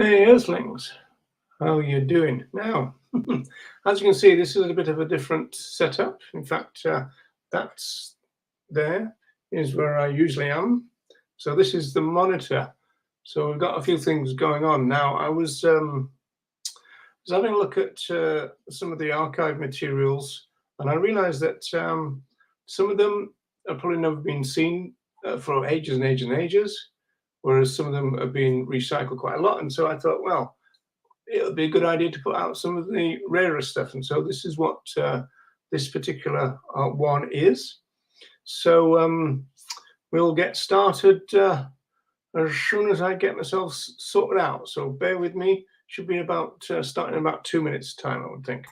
Hey, Earthlings, how are you doing? Now, as you can see, this is a bit of a different setup. In fact, that's there is where I usually am. So this is the monitor. So we've got a few things going on. Now, I was having a look at some of the archive materials, and I realized that some of them have probably never been seen for ages and ages and ages, whereas some of them have been recycled quite a lot. And so I thought, well, it would be a good idea to put out some of the rarer stuff. And so this is what this particular one is. So we'll get started as soon as I get myself sorted out. So bear with me. Should be about starting in about 2 minutes time, I would think.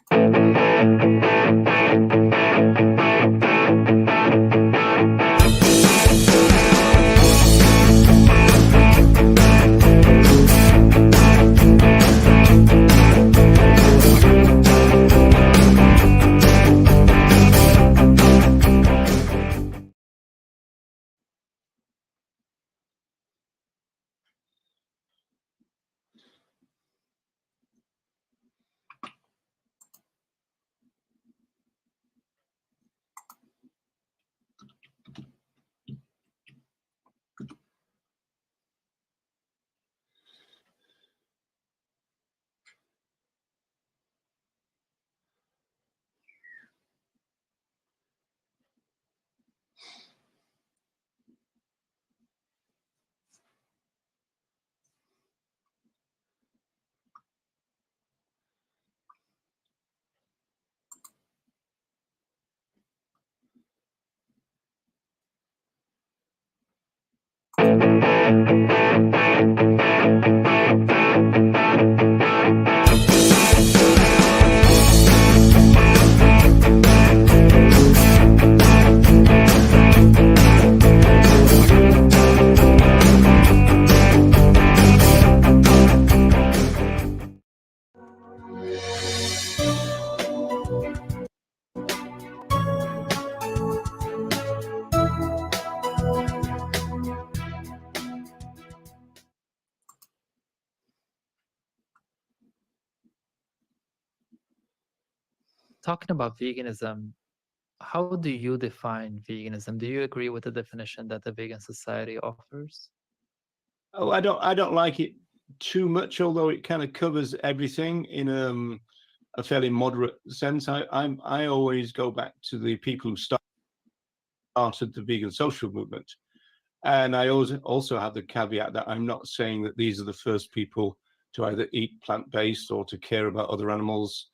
Talking about veganism, how do you define veganism? Do you agree with the definition that the Vegan Society offers? Oh, I don't like it too much, although it kind of covers everything in a fairly moderate sense. I always go back to the people who started the vegan social movement, and I also have the caveat that I'm not saying that these are the first people to either eat plant-based or to care about other animals.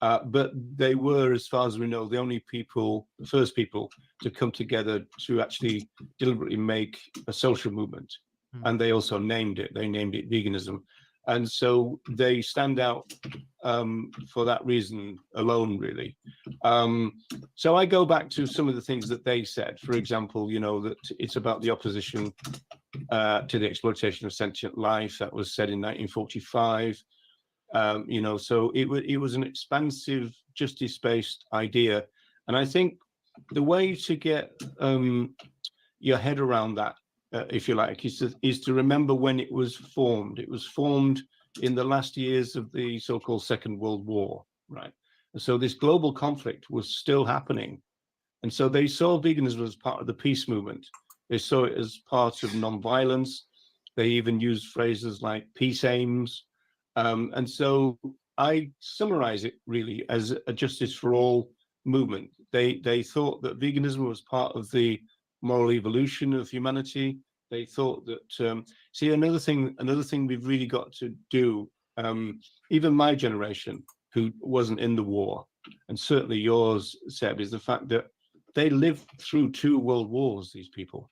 But they were, as far as we know, the first people to come together to actually deliberately make a social movement. And they also named it. They named it veganism. And so they stand out for that reason alone, really. So I go back to some of the things that they said. For example, you know, that it's about the opposition to the exploitation of sentient life. That was said in 1945. You know, so it was an expansive, justice-based idea. And I think the way to get your head around that, if you like, is to remember when it was formed. It was formed in the last years of the so-called Second World War, right? And so this global conflict was still happening. And so they saw veganism as part of the peace movement. They saw it as part of nonviolence. They even used phrases like peace aims. And so I summarize it really as a justice for all movement. They thought that veganism was part of the moral evolution of humanity. They thought that see, another thing we've really got to do, even my generation who wasn't in the war, and certainly yours, Seb, is the fact that they lived through 2 world wars, these people.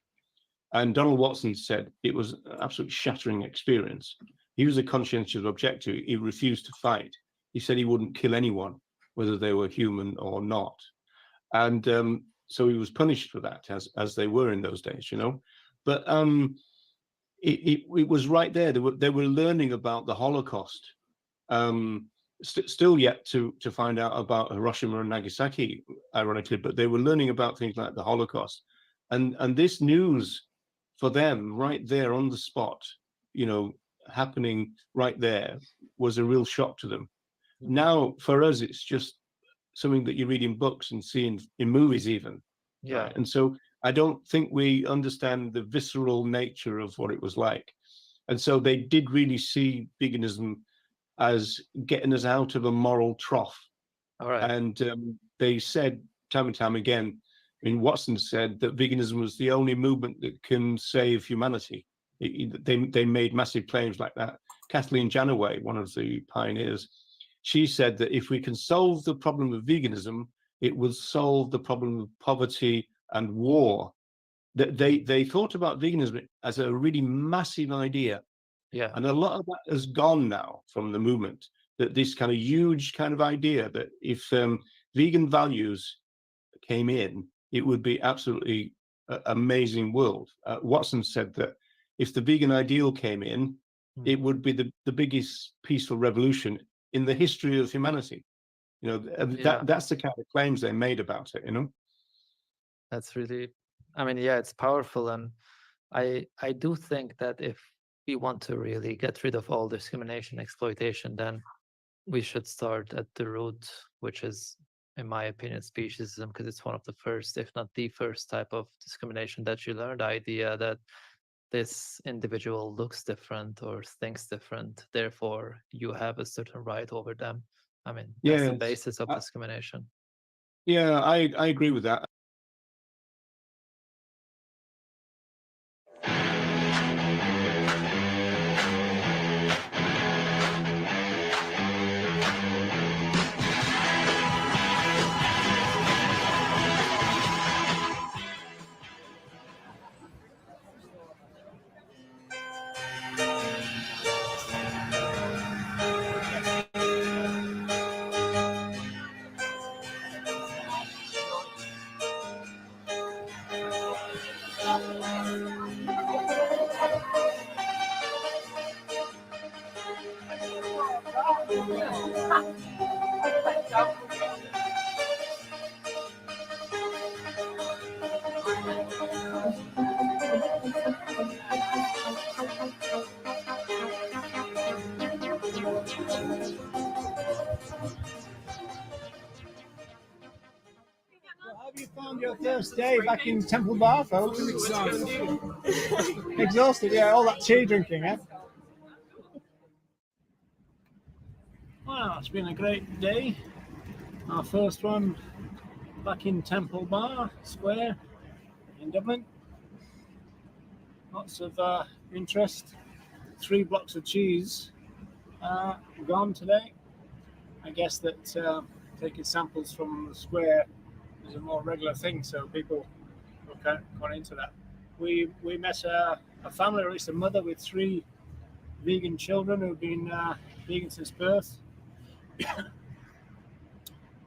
And Donald Watson said it was an absolute shattering experience. He was a conscientious objector. He refused to fight. He said he wouldn't kill anyone, whether they were human or not. And so he was punished for that, as they were in those days, you know. But it was right there. They were learning about the Holocaust. Still yet to find out about Hiroshima and Nagasaki, ironically, but they were learning about things like the Holocaust. And this news for them right there on the spot, you know, happening right there was a real shock to them. Now, for us, it's just something that you read in books and see in movies even. Yeah. Right? And so I don't think we understand the visceral nature of what it was like. And so they did really see veganism as getting us out of a moral trough. All right. And they said time and time again, I mean, Watson said that veganism was the only movement that can save humanity. They made massive claims like that. Kathleen Janaway, one of the pioneers, she said that if we can solve the problem of veganism, it will solve the problem of poverty and war. They thought about veganism as a really massive idea. Yeah. And a lot of that has gone now from the movement, that this kind of huge kind of idea that if vegan values came in, it would be absolutely amazing world. Watson said that if the vegan ideal came in, it would be the biggest peaceful revolution in the history of humanity. You know, that's the kind of claims they made about it, you know? That's really, I mean, yeah, it's powerful. And I do think that if we want to really get rid of all discrimination, exploitation, then we should start at the root, which is, in my opinion, speciesism, because it's one of the first, if not the first type of discrimination that you learn, the idea that this individual looks different or thinks different, therefore you have a certain right over them. I mean, that's the Yes. basis of discrimination. Yeah, I agree with that. Have you found your first day back in Temple Bar, folks? Exhausted, yeah, all that tea drinking, eh? Well, it's been a great day. Our first one back in Temple Bar Square in Dublin. Lots of interest. 3 blocks of cheese gone today. I guess that taking samples from the square is a more regular thing, so people have gone into that. We met a family, or at least a mother with 3 vegan children who've been vegan since birth.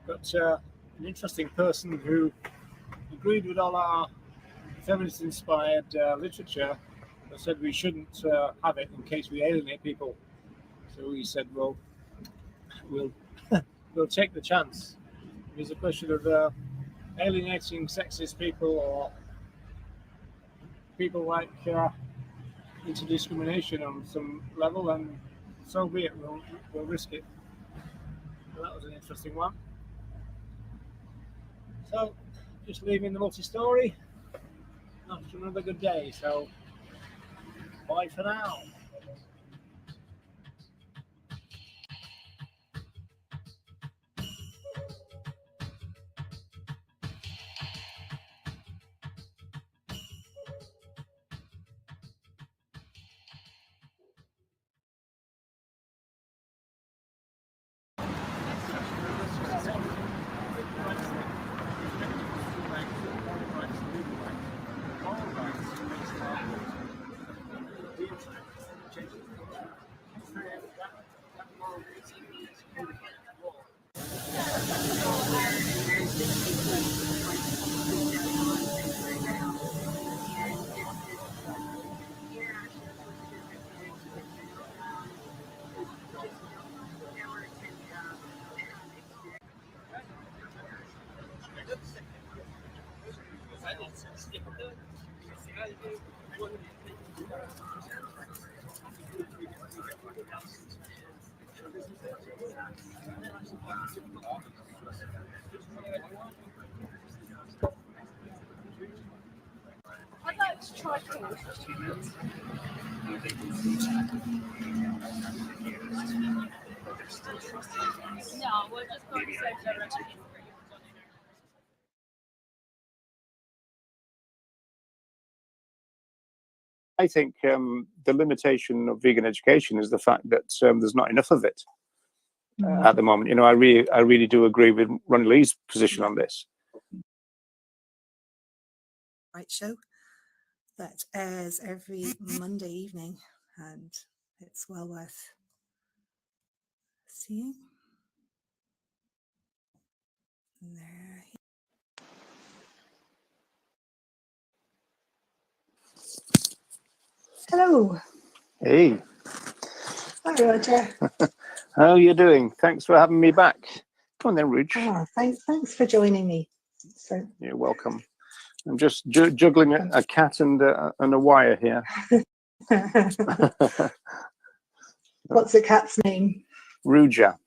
Got an interesting person who agreed with all our feminist-inspired literature, but said we shouldn't have it in case we alienate people. So we said, well, we'll take the chance. It's a question of alienating sexist people or people like into discrimination on some level, and so be it. We'll risk it. So that was an interesting one. So just leaving the multi-story after another good day. So bye for now. I'd like to try pink. No, we're just going to save direction. I think the limitation of vegan education is the fact that there's not enough of it at the moment. You know, I really do agree with Ronnie Lee's position on this. Right show that airs every Monday evening, and it's well worth seeing. There. Hello. Hey, Hi, Roger. how are you doing? Thanks for having me back. Come on then, Rouge. Oh, thanks for joining me. So, You're welcome. I'm just juggling a cat and a wire here. what's the cat's name? Ruja.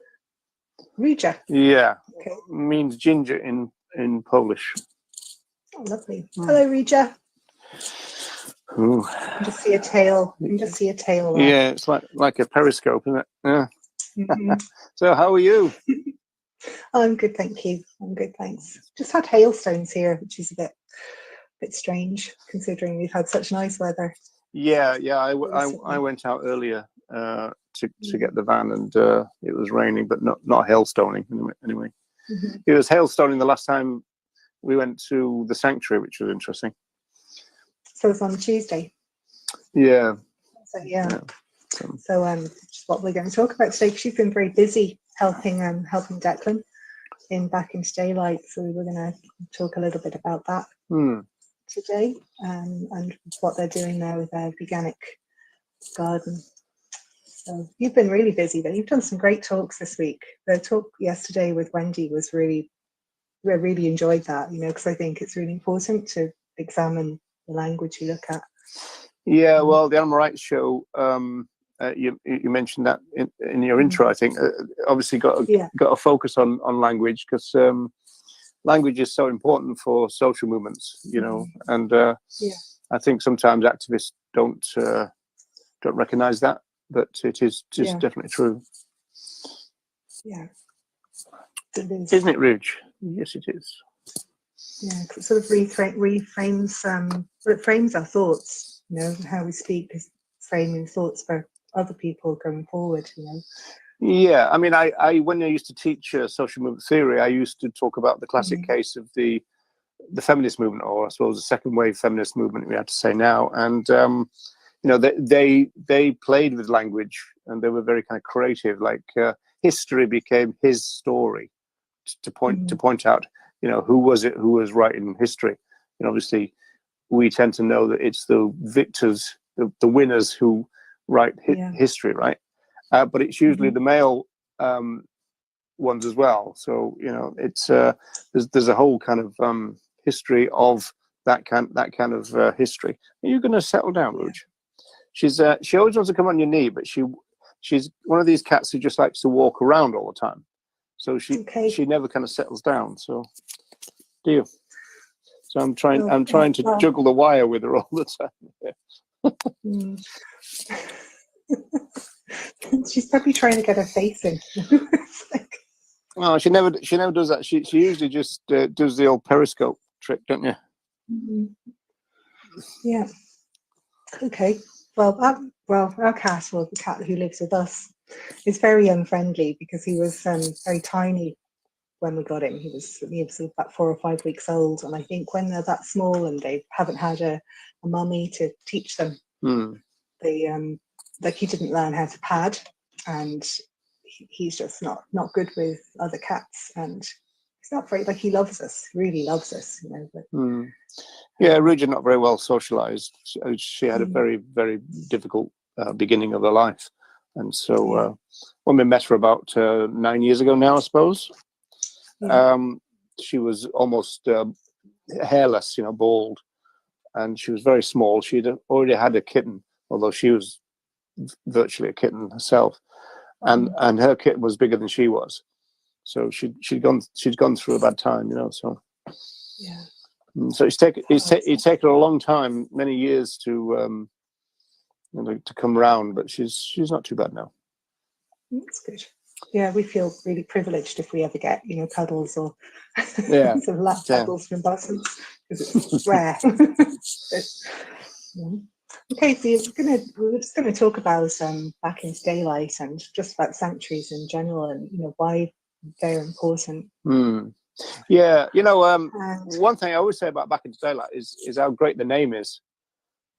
Ruja. Yeah, Okay. means ginger in Polish. Oh, lovely. Hello, Ruja. Ooh. I can just see a tail. You can just see a tail there. Yeah, it's like a periscope, isn't it? Yeah. Mhm. So how are you? I'm good, thank you. I'm good, thanks. Just had hailstones here, which is a bit strange considering we've had such nice weather. Yeah, I Recently. went out earlier to get the van, and it was raining, but not hailstoning anyway. Mhm. It was hailstoning the last time we went to the sanctuary, which was interesting. So it's on Tuesday. Yeah. So yeah. Yeah. So just what we're going to talk about today, because you've been very busy helping Declan back into daylight. So we're going to talk a little bit about that today, and what they're doing there with their veganic garden. So you've been really busy, but you've done some great talks this week. The talk yesterday with Wendy was I really enjoyed that, you know, because I think it's really important to examine the language you look at. Yeah, well, the Animal Rights Show, you mentioned that in your intro, I think, obviously got a focus on language, because language is so important for social movements, you know, and I think sometimes activists don't recognize that, but it is just definitely true. Yeah. It is. Isn't it, Rouge? Yes, it is. Yeah, 'cause it sort of reframes our thoughts, you know, how we speak is framing thoughts for other people going forward, you know. Yeah, I mean, I when I used to teach social movement theory, I used to talk about the classic case of the feminist movement, or I suppose the second wave feminist movement, we have to say now. And you know, they played with language, and they were very kind of creative. Like history became his story to point out, you know, who was writing history. And obviously, we tend to know that it's the victors, the winners, who write history, right? But it's usually the male ones as well. So you know, it's there's a whole kind of history of that kind of history. Are you going to settle down, Rouge? She always wants to come on your knee, but she's one of these cats who just likes to walk around all the time. So she never kind of settles down. So do you? So I'm trying to juggle the wire with her all the time. She's probably trying to get her face in. Oh, she never does that. She usually just does the old periscope trick, don't you? Yeah. Okay. Well, our cat, or the cat who lives with us, is very unfriendly, because he was very tiny when we got him. He was about 4 or 5 weeks old, and I think when they're that small and they haven't had a mummy to teach them, they like, he didn't learn how to pad, and he's just not good with other cats, and he's not very, like, he loves us, really loves us, you know. But, yeah, Rouge is not very well socialized. She had a very, very difficult beginning of her life, and so when we met her about 9 years ago now, I suppose, she was almost hairless, you know, bald, and she was very small. She'd already had a kitten, although she was virtually a kitten herself, and her kitten was bigger than she was, so she'd gone through a bad time, you know. So Yeah. so it's taken her a long time, many years to to come round, but she's not too bad now. That's good. Yeah, we feel really privileged if we ever get, cuddles or Yeah. some lap Yeah. cuddles from Bussons, because it's rare. Yeah. Okay, so we're just gonna talk about Back into Daylight and just about sanctuaries in general, and why they're important. Yeah, And one thing I always say about Back into Daylight is how great the name is.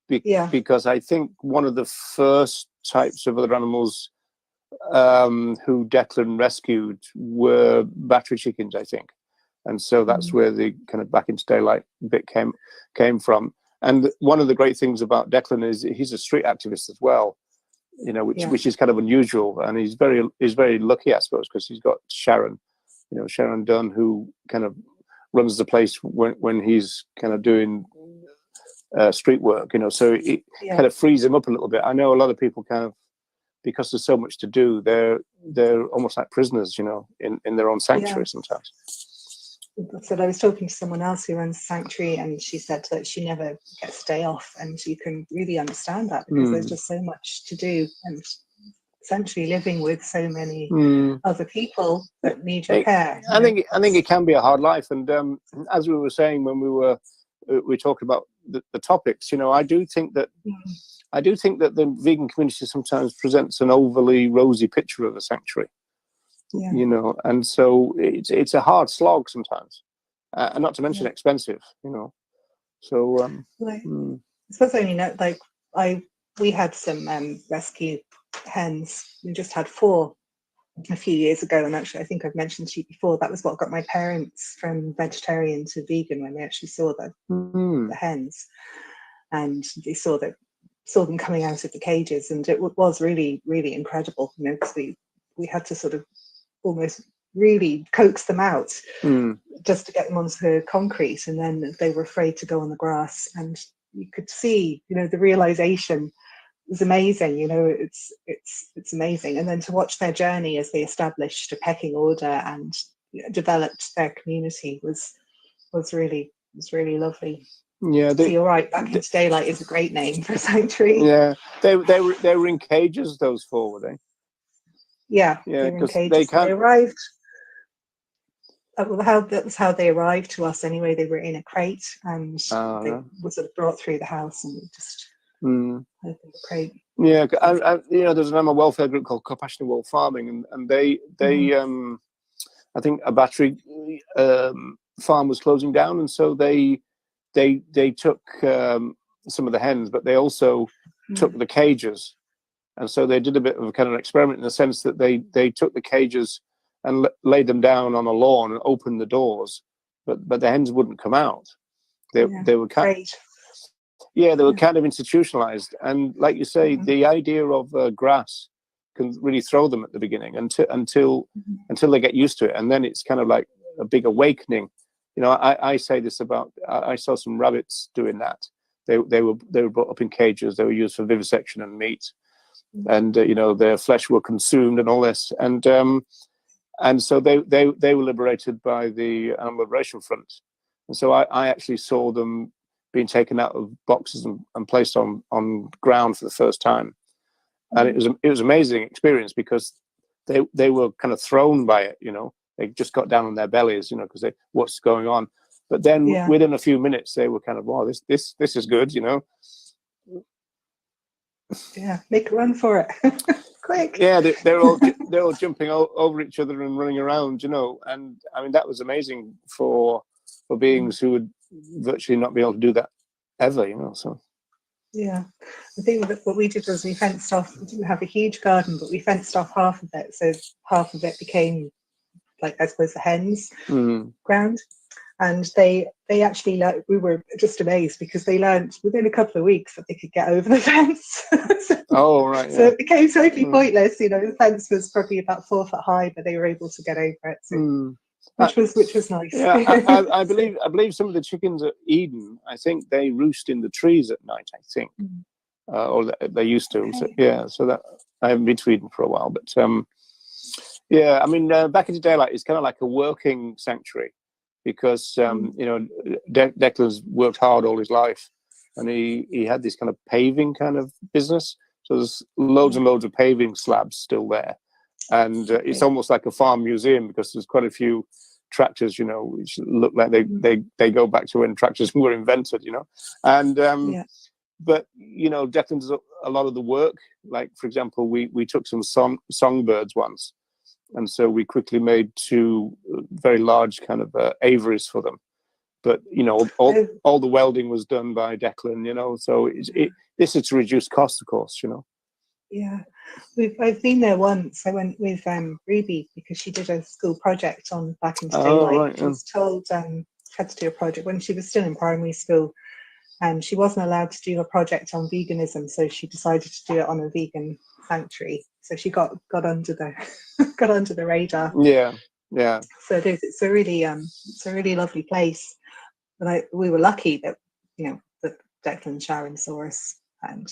Yeah. Because I think one of the first types of other animals who Declan rescued were battery chickens, I think, and so that's where the kind of Back into Daylight bit came from. And one of the great things about Declan is he's a street activist as well, which is kind of unusual, and he's very lucky, I suppose, because he's got Sharon, Sharon Dunn, who kind of runs the place when he's kind of doing street work, so it kind of frees him up a little bit. I know a lot of people kind of, because there's so much to do, they're almost like prisoners, in their own sanctuary sometimes. So I was talking to someone else who runs a sanctuary, and she said that she never gets a day off, and you can really understand that because there's just so much to do, and essentially living with so many other people that need your care. I think it can be a hard life, and as we were saying when we talked about the topics, I do think that the vegan community sometimes presents an overly rosy picture of a sanctuary. And so it's a hard slog sometimes, and not to mention expensive, so I suppose I only we had some rescue hens. We just had 4 a few years ago, and actually I think I've mentioned to you before, that was what got my parents from vegetarian to vegan, when they actually saw the hens, and they saw them coming out of the cages, and it was really, really incredible, because we had to sort of almost really coax them out just to get them onto the concrete, and then they were afraid to go on the grass, and you could see, the realization was amazing. It's amazing, and then to watch their journey as they established a pecking order and developed their community was really lovely. Yeah, so you're right. Back into Daylight is a great name for a sanctuary. Yeah, they were in cages. Those 4, were they? Yeah, yeah, they were in because cages. They arrived. That's how they arrived to us. Anyway, they were in a crate, and they were sort of brought through the house, and we just opened the crate. Yeah, there's an animal welfare group called Compassionate World Farming, and they I think a battery farm was closing down, and so they took some of the hens, but they also took the cages, and so they did a bit of a kind of experiment in the sense that they took the cages and laid them down on a lawn and opened the doors, but the hens wouldn't come out. They were kind of institutionalized, and like you say, the idea of grass can really throw them at the beginning until they get used to it, and then it's kind of like a big awakening. I say this about, I saw some rabbits doing that. They were brought up in cages. They were used for vivisection and meat, and their flesh were consumed and all this, and so they were liberated by the Animal Liberation Front, and so I actually saw them being taken out of boxes and placed on ground for the first time, and it was an amazing experience because they were kind of thrown by it. They just got down on their bellies, because what's going on. But then within a few minutes, they were kind of, wow, this is good, Yeah, make a run for it, quick. Yeah, they're all jumping over each other and running around, And I mean, that was amazing for beings who would virtually not be able to do that ever, So. Yeah, I think that what we did was we fenced off. We didn't have a huge garden, but we fenced off half of it, so half of it became, like, I suppose, the hens' ground. And they actually, we were just amazed because they learned within a couple of weeks that they could get over the fence. Oh, right. Yeah. So it became totally pointless. The fence was probably about 4 foot high, but they were able to get over it. So, which was nice. Yeah, I believe some of the chickens at Eden, I think they roost in the trees at night. I think or they used to. So, Okay. yeah, so that I haven't been to Sweden for a while, but yeah, I mean, back into daylight is kind of like a working sanctuary because you know, Declan's worked hard all his life, and he had this kind of paving kind of business. So there's loads and loads of paving slabs still there, and it's almost like a farm museum because there's quite a few tractors, you know, which look like they go back to when tractors were invented, you know, and but you know, Declan does a lot of the work. Like for example, we took some songbirds once, and so we quickly made 2 very large kind of aviaries for them. But you know, all the welding was done by Declan, you know, so this is to reduce cost, of course, you know. Yeah, I've been there once. I went with Ruby because she did a school project on Back into Daylight. Right, She was told had to do a project when she was still in primary school, and she wasn't allowed to do a project on veganism, so she decided to do it on a vegan sanctuary. So she got under the got under the radar. Yeah. So it is. It's a really lovely place. But we were lucky that that Declan and Sharon saw us, and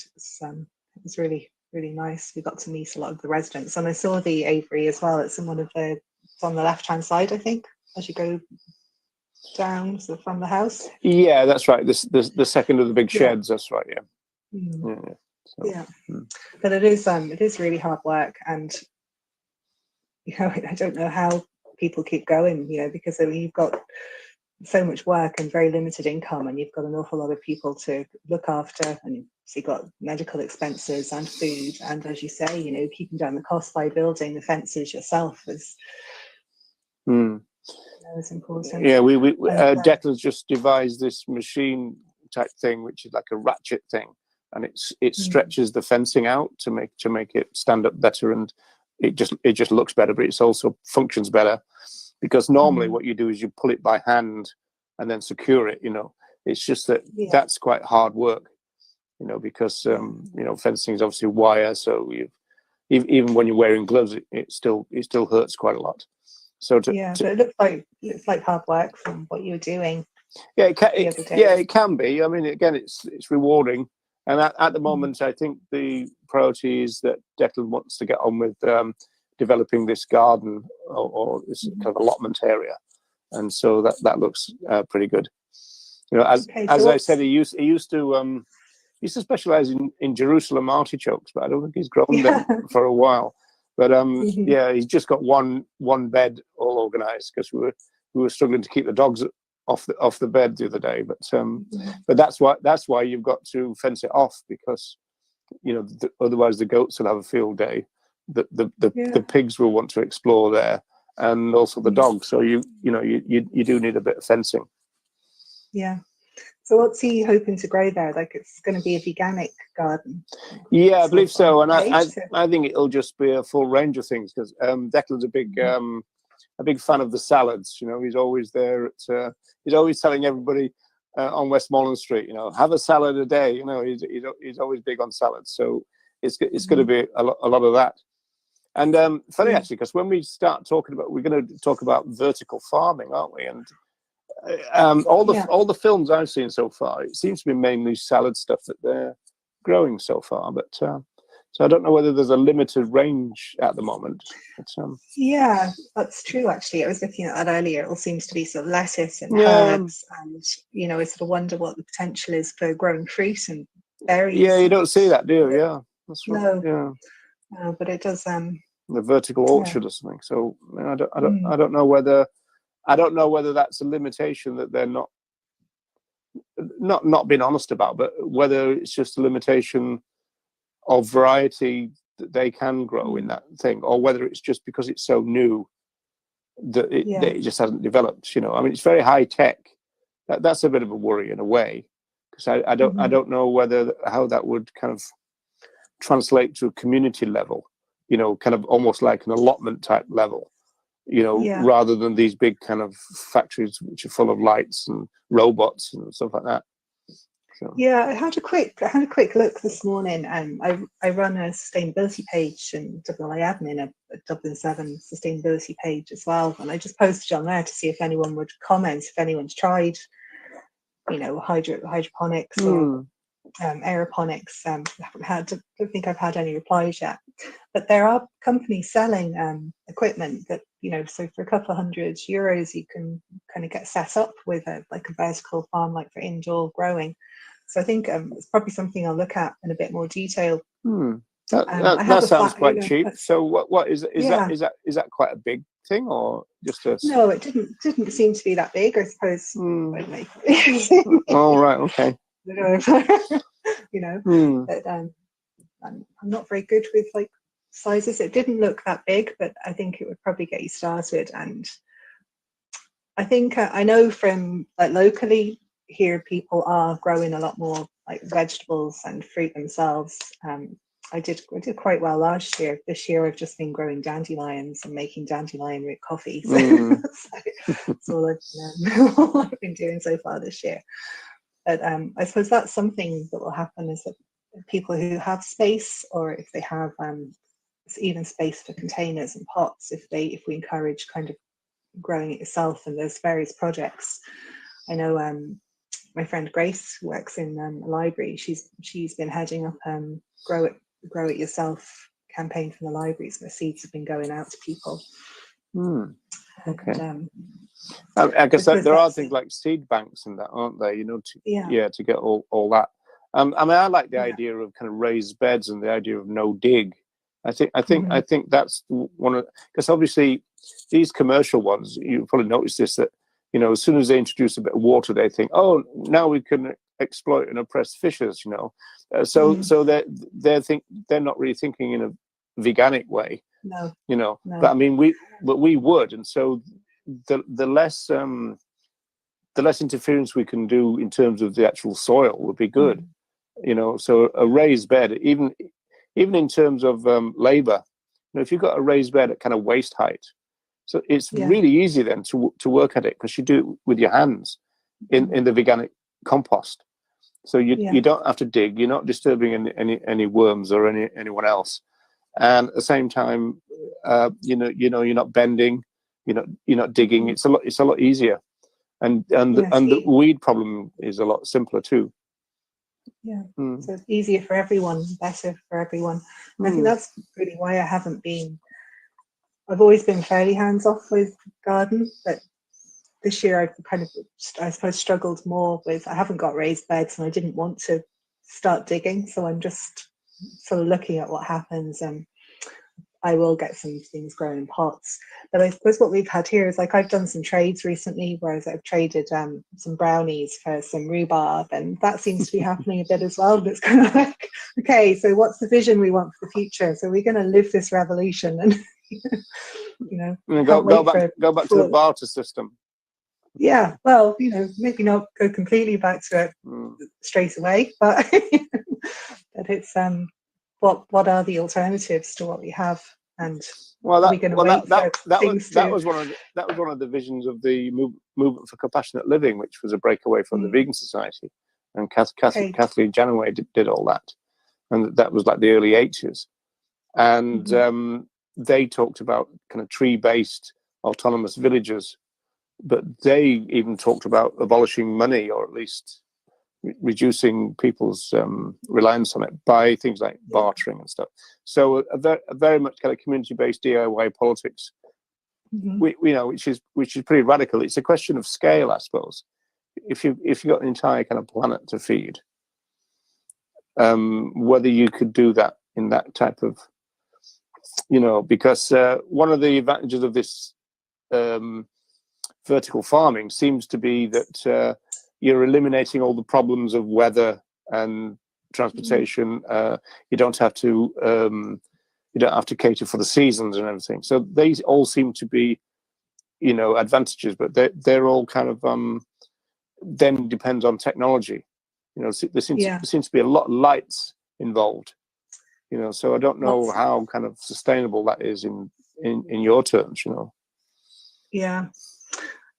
it was really nice. We got to meet a lot of the residents, and I saw the aviary as well. It's in it's on the left-hand side, I think, as you go down from the house. Yeah, that's right. The second of the big sheds. That's right. Yeah. Yeah. But it is really hard work, and you know, I don't know how people keep going. You know, because I mean, you've got so much work and very limited income, and you've got an awful lot of people to look after, and so you've got medical expenses and food, and as you say, you know, keeping down the cost by building the fences yourself is important. Yeah, Declan's just devised this machine type thing, which is like a ratchet thing, and it stretches the fencing out to make it stand up better, and it just looks better, but it also functions better. Because normally what you do is you pull it by hand and then secure it, you know. It's just that that's quite hard work, you know, because, you know, fencing is obviously wire. So even when you're wearing gloves, it still hurts quite a lot. So but it looks like hard work from what you're doing. Yeah, it can be. I mean, again, it's rewarding. And at the moment, I think the priority is that Declan wants to get on with developing this garden or this kind of allotment area, and so that looks pretty good. You know, as I said, he used to specialize in Jerusalem artichokes, but I don't think he's grown them for a while. But yeah, he's just got one bed all organized because we were struggling to keep the dogs off the bed the other day. But that's why you've got to fence it off, because you know otherwise the goats will have a field day. The pigs will want to explore there, and also the dogs. So you do need a bit of fencing. Yeah. So what's he hoping to grow there? Like, it's going to be a veganic garden? Yeah, I believe so. And I think it'll just be a full range of things, because Declan's a big fan of the salads. You know, he's always there he's always telling everybody on Westmoreland Street, you know, have a salad a day. You know, he's always big on salads. So it's going to be a lot of that. And funny actually, because when we start talking about, we're going to talk about vertical farming, aren't we? And all the films I've seen so far, it seems to be mainly salad stuff that they're growing so far. But so I don't know whether there's a limited range at the moment. But, yeah, that's true. Actually, I was looking at that earlier. It all seems to be sort of lettuce and herbs, and you know, I sort of wonder what the potential is for growing fruit and berries. Yeah, you don't see that, do you? Yeah, that's right. No. Yeah. No, but it does. The vertical orchard or something. So I don't know whether that's a limitation that they're not being honest about, but whether it's just a limitation of variety that they can grow in that thing, or whether it's just because it's so new that it just hasn't developed. You know, I mean, it's very high tech. That's a bit of a worry in a way, because I don't know how that would kind of translate to a community level. You know, kind of almost like an allotment type level. You know, rather than these big kind of factories which are full of lights and robots and stuff like that. So. Yeah, I had a quick look this morning, and I run a sustainability page in Dublin Admin, a Dublin 7 sustainability page as well, and I just posted on there to see if anyone would comment, if anyone's tried, you know, hydroponics or aeroponics. I don't think I've had any replies yet, but there are companies selling equipment that, you know, so for a couple of €100 you can kind of get set up with a vertical farm, like for indoor growing. So I think it's probably something I'll look at in a bit more detail. That sounds quite cheap. So what is Yeah. is that quite a big thing, or just a? No, it didn't seem to be that big, I suppose. Anyway. Oh, right, okay. You know, but I'm not very good with like sizes. It didn't look that big, but I think it would probably get you started. And I think I know from like locally here, people are growing a lot more like vegetables and fruit themselves. I did quite well last year. This year I've just been growing dandelions and making dandelion root coffee. So that's all I've been doing so far this year. But I suppose that's something that will happen, is that people who have space, or if they have even space for containers and pots, if we encourage kind of growing it yourself, and there's various projects. I know my friend Grace, who works in a library, she's been heading up grow it yourself campaign from the libraries, where seeds have been going out to people. Okay. And, I guess there are things like seed banks and that, aren't there? You know, to get all that. I mean, I like the idea of kind of raised beds and the idea of no dig. I think that's one of, because obviously these commercial ones, you probably noticed this, that, you know, as soon as they introduce a bit of water, they think, oh, now we can exploit and oppress fishes, you know. So they're not really thinking in a veganic way. No. You know. No. But I mean, we would, and so the less interference we can do in terms of the actual soil would be good. You know, so a raised bed, even in terms of labor, you know, if you've got a raised bed at kind of waist height, so it's really easy then to work at it, because you do it with your hands in the veganic compost. So you don't have to dig. You're not disturbing any worms or anyone else, and at the same time, you know, you're not bending. You're not digging. It's a lot easier, and the weed problem is a lot simpler too. Yeah, so it's easier for everyone, better for everyone. And I think that's really why I've always been fairly hands off with garden, but this year I've kind of, I suppose, struggled more with, I haven't got raised beds and I didn't want to start digging, so I'm just sort of looking at what happens, and I will get some things grown in pots. But I suppose what we've had here is, like, I've done some trades recently, whereas I've traded some brownies for some rhubarb, and that seems to be happening a bit as well. But it's kind of like, okay, so what's the vision we want for the future? So we're going to live this revolution, and you know, go back to the barter system. Yeah, well, you know, maybe not go completely back to it straight away, but but it's what are the alternatives to what we have, and that was one of the visions of the movement for compassionate living, which was a breakaway from the Vegan Society, and Kathleen Janaway did all that, and that was like the early 80s, and they talked about kind of tree-based autonomous villages. But they even talked about abolishing money, or at least reducing people's reliance on it by things like bartering and stuff. So a very much kind of community-based DIY politics, you know, which is pretty radical. It's a question of scale, I suppose. If you've got an entire kind of planet to feed, whether you could do that in that type of, you know, because one of the advantages of this vertical farming seems to be that you're eliminating all the problems of weather and transportation. You don't have to cater for the seasons and everything. So these all seem to be, you know, advantages, but they're all kind of then depends on technology. You know, there seems to be a lot of lights involved. You know, so I don't know how kind of sustainable that is in your terms. You know.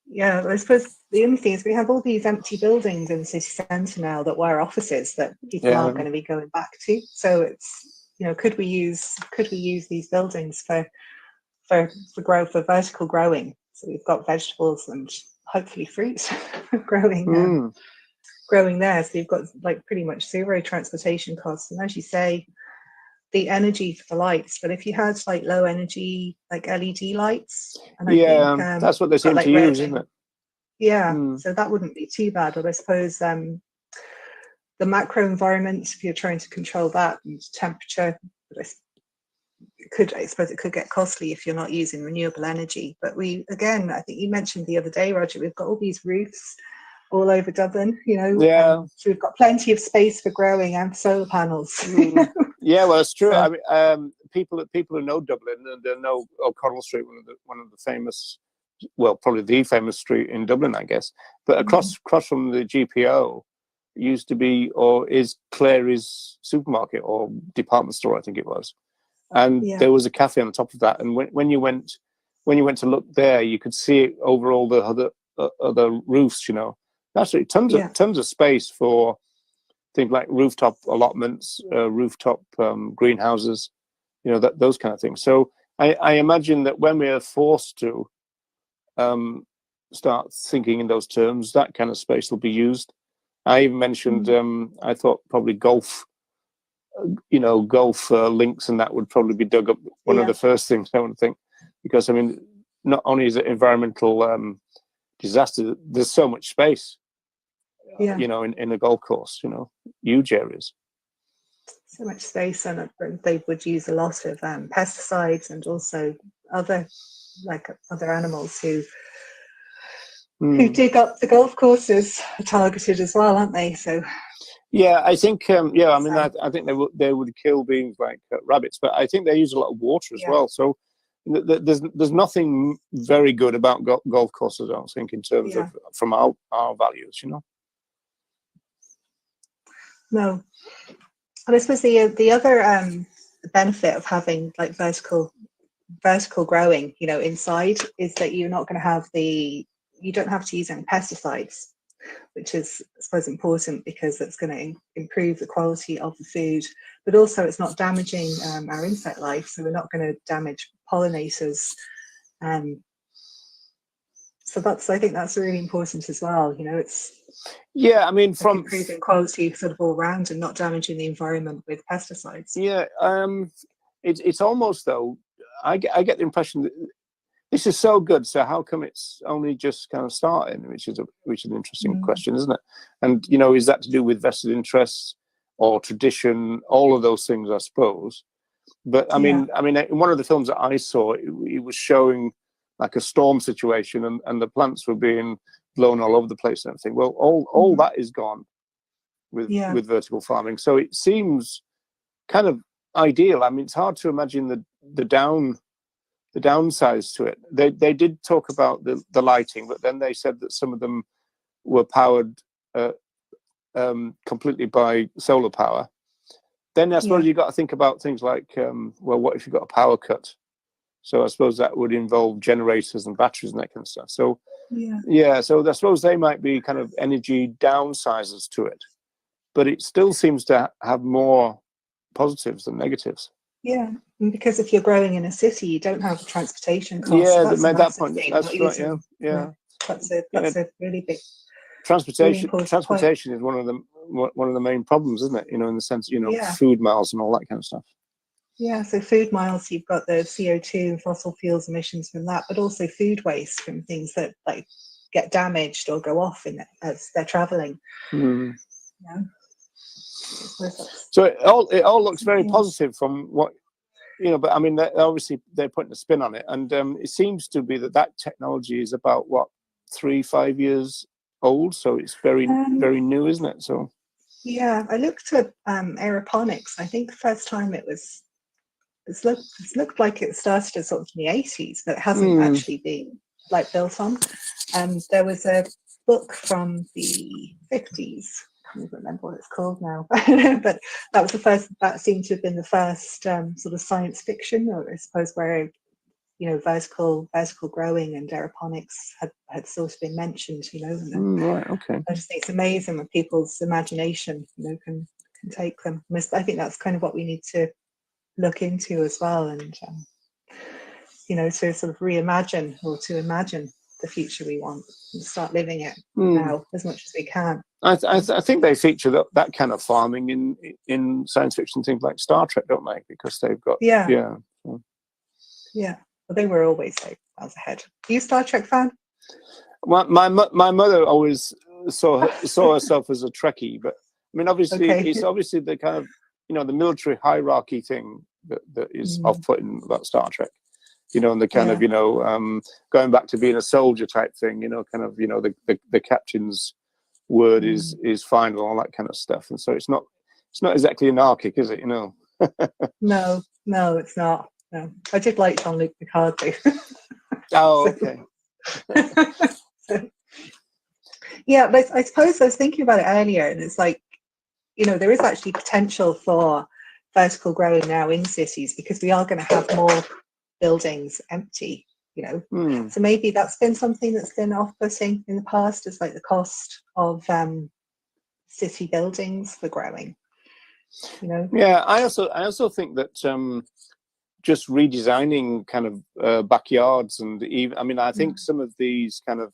Yeah, I suppose the only thing is we have all these empty buildings in the city centre now that were offices that people aren't going to be going back to. So it's, you know, could we use these buildings for vertical growing? So we've got vegetables and hopefully fruits growing. growing there. So you've got like pretty much zero transportation costs. And as you say, the energy for the lights. But if you had like low energy, like LED lights, and I think that's what they you've got, seem like, to red use, isn't and- it? Yeah, Mm. so that wouldn't be too bad. But I suppose the macro environment, if you're trying to control that, and temperature, I suppose it could get costly if you're not using renewable energy. But I think you mentioned the other day, Roger, we've got all these roofs all over Dublin, you know. Yeah. So we've got plenty of space for growing and solar panels. Mm. Yeah, well, it's true. So- I mean, people who know Dublin, and they know O'Connell Street, one of the famous, well, probably the famous street in Dublin, I guess. But across from the GPO used to be, or is, Clary's supermarket or department store, I think it was, and there was a cafe on the top of that. And when you went to look there, you could see it over all the other roofs. You know, actually tons of space for things like rooftop allotments, rooftop greenhouses, you know, those kind of things. So I imagine that when we are forced to start thinking in those terms, that kind of space will be used. I even mentioned, I thought probably golf links, and that would probably be dug up one of the first things I would think, because I mean, not only is it environmental disaster, there's so much space. You know, in a golf course, you know, huge areas. So much space, and they would use a lot of pesticides, and also other animals who dig up the golf courses are targeted as well, aren't they? So yeah, I think I mean, I think they would kill beings like rabbits, but I think they use a lot of water as well. So there's nothing very good about golf courses, I don't think, in terms of from our values, you know. No, and I suppose the other benefit of having like vertical growing, you know, inside, is that you're not going to have you don't have to use any pesticides, which is, I suppose, important, because it's going to improve the quality of the food, but also it's not damaging our insect life, so we're not going to damage pollinators. So I think that's really important as well. You know, it's I mean, from improving quality sort of all round and not damaging the environment with pesticides. Yeah, it's almost, though, I get the impression that this is so good, so how come it's only just kind of starting, which is an interesting question, isn't it? And, you know, is that to do with vested interests or tradition, all of those things, I suppose. But I mean, in one of the films that I saw, it was showing like a storm situation, and the plants were being blown all over the place and everything. Well, all that is gone with vertical farming. So it seems kind of ideal. I mean, it's hard to imagine the downsides to it. They did talk about the lighting, but then they said that some of them were powered completely by solar power. Then I suppose you've got to think about things like, well, what if you've got a power cut? So I suppose that would involve generators and batteries and that kind of stuff. So so I suppose they might be kind of energy downsizers to it, but it still seems to have more positives than negatives. Yeah, and because if you're growing in a city, you don't have transportation costs. Yeah, so they made that point. thing, That's right. Yeah. That's a really big transportation. Really transportation is one of the main problems, isn't it? You know, in the sense, you know, food miles and all that kind of stuff. Yeah, so food miles, you've got the CO2 and fossil fuels emissions from that, but also food waste from things that like get damaged or go off as they're traveling. Yeah. So it all looks very positive from what, you know, but I mean, obviously they're putting a spin on it, and it seems to be that technology is about 3-5 years old, so it's very very new, isn't it? So yeah, I looked at aeroponics. I think the first time it's looked like it started as sort of in the 80s, but it hasn't actually been like built on. There was a book from the 50s. I can't remember what it's called now, but that seemed to have been the first sort of science fiction, or I suppose, where, you know, vertical growing and aeroponics had sort of been mentioned, you know. Right, okay. I just think it's amazing when people's imagination, you know, can take them. I think that's kind of what we need to look into as well, and you know, to sort of reimagine or to imagine the future we want and start living it Hmm. now as much as we can. I think they feature that kind of farming in science fiction things like Star Trek, don't they? Because they've got Yeah. yeah. Yeah. But they were always like miles ahead. Are you a Star Trek fan? My mother always saw herself as a Trekkie, but I mean, obviously, Okay. it's obviously the kind of the military hierarchy thing that is off-putting about Star Trek. And the kind of going back to being a soldier type thing. Kind of the captain's word is final, all that kind of stuff. And so it's not exactly anarchic, is it? No, it's not. No, I did like Jean-Luc Picard though. Oh, okay. Yeah, but I suppose I was thinking about it earlier, and it's like, there is actually potential for vertical growing now in cities because we are going to have more buildings empty, So maybe that's been something that's been off-putting in the past, is like the cost of city buildings for growing. Yeah, I also think that just redesigning kind of backyards, and even I think some of these kind of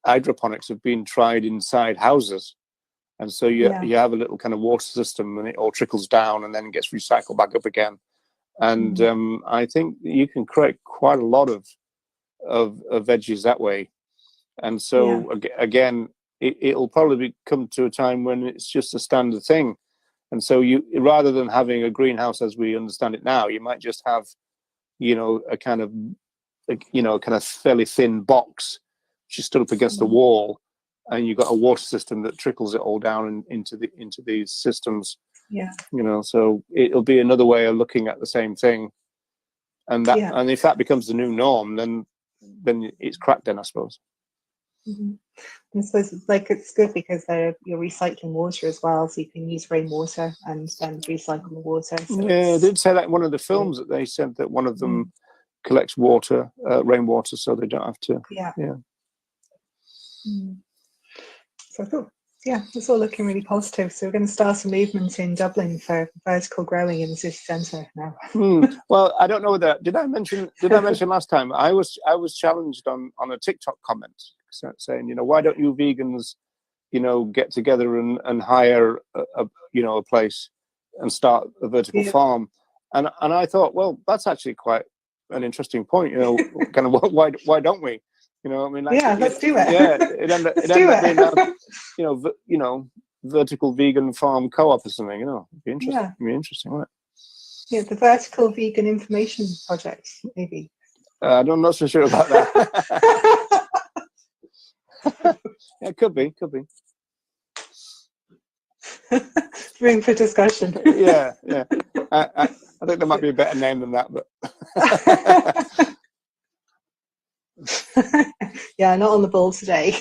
hydroponics have been tried inside houses, and so you have a little kind of water system, and it all trickles down and then gets recycled back up again. And I think you can create quite a lot of veggies that way. And so again, it'll probably come to a time when it's just a standard thing. And so you, rather than having a greenhouse as we understand it now, you might just have, a kind of fairly thin box which is stood up against the wall, and you've got a water system that trickles it all down into these systems. Yeah. So it'll be another way of looking at the same thing, and and if that becomes the new norm, then it's cracked. Then I suppose. Mm-hmm. I suppose it's good because you're recycling water as well, so you can use rainwater and then recycle the water. So they did say that in one of the films that they said that one of them collects water, rainwater, so they don't have to. Yeah. Mm. So I thought, it's all looking really positive. So we're going to start a movement in Dublin for vertical growing in the city centre now. Well, I don't know that. Did I mention last time? I was challenged on a TikTok comment saying, why don't you vegans, get together and hire a place and start a vertical farm? And I thought, well, that's actually quite an interesting point. Kind of why don't we? Let's do it. Yeah, it ended up being vertical vegan farm co-op or something. It'd be interesting. Yeah. It'd be interesting, wouldn't it? Yeah, the Vertical Vegan Information Project, maybe. I'm not so sure about that. Yeah, could be. Room for discussion. Yeah. I think there might be a better name than that, but. Yeah, not on the ball today.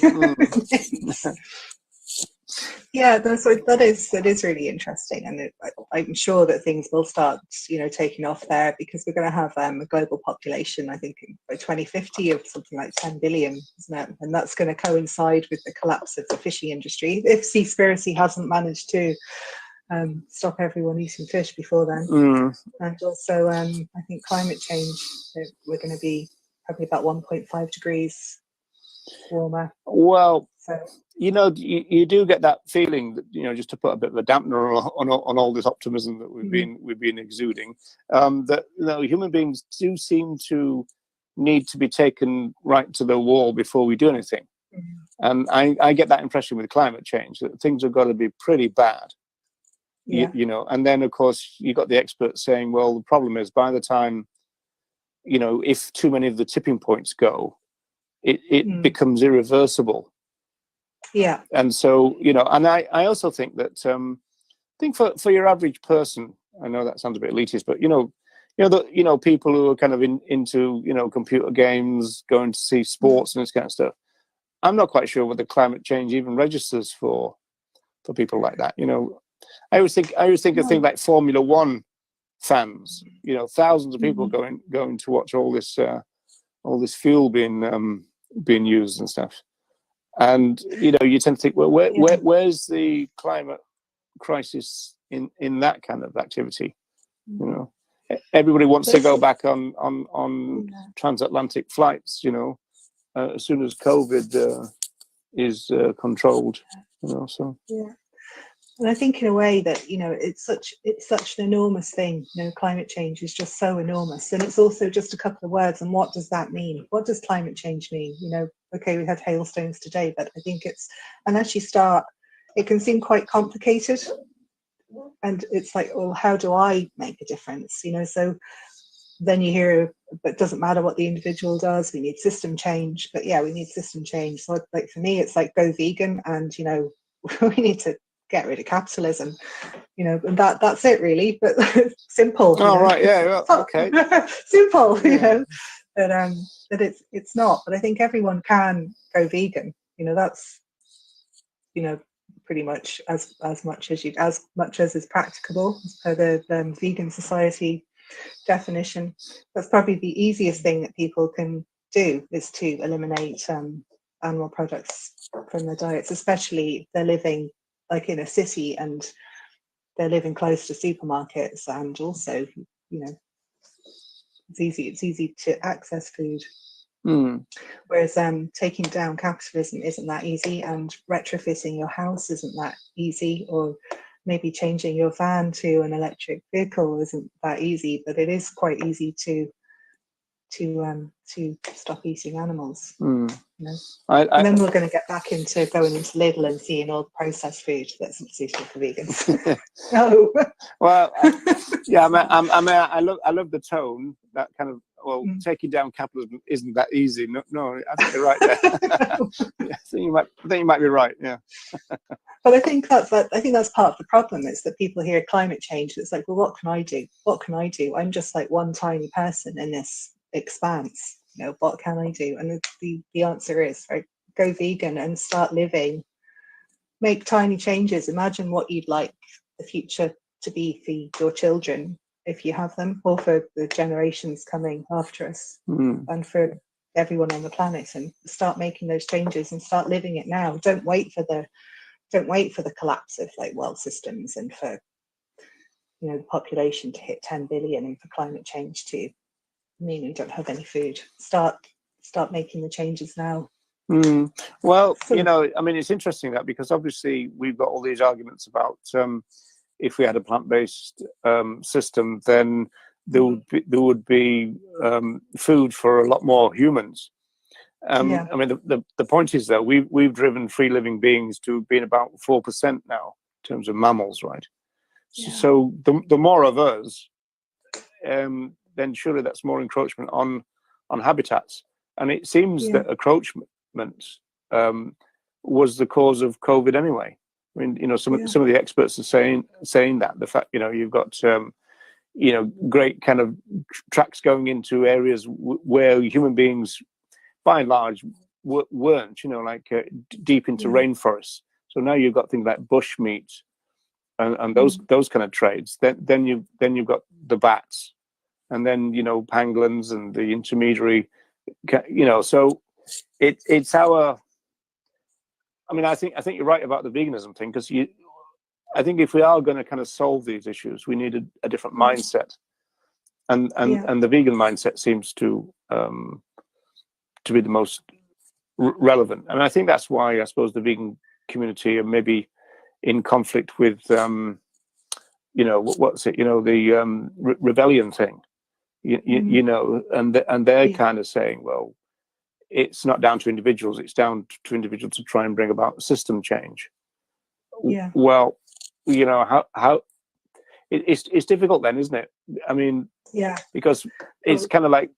Yeah, so that is really interesting, and I'm sure that things will start, taking off there, because we're going to have a global population, I think, by 2050 of something like 10 billion, isn't it? And that's going to coincide with the collapse of the fishing industry, if Seaspiracy hasn't managed to stop everyone eating fish before then. And also, I think climate change, we're going to be probably about 1.5 degrees warmer. Well, so, you do get that feeling that, just to put a bit of a dampener on all this optimism that we've been exuding, that human beings do seem to need to be taken right to the wall before we do anything. And I get that impression with climate change, that things have got to be pretty bad. And then of course you got the experts saying, well, the problem is by the time, if too many of the tipping points go, it becomes irreversible. Yeah. And so, and I also think that for your average person, I know that sounds a bit elitist, but people who are kind of into computer games, going to see sports and this kind of stuff, I'm not quite sure whether climate change even registers for people like that. I always think of things like Formula One fans, thousands of people going to watch all this fuel being used and stuff. And you tend to think, well, where's the climate crisis in that kind of activity? Everybody wants to go back on transatlantic flights, as soon as COVID is controlled. So Yeah. And I think in a way that, it's such an enormous thing. Climate change is just so enormous. And it's also just a couple of words. And what does that mean? What does climate change mean? Okay, we had hailstones today, but I think it can seem quite complicated. And it's like, well, how do I make a difference? So then you hear, but it doesn't matter what the individual does. We need system change. But yeah, we need system change. So like for me, it's like go vegan, and we need to get rid of capitalism, and that's it really. But simple. right, yeah, well, okay. Simple, Yeah. But it's not. But I think everyone can go vegan. That's pretty much as much as is practicable as per the Vegan Society definition. That's probably the easiest thing that people can do, is to eliminate animal products from their diets, especially if they're living like in a city and they're living close to supermarkets, and also it's easy to access food. Whereas taking down capitalism isn't that easy, and retrofitting your house isn't that easy, or maybe changing your van to an electric vehicle isn't that easy. But it is quite easy to stop eating animals. And then we're going to get back into going into Lidl and seeing all the processed food that's not suitable for vegans. No. Well, yeah, I love the tone. That kind of, taking down capitalism isn't that easy. No, I think you're right there. I think you might be right. Yeah. But I think that's part of the problem, is that people hear climate change. It's like, well, what can I do? What can I do? I'm just like one tiny person in this expanse. What can I do? And the answer is, right, go vegan and start living. Make tiny changes. Imagine what you'd like the future to be for your children, if you have them, or for the generations coming after us, and for everyone on the planet. And start making those changes and start living it now. Don't wait for the collapse of like world systems, and for the population to hit 10 billion, and for climate change to mean we don't have any food. Start making the changes now. Well, it's interesting that, because obviously we've got all these arguments about if we had a plant-based system, then there would be food for a lot more humans. I mean, the point is that we've driven free living beings to being about 4% now in terms of mammals, right? Yeah. So the more of us, then surely that's more encroachment on habitats. And it seems that encroachment was the cause of COVID anyway. I mean, some of the experts are saying that the fact, you've got great kind of tracks going into areas where human beings, by and large, weren't, deep into rainforests. So now you've got things like bush meat and those kind of trades. Then you've got the bats, and then pangolins and the intermediary. So it's our. I mean, I think you're right about the veganism thing, because I think if we are going to kind of solve these issues, we need a different mindset, and the vegan mindset seems to be the most relevant. And I think that's why I suppose the vegan community are maybe in conflict with what's it, the rebellion thing, and they're kind of saying, well, it's not down to individuals, it's down to individuals to try and bring about system change. Yeah. Well, how it's difficult then, isn't it? I mean, because it's kind of like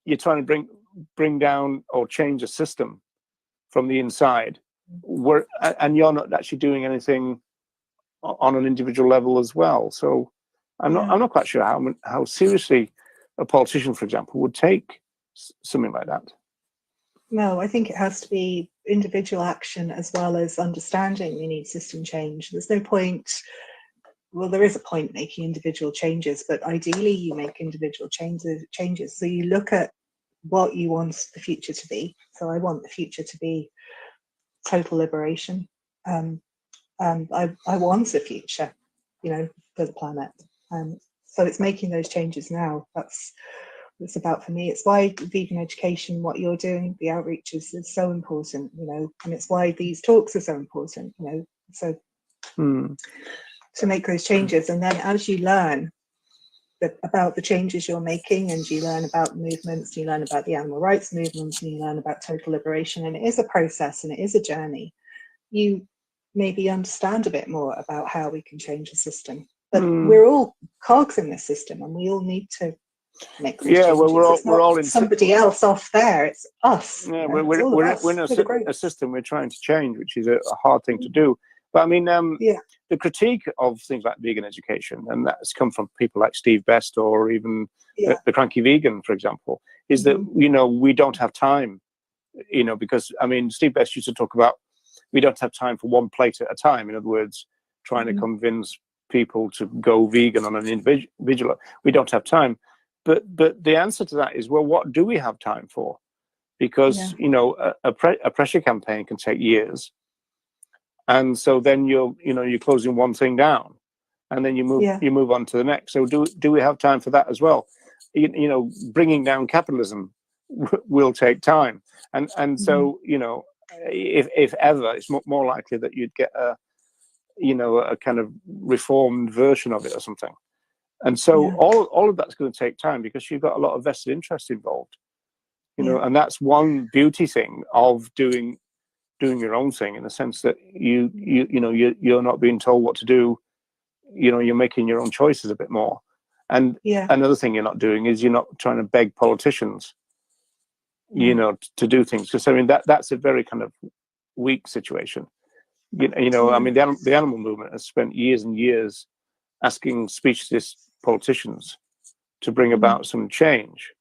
you're trying to bring down or change a system from the inside, and you're not actually doing anything on an individual level as well. So I'm not quite sure how seriously a politician, for example, would take something like that. No, I think it has to be individual action as well as understanding we need system change. There's no point. Well, there is a point making individual changes, but ideally you make individual changes. So you look at what you want the future to be. So I want the future to be total liberation. I want a future, for the planet. So it's making those changes now. it's about for me. It's why vegan education, what you're doing, the outreach is so important, you know, and it's why these talks are so important, you know, so to make those changes. And then as you learn about the changes you're making, and you learn about movements, you learn about the animal rights movements, and you learn about total liberation, and it is a process and it is a journey, you maybe understand a bit more about how we can change the system. But we're all cogs in this system, and we all need to make those changes. Well, It's not we're all in somebody else off there, it's us. Yeah, you know, we're it's all of us, in for the group. a system we're trying to change, which is a hard thing to do. But I mean, the critique of things like vegan education, and that's come from people like Steve Best or even the Cranky Vegan, for example, is that, you know, we don't have time, you know, because, I mean, Steve Best used to talk about we don't have time for one plate at a time. In other words, trying to convince people to go vegan on an individual. We don't have time. But the answer to that is, well, what do we have time for? Because, you know, a pressure campaign can take years. And so then you're closing one thing down, and then you move on to the next. So do we have time for that as well? You know, bringing down capitalism will take time. And so, you know, if ever, it's more likely that you'd get a kind of reformed version of it or something. And so all of that's going to take time, because you've got a lot of vested interest involved, you know, and that's one beauty thing of doing your own thing, in the sense that you're not being told what to do. You know, you're making your own choices a bit more. And another thing you're not doing is you're not trying to beg politicians, you know, to do things. Because I mean, that's a very kind of weak situation. You know, I mean, the animal movement has spent years and years asking speechless politicians to bring about some change,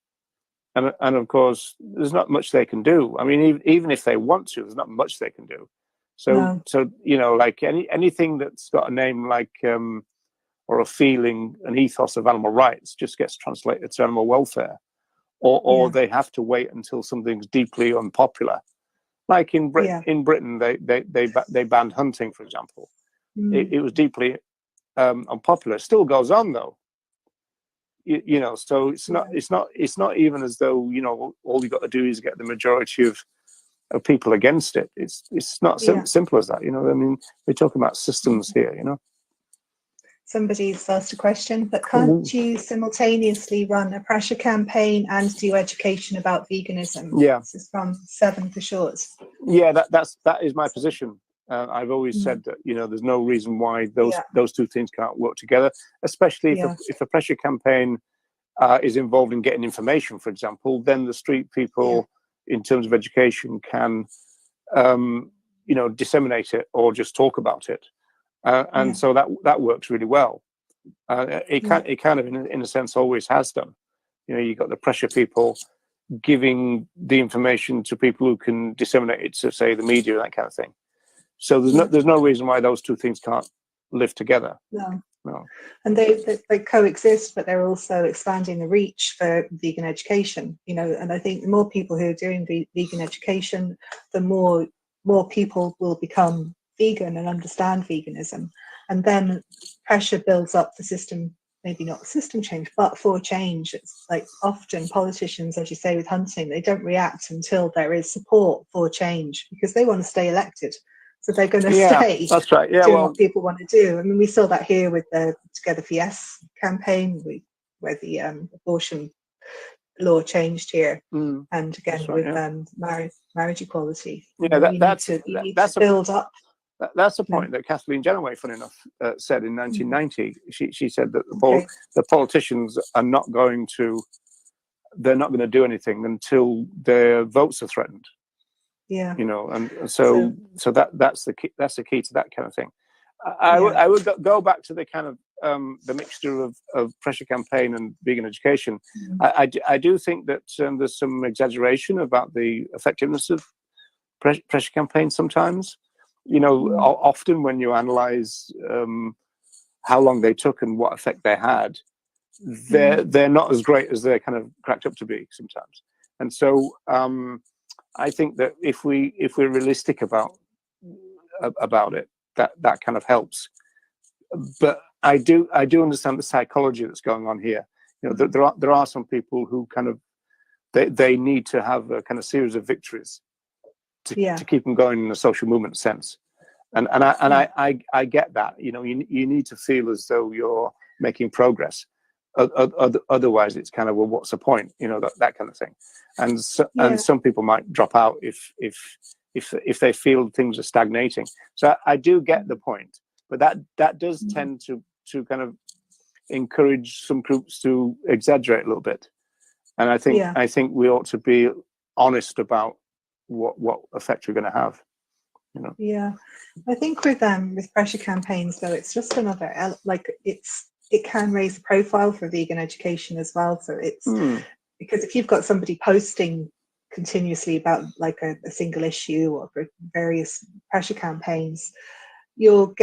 and of course there's not much they can do. I mean, even if they want to, there's not much they can do. So you know, like anything that's got a name like or a feeling, an ethos of animal rights, just gets translated to animal welfare, or they have to wait until something's deeply unpopular. Like in Britain, they banned hunting, for example. It was deeply unpopular. It still goes on though. You know, so it's not even as though, you know, all you got to do is get the majority of people against it. It's not simple as that. You know, I mean, we're talking about systems here. You know. Somebody's asked a question, but can't you simultaneously run a pressure campaign and do education about veganism? Yeah. This is from 7 for Shorts. Yeah, that is my position. I've always said that, you know, there's no reason why those two things can't work together, especially if a pressure campaign is involved in getting information, for example. Then the street people, in terms of education, can you know, disseminate it or just talk about it. And so that works really well. It kind of in a sense always has done. You know, you got the pressure people giving the information to people who can disseminate it to, say, the media and that kind of thing. So there's no reason why those two things can't live together. No. And they coexist, but they're also expanding the reach for vegan education. You know, and I think the more people who are doing vegan education, the more people will become vegan and understand veganism, and then pressure builds up the system. Maybe not system change, but for change. It's like often politicians, as you say, with hunting, they don't react until there is support for change, because they want to stay elected. So they're going to stay that's right. doing what people want to do. I mean, we saw that here with the Together for Yes campaign, where the abortion law changed here, and again with marriage equality. Yeah, that's to build up. That's a point that Kathleen Genoway, funny enough, said in 1990. She said that the politicians are not going to do anything until their votes are threatened. Yeah, you know, and so that's the key to that kind of thing. I would go back to the kind of the mixture of pressure campaign and vegan education. I do think that there's some exaggeration about the effectiveness of pressure campaigns sometimes. You know, often when you analyze how long they took and what effect they had, they're not as great as they're kind of cracked up to be sometimes. And so I think that if we're realistic about it, that kind of helps. But I do understand the psychology that's going on here. You know, there are some people who kind of they need to have a kind of series of victories to keep them going in a social movement sense. And I get that. You know, you need to feel as though you're making progress. Otherwise, it's kind of, well, what's the point? You know, that kind of thing. And and some people might drop out if they feel things are stagnating. So I do get the point, but that does tend to kind of encourage some groups to exaggerate a little bit. And I think we ought to be honest about what effect we're going to have. You know. Yeah, I think with pressure campaigns though, it's just another it can raise the profile for vegan education as well. So it's because if you've got somebody posting continuously about like a single issue or various pressure campaigns, you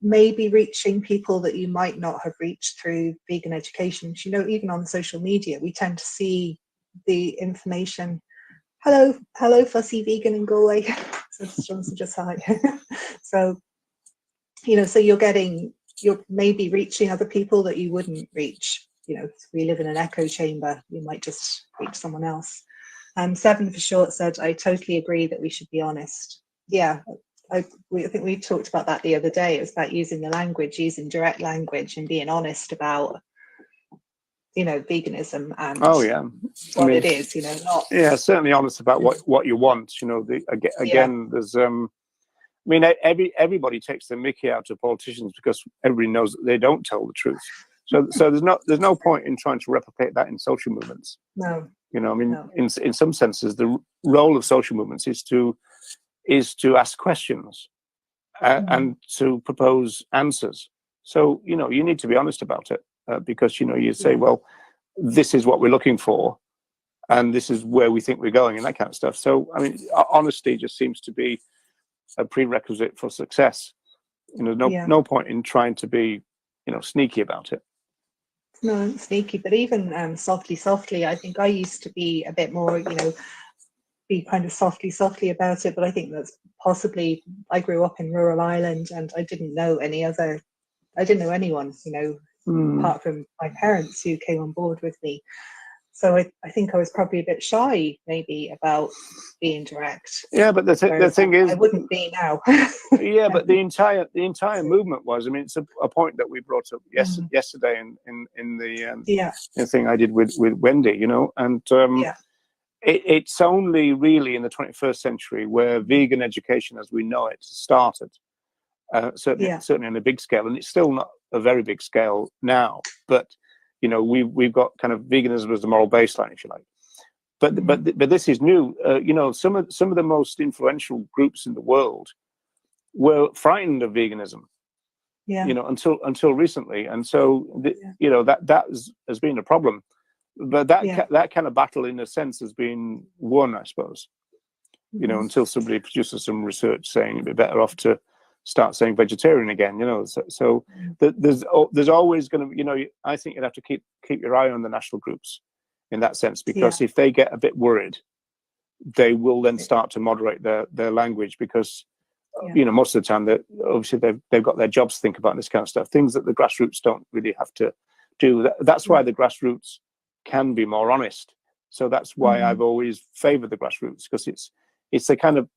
may be reaching people that you might not have reached through vegan education. You know, even on social media, we tend to see the information. Hello, fussy vegan in Galway. So just hi. So, you know, so you're maybe reaching other people that you wouldn't reach. You know, if we live in an echo chamber, you might just reach someone else. 7 for short said, I totally agree that we should be honest. Yeah, I think we talked about that the other day. It was about using the language, using direct language and being honest about, you know, veganism and what it is, you know, not certainly honest about what you want. You know, there's I mean, everybody takes the mickey out of politicians because everybody knows that they don't tell the truth. So there's no point in trying to replicate that in social movements. No. You know, I mean, in some senses, the role of social movements is to ask questions and to propose answers. So, you know, you need to be honest about it because, you know, you say, well, this is what we're looking for and this is where we think we're going and that kind of stuff. So, I mean, honesty just seems to be a prerequisite for success. You know, no point in trying to be, you know, sneaky about it. No, sneaky, but even softly, I think I used to be a bit more, you know, be kind of softly about it, but I think that's possibly, I grew up in rural Ireland and I didn't know anyone, you know, apart from my parents who came on board with me. So I think I was probably a bit shy maybe about being direct. Yeah, but the thing is, I wouldn't be now. Yeah, but the entire movement was. I mean, it's a point that we brought up yesterday in the thing I did with Wendy. You know, and it's only really in the 21st century where vegan education, as we know it, started. Certainly on a big scale, and it's still not a very big scale now, but. You know, we've got kind of veganism as the moral baseline, if you like, but this is new. You know, some of the most influential groups in the world were frightened of veganism. Yeah. You know, until recently, and so you know that has been a problem. But that kind of battle, in a sense, has been won, I suppose. You know, until somebody produces some research saying it'd be better off to start saying vegetarian again, you know. So there's always going to, you know, I think you'd have to keep your eye on the national groups in that sense, because if they get a bit worried, they will then start to moderate their language, because you know, most of the time that obviously they've got their jobs to think about, this kind of stuff, things that the grassroots don't really have to do. That's why the grassroots can be more honest. So that's why I've always favored the grassroots, because it's a kind of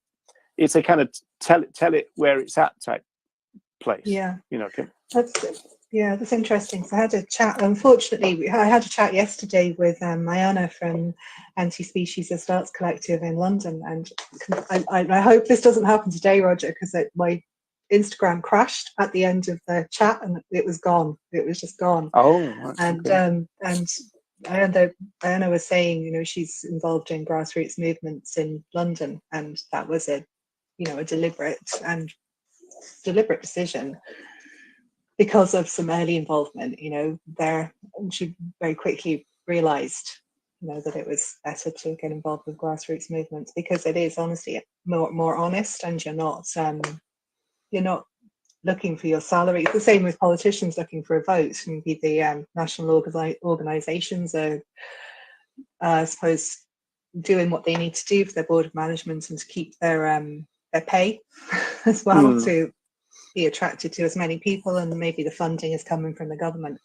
tell it where it's at type place. Yeah, you know. That's interesting. So I had a chat. Unfortunately, I had a chat yesterday with Mayana from Anti-Speciesist Arts Collective in London, and I hope this doesn't happen today, Roger, because my Instagram crashed at the end of the chat and it was gone. It was just gone. And Diana was saying, you know, she's involved in grassroots movements in London, and that was a deliberate decision because of some early involvement, you know, there. And she very quickly realized, you know, that it was better to get involved with grassroots movements because it is honestly more honest, and you're not looking for your salary. It's the same with politicians looking for a vote. Maybe the national organisations are, I suppose, doing what they need to do for their board of management and to keep their pay as well, to be attracted to as many people, and maybe the funding is coming from the government.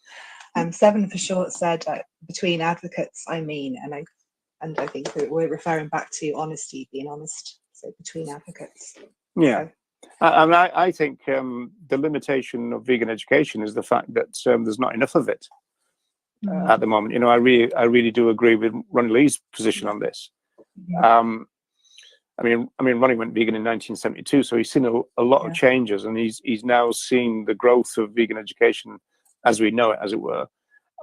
Seven for short said, between advocates, I mean, and I think that we're referring back to honesty, being honest. So between advocates. Yeah. So, I mean, I think the limitation of vegan education is the fact that there's not enough of it at the moment. You know, I really do agree with Ronnie Lee's position on this. I mean, Ronnie went vegan in 1972, so he's seen a lot of changes, and he's now seen the growth of vegan education as we know it, as it were.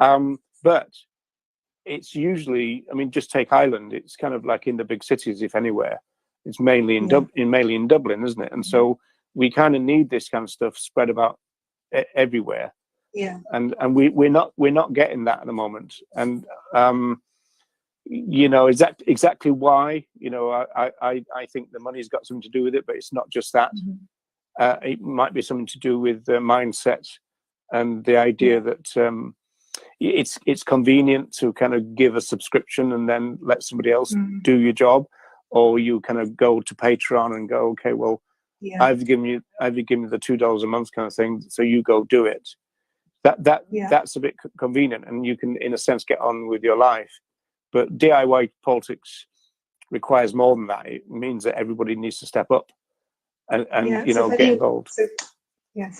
But it's usually, I mean, just take Ireland. It's kind of like in the big cities, if anywhere. It's mainly in Dublin, isn't it? And so we kind of need this kind of stuff spread about everywhere. Yeah. And we're not getting that at the moment. And you know, is that exactly why? You know, I think the money's got something to do with it, but it's not just that. It might be something to do with the mindset and the idea that it's convenient to kind of give a subscription and then let somebody else do your job, or you kind of go to Patreon and go, okay, well, I've given you the $2 a month kind of thing, so you go do it. That's a bit convenient, and you can, in a sense, get on with your life. But DIY politics requires more than that. It means that everybody needs to step up and you know, get involved. So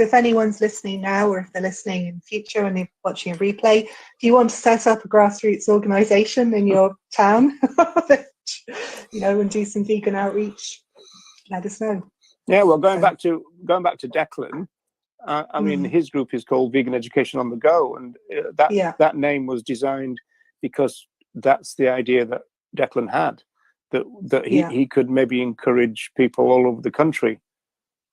if anyone's listening now, or if they're listening in the future and they're watching a replay, if you want to set up a grassroots organisation in your town, you know, and do some vegan outreach, let us know. Yeah, well, going back to Declan, I mean, his group is called Vegan Education on the Go, and that name was designed because that's the idea that Declan had, that he could maybe encourage people all over the country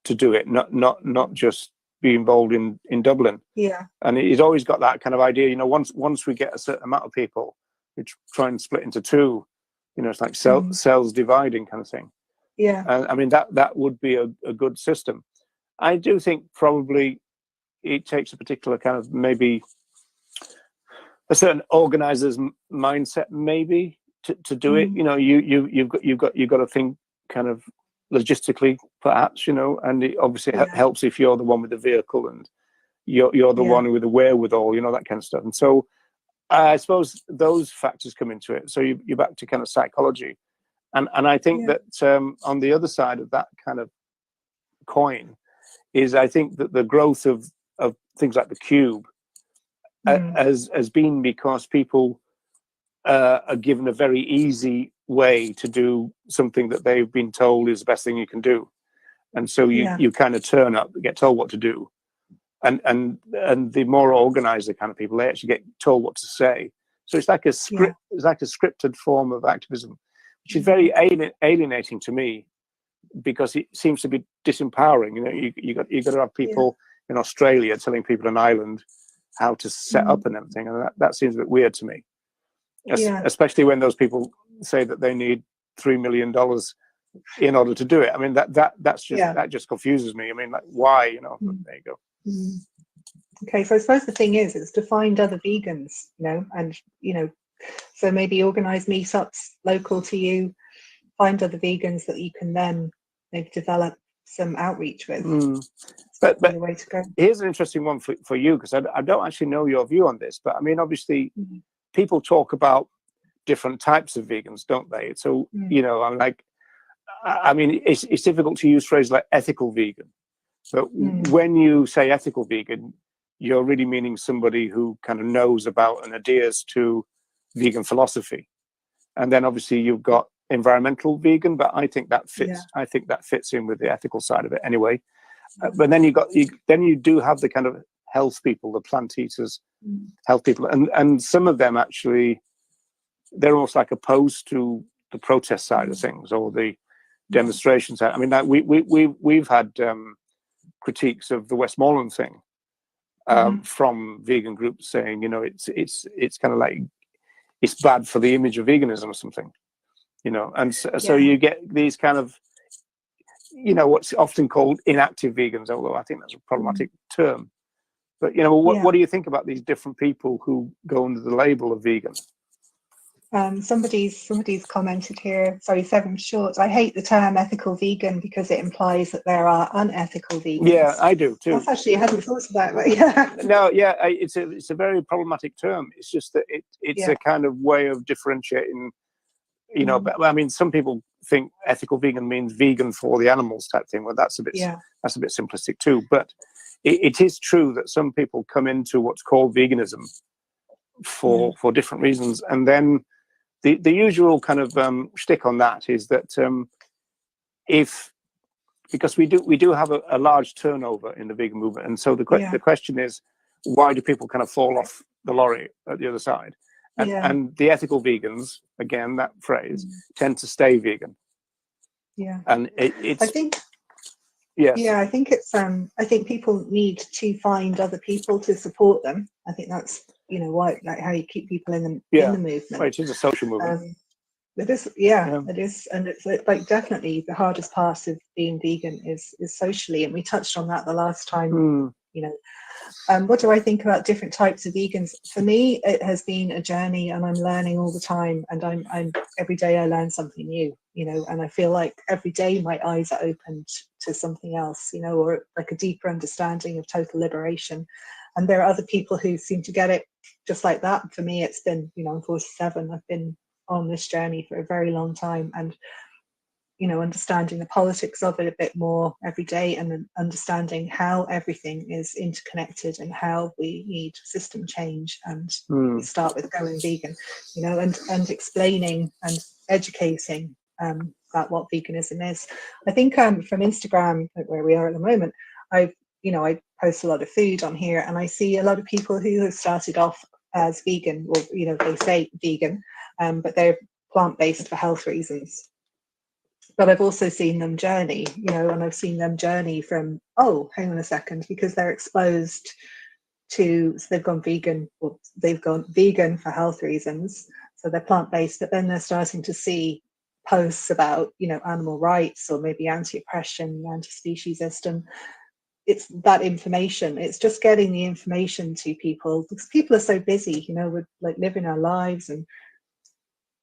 to do it, not just be involved in Dublin. Yeah. And he's always got that kind of idea, you know, once we get a certain amount of people, we try and split into two, you know, it's like cells dividing kind of thing. Yeah. And I mean, that would be a good system. I do think probably it takes a particular kind of, maybe a certain organizer's mindset, maybe to do it. You know, you've got to think kind of logistically, perhaps, you know, and it obviously helps if you're the one with the vehicle and you're the one with the wherewithal, you know, that kind of stuff. And so I suppose those factors come into it. So you're back to kind of psychology, and I think that on the other side of that kind of coin is, I think that the growth of things like the Cube has been because people are given a very easy way to do something that they've been told is the best thing you can do, and so you kind of turn up, get told what to do, and the more organized the kind of people, they actually get told what to say. So it's like a script, it's like a scripted form of activism, which is very alienating to me, because it seems to be disempowering. You know, you got to have people in Australia telling people in Ireland how to set up and everything, and that seems a bit weird to me. Especially when those people say that they need $3 million in order to do it. I mean, that just confuses me. I mean, like, why? You know, there you go. Okay, so I suppose the thing is to find other vegans, you know, and you know, so maybe organise meetups local to you, find other vegans that you can then maybe develop some outreach with. But the way to go. Here's an interesting one for you, because I don't actually know your view on this, but I mean, obviously, people talk about different types of vegans, don't they? So you know, I'm like, I mean, it's difficult to use phrases like ethical vegan, but when you say ethical vegan, you're really meaning somebody who kind of knows about and adheres to vegan philosophy. And then obviously you've got environmental vegan, but I think that fits. I think that fits in with the ethical side of it anyway. But then you do have the kind of health people, the plant eaters, health people, and some of them actually, they're almost like opposed to the protest side of things or the demonstration side. I mean, like we've had critiques of the Westmoreland thing from vegan groups saying, you know, it's kind of like it's bad for the image of veganism or something, you know, and so you get these kind of, you know, what's often called inactive vegans, although I think that's a problematic term. But, you know, what do you think about these different people who go under the label of vegan? Somebody's commented here. Sorry, Seven Short. I hate the term ethical vegan because it implies that there are unethical vegans. Yeah, I do too. That's actually, I hadn't thought of that, but yeah. No, yeah, it's a very problematic term. It's just that it's Yeah. a kind of way of differentiating. You know, but I mean, some people think ethical vegan means vegan for the animals type thing. Well, that's a bit simplistic too. But it is true that some people come into what's called veganism for different reasons, and then the usual kind of shtick on that is that because we do have a large turnover in the vegan movement, and so the question is, why do people kind of fall off the lorry at the other side? And the ethical vegans, again, that phrase, tend to stay vegan. Yeah. And it's, I think, yes. yeah, I think it's, I think people need to find other people to support them. I think that's, you know, why, like how you keep people in the movement. Well, it is a social movement. It is, it is, and it's like definitely the hardest part of being vegan is socially, and we touched on that the last time. You know, what do I think about different types of vegans? For me, it has been a journey, and I'm learning all the time, and I'm every day I learn something new. You know, and I feel like every day my eyes are opened to something else. You know, or like a deeper understanding of total liberation. And there are other people who seem to get it just like that. For me, it's been, you know, I'm 47. I've been on this journey for a very long time, and you know, understanding the politics of it a bit more every day, and then understanding how everything is interconnected and how we need system change, and we start with going vegan, you know, and explaining and educating about what veganism is. I think from Instagram, where we are at the moment, I post a lot of food on here, and I see a lot of people who have started off as vegan, or you know, they say vegan, but they're plant-based for health reasons. But I've also seen them journey, you know, and I've seen them journey from, oh, hang on a second, because they're exposed to, so they've gone vegan, or they've gone vegan for health reasons, so they're plant-based, but then they're starting to see posts about, you know, animal rights, or maybe anti-oppression, anti-speciesism. It's that information, it's just getting the information to people, because people are so busy, you know, with like living our lives and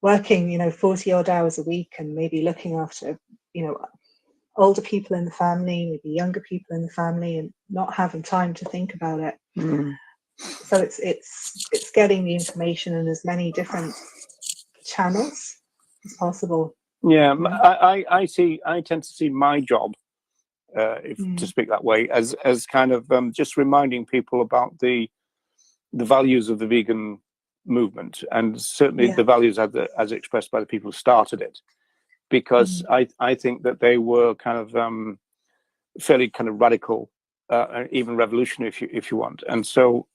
working, you know, 40 odd hours a week, and maybe looking after, you know, older people in the family, maybe younger people in the family, and not having time to think about it. So it's getting the information in as many different channels as possible. Yeah, I tend to see my job, to speak that way, as kind of just reminding people about the values of the vegan movement, and certainly the values as expressed by the people who started it, because I think that they were kind of fairly kind of radical, even revolutionary, if you want. And so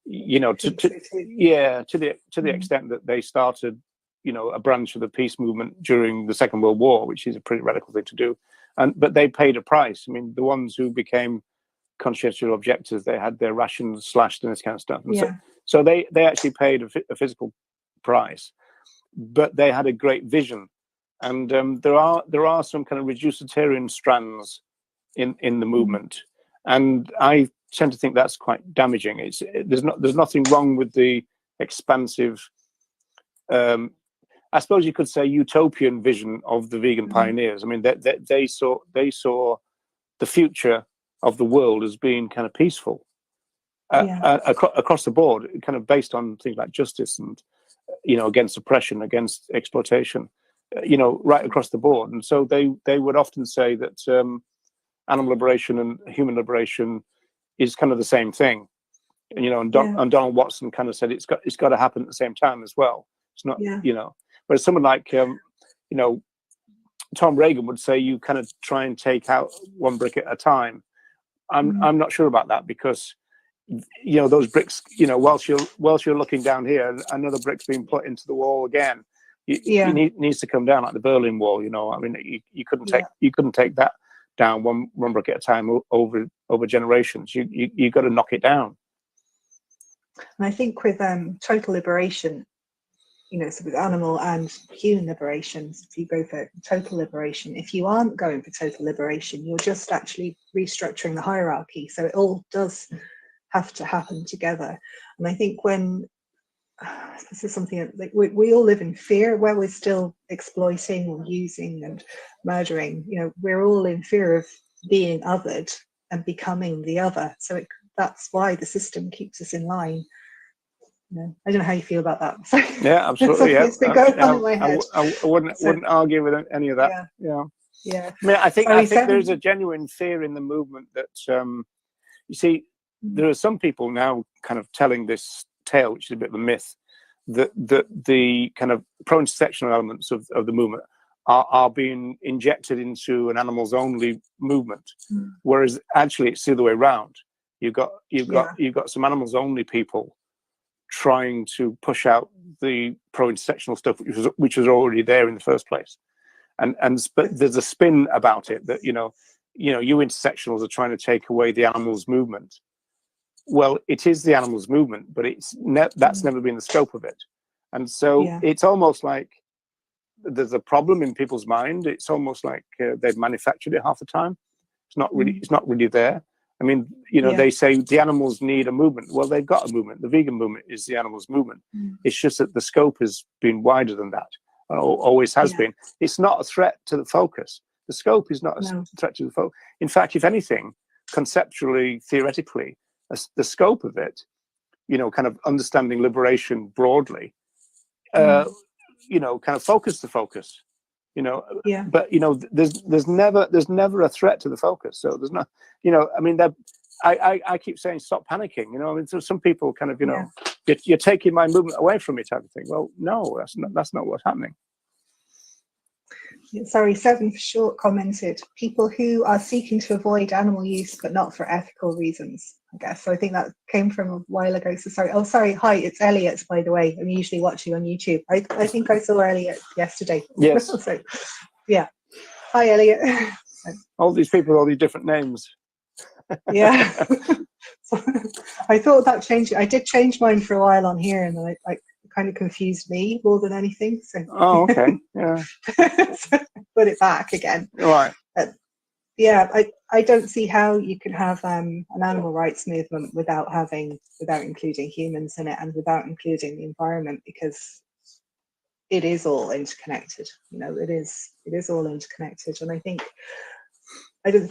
you know, to the extent that they started, you know, a branch of the peace movement during the Second World War, which is a pretty radical thing to do, but they paid a price. I mean, the ones who became conscientious objectors, they had their rations slashed and this kind of stuff. And so they actually paid a physical price, but they had a great vision. And there are some kind of reducitarian strands in the movement, and I tend to think that's quite damaging. There's nothing wrong with the expansive, I suppose you could say, utopian vision of the vegan pioneers. I mean, they saw the future of the world as being kind of peaceful across the board, kind of based on things like justice and, you know, against oppression, against exploitation, you know, right across the board. And so they would often say that animal liberation and human liberation is kind of the same thing. And, you know, and Donald Watson kind of said it's got to happen at the same time as well. It's not, you know, whereas someone like you know, Tom Reagan would say you kind of try and take out one brick at a time. I'm not sure about that, because, you know, those bricks, you know, whilst you're looking down here, another brick's being put into the wall again. It needs to come down, like the Berlin Wall. You know, I mean, you couldn't take that down one brick at a time over generations. You got to knock it down. And I think with total liberation, you know, so with animal and human liberation, if you go for total liberation, if you aren't going for total liberation, you're just actually restructuring the hierarchy. So it all does have to happen together. And I think when this is something that, like, we all live in fear where we're still exploiting or using and murdering. You know, we're all in fear of being othered and becoming the other. So that's why the system keeps us in line. You know, I don't know how you feel about that. Yeah, absolutely. Yeah, It's been going on in my head. I wouldn't argue with any of that. Yeah. Yeah. Yeah. I mean, I think Sorry, there's Seven. a genuine fear in the movement that you see, there are some people now kind of telling this tale, which is a bit of a myth, that the kind of pro-intersectional elements of the movement are being injected into an animals only movement, whereas actually it's the other way around. You've got some animals only people trying to push out the pro-intersectional stuff, which was already there in the first place. But there's a spin about it that you intersectionals are trying to take away the animals movement. Well, it is the animals movement, but that's never been the scope of it. And so it's almost like there's a problem in people's mind. It's almost like they've manufactured it half the time. It's not really there. I mean, they say the animals need a movement. Well, they've got a movement. The vegan movement is the animals movement. It's just that the scope has been wider than that. Always has been. It's not a threat to the focus. The scope is not a threat to the focus. In fact, if anything, conceptually, theoretically, the scope of it, kind of understanding liberation broadly, kind of focus the focus. But there's never a threat to the focus. So there's not, I mean, I keep saying stop panicking. I mean, so some people kind of, you're taking my movement away from me type of thing. Well, no, that's not what's happening. Sorry, Seven for Short commented, people who are seeking to avoid animal use but not for ethical reasons, I guess. So I think that came from a while ago. So sorry. Oh, sorry. Hi, it's Elliot, by the way. I'm usually watching on YouTube. I think I saw Elliot yesterday. Yes. So, yeah. Hi, Elliot. All these people with all these different names. Yeah. So, I thought that changed. I did change mine for a while on here, and I kind of confused me more than anything. So. Oh, okay. Yeah. So put it back again. Right. Yeah, I don't see how you can have an animal rights movement without including humans in it and without including the environment, because it is all interconnected. It is all interconnected. And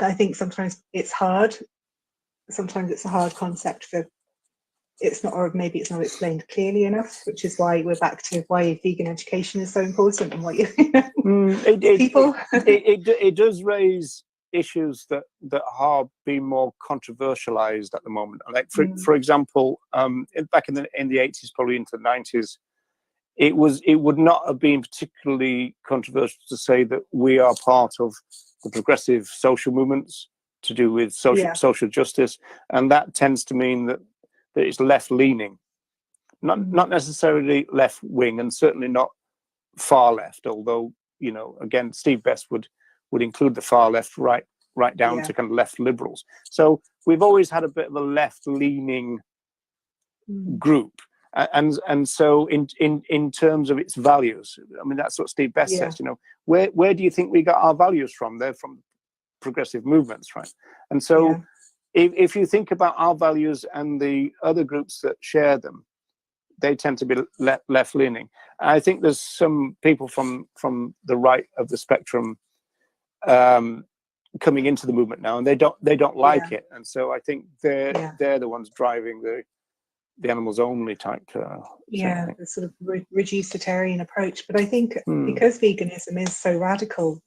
I think sometimes it's hard. Sometimes it's a hard concept or maybe it's not explained clearly enough, which is why we're back to why vegan education is so important and what people. It does raise issues that are being more controversialized at the moment. Like for example, back in the 80s, probably into the 90s, it would not have been particularly controversial to say that we are part of the progressive social movements to do with social justice, and that tends to mean that it's left leaning, not necessarily left wing, and certainly not far left. Although again, Steve Best would include the far left right down to kind of left liberals. So we've always had a bit of a left leaning group, and so in terms of its values, I mean, that's what Steve Best says. Where do you think we got our values from? They're from progressive movements, right? And so. If you think about our values and the other groups that share them, they tend to be left-leaning. I think there's some people from the right of the spectrum coming into the movement now, and they don't like it, and so I think they're the ones driving the animals only type. The sort of reducitarian approach. But I think because veganism is so radical,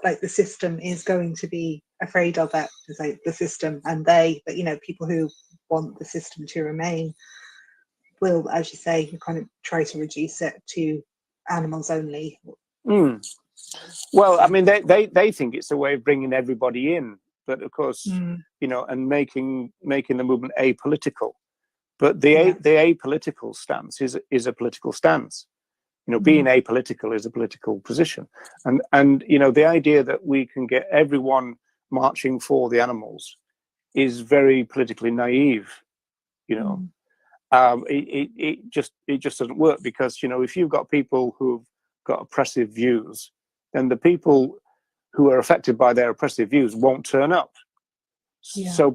like the system is going to be afraid of it, like the system, and people who want the system to remain will, as you say, kind of try to reduce it to animals only. Well, I mean, they think it's a way of bringing everybody in, but of course, and making the movement apolitical. But the apolitical stance is a political stance. Being apolitical is a political position, and the idea that we can get everyone marching for the animals is very politically naive. It just doesn't work, because if you've got people who've got oppressive views, then the people who are affected by their oppressive views won't turn up. So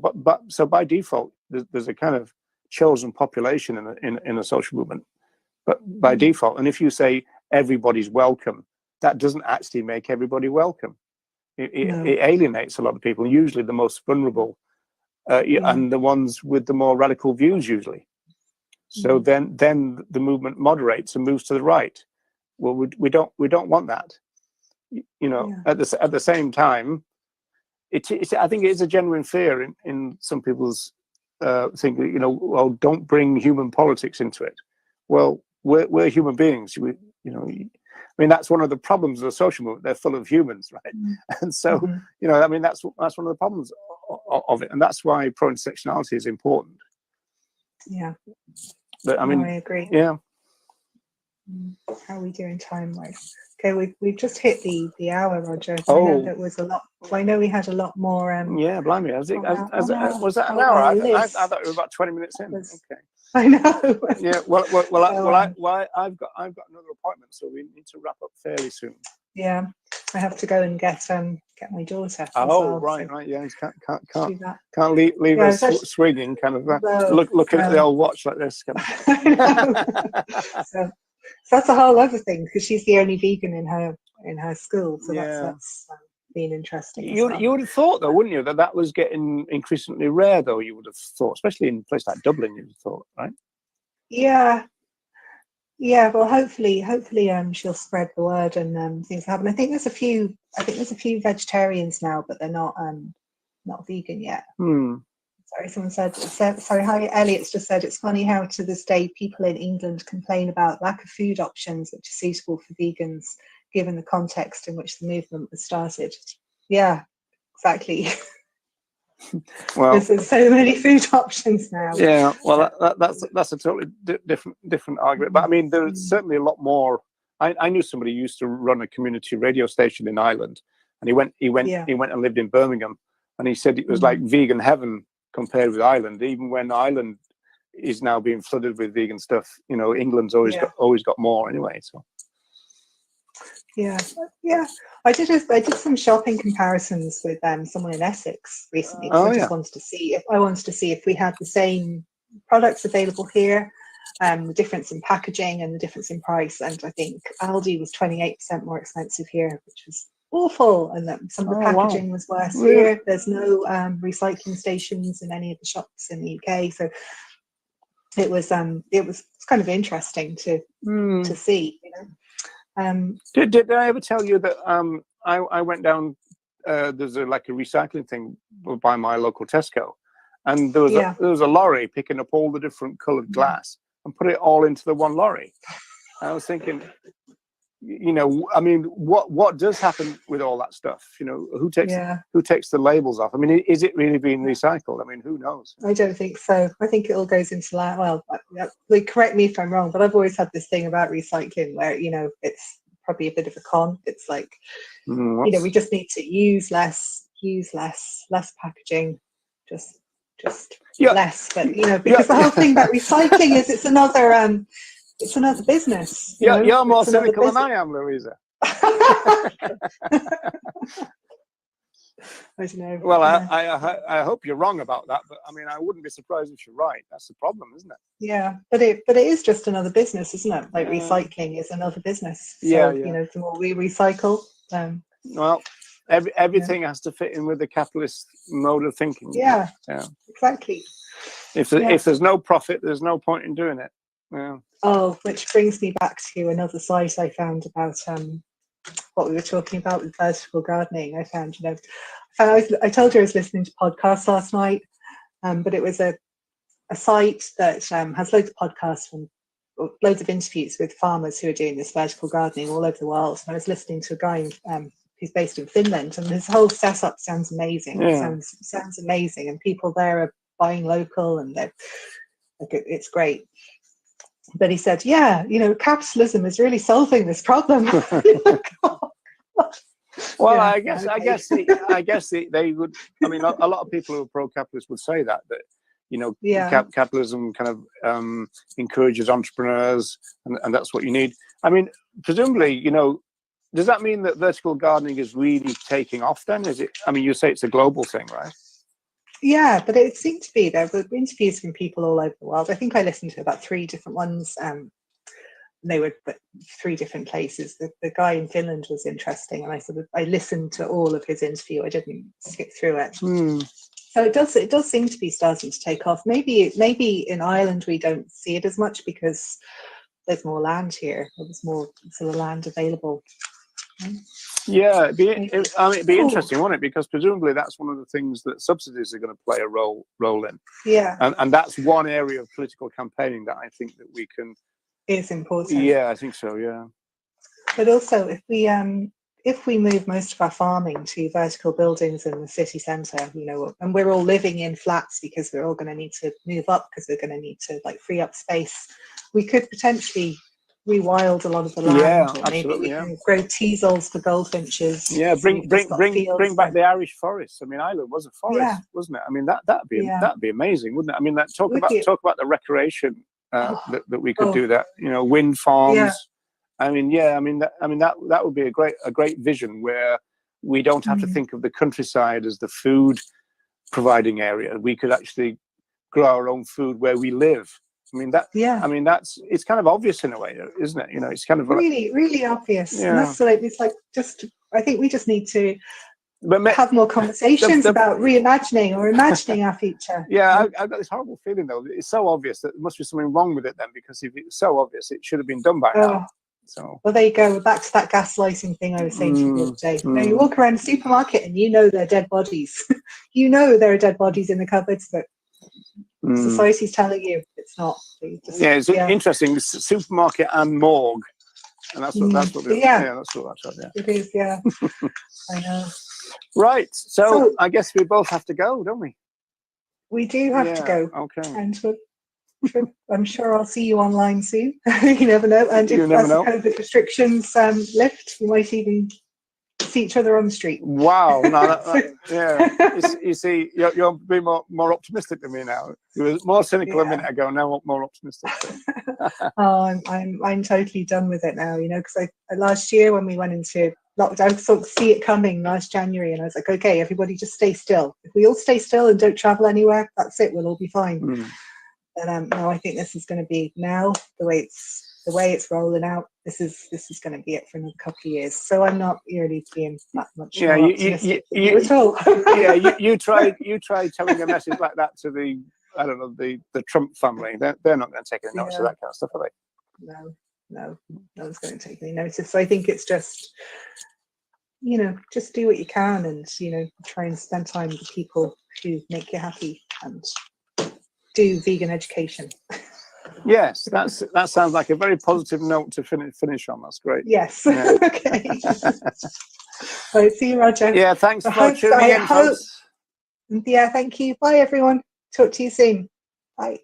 by default, there's a kind of chosen population in a social movement but by default. And if you say everybody's welcome, that doesn't actually make everybody welcome. No. It alienates a lot of people, usually the most vulnerable, and the ones with the more radical views usually. So then the movement moderates and moves to the right. Well, we don't want that. You know, at the same time, I think it is a genuine fear in some people's thinking. You know, well, don't bring human politics into it. Well, we're human beings. You know, I mean, that's one of the problems of the social movement. They're full of humans, right? And so, you know, I mean, that's one of the problems of it, and that's why pro-intersectionality is important. Yeah. But I mean, No, I agree. yeah. How are we doing time-wise? Okay, we've just hit the hour, Roger. I know that was a lot. I know we had a lot more. Yeah, blimey. Was that an on hour? our I list. thought we were about 20 minutes in. Okay. I know. Yeah. Well, I've got another appointment, so we need to wrap up fairly soon. Yeah, I have to go and get my daughter. Oh, right. Yeah, can't leave us swinging, kind of looking at the old watch like this. Kind of. So that's a whole other thing, because she's the only vegan in her school. So that's been interesting. You would have thought, though, wouldn't you, that was getting increasingly rare, though. You would have thought, especially in a place like Dublin, you would have thought, right? Yeah. Well, hopefully, she'll spread the word and things happen. I think there's a few vegetarians now, but they're not vegan yet. Sorry, someone said, sorry, hi, Elliot's just said, it's funny how to this day people in England complain about lack of food options which are suitable for vegans, given the context in which the movement was started. Yeah, exactly. Well, there's so many food options now. Yeah, well, that's a totally different argument. But I mean, there's certainly a lot more. I knew somebody who used to run a community radio station in Ireland, and he went and lived in Birmingham, and he said it was like vegan heaven compared with Ireland. Even when Ireland is now being flooded with vegan stuff, you know, England's always got more anyway. So. Yeah. I did some shopping comparisons with someone in Essex recently. I just wanted to see if we had the same products available here, the difference in packaging and the difference in price. And I think Aldi was 28% more expensive here, which was awful. And that some of the packaging was worse here. There's no recycling stations in any of the shops in the UK, so it was kind of interesting to see, you know. Did I ever tell you that I went down? There's a recycling thing by my local Tesco, and there was a lorry picking up all the different coloured glass and put it all into the one lorry. And I was thinking, you know, I mean, what does happen with all that stuff? You know, who takes the labels off? I mean, is it really being recycled? I mean, who knows? I don't think so. I think it all goes into that. Well, correct me if I'm wrong, but I've always had this thing about recycling where, you know, it's probably a bit of a con. It's like, you know, we just need to use less packaging, just less. But you know, because the whole thing about recycling is it's another business. You're more cynical than I am, Louisa. I don't know. Well, I hope you're wrong about that, but I mean, I wouldn't be surprised if you're right. That's the problem, isn't it? Yeah, but it is just another business, isn't it? Like recycling is another business. So, you know, the more we recycle, well, everything has to fit in with the capitalist mode of thinking. Yeah, exactly. If there's no profit, there's no point in doing it. Yeah. Oh, which brings me back to another site I found about what we were talking about with vertical gardening. I found, you know, I told you I was listening to podcasts last night, but it was a site that has loads of podcasts and loads of interviews with farmers who are doing this vertical gardening all over the world. And I was listening to a guy who's based in Finland, and his whole setup sounds amazing. Yeah. It sounds amazing, and people there are buying local, and it's great. But he said, yeah, you know, capitalism is really solving this problem. Well, I guess they would. I mean, a lot of people who are pro-capitalist would say that you know, capitalism kind of encourages entrepreneurs, and that's what you need. I mean, presumably, you know, does that mean that vertical gardening is really taking off? Then is it? I mean, you say it's a global thing, right? Yeah, but it seemed to be. There were interviews from people all over the world. I think I listened to about 3 different ones. they were but 3 different places. The guy in Finland was interesting, and I listened to all of his interview. I didn't skip through it. So it does seem to be starting to take off. Maybe in Ireland we don't see it as much because there's more land here. There's more sort of land available. Yeah, it'd be Cool. interesting, wouldn't it? Because presumably that's one of the things that subsidies are going to play a role in, Yeah, and that's one area of political campaigning that I think that we can. it's important. Yeah, I think so. Yeah. But also, if we move most of our farming to vertical buildings in the city centre, and we're all living in flats because we're all going to need to move up because we're going to need to free up space, we could potentially rewild a lot of the land. Yeah, or maybe absolutely, we yeah. can grow teasels for goldfinches. Yeah, so bring we've just got fields back there. the Irish forests. I mean, Ireland was a forest, Yeah. wasn't it? I mean, that'd be amazing, wouldn't it? I mean, talk Would about you? the recreation that we could Oh. do that. Wind farms. Yeah. I mean, that would be a great vision where we don't have to think of the countryside as the food providing area. We could actually grow our own food where we live. I mean it's kind of obvious in a way, isn't it? It's kind of Really, really obvious. Yeah. And that's I think we just need to but have more conversations about reimagining or imagining our future. Yeah, I've got this horrible feeling though. It's so obvious that there must be something wrong with it then, because if it's so obvious, it should have been done by now. So. Well, there you go. We're back to that gaslighting thing I was saying to you the other day. You walk around the supermarket and they're dead bodies. There are dead bodies in the cupboards, but society's telling you it's not. It's interesting. Supermarket and morgue, and that's what that's what. That's what that's. Yeah. It is. Yeah. I know. Right. So I guess we both have to go, don't we? We do have to go. Okay. And I'm sure I'll see you online soon. You never know. And if as the COVID restrictions lift, we might even see each other on the street. Wow. You see, you're being more optimistic than me now. You were more cynical a minute ago. Now more optimistic. Oh, I'm totally done with it now. Because last year when we went into lockdown, I sort of see it coming last January, and I was like, okay, everybody just stay still. If we all stay still and don't travel anywhere, that's it. We'll all be fine. And no, I think this is going to be now the way it's rolling out. This is going to be it for another couple of years. So I'm not really being that much more optimistic than you at all. you try telling a message like that to the Trump family. They're not going to take any notice of that kind of stuff, are they? No one's going to take any notice. So I think it's just just do what you can, and try and spend time with the people who make you happy, and do vegan education. Yes, that sounds like a very positive note to finish on. That's great. Yes. Yeah. Okay. All right, see you, Roger. Yeah, thanks for tuning in, folks. Yeah, thank you. Bye, everyone. Talk to you soon. Bye.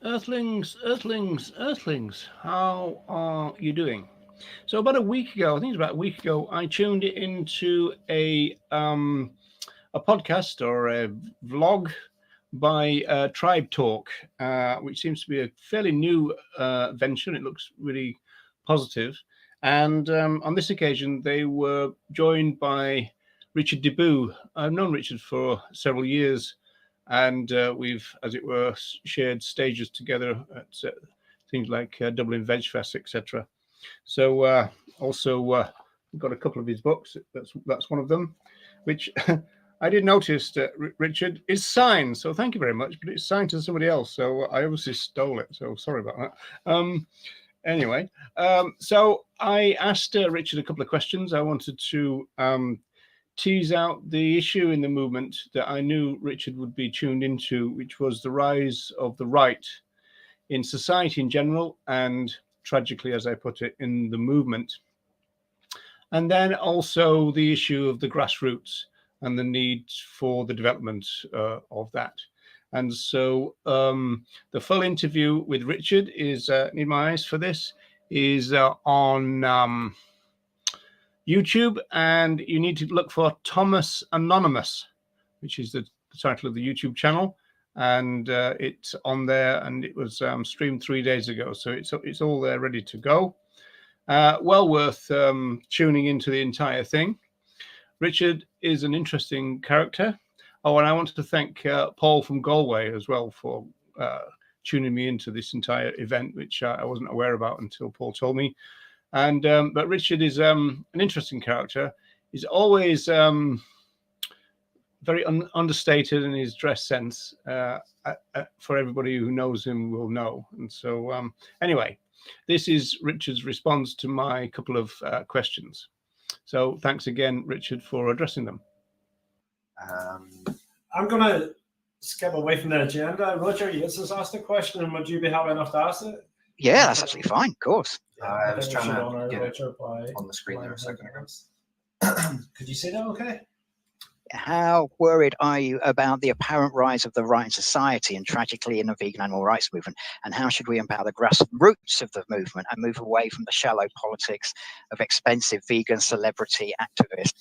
Earthlings, how are you doing? So about a week ago, I tuned into a podcast or a vlog by Tribe Talk, which seems to be a fairly new venture. It looks really positive. And on this occasion, they were joined by Richard Deboo. I've known Richard for several years, and we've, as it were, shared stages together at things like Dublin Veg Fest, etc. So also we've got a couple of his books. That's one of them, which I did notice that Richard is signed. So thank you very much, but it's signed to somebody else. So I obviously stole it. So sorry about that. Anyway, so I asked Richard a couple of questions. I wanted to tease out the issue in the movement that I knew Richard would be tuned into, which was the rise of the right in society in general, and tragically, as I put it, in the movement. And then also the issue of the grassroots and the need for the development of that. And so the full interview with Richard is, need my eyes for this, is on YouTube, and you need to look for Thomas Anonymous, which is the title of the YouTube channel. And it's on there, and it was streamed 3 days ago, so it's all there ready to go. Well worth tuning into the entire thing. Richard is an interesting character. Oh, and I want to thank Paul from Galway as well for tuning me into this entire event, which I wasn't aware about until Paul told me. And but Richard is an interesting character. He's always very understated in his dress sense. For everybody who knows him will know. And so anyway, this is Richard's response to my couple of questions. So thanks again, Richard, for addressing them. I'm going to skip away from the agenda. Roger, you just asked a question, and would you be happy enough to ask it? Yeah, that's absolutely fine. Of course. I was think we trying should to honor get it Roger by on the screen there a allowing him second to ago. ask. Could you see that okay? How worried are you about the apparent rise of the right in society and tragically in the vegan animal rights movement? And how should we empower the grassroots of the movement and move away from the shallow politics of expensive vegan celebrity activists?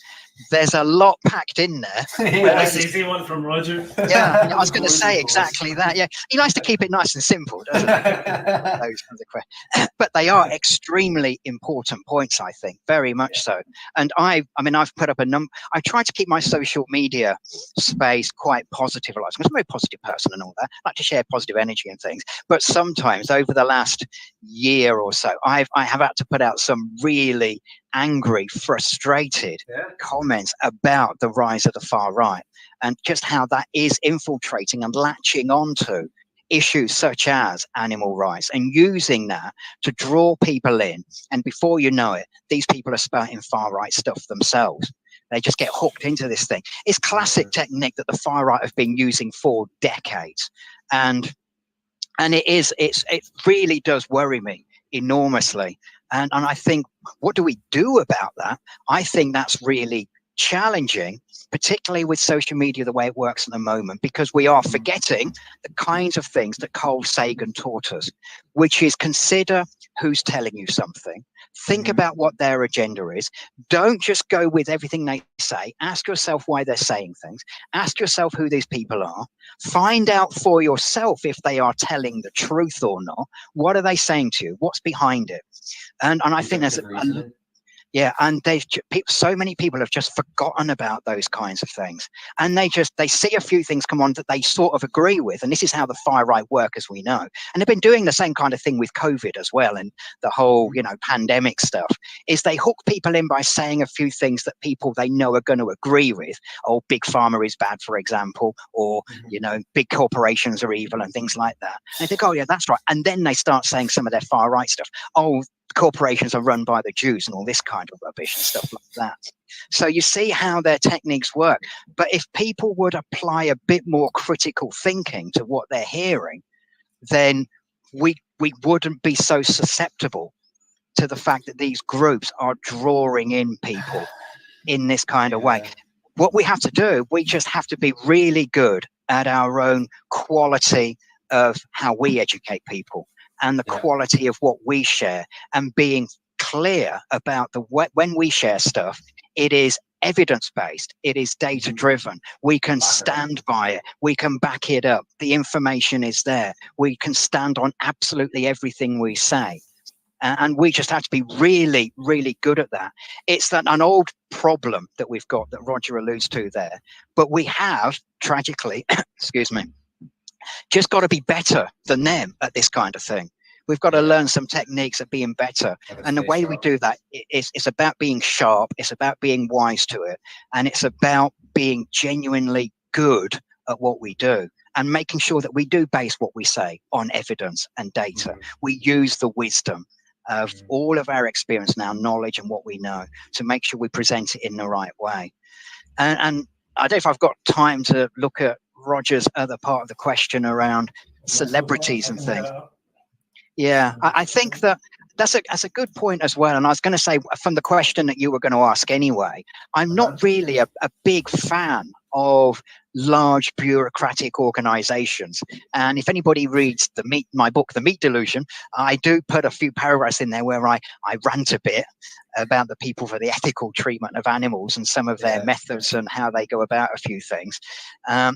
There's a lot packed in there. Yeah, that's an easy one from Roger. Yeah, I was going to say exactly that. Yeah, he likes to keep it nice and simple, doesn't he? Those kinds of questions. But they are extremely important points, I think, very much so. And I mean, I've put up a number. I try to keep my social media space quite positive. I'm a very positive person and all that. I like to share positive energy and things. But sometimes over the last year or so, I have had to put out some really angry, frustrated comments about the rise of the far right and just how that is infiltrating and latching onto issues such as animal rights and using that to draw people in. And before you know it, these people are spouting far right stuff themselves. They just get hooked into this thing. It's classic technique that the far right have been using for decades. And it really does worry me enormously. And I think, what do we do about that? I think that's really challenging, particularly with social media, the way it works at the moment, because we are forgetting the kinds of things that Carl Sagan taught us, which is consider who's telling you something, think about what their agenda is, don't just go with everything they say, ask yourself why they're saying things, ask yourself who these people are, find out for yourself if they are telling the truth or not, what are they saying to you, what's behind it. And I think there's and so many people have just forgotten about those kinds of things, and they see a few things come on that they sort of agree with, and this is how the far right work, as we know. And they've been doing the same kind of thing with COVID as well, and the whole pandemic stuff, is they hook people in by saying a few things that people they know are going to agree with. Oh, big pharma is bad, for example, or big corporations are evil and things like that. And they think, oh yeah, that's right. And then they start saying some of their far right stuff. Oh, corporations are run by the Jews and all this kind of rubbish and stuff like that. So you see how their techniques work. But if people would apply a bit more critical thinking to what they're hearing, then we wouldn't be so susceptible to the fact that these groups are drawing in people in this kind of way. What we have to do, we just have to be really good at our own quality of how we educate people and the quality of what we share, and being clear about when we share stuff, it is evidence-based, it is data-driven, we can stand by it, we can back it up, the information is there, we can stand on absolutely everything we say. And we just have to be really, really good at that. It's an old problem that we've got that Roger alludes to there, but we have, tragically, excuse me, just got to be better than them at this kind of thing. We've got to learn some techniques at being better. And the way we do that is it's about being sharp, it's about being wise to it, and it's about being genuinely good at what we do and making sure that we do base what we say on evidence and data. We use the wisdom of all of our experience now, knowledge and what we know, to make sure we present it in the right way. And I don't know if I've got time to look at Roger's other part of the question around celebrities and things. Yeah, I think that's a good point as well. And I was going to say, from the question that you were going to ask anyway, I'm not really a big fan of large bureaucratic organizations. And if anybody reads my book, The Meat Delusion, I do put a few paragraphs in there where I rant a bit about the people for the ethical treatment of animals and some of their methods and how they go about a few things.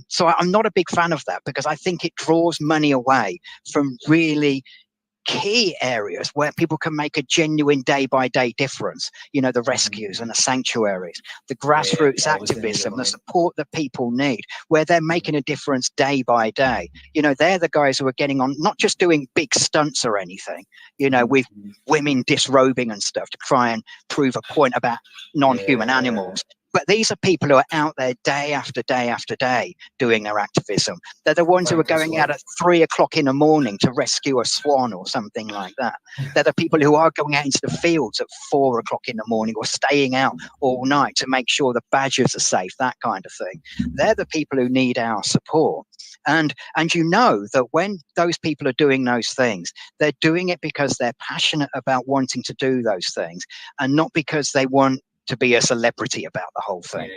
So I'm not a big fan of that, because I think it draws money away from really key areas where people can make a genuine day-by-day difference. You know, the rescues and the sanctuaries, the grassroots activism, the support that people need, where they're making a difference day by day. You know, they're the guys who are getting on, not just doing big stunts or anything, you know, with women disrobing and stuff to try and prove a point about non-human animals. But these are people who are out there day after day after day doing their activism. They're the ones who are going out at 3 o'clock in the morning to rescue a swan or something like that. They're the people who are going out into the fields at 4 o'clock in the morning or staying out all night to make sure the badgers are safe, that kind of thing. They're the people who need our support. And you know that when those people are doing those things, they're doing it because they're passionate about wanting to do those things and not because they want to be a celebrity about the whole thing.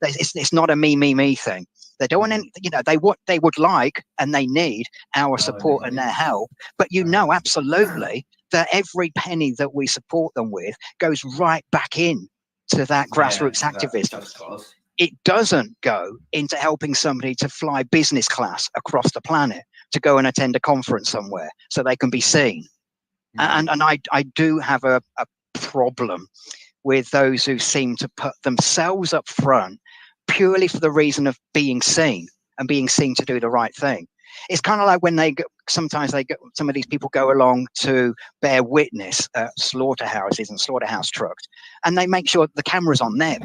It's not a me thing. They don't want any, you know, they would like and they need our support and their help. But you know, absolutely, that every penny that we support them with goes right back in to that grassroots activism. It doesn't go into helping somebody to fly business class across the planet to go and attend a conference somewhere so they can be seen. And I do have a problem with those who seem to put themselves up front purely for the reason of being seen and being seen to do the right thing. It's kind of like when some of these people go along to bear witness at slaughterhouses and slaughterhouse trucks, and they make sure the camera's on them,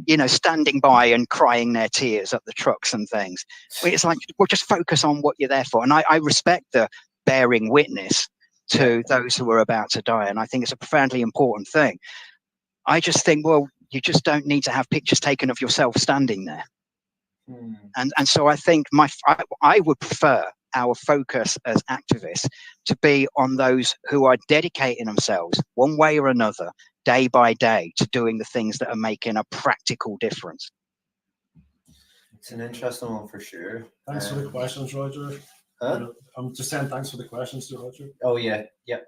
you know, standing by and crying their tears at the trucks and things. It's like, well, just focus on what you're there for. And I respect the bearing witness to those who are about to die. And I think it's a profoundly important thing. I just think, well, you just don't need to have pictures taken of yourself standing there. And so I think I would prefer our focus as activists to be on those who are dedicating themselves one way or another, day by day, to doing the things that are making a practical difference. It's an interesting one for sure. Thanks for the questions, Roger. I'm just saying thanks for the questions to Roger. Oh yeah, yep.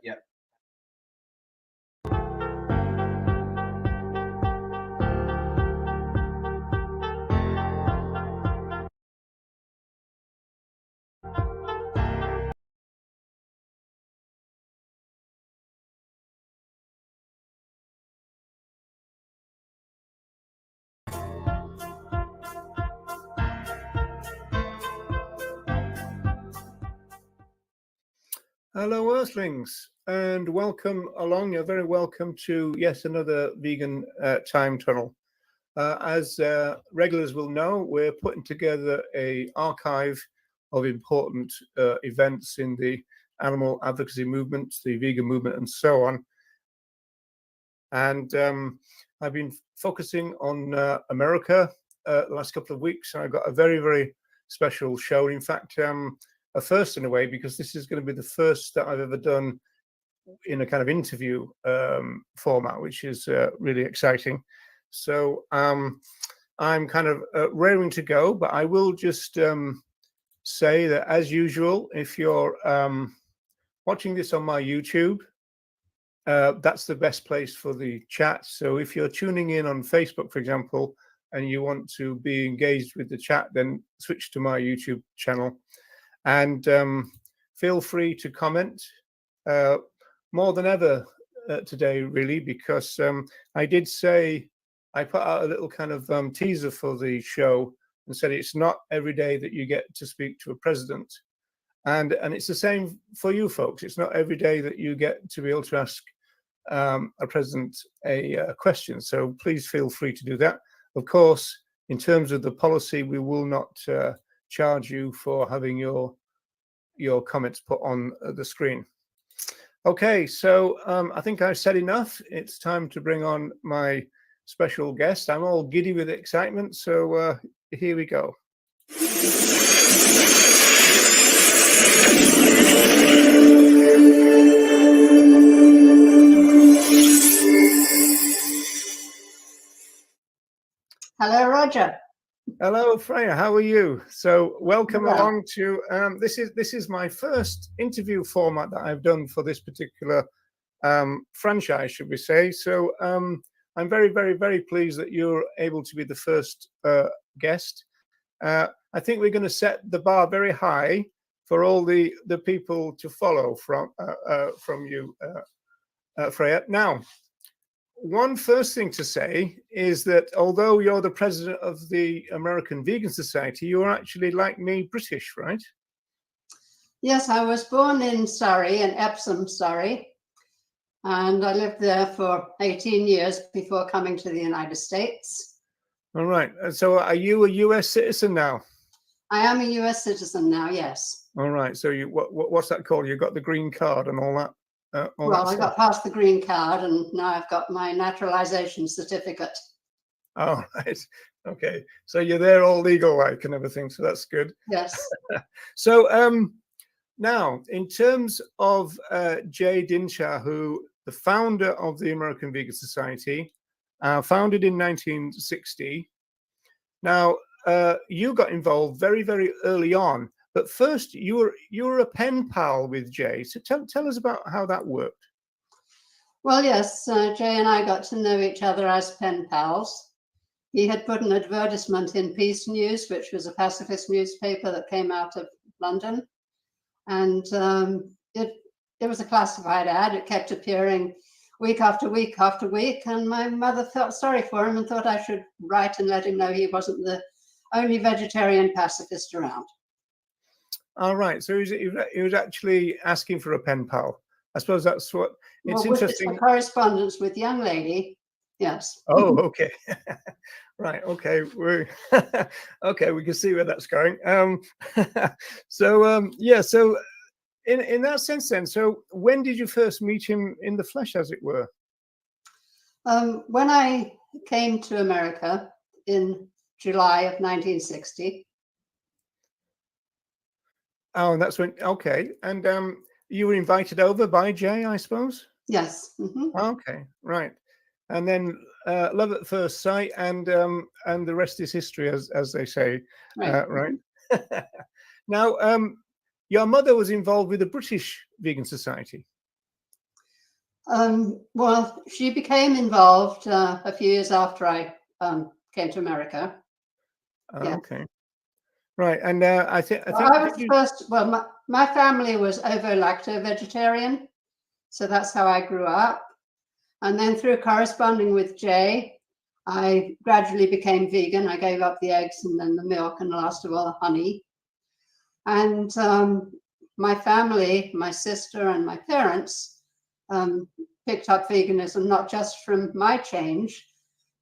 Hello, Earthlings, and welcome along. You're very welcome to yet another vegan time tunnel. As regulars will know, we're putting together an archive of important events in the animal advocacy movement, the vegan movement, and so on. And I've been focusing on America the last couple of weeks, and I've got a very, very special show. In fact, a first in a way, because this is going to be the first that I've ever done in a kind of interview format, which is really exciting. So I'm kind of raring to go, but I will just say that, as usual, if you're watching this on my YouTube, that's the best place for the chat. So if you're tuning in on Facebook, for example, and you want to be engaged with the chat, then switch to my YouTube channel. And feel free to comment more than ever today, really, because I did say, I put out a little kind of teaser for the show and said it's not every day that you get to speak to a president. And it's the same for you folks. It's not every day that you get to be able to ask a president a question. So please feel free to do that. Of course, in terms of the policy, we will not charge you for having your comments put on the screen. Okay, so I think I've said enough. It's time to bring on my special guest. I'm all giddy with excitement, so here we go. Hello, Roger. Hello, Freya. How are you? So welcome Well. along to this is my first interview format that I've done for this particular franchise, should we say. So I'm very, very, very pleased that you're able to be the first guest. I think we're going to set the bar very high for all the people to follow from you, Freya. Now, one first thing to say is that although you're the president of the American Vegan Society, you're actually, like me, British, right? Yes, I was born in Surrey, in Epsom, Surrey, and I lived there for 18 years before coming to the United States. All right. So are you a US citizen now? I am a US citizen now, yes. All right. So you what's that called? You got the green card and all that? Well, I got past the green card and now I've got my naturalization certificate. Oh, right. Okay. So you're there all legal like and everything. So that's good. Yes. So now, in terms of Jay Dinshah, who the founder of the American Vegan Society, founded in 1960. Now, you got involved very, very early on. But first, you were a pen pal with Jay. So tell us about how that worked. Well, yes, Jay and I got to know each other as pen pals. He had put an advertisement in Peace News, which was a pacifist newspaper that came out of London. And it was a classified ad. It kept appearing week after week after week. And my mother felt sorry for him and thought I should write and let him know he wasn't the only vegetarian pacifist around. All right. So he was actually asking for a pen pal. I suppose that's what it's interesting. With correspondence with young lady. Yes. Oh, okay. Right. Okay. Okay. We can see where that's going. So yeah. So in that sense, then, so when did you first meet him in the flesh, as it were? When I came to America in July of 1960. Oh, and that's when. Okay, and you were invited over by Jay, I suppose. Yes. Mm-hmm. Okay. Right. And then love at first sight, and the rest is history, as they say. Right. Right. Now, your mother was involved with the British Vegan Society. Well, she became involved a few years after I came to America. Yeah. Okay. Right, and I think I was first. Well, my family was ovo-lacto vegetarian, so that's how I grew up. And then through corresponding with Jay, I gradually became vegan. I gave up the eggs and then the milk and last of all the honey. And my family, my sister and my parents picked up veganism, not just from my change,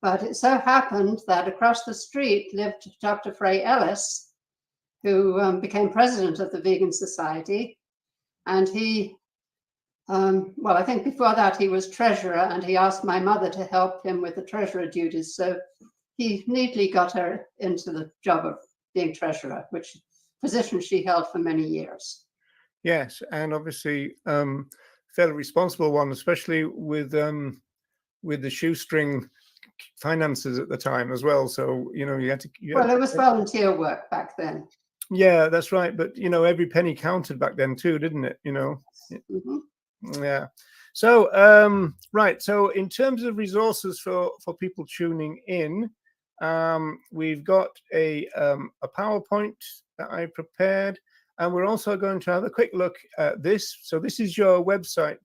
but it so happened that across the street lived Dr. Frey Ellis, who became president of the Vegan Society. And he, well, I think before that he was treasurer, and he asked my mother to help him with the treasurer duties. So he neatly got her into the job of being treasurer, which position she held for many years. Yes, and obviously fairly responsible one, especially with the shoestring finances at the time as well. So, you know, you had to... Well, it was volunteer work back then. Yeah, that's right. But, you know, every penny counted back then too, didn't it? You know? Mm-hmm. Yeah. So, right. So in terms of resources for people tuning in, we've got a PowerPoint that I prepared, and we're also going to have a quick look at this. So this is your website,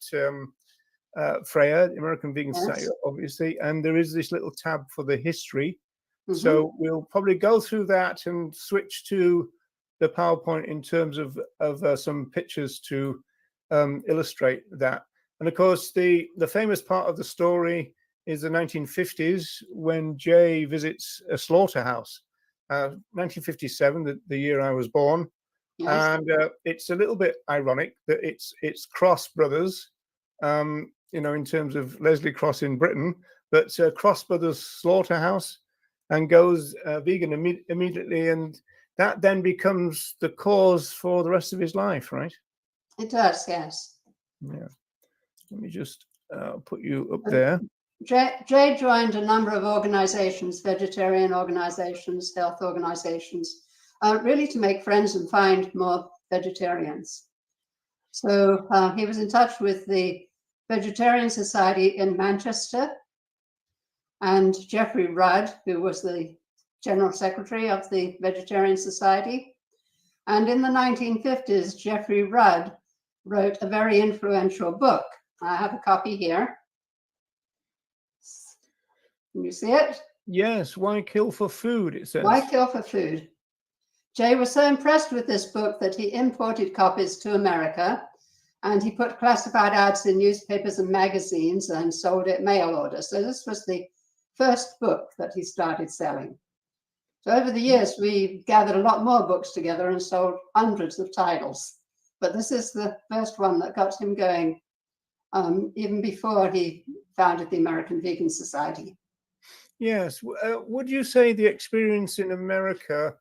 Freya, the American Vegan Society, obviously, and there is this little tab for the history. Mm-hmm. So we'll probably go through that and switch to the PowerPoint in terms of some pictures to illustrate that. And of course, the famous part of the story is the 1950s when Jay visits a slaughterhouse. 1957, the year I was born. Yes. And it's a little bit ironic that it's Cross Brothers, you know, in terms of Leslie Cross in Britain, but Cross Brothers Slaughterhouse, and goes vegan immediately, and that then becomes the cause for the rest of his life, right? It does, yes. Yeah. Let me just put you up there. Jay joined a number of organizations, vegetarian organizations, health organizations, really to make friends and find more vegetarians. So he was in touch with the Vegetarian Society in Manchester, and Jeffrey Rudd, who was the General Secretary of the Vegetarian Society, And in the 1950s, Jeffrey Rudd wrote a very influential book. I have a copy here. Can you see it? Yes. Why kill for food? It says. Why Kill for Food? Jay was so impressed with this book that he imported copies to America, and he put classified ads in newspapers and magazines and sold it mail order. So this was the first book that he started selling. So over the years, we gathered a lot more books together and sold hundreds of titles. But this is the first one that got him going, even before he founded the American Vegan Society. Yes. Would you say the experience in America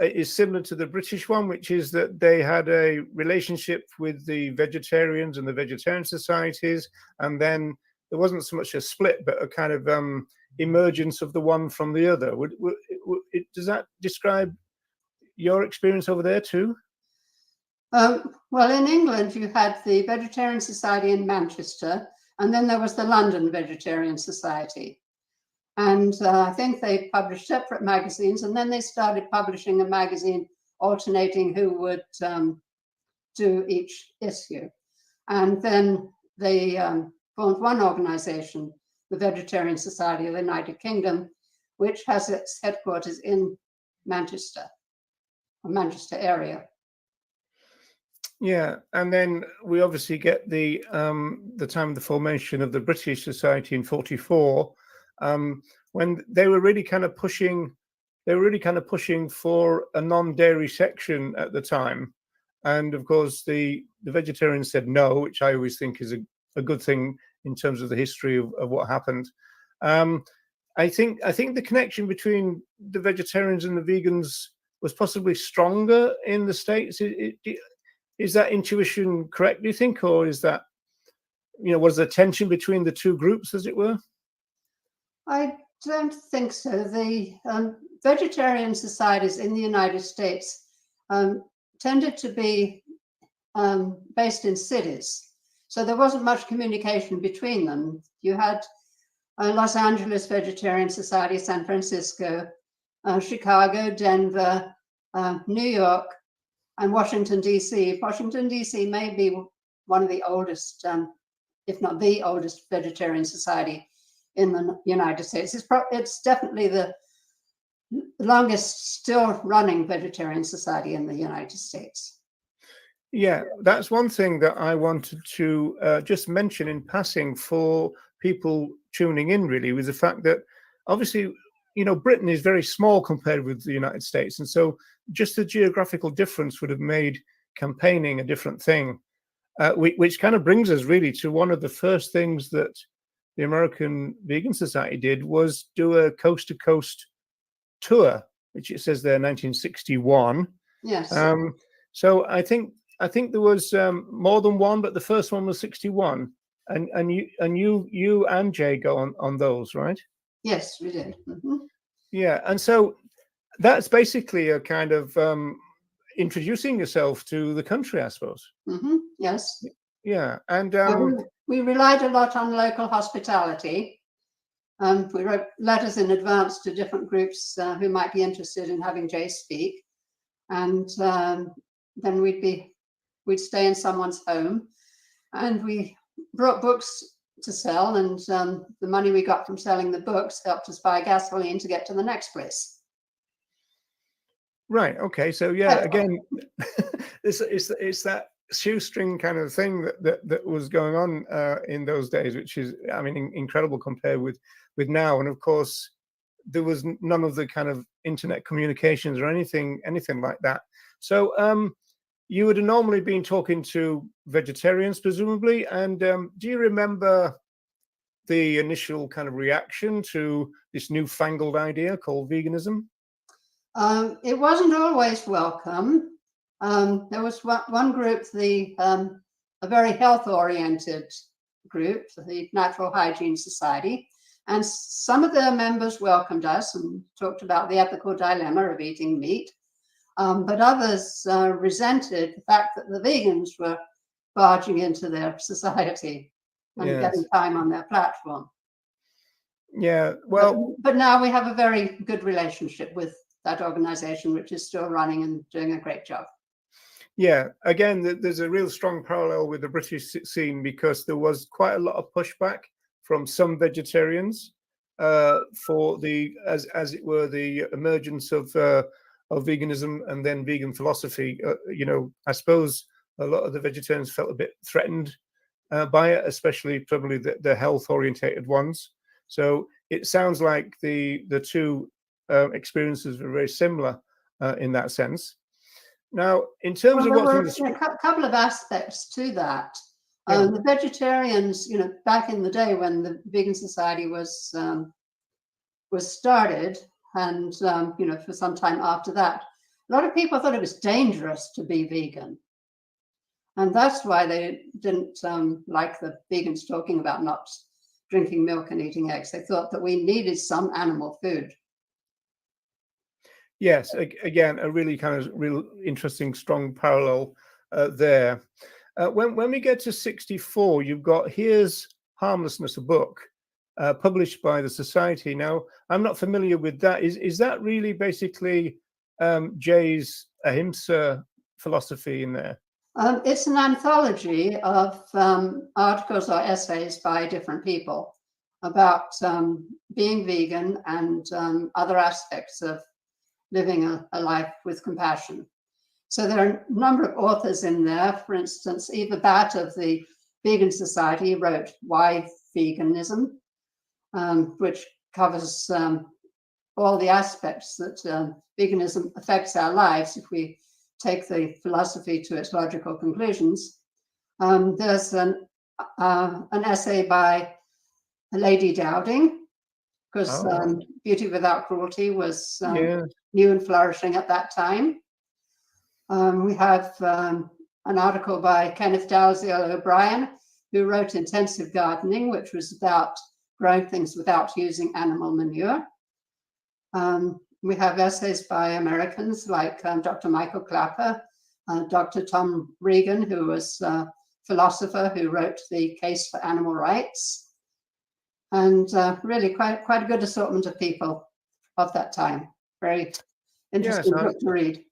is similar to the British one, which is that they had a relationship with the vegetarians and the vegetarian societies, and then there wasn't so much a split, but a kind of emergence of the one from the other? Does that describe your experience over there too? Well, in England, you had the Vegetarian Society in Manchester, and then there was the London Vegetarian Society. And I think they published separate magazines, and then they started publishing a magazine alternating who would do each issue. And then they formed one organization, the Vegetarian Society of the United Kingdom, which has its headquarters in Manchester, or Manchester area. Yeah, and then we obviously get the time of the formation of the British Society in '44, when they were really kind of pushing for a non-dairy section at the time, and of course the vegetarians said no, which I always think is a good thing in terms of the history of what happened. I think the connection between the vegetarians and the vegans was possibly stronger in the States. Is that intuition correct, do you think, or is that, was there tension between the two groups, as it were? I don't think so. The vegetarian societies in the United States tended to be based in cities. So there wasn't much communication between them. You had Los Angeles Vegetarian Society, San Francisco, Chicago, Denver, New York, and Washington, D.C. Washington, D.C. may be one of the oldest, if not the oldest, vegetarian society in the United States. It's definitely the longest still running vegetarian society in the United States. Yeah, that's one thing that I wanted to just mention in passing for people tuning in, really, was the fact that obviously, Britain is very small compared with the United States. And so just the geographical difference would have made campaigning a different thing, which kind of brings us really to one of the first things that the American Vegan Society did, was do a coast-to-coast tour, which it says there 1961. Yes. So I think there was more than one, but the first one was 61, and you and Jay go on those, right? Yes, we did. Mm-hmm. Yeah, and so that's basically a kind of introducing yourself to the country, I suppose. Mm-hmm. Yes. Yeah, and we relied a lot on local hospitality. We wrote letters in advance to different groups who might be interested in having Jay speak, and then we'd stay in someone's home, and we brought books to sell, and the money we got from selling the books helped us buy gasoline to get to the next place. Right. Okay. So yeah, again, it's that shoestring kind of thing that was going on in those days, which is, I mean, incredible compared with now. And of course, there was none of the kind of internet communications or anything like that. So you would have normally been talking to vegetarians, presumably. And do you remember the initial kind of reaction to this newfangled idea called veganism? It wasn't always welcome. There was one group, a very health-oriented group, the Natural Hygiene Society, and some of their members welcomed us and talked about the ethical dilemma of eating meat. But others resented the fact that the vegans were barging into their society and getting time on their platform. Yeah, well, but now we have a very good relationship with that organization, which is still running and doing a great job. Yeah, again, there's a real strong parallel with the British scene, because there was quite a lot of pushback from some vegetarians for the, as it were, the emergence of veganism and then vegan philosophy. You know, I suppose a lot of the vegetarians felt a bit threatened by it, especially probably the health-orientated ones. So it sounds like the two experiences were very similar in that sense. Now, in terms of Well, what's there were a couple of aspects to that. Yeah. The vegetarians, you know, back in the day when the Vegan Society was started, and you know, for some time after that, a lot of people thought it was dangerous to be vegan, and that's why they didn't like the vegans talking about not drinking milk and eating eggs. They thought that we needed some animal food. Yes, again, a really kind of real interesting, strong parallel there. When we get to 64, you've got Here's Harmlessness, a book published by the Society. Now, I'm not familiar with that. Is that really basically Jay's Ahimsa philosophy in there? It's an anthology of articles or essays by different people about being vegan and other aspects of living a life with compassion. So there are a number of authors in there. For instance, Eva Batt of the Vegan Society wrote Why Veganism, which covers all the aspects that veganism affects our lives if we take the philosophy to its logical conclusions. There's an essay by Lady Dowding, because Beauty Without Cruelty was new and flourishing at that time. We have an article by Kenneth Dalziel O'Brien, who wrote Intensive Gardening, which was about growing things without using animal manure. We have essays by Americans like Dr. Michael Clapper, Dr. Tom Regan, who was a philosopher who wrote The Case for Animal Rights, and really quite a good assortment of people of that time. Very interesting book to read.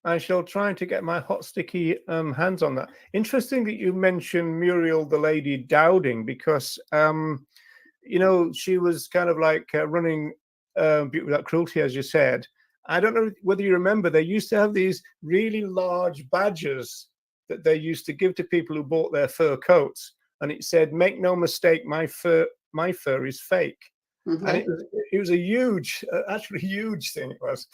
I shall try to get my hot, sticky hands on that. Interesting that you mentioned Muriel, the Lady Dowding, because, you know, she was kind of like running Beauty Without Cruelty, as you said. I don't know whether you remember, they used to have these really large badges that they used to give to people who bought their fur coats. And it said, "Make no mistake, my fur is fake." Mm-hmm. And it was a huge, actually huge thing it was.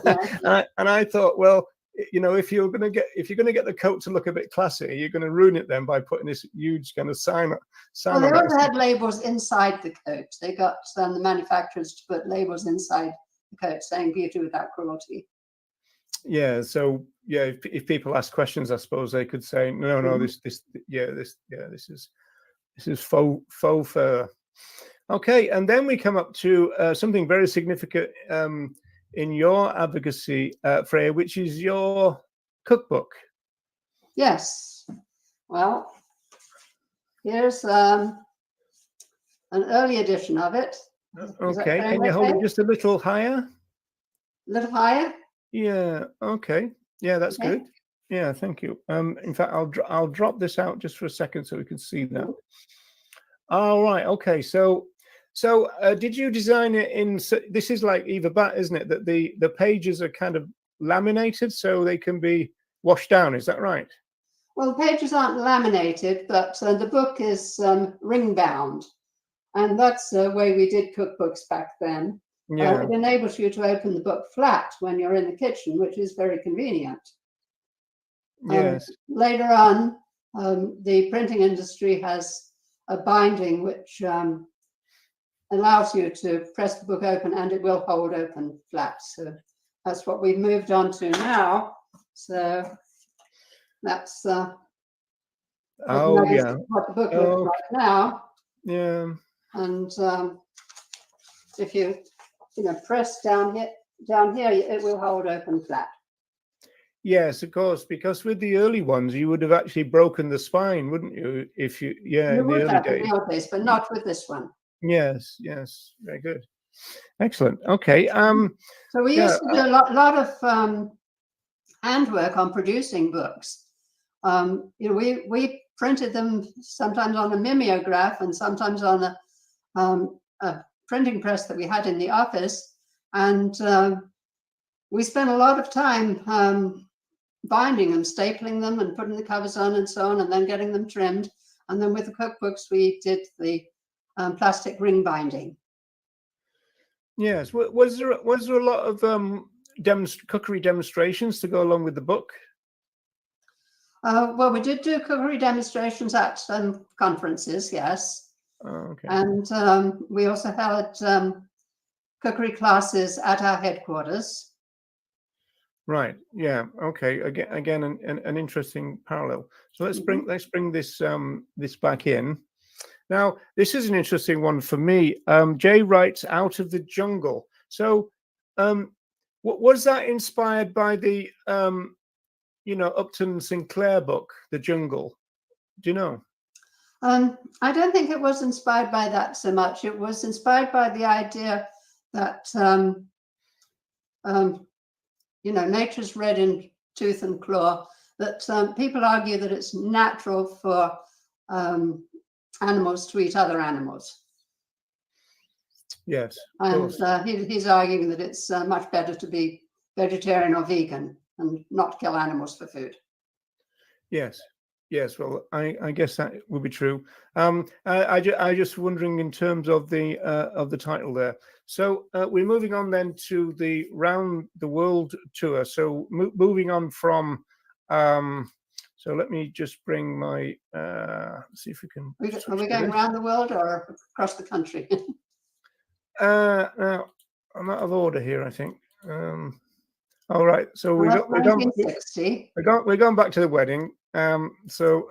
Yeah. and I thought, well, you know, if you're going to get the coat to look a bit classy, you're going to ruin it then by putting this huge kind of sign Well, they on it. also had labels inside the coat. They got the manufacturers to put labels inside the coat saying "Beauty Without Cruelty." Yeah. So yeah, if people ask questions, I suppose they could say, no, this is faux fur. Okay, and then we come up to something very significant in your advocacy, Freya, which is your cookbook. Yes. Well, here's an early edition of it. Okay, can you hold it just a little higher? A little higher? Yeah. Okay. Yeah, that's good. Yeah, thank you. In fact, I'll drop this out just for a second so we can see that. All right. Okay. So did you design it in? This is like Eva Batt, isn't it? That the pages are kind of laminated so they can be washed down. Is that right? Well, the pages aren't laminated, but the book is ring bound, and that's the way we did cookbooks back then. Yeah. It enables you to open the book flat when you're in the kitchen, which is very convenient. Yes. Later on, the printing industry has a binding which allows you to press the book open and it will hold open flat. So that's what we've moved on to now. So that's what the book looks like now. Yeah. And if you press down here, it will hold open flat. Yes, of course, because with the early ones, you would have actually broken the spine, wouldn't you? If you, You in the would early have in days. the old days, but not with this one. Yes, very good. Excellent. Okay. So we Yeah, used to do a lot of handwork on producing books. You know, we printed them sometimes on a mimeograph and sometimes on a printing press that we had in the office, and we spent a lot of time binding them, stapling them, and putting the covers on and so on, and then getting them trimmed. And then with the cookbooks, we did the plastic ring binding. yes. Was there a lot of cookery demonstrations to go along with the book? Well, we did do cookery demonstrations at conferences, yes. Oh, okay. And we also held cookery classes at our headquarters. Right. Yeah. Okay. Again, an interesting parallel. So let's bring this this back in. Now, this is an interesting one for me. Jay writes "Out of the Jungle." So, was that inspired by the Upton Sinclair book, The Jungle? Do you know? I don't think it was inspired by that so much. It was inspired by the idea that nature's red in tooth and claw. That people argue that it's natural for animals to eat other animals. Yes. And he's arguing that it's much better to be vegetarian or vegan and not kill animals for food. Yes. Yes. Well, I guess that would be true. I just wondering in terms of the title there. So we're moving on then to the Round the World tour. So moving on from. So let me just bring my. See if we can. Are we going around the world or across the country? Now I'm out of order here, I think. All right, so we're going back to the wedding. So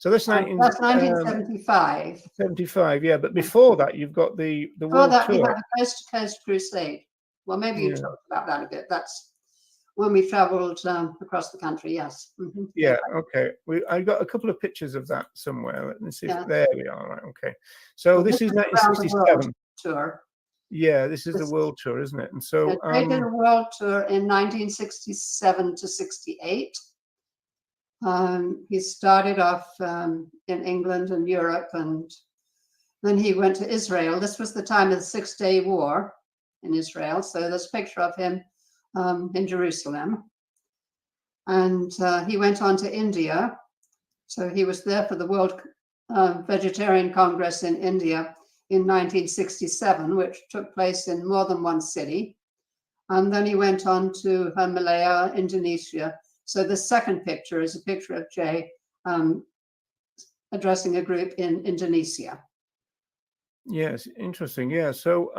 that's 1975. 75, yeah. But before that, you've got the world that, tour. we had a Coast to Coast crusade. Well, maybe you talked about that a bit. That's when we travelled across the country. Yes. Mm-hmm. Yeah. Okay. I got a couple of pictures of that somewhere. Let me see. Yeah. There we are. Right. Okay. So well, this is 1967. Tour. Yeah, this is the world tour, isn't it? And so they did a world tour in 1967 to 68. He started off in England and Europe, and then he went to Israel. This was the time of the 6-Day War in Israel. So there's a picture of him in Jerusalem. And he went on to India. So he was there for the World Vegetarian Congress in India in 1967, which took place in more than one city. And then he went on to Malaya, Indonesia. So the second picture is a picture of Jay addressing a group in Indonesia. Yes, interesting. Yeah. So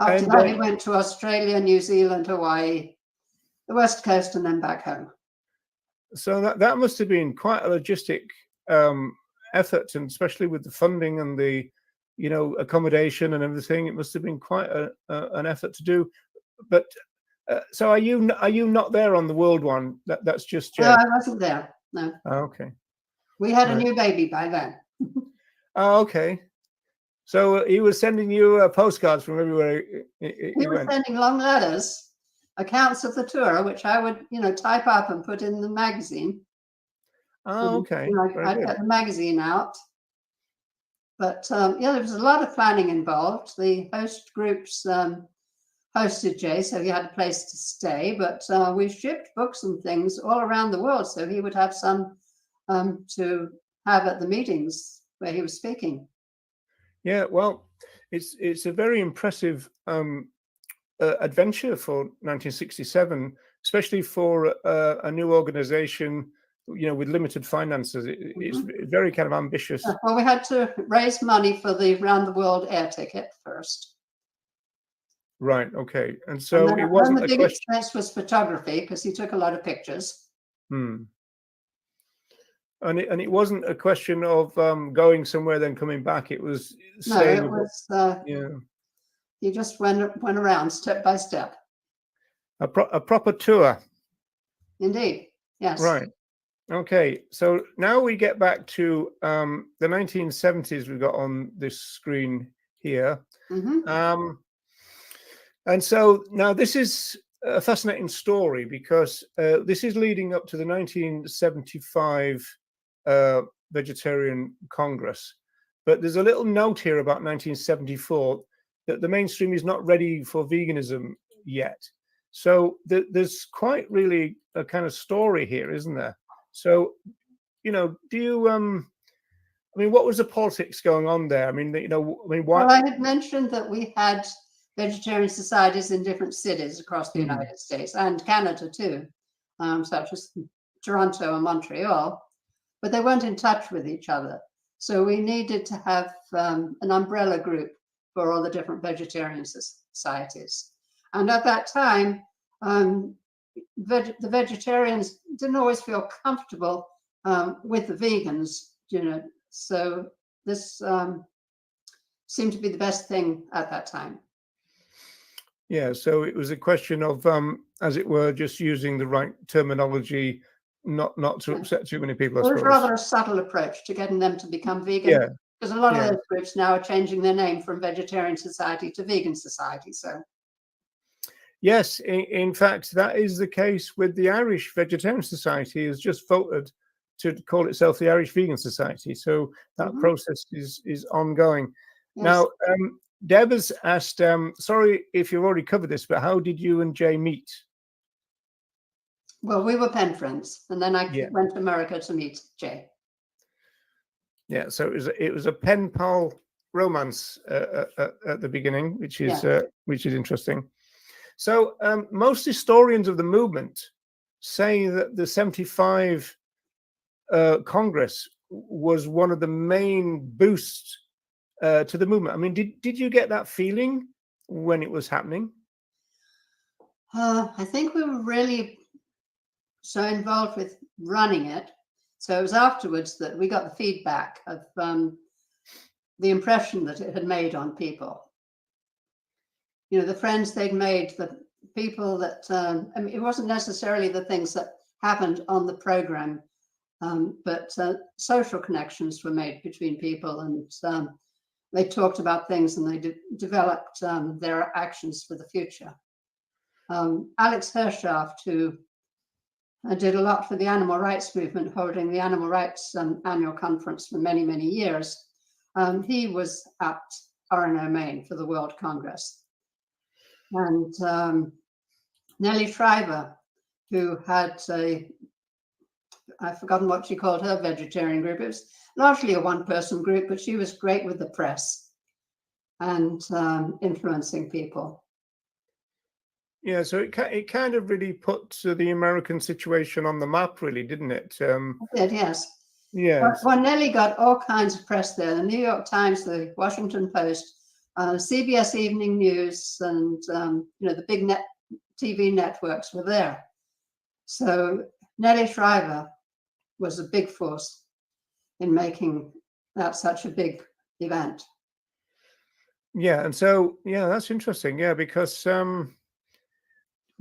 after that, he went to Australia, New Zealand, Hawaii, the West Coast, and then back home. So that must have been quite a logistic effort, and especially with the funding and the accommodation and everything. It must have been quite an effort to do. But so are you not there on the world one? That's just Jay. No, I wasn't there. No. Oh, okay. We had a new baby by then. Oh, okay. So he was sending you postcards from everywhere He was sending long letters, accounts of the tour, which I would, type up and put in the magazine. Oh, okay. I'd get the magazine out. But there was a lot of planning involved. The host groups hosted Jay, so he had a place to stay. But we shipped books and things all around the world, so he would have some to have at the meetings where he was speaking. Yeah, well, it's a very impressive adventure for 1967, especially for a new organization, with limited finances. It's very kind of ambitious. Well, we had to raise money for the round the world air ticket first. Right. Okay. And so it wasn't the big expense was photography, because he took a lot of pictures. And it wasn't a question of going somewhere then coming back. It was staying. No, it was. He just went around step by step. A proper tour. Indeed. Yes. Right. Okay. So now we get back to the 1970s. We've got on this screen here. Mhm. And so now this is a fascinating story because this is leading up to the 1975 Vegetarian Congress. But there's a little note here about 1974 that the mainstream is not ready for veganism yet. So there's quite really a kind of story here, isn't there? So, do you, I mean, what was the politics going on there? I mean, why? Well, I had mentioned that we had vegetarian societies in different cities across the United States and Canada too, such as Toronto and Montreal, but they weren't in touch with each other. So we needed to have an umbrella group for all the different vegetarian societies. And at that time, the vegetarians didn't always feel comfortable with the vegans, so this seemed to be the best thing at that time. Yeah, so it was a question of, as it were, just using the right terminology, not to upset too many people, I It was suppose. rather a subtle approach to getting them to become vegan. Yeah. Because a lot Yeah. of those groups now are changing their name from Vegetarian Society to Vegan Society. So Yes, in fact, that is the case with the Irish Vegetarian Society. Has just voted to call itself the Irish Vegan Society. So that process is ongoing. yes. Now, Deb has asked, sorry if you've already covered this, but how did you and Jay meet? Well, we were pen friends, and then I Yeah. went to America to meet Jay. Yeah, so it was a pen pal romance at the beginning, which is interesting. So most historians of the movement say that the 75 Congress was one of the main boosts to the movement. I mean, did you get that feeling when it was happening? I think we were really so involved with running it. So it was afterwards that we got the feedback of the impression that it had made on people. The friends they'd made, the people that, I mean, it wasn't necessarily the things that happened on the program, but social connections were made between people, and they talked about things, and they developed their actions for the future. Alex Hershaft, who did a lot for the animal rights movement, holding the animal rights annual conference for many, many years. He was at RNO Maine for the World Congress. And Nellie Shriver, who had I've forgotten what she called her vegetarian group. It was largely a one-person group, but she was great with the press and influencing people. Yeah, so it kind of really put the American situation on the map, really, didn't it? It did, yes. Yeah. Well, Nellie got all kinds of press there. The New York Times, the Washington Post, CBS Evening News, and the big TV networks were there. So Nellie Shriver was a big force in making that such a big event. Yeah, and so that's interesting. Yeah, because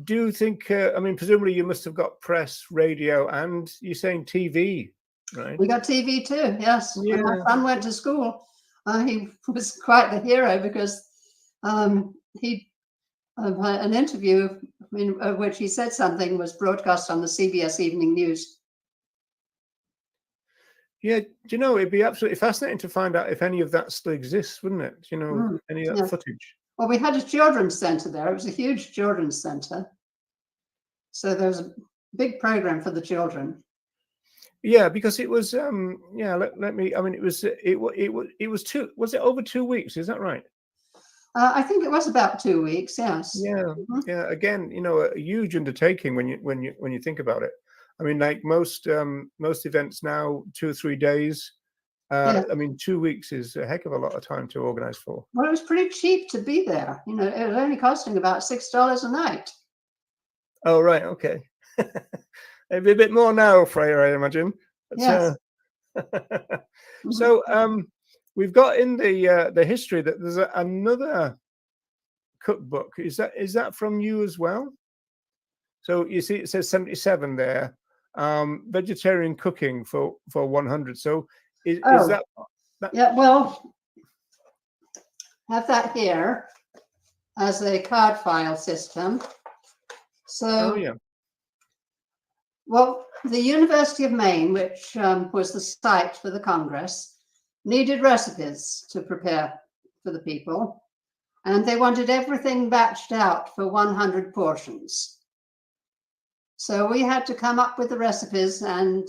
do you think? I mean, presumably you must have got press, radio, and you're saying TV, right? We got TV too. Yes. Yeah. When my son went to school, he was quite the hero because he an interview in which he said something was broadcast on the CBS Evening News. Yeah, it'd be absolutely fascinating to find out if any of that still exists, wouldn't it? Any of that footage. Well, we had a children's center there. It was a huge children's center. So there was a big program for the children. Yeah, because it was let me. I mean, it was was it over 2 weeks? Is that right? I think it was about 2 weeks. Yes. Yeah, yeah. Again, a huge undertaking when you think about it. I mean, like most events now, 2 or 3 days. I mean, 2 weeks is a heck of a lot of time to organize for. Well, it was pretty cheap to be there. It was only costing about $6 a night. Oh, right. Okay. It'd be a bit more now, Freya, I imagine. But, yes. So we've got in the history that there's another cookbook. Is that from you as well? So you see, it says 77 there. Vegetarian cooking for 100. So is that? Yeah. Well, have that here as a card file system. So, Oh yeah. well, the University of Maine, which was the site for the Congress, needed recipes to prepare for the people, and they wanted everything batched out for 100 portions. So we had to come up with the recipes and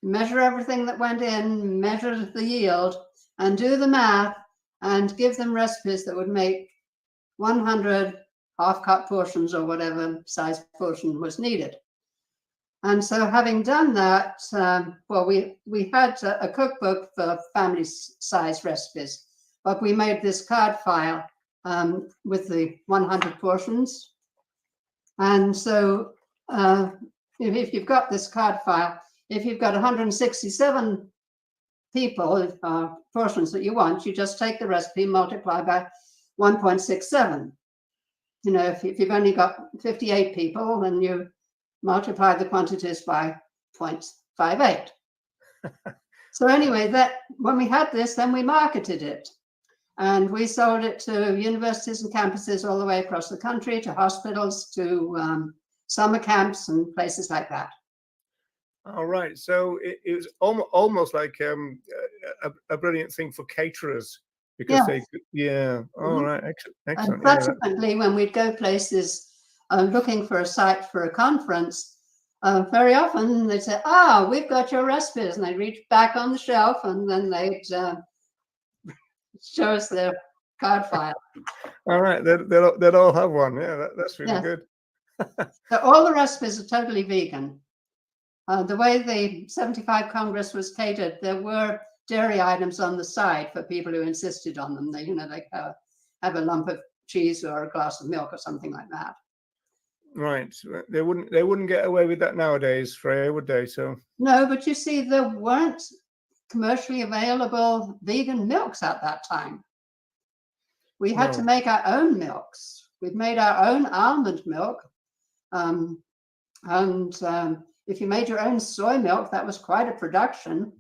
measure everything that went in, measure the yield, and do the math, and give them recipes that would make 100 half-cut portions or whatever size portion was needed. And so having done that, well, we had a cookbook for family size recipes, but we made this card file with the 100 portions. And so if you've got this card file, if you've got 167 people, portions that you want, you just take the recipe, multiply by 1.67. You know, if you've only got 58 people, then you multiply the quantities by 0.58. So anyway, that when we had this, then we marketed it. And we sold it to universities and campuses all the way across the country, to hospitals, to summer camps and places like that. All right. So it was almost like a brilliant thing for caterers, because they, yeah. All right. Excellent. And subsequently, when we'd go places looking for a site for a conference, very often they'd say, we've got your recipes. And they'd reach back on the shelf and then they'd show us their card file. All right. They'd all have one. Yeah, that's really good. So all the recipes are totally vegan. The way the 75 Congress was catered, there were dairy items on the side for people who insisted on them. They, they have a lump of cheese or a glass of milk or something like that. Right. They wouldn't get away with that nowadays, Freya, would they? So no, but you see, there weren't commercially available vegan milks at that time. We had to make our own milks. We've made our own almond milk. If you made your own soy milk, that was quite a production.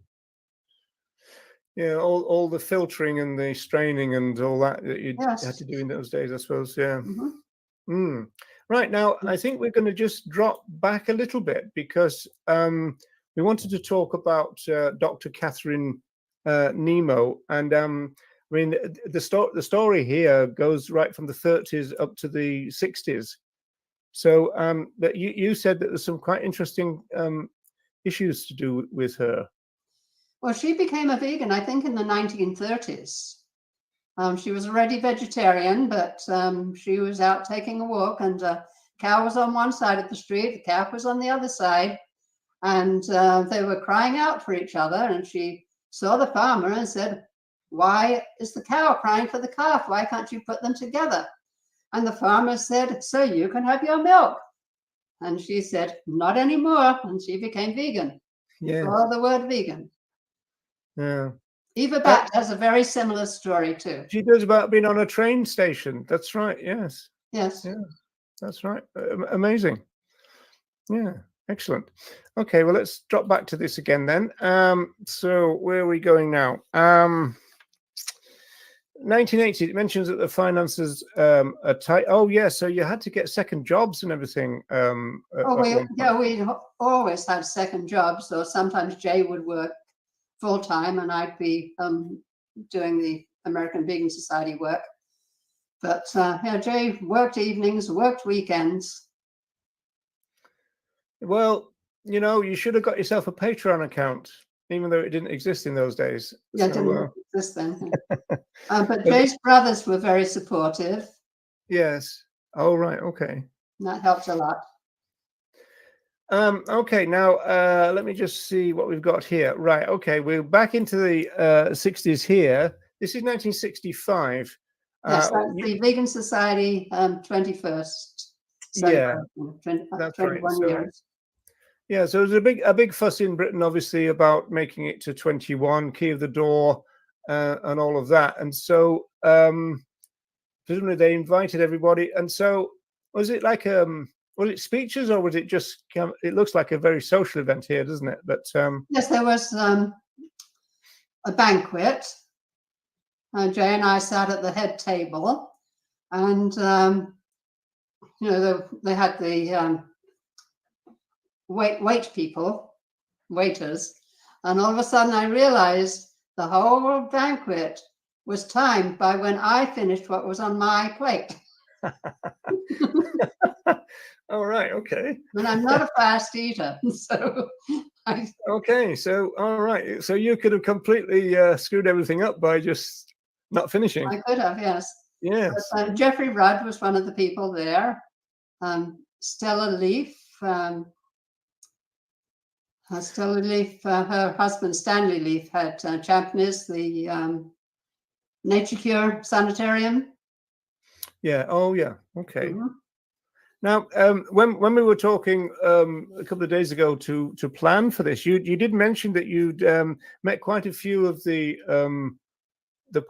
Yeah, all the filtering and the straining and all that you had to do in those days, I suppose. Yeah. Right, now I think we're going to just drop back a little bit, because we wanted to talk about Dr. Catherine Nemo, and I mean the story here goes right from the 30s up to the 60s. So that you said that there's some quite interesting issues to do with her. Well, she became a vegan, I think, in the 1930s. She was already vegetarian, but she was out taking a walk, and a cow was on one side of the street, the calf was on the other side, and they were crying out for each other. And she saw the farmer and said, "Why is the cow crying for the calf? Why can't you put them together?" And the farmer said, "So you can have your milk." And she said, "Not anymore." And she became vegan. Yeah. Or the word vegan. Yeah. Eva Batt has a very similar story too. She does, about being on a train station. That's right. Yes. Yes. Yeah. That's right. Amazing. Yeah. Excellent. Okay. Well, let's drop back to this again then. So where are we going now? 1980. It mentions that the finances are tight. Oh, yeah. So you had to get second jobs and everything. We always had second jobs, or sometimes Jay would work full time and I'd be doing the American Vegan Society work. But Jay worked evenings, worked weekends. Well, you should have got yourself a Patreon account, even though it didn't exist in those days. Yeah, it didn't exist then. But Jay's brothers were very supportive. Yes. Oh, right. Okay. And that helped a lot. Okay, now let me just see what we've got here. Right, okay, we're back into the 60s here. This is 1965. Yes, that's the Vegan Society 21st. Yeah, that's 21 right. years. Yeah, so there's a big fuss in Britain, obviously, about making it to 21, key of the door, and all of that. And so presumably they invited everybody. And so was it like was it speeches, or was it just? It looks like a very social event here, doesn't it? But yes, there was a banquet, Jay and I sat at the head table, and they had the waiters, and all of a sudden I realized the whole banquet was timed by when I finished what was on my plate. All right. Okay. And I'm not a fast eater, so Okay. So, all right. So you could have completely screwed everything up by just not finishing. I could have, yes. Yes. But, Jeffrey Rudd was one of the people there. Stella Leaf, her husband Stanley Leaf had championed the Nature Cure Sanitarium. Yeah. Oh, yeah. Okay. Mhm. Now, when we were talking a couple of days ago to plan for this, you did mention that you'd met quite a few of the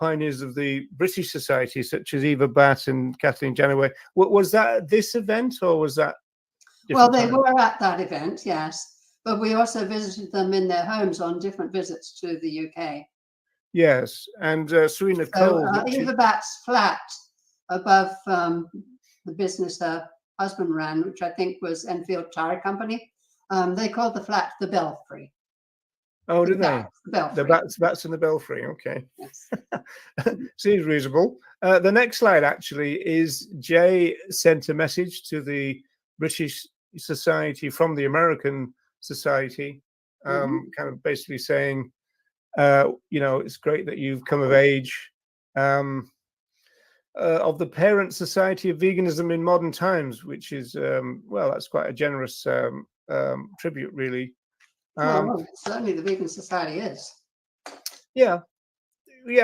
pioneers of the British Society, such as Eva Batt and Kathleen Janaway. Was that at this event, or was that? Well, they were at that event, yes, but we also visited them in their homes on different visits to the UK. Yes, and Serena So Cole. Eva Batt's flat above the business her husband ran, which I think was Enfield Tire Company, they called the flat the Belfry. Oh, did they? The Belfry. The bats in the belfry. Okay. Yes. Seems reasonable. The next slide actually is Jay sent a message to the British Society from the American Society, kind of basically saying, it's great that you've come of age. Of the Parent Society of Veganism in Modern Times, which is, that's quite a generous tribute, really. Well, certainly the Vegan Society is. Yeah,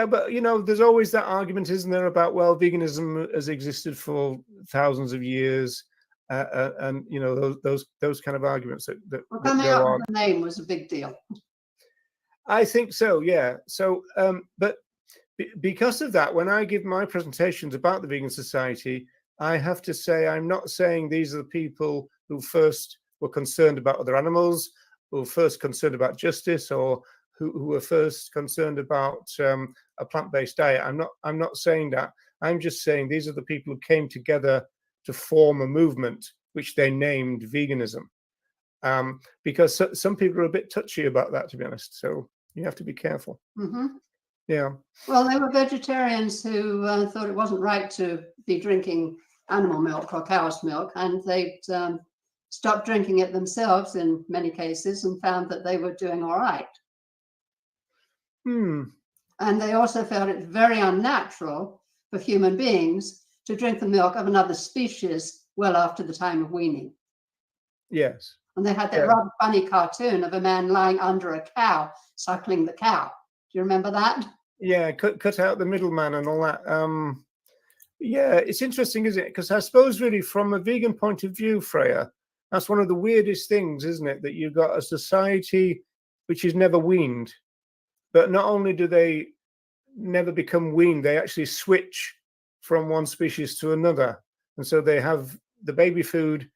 but there's always that argument, isn't there, about veganism has existed for thousands of years, and those kind of arguments that Coming go up on. with the name was a big deal. I think so, yeah. So, but because of that, when I give my presentations about the Vegan Society, I have to say I'm not saying these are the people who first were concerned about other animals, who were first concerned about justice, or who were first concerned about a plant-based diet. I'm not saying that. I'm just saying these are the people who came together to form a movement which they named veganism. Because some people are a bit touchy about that, to be honest. So you have to be careful. Mm-hmm. Yeah. Well, they were vegetarians who thought it wasn't right to be drinking animal milk or cow's milk, and they'd stopped drinking it themselves in many cases and found that they were doing all right. And they also felt it very unnatural for human beings to drink the milk of another species well after the time of weaning. Yes. And they had that rather funny cartoon of a man lying under a cow, suckling the cow. Do you remember that? Yeah, cut out the middleman and all that. Yeah, it's interesting, isn't it? Because I suppose really from a vegan point of view, Freya, that's one of the weirdest things, isn't it? That you've got a society which is never weaned. But not only do they never become weaned, they actually switch from one species to another. And so they have the baby food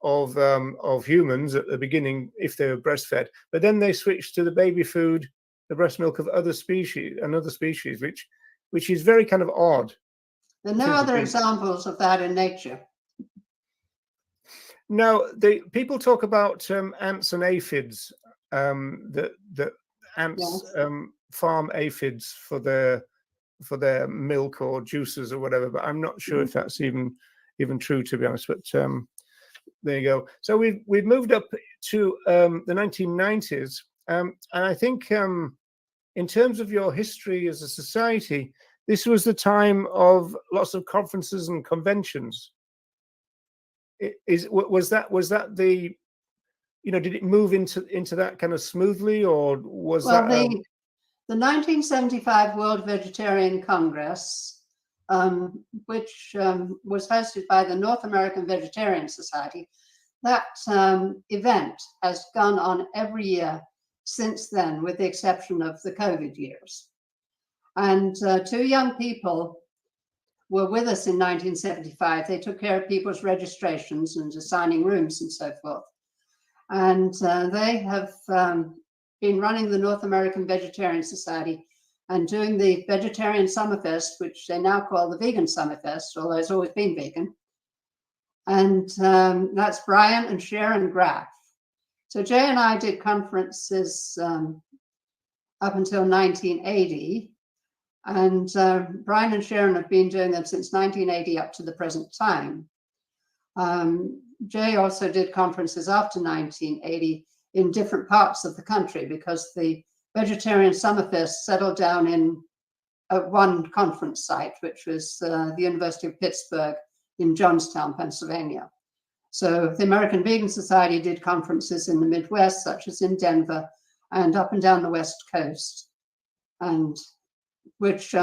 of humans at the beginning if they were breastfed, but then they switch to the baby food, the breast milk of another species, which is very kind of odd. There are no other examples of that in nature. Now, people talk about ants and aphids, that ants farm aphids for their milk or juices or whatever, but I'm not sure if that's even true, to be honest. But there you go. So we've moved up to the 1990s, and I think in terms of your history as a society, this was the time of lots of conferences and conventions. Was that the, did it move into that kind of smoothly, or was that? The 1975 World Vegetarian Congress, which was hosted by the North American Vegetarian Society, that event has gone on every year since then, with the exception of the COVID years. And two young people were with us in 1975. They took care of people's registrations and assigning rooms and so forth. And they have been running the North American Vegetarian Society and doing the Vegetarian Summerfest, which they now call the Vegan Summerfest, although it's always been vegan. And that's Brian and Sharon Graff. So Jay and I did conferences up until 1980. And Brian and Sharon have been doing them since 1980 up to the present time. Jay also did conferences after 1980 in different parts of the country, because the Vegetarian Summerfest settled down in one conference site, which was the University of Pittsburgh in Johnstown, Pennsylvania. So the American Vegan Society did conferences in the Midwest, such as in Denver and up and down the West Coast, and which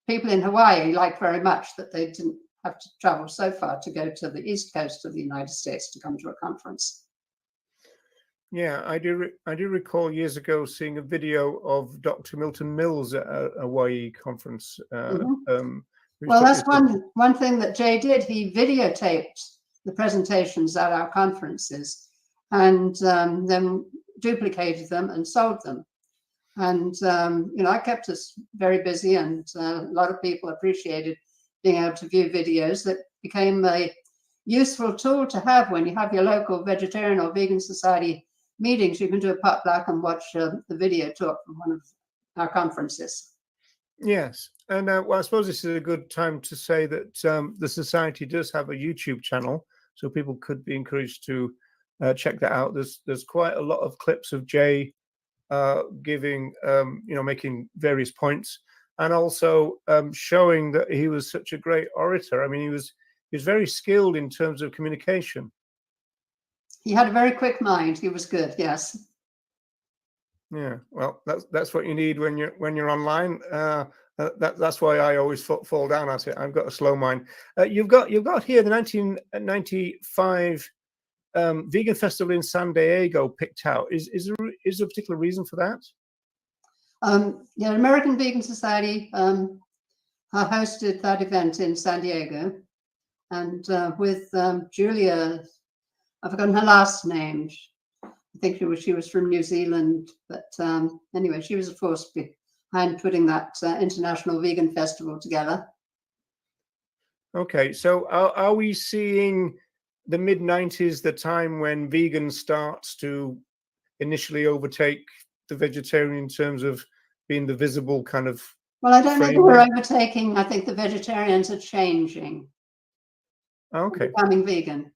people in Hawaii liked very much, that they didn't have to travel so far to go to the East Coast of the United States to come to a conference. Yeah, I do recall years ago seeing a video of Dr. Milton Mills at a Hawaii conference. Well, that's one thing that Jay did. He videotaped the presentations at our conferences, and then duplicated them and sold them. And it kept us very busy, and a lot of people appreciated being able to view videos. That became a useful tool to have when you have your local vegetarian or vegan society meetings. You can do a potluck and watch the video talk from one of our conferences. Yes, and well, I suppose this is a good time to say that the Society does have a YouTube channel, so people could be encouraged to check that out. There's quite a lot of clips of Jay giving, making various points, and also showing that he was such a great orator. I mean, he was very skilled in terms of communication. He had a very quick mind. He was good. Yes. Yeah, well, that's what you need when you're online. That's why I always fall down at it. I've got a slow mind. You've got here the 1995 Vegan Festival in San Diego picked out. Is there a particular reason for that? Yeah, American Vegan Society hosted that event in San Diego, and with Julia, I've forgotten her last name. I think she was from New Zealand, but anyway, she was a force behind putting that International Vegan Festival together. Okay, so are we seeing the mid-90s, the time when vegan starts to initially overtake the vegetarian in terms of being the visible kind of? Well, I don't know if we're overtaking. I think the vegetarians are changing. Okay. Becoming vegan.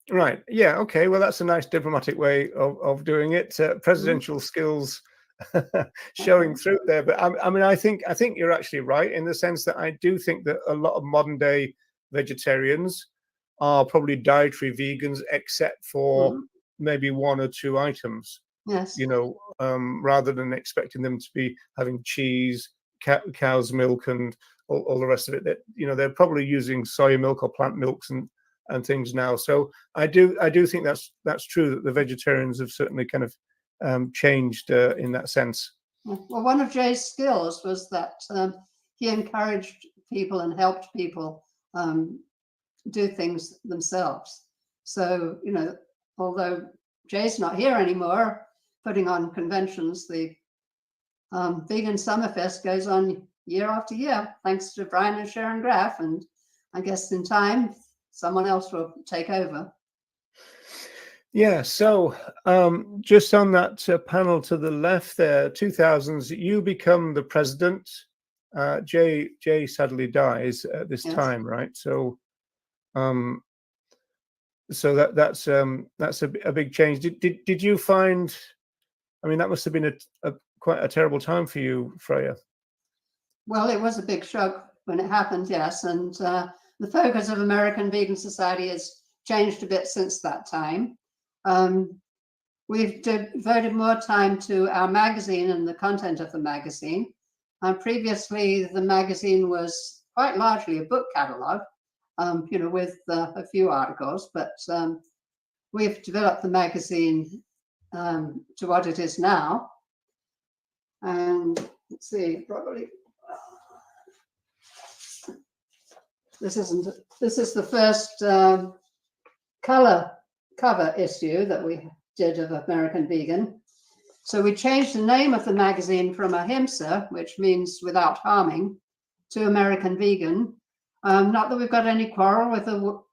Right. Yeah. Okay. Well, that's a nice diplomatic way of doing it. Presidential skills showing through there. But I mean, I think you're actually right in the sense that I do think that a lot of modern day vegetarians are probably dietary vegans, except for maybe one or two items. Yes. Rather than expecting them to be having cheese, cow's milk, and all the rest of it. That they're probably using soy milk or plant milks and things now. So I do think that's true, that the vegetarians have certainly kind of changed in that sense. Well, one of Jay's skills was that he encouraged people and helped people do things themselves. So although Jay's not here anymore putting on conventions, the Vegan Summerfest goes on year after year, thanks to Brian and Sharon Graff, and I guess in time someone else will take over. Yeah, so just on that panel to the left there, 2000s, you become the president. Jay sadly dies at this time, right? So that's a big change. Did you find? I mean, that must have been quite a terrible time for you, Freya. Well, it was a big shock when it happened, yes, and the focus of American Vegan Society has changed a bit since that time. We've devoted more time to our magazine and the content of the magazine. Previously, the magazine was quite largely a book catalogue, with a few articles, but we've developed the magazine to what it is now. And let's see, probably this is the first color cover issue that we did of American Vegan. So we changed the name of the magazine from Ahimsa, which means without harming, to American Vegan. Not that we've got any quarrel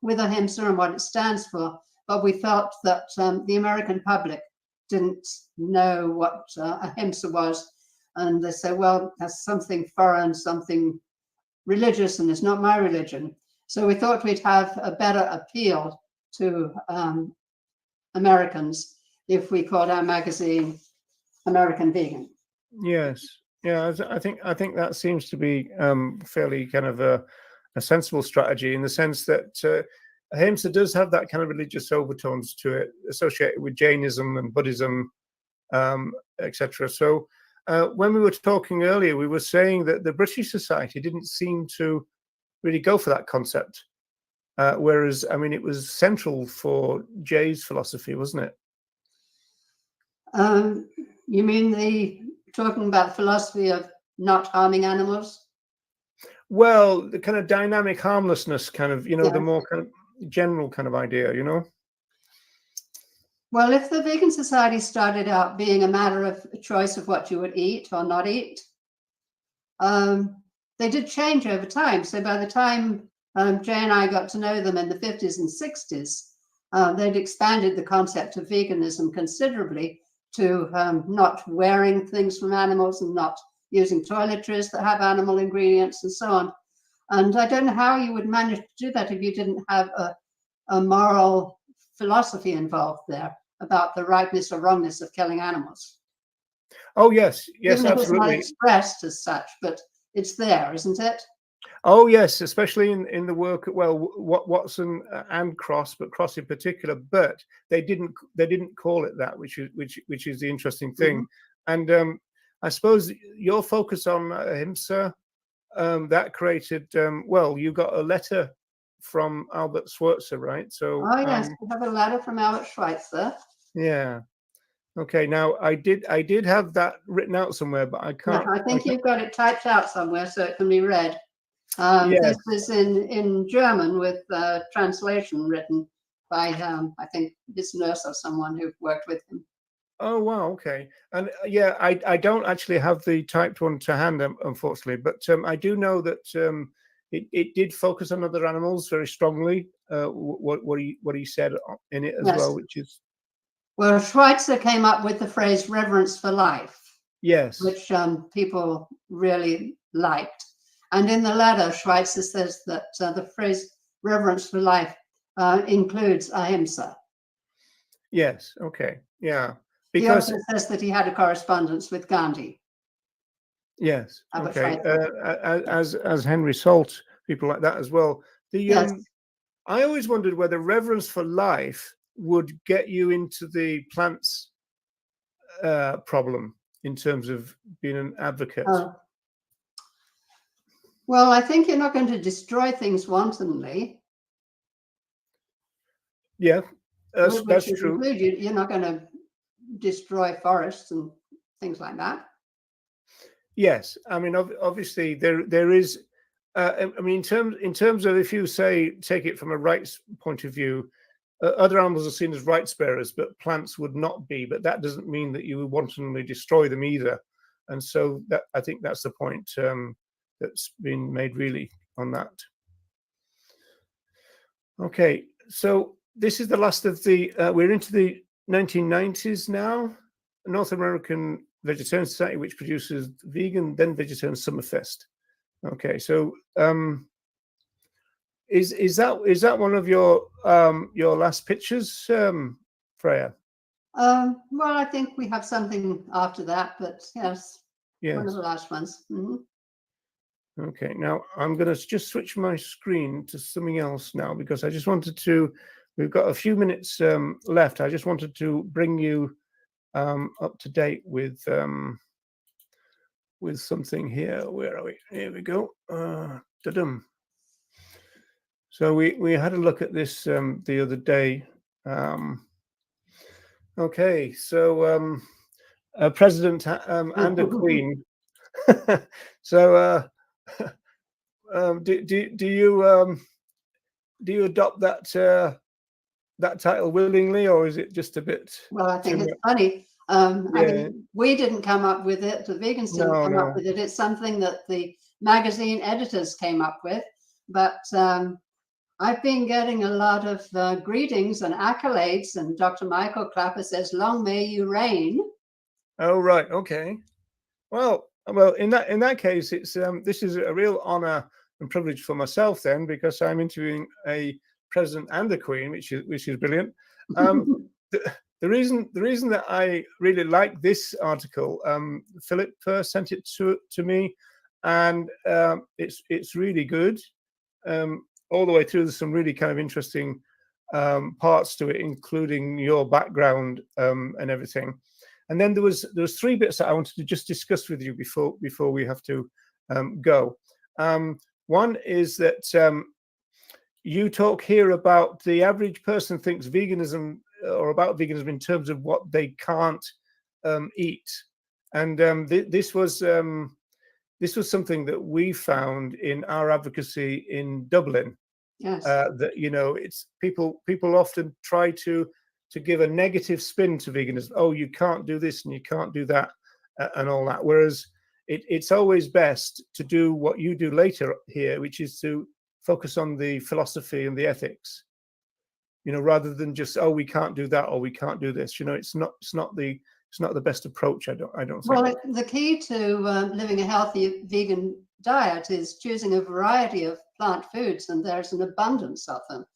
with Ahimsa and what it stands for, but we felt that the American public didn't know what Ahimsa was. And they said, well, that's something foreign, something religious, and it's not my religion. So we thought we'd have a better appeal to Americans if we called our magazine American Vegan. Yes, yeah, I think that seems to be fairly kind of a sensible strategy, in the sense that Ahimsa does have that kind of religious overtones to it, associated with Jainism and Buddhism, etc. So when we were talking earlier, we were saying that the British Society didn't seem to really go for that concept, whereas, I mean, it was central for Jay's philosophy, wasn't it? You mean talking about the philosophy of not harming animals? Well, the kind of dynamic harmlessness kind of, Yeah. the more kind of general kind of idea, Well, if the Vegan Society started out being a matter of choice of what you would eat or not eat, they did change over time. So by the time Jay and I got to know them in the 50s and 60s, they'd expanded the concept of veganism considerably to not wearing things from animals and not using toiletries that have animal ingredients and so on. And I don't know how you would manage to do that if you didn't have a moral philosophy involved there about the rightness or wrongness of killing animals. Oh, yes, Even if it's not absolutely. expressed as such, but it's there, isn't it? Oh, yes, especially in the work, well, Watson and Cross, but Cross in particular. But they didn't call it that, which is the interesting thing. And I suppose your focus on Ahimsa, that created, well, you got a letter from Albert Schweitzer, right? So Oh yes, we have a letter from Albert Schweitzer. yeah. Okay. Now I did have that written out somewhere, but I can't. I think you've got it typed out somewhere so it can be read. Yes. This is in German with translation written by I think this nurse or someone who worked with him. Oh wow, okay. And yeah, I don't actually have the typed one to hand, unfortunately, but I do know that it did focus on other animals very strongly. What he said in it as Yes. well, which is Well, Schweitzer came up with the phrase "reverence for life," yes, which people really liked. And in the letter, Schweitzer says that the phrase "reverence for life" includes ahimsa. yes, okay, yeah, He because also says that he had a correspondence with Gandhi. yes, Albert okay, Schweitzer. as Henry Salt, people like that as well. The Yes. I always wondered whether reverence for life would get you into the plants problem in terms of being an advocate. Well, I think you're not going to destroy things wantonly. Yeah, that's which would true. include you're not going to destroy forests and things like that. Yes, I mean, obviously there is. I mean, in terms of, if you say take it from a rights point of view, other animals are seen as rights bearers, but plants would not be. But that doesn't mean that you would wantonly destroy them either. And so that, I think that's the point that's been made really on that. Okay, so this is the last of the. We're into the 1990s now. North American Vegetarian Society, which produces vegan, then vegetarian Summerfest. Okay, so is that one of your last pictures, Freya? Well, I think we have something after that, but yes, one of Yes. the last ones. Okay, now I'm going to just switch my screen to something else now, because I just wanted to. We've got a few minutes left. I just wanted to bring you up to date with something here. Where are we? Here we go. Ta-dum. So we had a look at this the other day. Okay, so a president and a queen. So do you adopt that that title willingly, or is it just a bit? Well, I think it's funny. I mean, we didn't come up with it. The vegans didn't come up with it. It's something that the magazine editors came up with. But I've been getting a lot of greetings and accolades, and Dr. Michael Clapper says, "Long may you reign." Oh, right. Okay. Well, in that case, it's this is a real honor and privilege for myself then, because I'm interviewing a president and a queen, which is brilliant. The reason that I really like this article, Philip first sent it to me, and it's really good. All the way through, there's some really kind of interesting parts to it, including your background and everything. And then there was 3 bits that I wanted to just discuss with you before we have to go. One is that you talk here about the average person thinks veganism or about veganism in terms of what they can't eat, and this was something that we found in our advocacy in Dublin. Yes. That it's people often try to give a negative spin to veganism. Oh, you can't do this and you can't do that and all that. Whereas it's always best to do what you do later here, which is to focus on the philosophy and the ethics. Rather than just, oh, we can't do that or we can't do this. It's not the best approach. I don't think. Well, the key to living a healthy vegan diet is choosing a variety of plant foods, and there's an abundance of them.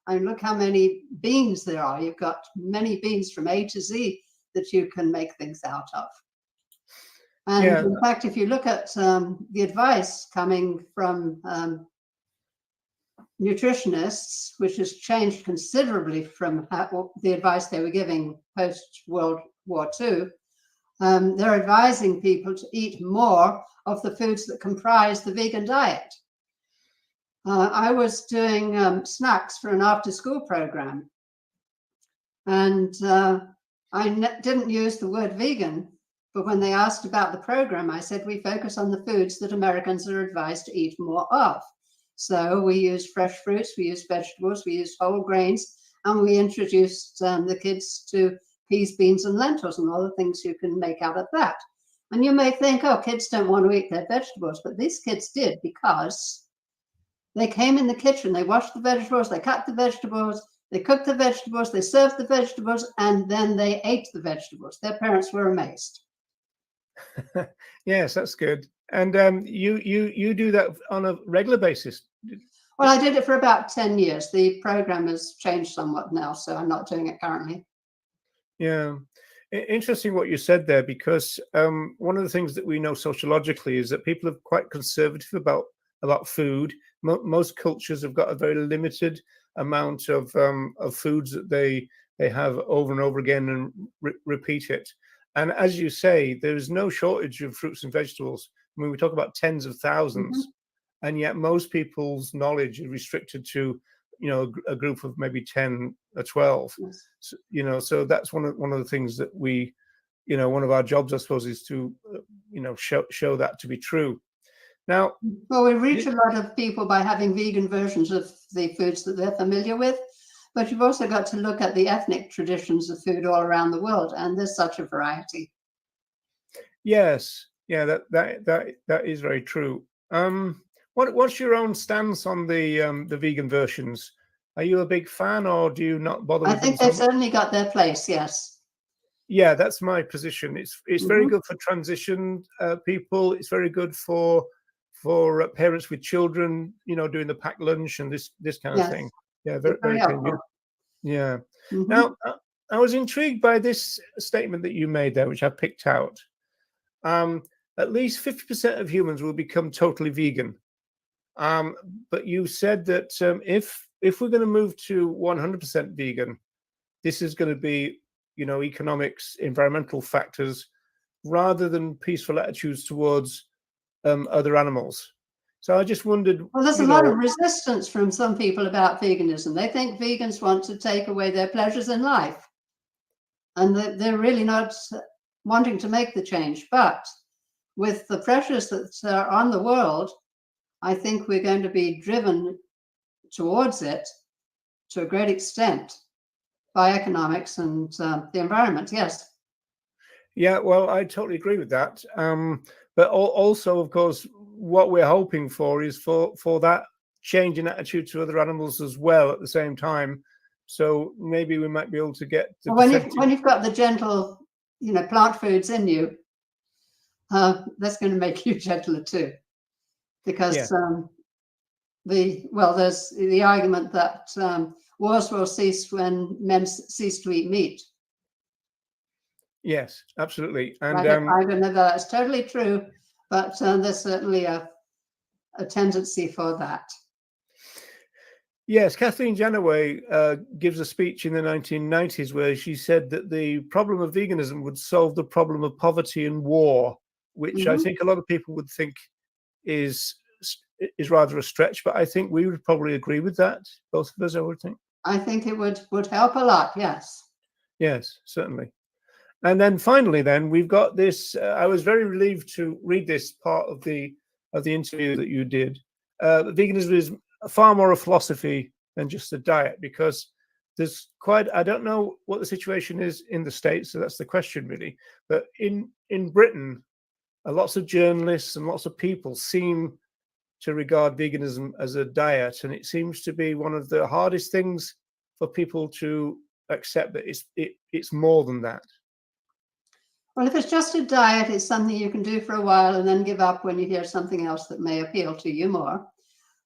I mean, look how many beans there are. You've got many beans from A to Z that you can make things out of. And in fact, if you look at the advice coming from nutritionists, which has changed considerably from the advice they were giving post-World War II, they're advising people to eat more of the foods that comprise the vegan diet. I was doing snacks for an after-school program, and I didn't use the word vegan, but when they asked about the program, I said we focus on the foods that Americans are advised to eat more of. So we use fresh fruits, we use vegetables, we use whole grains, and we introduced the kids to peas, beans, and lentils, and all the things you can make out of that. And you may think, oh, kids don't want to eat their vegetables, but these kids did, because they came in the kitchen, they washed the vegetables, they cut the vegetables, they cooked the vegetables, they served the vegetables, and then they ate the vegetables. Their parents were amazed. Yes, that's good. And you do that on a regular basis? Well, I did it for about 10 years. The program has changed somewhat now, so I'm not doing it currently. Yeah. Interesting what you said there, because one of the things that we know sociologically is that people are quite conservative about food. Most cultures have got a very limited amount of foods that they have over and over again and repeat it. And as you say, there is no shortage of fruits and vegetables. I mean, we talk about tens of thousands, and yet most people's knowledge is restricted to, a group of maybe 10 or 12. Yes. So that's one of the things that we, one of our jobs, I suppose, is to, show that to be true. Now, well, we reach a lot of people by having vegan versions of the foods that they're familiar with. But you've also got to look at the ethnic traditions of food all around the world, and there's such a variety. Yes, yeah, that is very true. What's your own stance on the vegan versions? Are you a big fan, or do you not bother? I think they've certainly got their place. Yes. Yeah, that's my position. It's very good for transition people. It's very good for parents with children, doing the packed lunch and this kind of thing. Yeah, very helpful. Yeah. Now, I was intrigued by this statement that you made there, which I picked out. At least 50% of humans will become totally vegan. But you said that if we're going to move to 100% vegan, this is going to be, economics, environmental factors, rather than peaceful attitudes towards other animals. So I just wondered. Well, there's a lot of resistance from some people about veganism. They think vegans want to take away their pleasures in life, and they're really not wanting to make the change. But with the pressures that are on the world, I think we're going to be driven towards it to a great extent by economics and the environment. Yes. Yeah, well, I totally agree with that. But also, of course, what we're hoping for is for that change in attitude to other animals as well at the same time. So maybe we might be able to get the When percentage. you've got the gentle, plant foods in you, that's going to make you gentler too, because there's the argument that wars will cease when men cease to eat meat. Yes, absolutely. And I don't know that that's totally true, but there's certainly a tendency for that. yes, Kathleen Janaway gives a speech in the 1990s where she said that the problem of veganism would solve the problem of poverty and war, which I think a lot of people would think is rather a stretch, but I think we would probably agree with that, both of us, I would think. I think it would help a lot, yes. Yes, certainly. And then finally, then we've got this. I was very relieved to read this part of the interview that you did. Veganism is far more a philosophy than just a diet, because there's quite. I don't know what the situation is in the States, so that's the question really. But in Britain, lots of journalists and lots of people seem to regard veganism as a diet, and it seems to be one of the hardest things for people to accept that it's more than that. Well, if it's just a diet, it's something you can do for a while and then give up when you hear something else that may appeal to you more.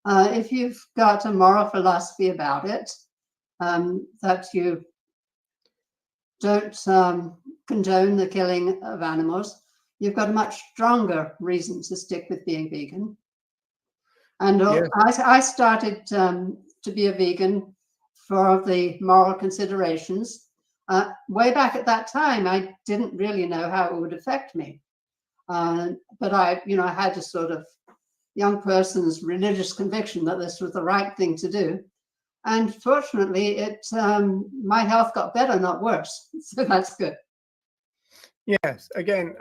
If you've got a moral philosophy about it, that you don't condone the killing of animals, you've got a much stronger reason to stick with being vegan. And I started to be a vegan for the moral considerations. Way back at that time, I didn't really know how it would affect me. But I had a sort of young person's religious conviction that this was the right thing to do. And fortunately, my health got better, not worse. So that's good. Yes, again,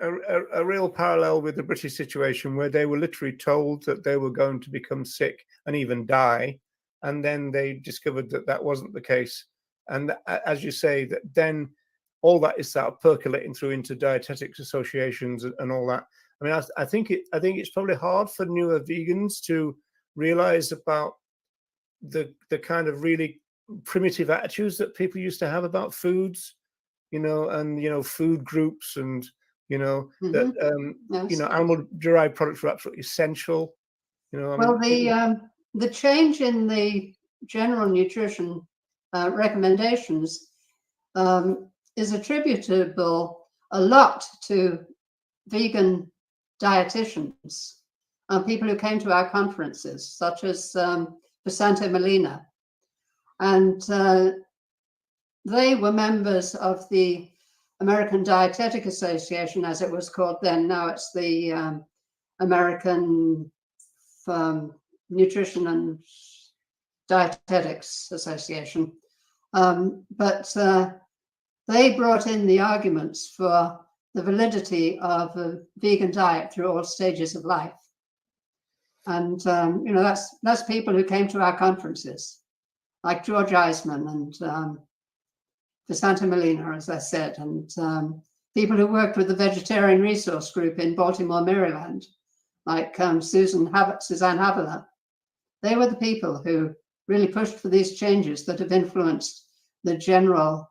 a real parallel with the British situation, where they were literally told that they were going to become sick and even die. And then they discovered that that wasn't the case. And as you say, that then all that is sort of percolating through into dietetics associations and all that. I mean, I think it's probably hard for newer vegans to realize about the kind of really primitive attitudes that people used to have about foods, and food groups, and that animal derived products were absolutely essential. The change in the general nutrition recommendations is attributable a lot to vegan dietitians, people who came to our conferences, such as Vasanta Molina. And they were members of the American Dietetic Association, as it was called then. Now it's the American Nutrition and Dietetics Association. But they brought in the arguments for the validity of a vegan diet through all stages of life. And, that's people who came to our conferences, like George Eisman and Vasanta Molina, as I said, and people who worked with the Vegetarian Resource Group in Baltimore, Maryland, like Suzanne Havilah. They were the people who really pushed for these changes that have influenced the general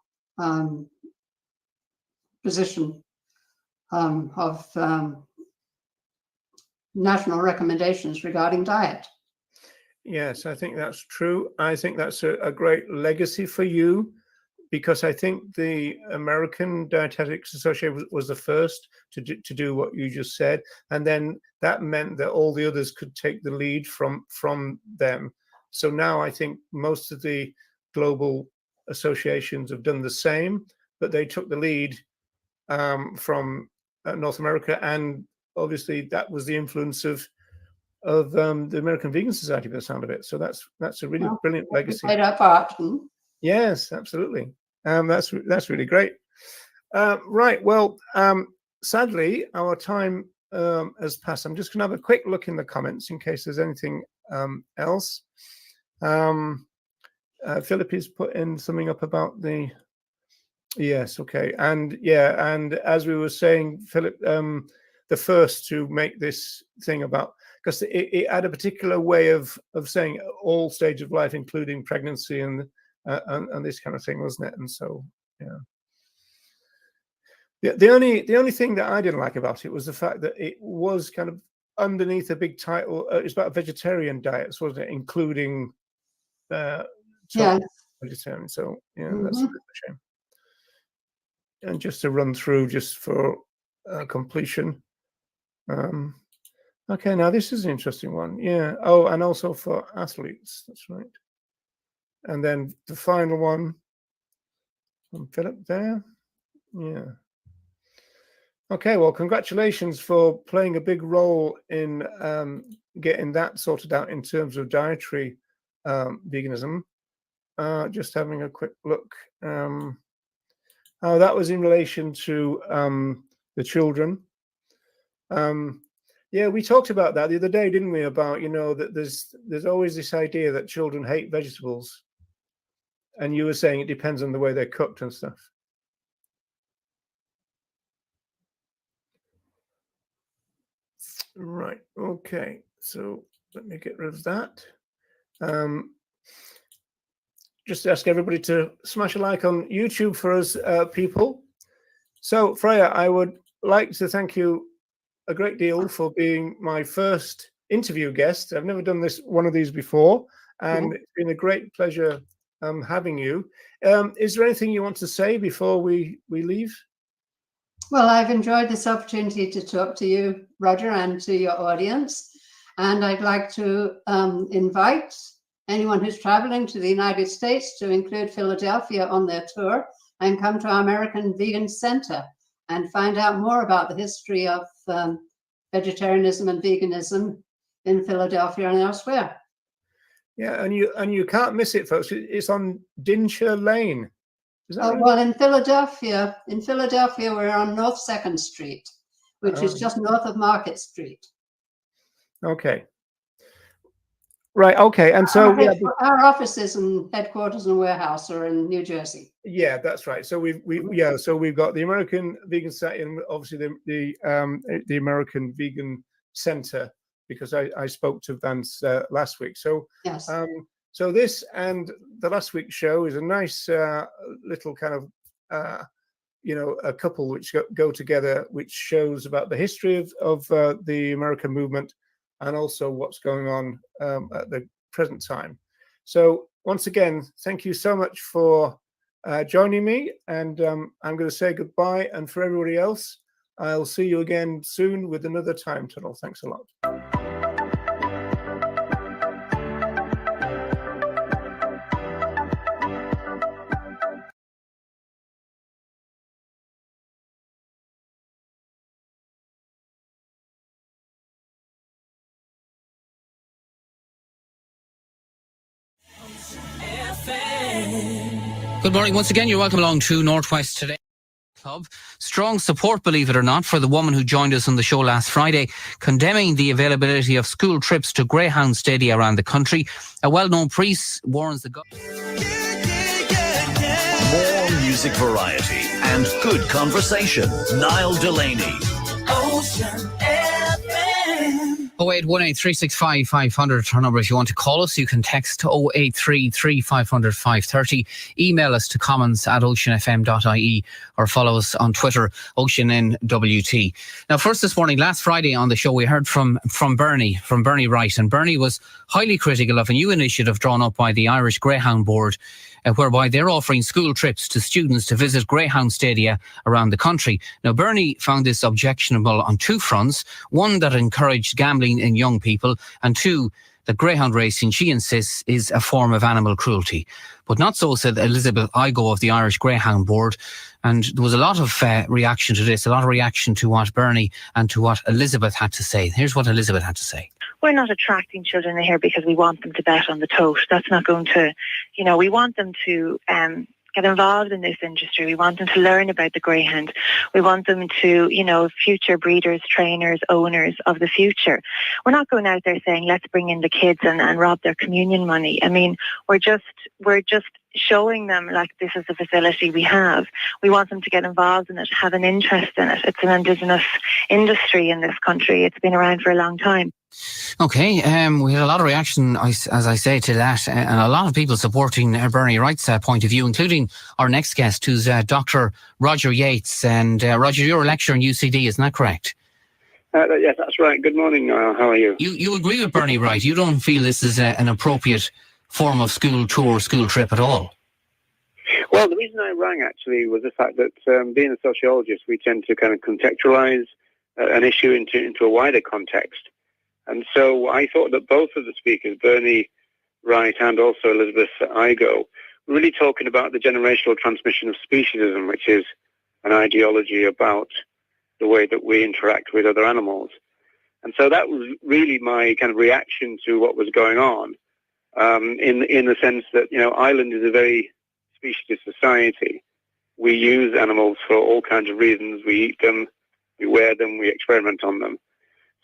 position of national recommendations regarding diet. Yes, I think that's true. I think that's a great legacy for you, because I think the American Dietetics Association was the first to do what you just said, and then that meant that all the others could take the lead from them. So now I think most of the global associations have done the same, but they took the lead from North America, and obviously that was the influence of the American Vegan Society, by the sound of it. So that's a really brilliant legacy. Played our part. Yes, absolutely. That's really great. Right. Well, sadly, our time has passed. I'm just going to have a quick look in the comments in case there's anything else. Philip has put in something up about the Yes. Okay. And yeah, and as we were saying, Philip, the first to make this thing about, because it had a particular way of saying all stages of life, including pregnancy and this kind of thing, wasn't it? And so, yeah. The only thing that I didn't like about it was the fact that it was kind of underneath a big title. It's about vegetarian diets, wasn't it? Including Yeah. vegetarian. So yeah, that's a bit of a shame. And just to run through, just for completion. Okay, now this is an interesting one. Yeah. Oh, and also for athletes. That's right. And then the final one from Philip there. Yeah. Okay, well, congratulations for playing a big role in getting that sorted out in terms of dietary veganism. Just having a quick look. Oh, that was in relation to the children. Yeah, we talked about that the other day, didn't we? About, you know, that there's always this idea that children hate vegetables, and you were saying it depends on the way they're cooked and stuff. Right. Okay. So let me get rid of that. Just ask everybody to smash a like on YouTube for us, people. So Freya, I would like to thank you a great deal for being my first interview guest. I've never done one of these before, and it's been a great pleasure having you. Is there anything you want to say before we leave? Well, I've enjoyed this opportunity to talk to you, Roger, and to your audience. And I'd like to invite anyone who's traveling to the United States to include Philadelphia on their tour and come to our American Vegan Center and find out more about the history of vegetarianism and veganism in Philadelphia and elsewhere. Yeah, and you can't miss it, folks. It's on Dinshire Lane. Is that right? Well, in Philadelphia, we're on North 2nd Street, which is just north of Market Street. Okay. Right. Okay. And so our offices and headquarters and warehouse are in New Jersey. Yeah, that's right. So we've got the American Vegan Center and obviously the American Vegan Center, because I spoke to Vance last week. So yes. So this and the last week's show is a nice little kind of a couple which go together, which shows about the history of the American movement and also what's going on at the present time. So once again, thank you so much for joining me, and I'm going to say goodbye. And for everybody else, I'll see you again soon with another Time Tunnel. Thanks a lot. Good morning once again. You're welcome along to Northwest Today Club. Strong support, believe it or not, for the woman who joined us on the show last Friday, condemning the availability of school trips to Greyhound Stadia around the country. A well-known priest warns the government. More music variety and good conversation. Niall Delaney. Ocean FM. 0818 365 500, our number if you want to call us. You can text 0833 500 530. Email us to comments@oceanfm.ie or follow us on Twitter, OceanNWT. Now, first this morning, last Friday on the show, we heard from Bernie Wright. And Bernie was highly critical of a new initiative drawn up by the Irish Greyhound Board, whereby they're offering school trips to students to visit Greyhound Stadia around the country. Now, Bernie found this objectionable on two fronts. One, that encouraged gambling in young people, and two, that greyhound racing, she insists, is a form of animal cruelty. But not so, said Elizabeth Igo of the Irish Greyhound Board. And there was a lot of reaction to this, a lot of reaction to what Bernie and to what Elizabeth had to say. Here's what Elizabeth had to say. We're not attracting children here because we want them to bet on the tote. That's not going to, we want them to get involved in this industry. We want them to learn about the greyhound. We want them to, future breeders, trainers, owners of the future. We're not going out there saying, let's bring in the kids and rob their communion money. I mean, we're just showing them like this is the facility we have. We want them to get involved in it, have an interest in it. It's an indigenous industry in this country. It's been around for a long time. Okay, we had a lot of reaction, as I say, to that, and a lot of people supporting Bernie Wright's point of view, including our next guest, who's Dr. Roger Yates. And Roger, you're a lecturer in UCD, isn't that correct? Yes, that's right. Good morning. How are you? You agree with Bernie Wright? You don't feel this is an appropriate form of school tour, school trip at all? Well, the reason I rang actually was the fact that being a sociologist, we tend to kind of contextualize an issue into a wider context. And so I thought that both of the speakers, Bernie Wright and also Elizabeth Igoe, were really talking about the generational transmission of speciesism, which is an ideology about the way that we interact with other animals. And so that was really my kind of reaction to what was going on, in the sense that, Ireland is a very speciesist society. We use animals for all kinds of reasons. We eat them, we wear them, we experiment on them.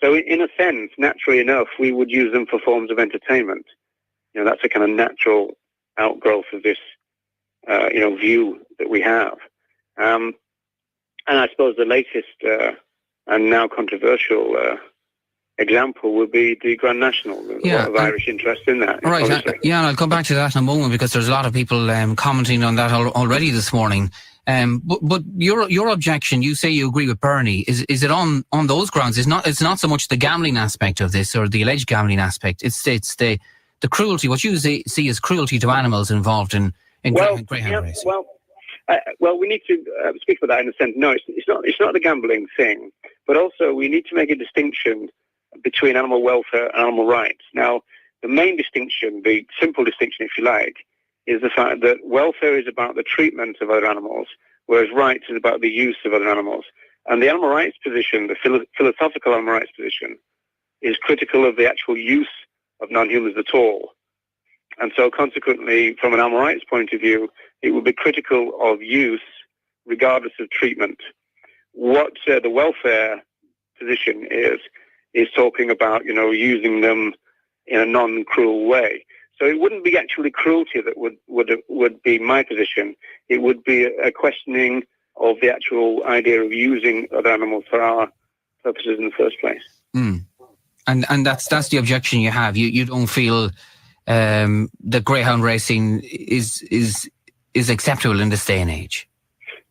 So in a sense, naturally enough, we would use them for forms of entertainment. That's a kind of natural outgrowth of this, view that we have. And I suppose the latest and now controversial example would be the Grand National. There's a lot of Irish interest in that. Right, and I'll come back to that in a moment, because there's a lot of people commenting on that already this morning. But your objection, you say you agree with Bernie, is it on those grounds? It's not so much the gambling aspect of this, or the alleged gambling aspect. It's the cruelty, what you see as cruelty to animals involved in greyhound racing. Well, we need to speak about that in a sense. No, it's not the gambling thing, but also we need to make a distinction between animal welfare and animal rights. Now, the main distinction, the simple distinction, if you like, is the fact that welfare is about the treatment of other animals, whereas rights is about the use of other animals. And the animal rights position, the philosophical animal rights position, is critical of the actual use of non-humans at all. And so consequently, from an animal rights point of view, it would be critical of use regardless of treatment. What the welfare position is talking about, using them in a non-cruel way. So it wouldn't be actually cruelty that would be my position. It would be a questioning of the actual idea of using other animals for our purposes in the first place. Mm. And that's the objection you have. You don't feel that greyhound racing is acceptable in this day and age?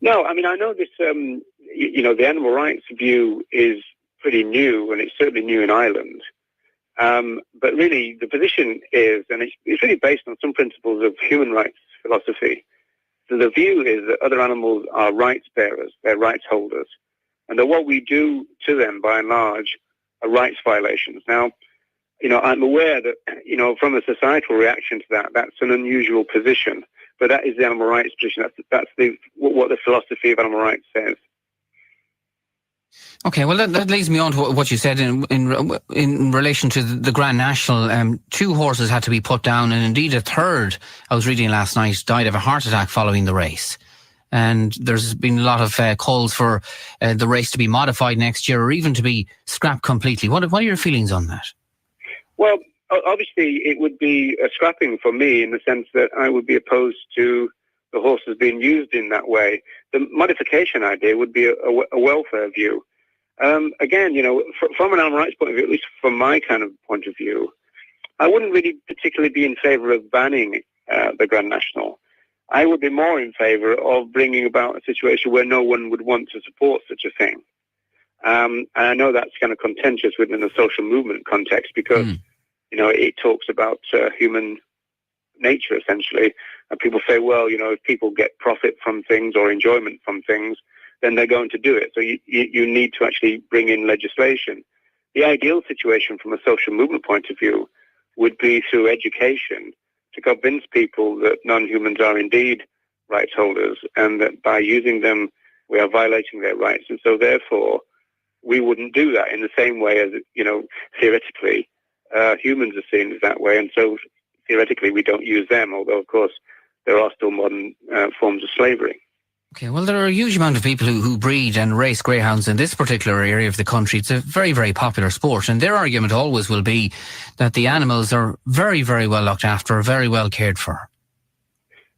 No, I mean, I know this. The animal rights view is pretty new, and it's certainly new in Ireland. But really, the position is, and it's really based on some principles of human rights philosophy. So the view is that other animals are rights bearers, they're rights holders, and that what we do to them, by and large, are rights violations. Now, I'm aware that, from a societal reaction to that, that's an unusual position, but that is the animal rights position. That's what the philosophy of animal rights says. Okay, well, that leads me on to what you said in relation to the Grand National. 2 horses had to be put down, and indeed a third, I was reading last night, died of a heart attack following the race. And there's been a lot of calls for the race to be modified next year, or even to be scrapped completely. What are your feelings on that? Well, obviously it would be a scrapping for me, in the sense that I would be opposed to the horses being used in that way. The modification idea would be a welfare view. Again, from an animal rights point of view, at least from my kind of point of view, I wouldn't really particularly be in favour of banning the Grand National. I would be more in favour of bringing about a situation where no one would want to support such a thing. And I know that's kind of contentious within the social movement context, because, it talks about human nature, essentially. And people say, well, if people get profit from things or enjoyment from things, then they're going to do it. So you need to actually bring in legislation. The ideal situation from a social movement point of view would be through education, to convince people that non-humans are indeed rights holders, and that by using them, we are violating their rights. And so therefore, we wouldn't do that in the same way as, theoretically, humans are seen as that way. And so theoretically, we don't use them, although, of course, there are still modern forms of slavery. Okay, well, there are a huge amount of people who breed and race greyhounds in this particular area of the country. It's a very, very popular sport, and their argument always will be that the animals are very, very well looked after, very well cared for.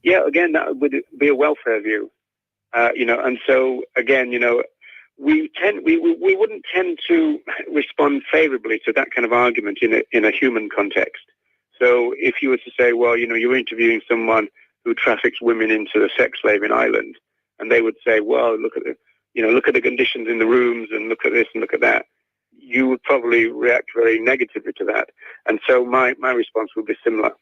yeah, again, that would be a welfare view, and so again, we wouldn't tend to respond favorably to that kind of argument in a human context. So if you were to say, well, you're interviewing someone who traffics women into the sex slave in Ireland, and they would say, well, look at the conditions in the rooms and look at this and look at that, you would probably react very negatively to that. And so my response would be similar.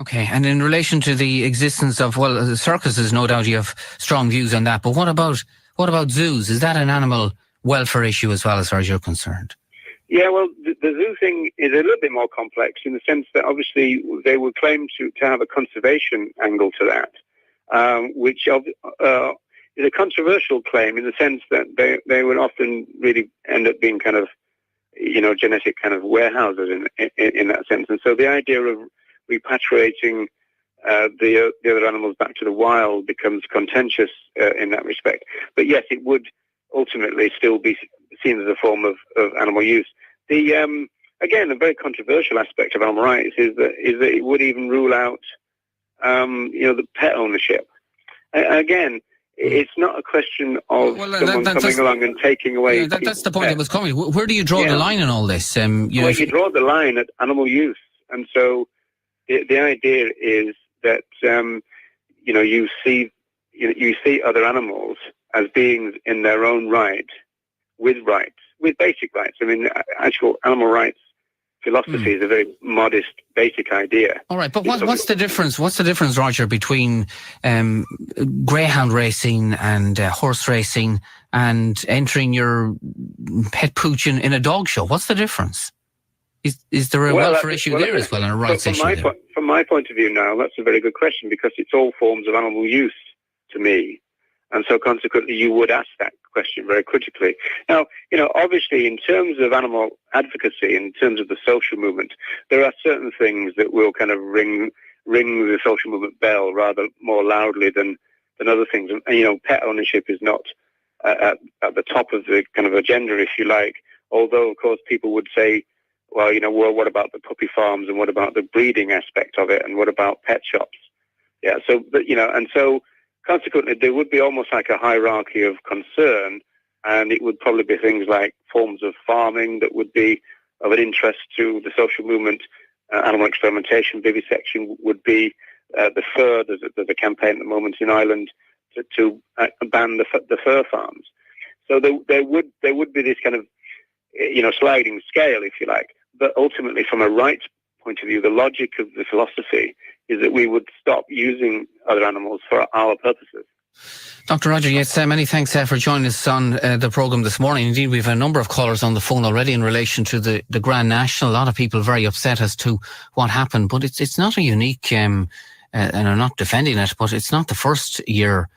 Okay, and in relation to the existence of, the circuses, no doubt you have strong views on that, but what about zoos? Is that an animal welfare issue as well, as far as you're concerned? Yeah, well, the zoo thing is a little bit more complex in the sense that obviously they would claim to have a conservation angle to that, which is a controversial claim in the sense that they would often really end up being kind of, genetic kind of warehouses in that sense. And so the idea of repatriating the other animals back to the wild becomes contentious in that respect. But yes, it would ultimately still be seen as a form of animal use. The again, a very controversial aspect of animal rights is that it would even rule out the pet ownership. Again, it's not a question of someone coming along and taking away. That's the point that was coming. Where do you draw the line in all this? You draw the line at animal use, and so the idea is that you see other animals as beings in their own right, with basic rights. I mean, actual animal rights philosophy is a very modest, basic idea. All right, but what's the difference? What's the difference, Roger, between greyhound racing and horse racing and entering your pet pooch in a dog show? What's the difference? Is there a welfare issue there as well, and a rights issue there? From my point of view now, that's a very good question, because it's all forms of animal use to me. And so consequently, you would ask that question very critically. Now, obviously, in terms of animal advocacy, in terms of the social movement, there are certain things that will kind of ring the social movement bell rather more loudly than other things. And, pet ownership is not at the top of the kind of agenda, if you like, although, of course, people would say, well, what about the puppy farms, and what about the breeding aspect of it, and what about pet shops? Yeah, so, and so consequently, there would be almost like a hierarchy of concern, and it would probably be things like forms of farming that would be of an interest to the social movement. Animal experimentation, vivisection would be the fur. There's a campaign at the moment in Ireland to ban the fur farms. So there would be this kind of sliding scale, if you like. But ultimately, from a rights point of view, the logic of the philosophy is that we would stop using other animals for our purposes. Dr. Roger, yes, many thanks for joining us on the programme this morning. Indeed, we have a number of callers on the phone already in relation to the Grand National. A lot of people very upset as to what happened, but it's not a unique, and I'm not defending it, but it's not the first year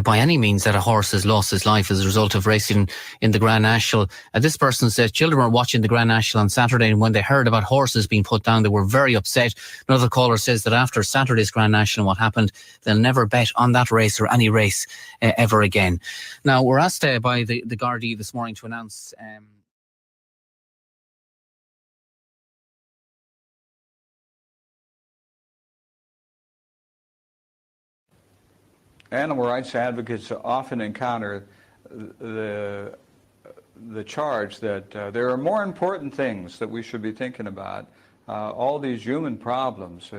by any means that a horse has lost his life as a result of racing in the Grand National. This person said children were watching the Grand National on Saturday, and when they heard about horses being put down, they were very upset. Another caller says that after Saturday's Grand National, what happened, they'll never bet on that race or any race ever again. Now, we're asked by the Gardaí this morning to announce animal rights advocates often encounter the charge that there are more important things that we should be thinking about. All these human problems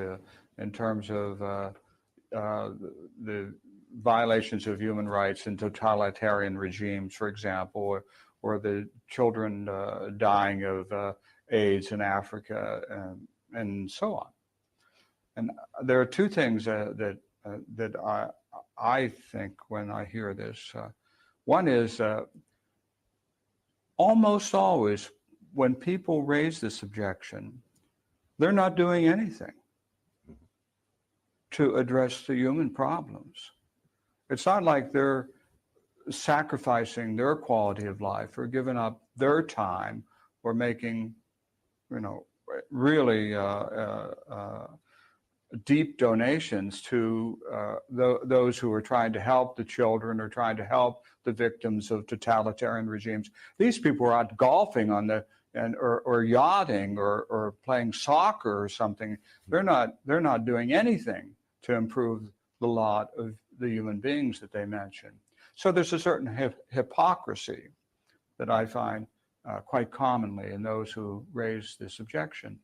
in terms of the violations of human rights in totalitarian regimes, for example, or the children dying of AIDS in Africa, and so on. And there are two things that I think when I hear this. One is almost always when people raise this objection, they're not doing anything to address the human problems. It's not like they're sacrificing their quality of life or giving up their time or making, really deep donations to those who are trying to help the children or trying to help the victims of totalitarian regimes. These people are out golfing on or yachting or playing soccer or something. They're not doing anything to improve the lot of the human beings that they mention. So there's a certain hypocrisy that I find quite commonly in those who raise this objection.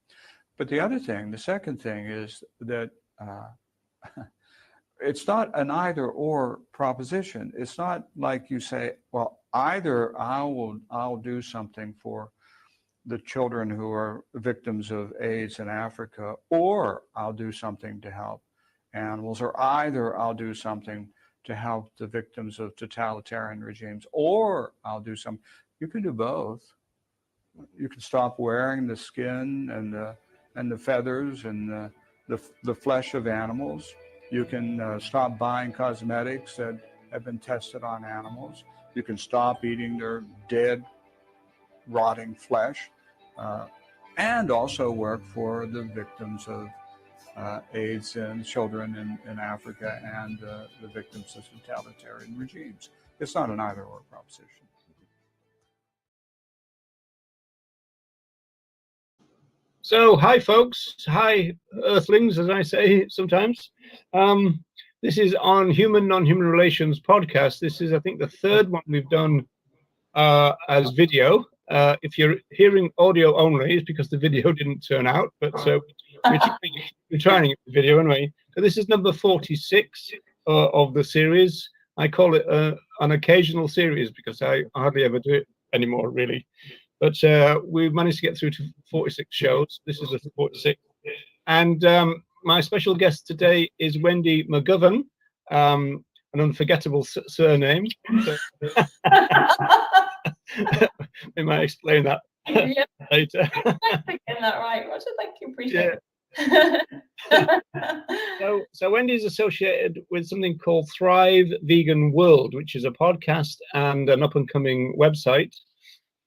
But the second thing is that it's not an either or proposition. It's not like you say, well, either I'll do something for the children who are victims of AIDS in Africa, or I'll do something to help animals, or either I'll do something to help the victims of totalitarian regimes, or I'll do some. You can do both. You can stop wearing the skin and the feathers and the flesh of animals. You can stop buying cosmetics that have been tested on animals. You can stop eating their dead, rotting flesh, and also work for the victims of AIDS and children in Africa and the victims of totalitarian regimes. It's not an either-or proposition. So, hi folks, hi Earthlings, as I say sometimes. This is on Human Non-Human Relations podcast. This is, I think, the third one we've done as video. If you're hearing audio only, it's because the video didn't turn out, but we're trying it with video anyway. So this is number 46 of the series. I call it an occasional series because I hardly ever do it anymore, really. But we've managed to get through to 46 shows. This is the 46th. And my special guest today is Wendy McGovern, an unforgettable surname. We might explain that later. Getting that right, Roger. Thank you. Appreciate it. So Wendy is associated with something called Thrive Vegan World, which is a podcast and an up-and-coming website.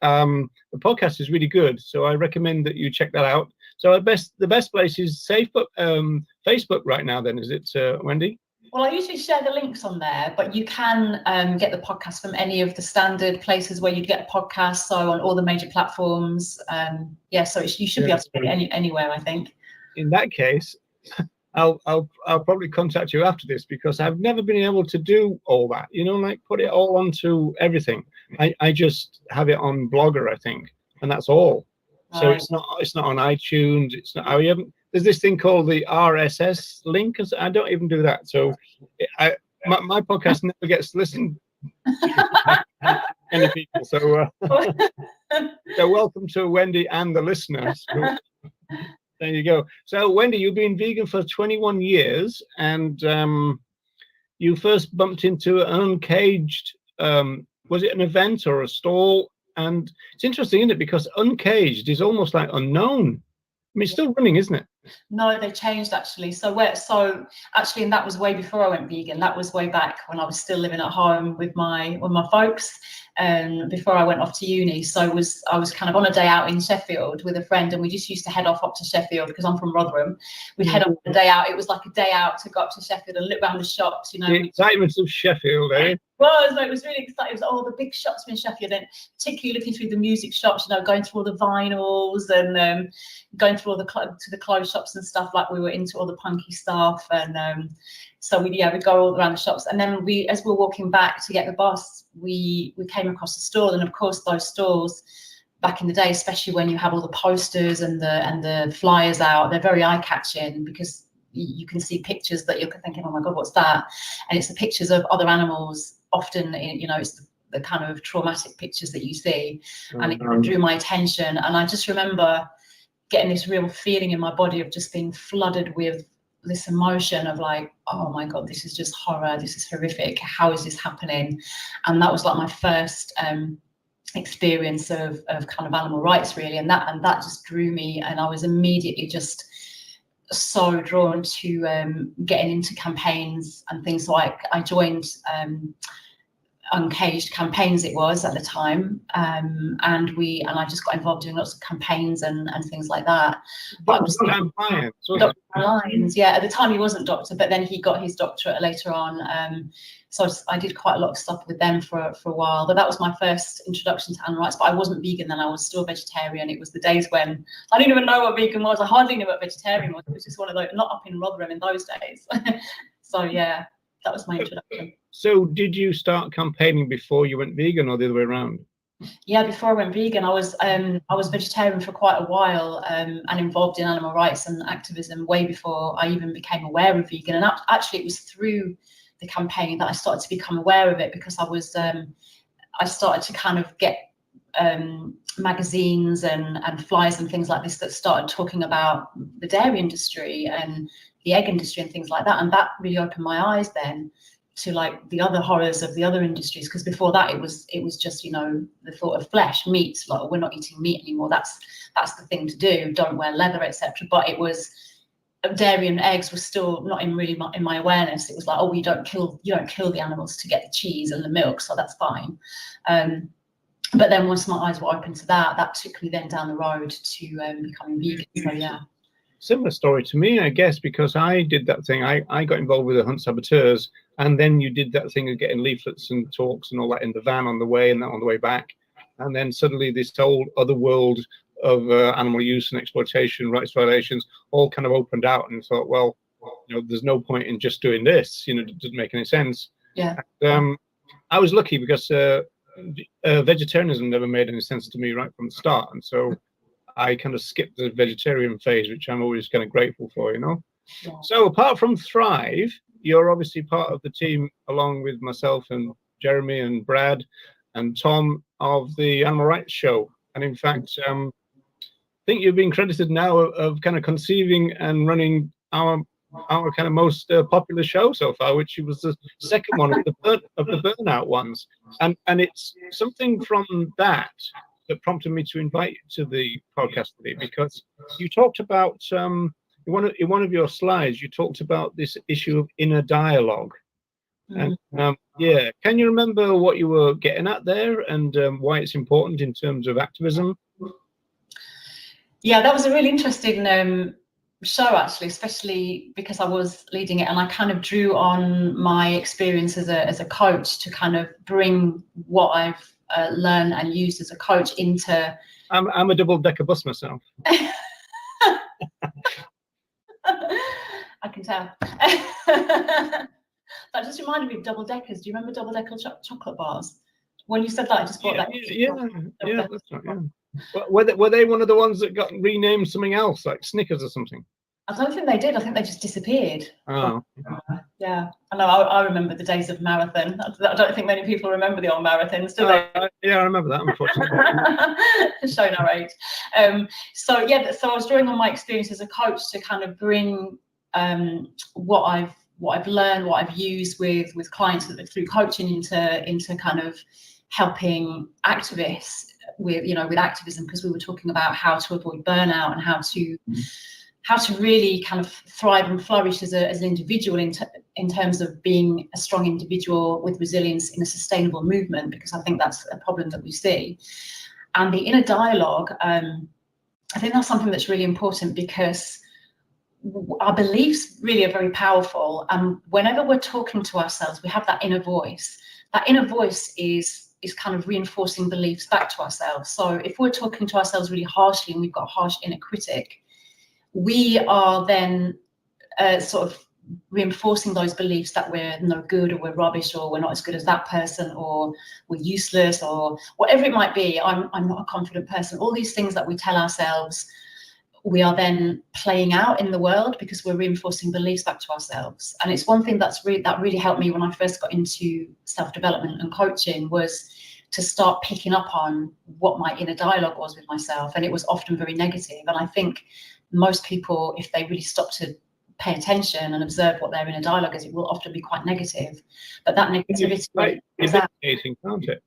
The podcast is really good, so I recommend that you check that out. So the best place is Facebook right now. Then is it, Wendy? Well, I usually share the links on there, but you can get the podcast from any of the standard places where you'd get a podcast. So on all the major platforms, so you should be able to get it anywhere, I think. In that case, I'll probably contact you after this because I've never been able to do all that. Like put it all onto everything. I just have it on Blogger, I think, and that's all. So it's not on iTunes. It's not. There's this thing called the RSS link. I don't even do that. So my podcast never gets listened to any people. So welcome to Wendy and the listeners. There you go. So Wendy, you've been vegan for 21 years, and you first bumped into an Uncaged. Was it an event or a stall? And it's interesting, isn't it? Because Uncaged is almost like unknown. I mean, it's still running, isn't it? No, they changed actually. So actually, and that was way before I went vegan. That was way back when I was still living at home with my folks, before I went off to uni. So I was kind of on a day out in Sheffield with a friend, and we just used to head off up to Sheffield because I'm from Rotherham. We'd head off on a day out. It was like a day out to go up to Sheffield and look around the shops. The excitement of Sheffield, eh? It was really exciting. It was all the big shops in Sheffield, and particularly looking through the music shops, going through all the vinyls and going through all the clothes shops and stuff. Like we were into all the punky stuff, and so we'd go all around the shops. And then as we were walking back to get the bus, we came across a stall, and of course those stalls back in the day, especially when you have all the posters and the flyers out, they're very eye-catching because you can see pictures that you're thinking, oh my god, what's that? And it's the pictures of other animals. Often, it's the kind of traumatic pictures that you see, and it drew my attention. And I just remember getting this real feeling in my body of just being flooded with this emotion of like, oh my god, this is just horror, this is horrific, how is this happening? And that was like my first experience of kind of animal rights, really, and that just drew me, and I was immediately just so drawn to getting into campaigns and things. Like I joined Uncaged Campaigns, it was at the time, and I just got involved in lots of campaigns and things like that. But Dr. Lyons, at the time he wasn't doctor, but then he got his doctorate later on. So I did quite a lot of stuff with them for a while. But that was my first introduction to animal rights. But I wasn't vegan then; I was still vegetarian. It was the days when I didn't even know what vegan was. I hardly knew what vegetarian was. It was just one of those, not up in Rotherham in those days. So yeah, that was my introduction. So did you start campaigning before you went vegan, or the other way around? Yeah, before I went vegan, I was vegetarian for quite a while, and involved in animal rights and activism way before I even became aware of vegan. And actually, it was through the campaign that I started to become aware of it, because I started to kind of get magazines and flyers and things like this that started talking about the dairy industry and the egg industry and things like that, and that really opened my eyes then to like the other horrors of the other industries, because before that it was just, you know, the thought of flesh, meat, like, we're not eating meat anymore, that's the thing to do, don't wear leather, etc. But it was, dairy and eggs was still not in my awareness. It was like, oh, you don't kill the animals to get the cheese and the milk, so that's fine. But then once my eyes were open to that took me then down the road to becoming vegan. So yeah. Similar story to me, I guess, because I did that thing. I got involved with the Hunt Saboteurs, and then you did that thing of getting leaflets and talks and all that in the van on the way and that on the way back. And then suddenly this whole other world of animal use and exploitation, rights violations, all kind of opened out, and thought, well, you know, there's no point in just doing this. You know, it doesn't make any sense. Yeah. I was lucky because vegetarianism never made any sense to me right from the start, and so I kind of skipped the vegetarian phase, which I'm always kind of grateful for, you know. Yeah. So apart from Thrive, you're obviously part of the team, along with myself and Jeremy and Brad and Tom, of the Animal Rights Show. And in fact, I think you've been credited now of kind of conceiving and running our kind of most popular show so far, which was the second one of the burnout ones. And it's something from that prompted me to invite you to the podcast today, because you talked about in one of your slides, you talked about this issue of inner dialogue. And yeah, can you remember what you were getting at there, and why it's important in terms of activism? Yeah, that was a really interesting show, actually, especially because I was leading it, and I kind of drew on my experience as a coach to kind of bring what I've learned and used as a coach into. I'm a double-decker bus myself. I can tell. That just reminded me of double deckers. Do you remember double decker chocolate bars? When you said that, I just bought that. Yeah, that's right. Yeah. Were they one of the ones that got renamed something else, like Snickers or something? I don't think they did. I think they just disappeared. Oh. Yeah, I know. I remember the days of Marathon. I don't think many people remember the old marathons, do they? Yeah, I remember that, unfortunately. Showing our age. So I was drawing on my experience as a coach to kind of bring what I've learned, what I've used with clients through coaching into kind of helping activists with activism, because we were talking about how to avoid burnout and how to really kind of thrive and flourish as an individual in terms of being a strong individual with resilience in a sustainable movement, because I think that's a problem that we see. And the inner dialogue, I think that's something that's really important, because our beliefs really are very powerful, and whenever we're talking to ourselves, we have that inner voice. That inner voice is kind of reinforcing beliefs back to ourselves. So if we're talking to ourselves really harshly and we've got a harsh inner critic, we are then sort of reinforcing those beliefs that we're no good, or we're rubbish, or we're not as good as that person, or we're useless, or whatever it might be. I'm not a confident person. All these things that we tell ourselves, we are then playing out in the world, because we're reinforcing beliefs back to ourselves. And it's one thing that really helped me when I first got into self-development and coaching, was to start picking up on what my inner dialogue was with myself. And it was often very negative. And I think most people, if they really stop to pay attention and observe what their inner dialogue is, it will often be quite negative. But that negativity, it's debilitating, can't it?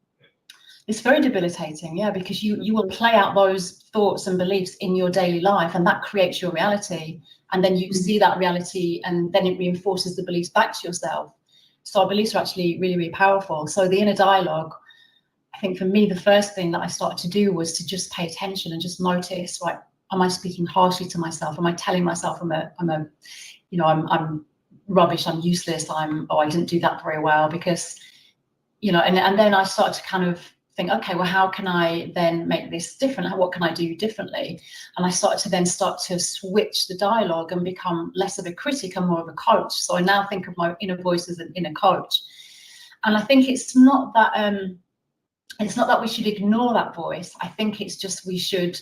It's very debilitating, yeah, because you will play out those thoughts and beliefs in your daily life, and that creates your reality. And then you see that reality, and then it reinforces the beliefs back to yourself. So our beliefs are actually really, really powerful. So the inner dialogue, I think for me, the first thing that I started to do was to just pay attention and just notice, like, am I speaking harshly to myself? Am I telling myself I'm rubbish, I'm useless, I didn't do that very well? Because, and then I started to kind of think, okay, well, how can I then make this different? What can I do differently? And I started to then start to switch the dialogue and become less of a critic and more of a coach. So I now think of my inner voice as an inner coach. And I think it's not that we should ignore that voice. I think it's just we should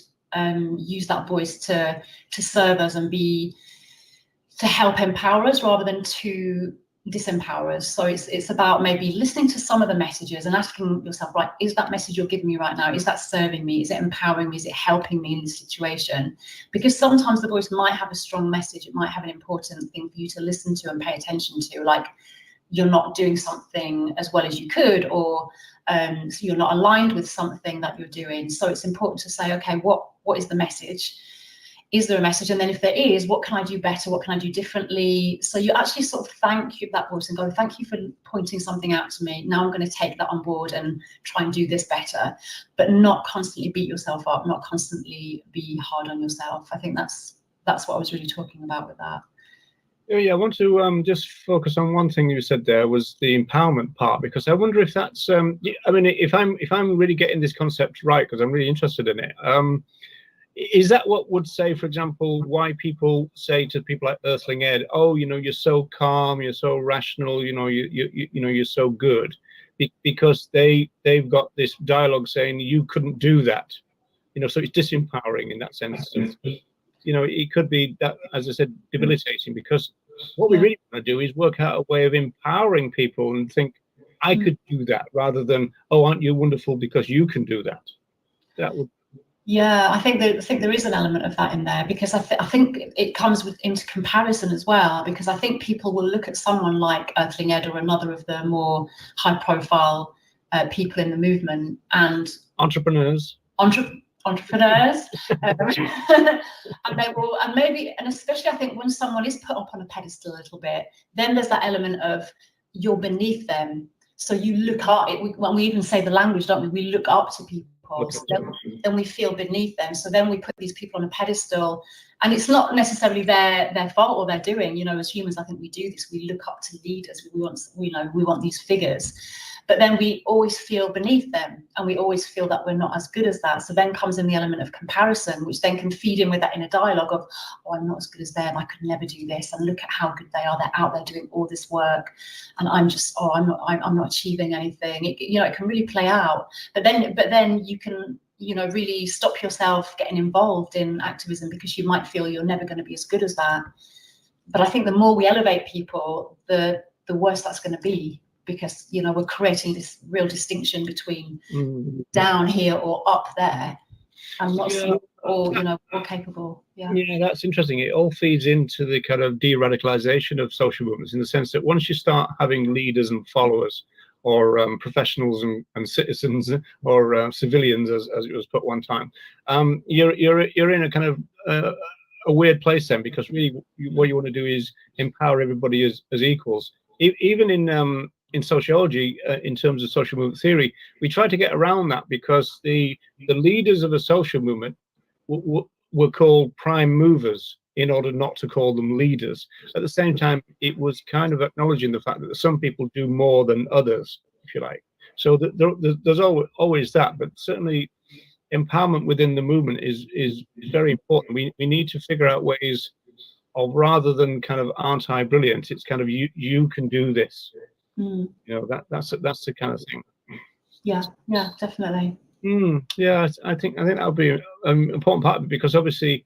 use that voice to serve us and to help empower us rather than to disempower us. So it's about maybe listening to some of the messages and asking yourself, right, is that message you're giving me right now, is that serving me? Is it empowering me? Is it helping me in this situation? Because sometimes the voice might have a strong message. It might have an important thing for you to listen to and pay attention to, like you're not doing something as well as you could, or so you're not aligned with something that you're doing. So it's important to say, okay, what is the message? Is there a message? And then if there is, what can I do better? What can I do differently? So you actually sort of thank that voice and go, thank you for pointing something out to me. Now I'm going to take that on board and try and do this better, but not constantly beat yourself up, not constantly be hard on yourself. I think that's what I was really talking about with that. Yeah, I want to just focus on one thing you said there, was the empowerment part, because I wonder if that's I mean, if I'm really getting this concept right, because I'm really interested in it. Is that what would say, for example, why people say to people like Earthling Ed, oh, you know, you're so calm, you're so rational, you know, you're so good, because they've got this dialogue saying you couldn't do that, you know, so it's disempowering in that sense. You know, it could be that, as I said, debilitating, because what we really want to do is work out a way of empowering people and think, I could do that, rather than, oh, aren't you wonderful because you can do that. That would. Yeah, I think there is an element of that in there, because I think it comes into comparison as well, because I think people will look at someone like Earthling Ed or another of the more high-profile people in the movement and entrepreneurs, and they will, and maybe, and especially I think when someone is put up on a pedestal a little bit, then there's that element of you're beneath them, so you look up. When we even say the language, don't we? We look up to people. So then we feel beneath them. So then we put these people on a pedestal, and it's not necessarily their fault or their doing. You know, as humans, I think we do this. We look up to leaders. We want these figures, but then we always feel beneath them, and we always feel that we're not as good as that. So then comes in the element of comparison, which then can feed in with that inner dialogue of, oh, I'm not as good as them. I could never do this. And look at how good they are. They're out there doing all this work, and I'm just, oh, I'm not achieving anything. It can really play out. But then you can, really stop yourself getting involved in activism, because you might feel you're never going to be as good as that. But I think the more we elevate people, the worse that's going to be, because we're creating this real distinction between down here or up there, and not all all capable. Yeah, that's interesting. It all feeds into the kind of de-radicalization of social movements, in the sense that once you start having leaders and followers, or professionals and citizens, or civilians, as it was put one time, you're in a kind of a weird place then, because really what you want to do is empower everybody as equals. Even in sociology, in terms of social movement theory, we try to get around that, because the leaders of a social movement were called prime movers in order not to call them leaders. At the same time, it was kind of acknowledging the fact that some people do more than others, if you like. So there's always that, but certainly empowerment within the movement is very important. We need to figure out ways of, rather than kind of aren't I brilliant, it's kind of you can do this. That's the kind of thing. Yeah, definitely. Yeah, I think that'll be an important part of it, because obviously,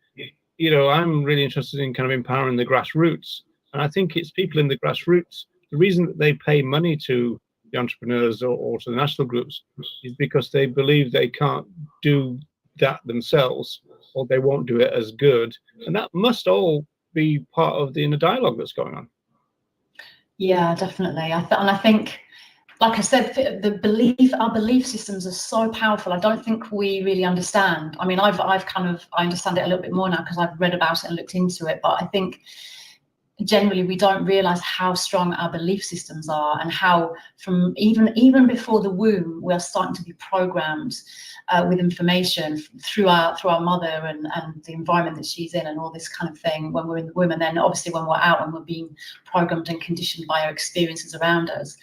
I'm really interested in kind of empowering the grassroots, and I think it's people in the grassroots. The reason that they pay money to the entrepreneurs or to the national groups is because they believe they can't do that themselves, or they won't do it as good, and that must all be part of the inner dialogue that's going on. Yeah, definitely. And I think, like I said, our belief systems are so powerful. I don't think we really understand. I mean, I understand it a little bit more now, because I've read about it and looked into it. But I think generally we don't realize how strong our belief systems are, and how from even before the womb, we are starting to be programmed with information through our mother and the environment that she's in, and all this kind of thing when we're in the womb. And then obviously when we're out, when we're being programmed and conditioned by our experiences around us.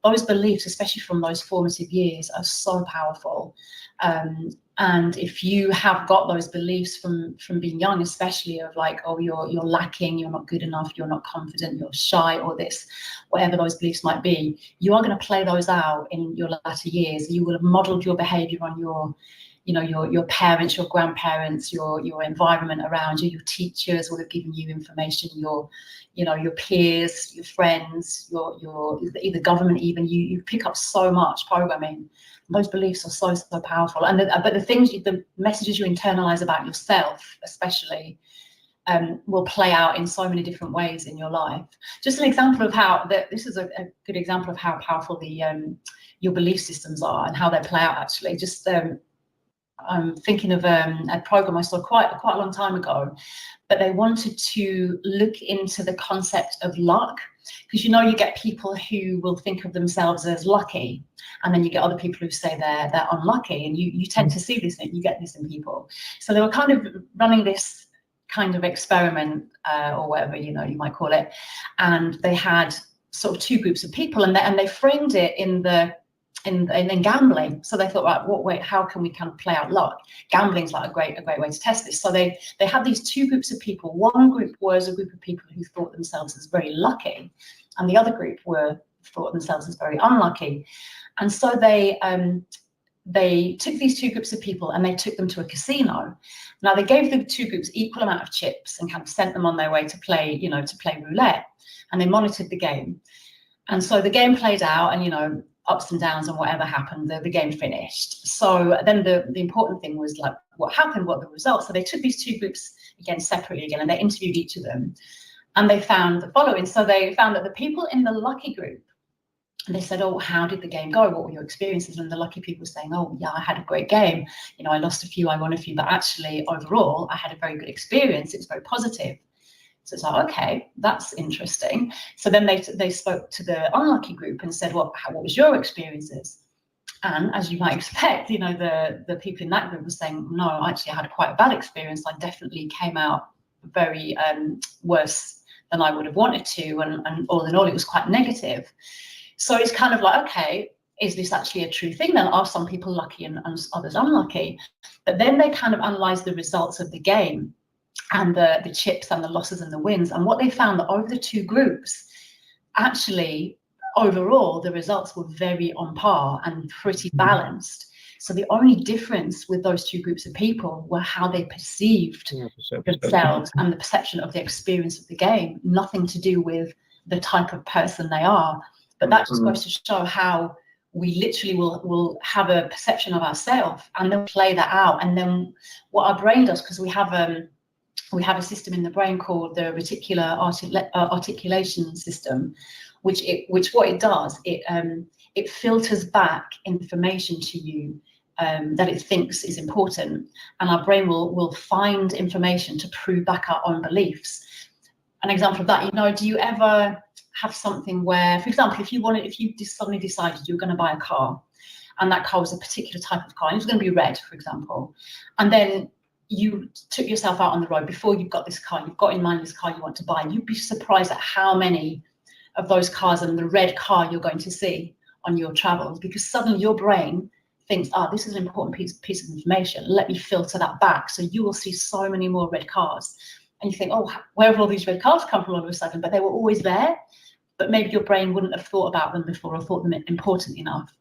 those beliefs, especially from those formative years, are so powerful. And if you have got those beliefs from being young, especially of like, oh, you're lacking, you're not good enough, you're not confident, you're shy, or this, whatever those beliefs might be, you are going to play those out in your latter years. You will have modeled your behavior on your parents, your grandparents, your environment around you. Your teachers will have given you information, your peers, your friends, your the government, even you pick up so much programming. Those beliefs are so powerful, but the messages you internalize about yourself, especially, will play out in so many different ways in your life. Just an example of how this is a good example of how powerful your belief systems are and how they play out. Actually, just I'm thinking of a program I saw quite a long time ago, but they wanted to look into the concept of luck, because you get people who will think of themselves as lucky, and then you get other people who say they're unlucky, and you tend to see this, you get this in people. So they were kind of running this kind of experiment, or whatever you might call it, and they had sort of two groups of people, and they framed it in gambling. So they thought, right, how can we kind of play out luck? Gambling's like a great way to test this. So they had these two groups of people. One group was a group of people who thought themselves as very lucky, and the other group thought themselves as very unlucky. And so they took these two groups of people and they took them to a casino. Now they gave the two groups equal amount of chips and kind of sent them on their way to play roulette, and they monitored the game. And so the game played out, and ups and downs and whatever happened, the game finished. So then the important thing was like what happened, what the results. So they took these two groups again separately and they interviewed each of them, and they found the following. So they found that the people in the lucky group, they said, oh, how did the game go? What were your experiences? And the lucky people were saying, oh yeah, I had a great game. I lost a few, I won a few, but actually overall I had a very good experience. It was very positive. So it's like, okay, that's interesting. So then they spoke to the unlucky group and said, well, what was your experiences? And as you might expect, the people in that group were saying, no, actually I had quite a bad experience. I definitely came out very worse than I would have wanted to. And all in all, it was quite negative. So it's kind of like, okay, is this actually a true thing? Then are some people lucky and others unlucky? But then they kind of analyzed the results of the game and the chips and the losses and the wins. And what they found that over the two groups, actually, overall, the results were very on par and pretty balanced. So the only difference with those two groups of people were how they perceived themselves and the perception of the experience of the game, nothing to do with the type of person they are. But that just goes to show how we literally will have a perception of ourselves and then play that out. And then what our brain does, because we have a system in the brain called the reticular articulation system, which what it does, it filters back information to you that it thinks is important, and our brain will find information to prove back our own beliefs. An example of that, do you ever have something where, for example, if you suddenly decided you were going to buy a car, and that car was a particular type of car, and it was going to be red, for example, and then you took yourself out on the road before you've got this car, you've got in mind this car you want to buy, you'd be surprised at how many of those cars and the red car you're going to see on your travels, because suddenly your brain thinks, this is an important piece of information, let me filter that back. So you will see so many more red cars, and you think, oh, where have all these red cars come from all of a sudden? But they were always there, but maybe your brain wouldn't have thought about them before or thought them important enough.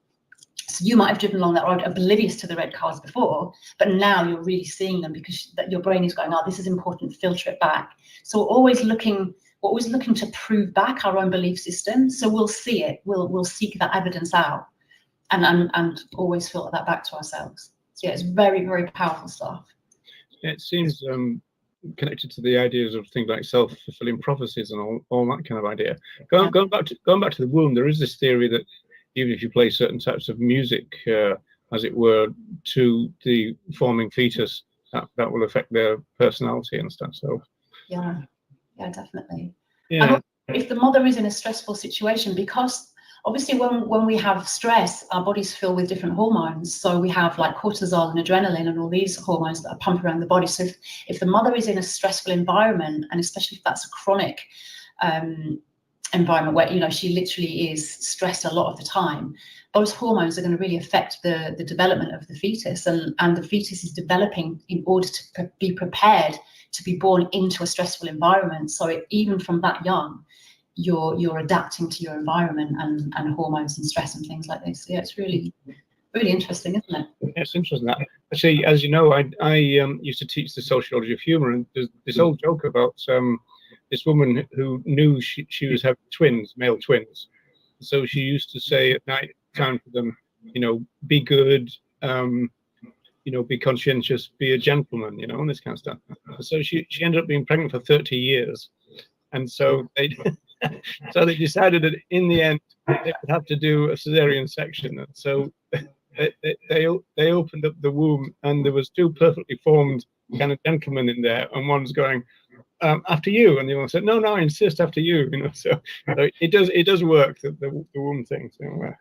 So you might have driven along that road oblivious to the red cars before, but now you're really seeing them because your brain is going, this is important, filter it back. So we're always looking to prove back our own belief system. So we'll see it, we'll seek that evidence out and always filter that back to ourselves. So yeah, it's very, very powerful stuff. It seems connected to the ideas of things like self-fulfilling prophecies and all that kind of idea. Going back to the womb, there is this theory that even if you play certain types of music, as it were, to the forming fetus, that will affect their personality and stuff. So yeah, definitely. Yeah. And if the mother is in a stressful situation, because obviously when we have stress, our bodies fill with different hormones. So we have like cortisol and adrenaline and all these hormones that are pumping around the body. So if the mother is in a stressful environment, and especially if that's a chronic environment where, you know, she literally is stressed a lot of the time, those hormones are going to really affect the development of the fetus, and the fetus is developing in order to be prepared to be born into a stressful environment. So even from that young, you're adapting to your environment and hormones and stress and things like this. Yeah, it's really interesting, isn't it? Yeah, it's interesting that. Actually, as you know, I used to teach the sociology of humor, and there's this old joke about this woman who knew she was having twins, male twins. So she used to say at night time for them, you know, be good, you know, be conscientious, be a gentleman, you know, and this kind of stuff. So she ended up being pregnant for 30 years. And so they decided that in the end they would have to do a cesarean section. And so they opened up the womb, and there was two perfectly formed kind of gentlemen in there, and one's going, after you, and the other said, no, I insist after you, you know. So it does work, the womb thing. So,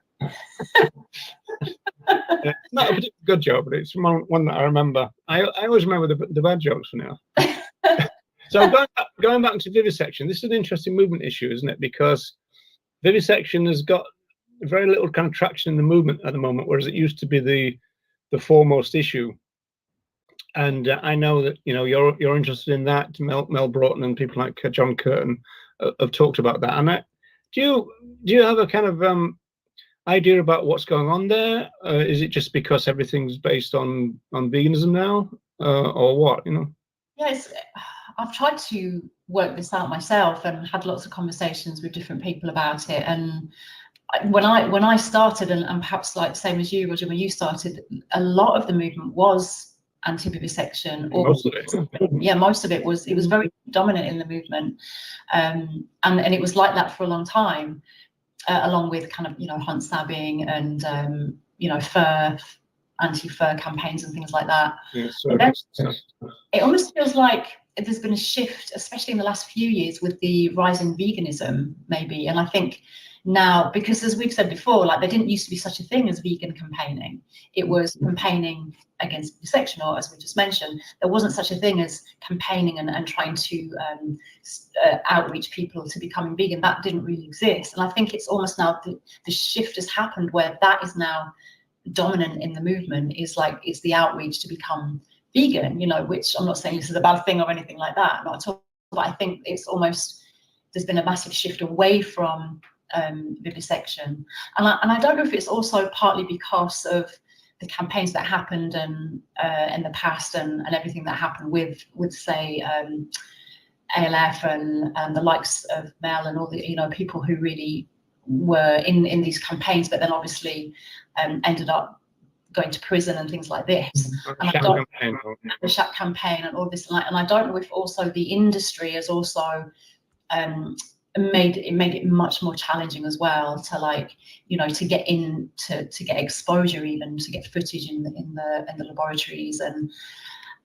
it's not a particularly good joke, but it's one that I remember. I always remember the bad jokes for now. So going back to vivisection, this is an interesting movement issue, isn't it? Because vivisection has got very little kind of traction in the movement at the moment, whereas it used to be the foremost issue. And I know that, you know, you're interested in that. Mel Broughton and people like John Curtin have talked about that. And do you have a kind of idea about what's going on there? Is it just because everything's based on veganism now, or what? You know? Yes, I've tried to work this out myself and had lots of conversations with different people about it. And when I started, and perhaps like same as you, Roger, when you started, a lot of the movement was anti-vivisection. Most of it. Yeah, most of it was. It was very dominant in the movement, and it was like that for a long time, along with kind of, you know, hunt stabbing and you know, anti-fur campaigns and things like that. Yeah, it almost feels like there's been a shift, especially in the last few years, with the rise in veganism, maybe. And I think now, because as we've said before, like there didn't used to be such a thing as vegan campaigning. It was campaigning against vivisection, or as we just mentioned, there wasn't such a thing as campaigning and trying to outreach people to becoming vegan. That didn't really exist. And I think it's almost now the shift has happened where that is now dominant in the movement, is like it's the outreach to become vegan, you know, which I'm not saying this is a bad thing or anything like that, not at all, but I think it's almost, there's been a massive shift away from vivisection, and I don't know if it's also partly because of the campaigns that happened and in the past and everything that happened with say ALF and the likes of Mel and all the, you know, people who really were in these campaigns, but then obviously ended up going to prison and things like this. And the SHAP campaign and all this, and I don't know if also the industry has also made it much more challenging as well to, like, you know, to get in to get exposure, even to get footage in the laboratories, and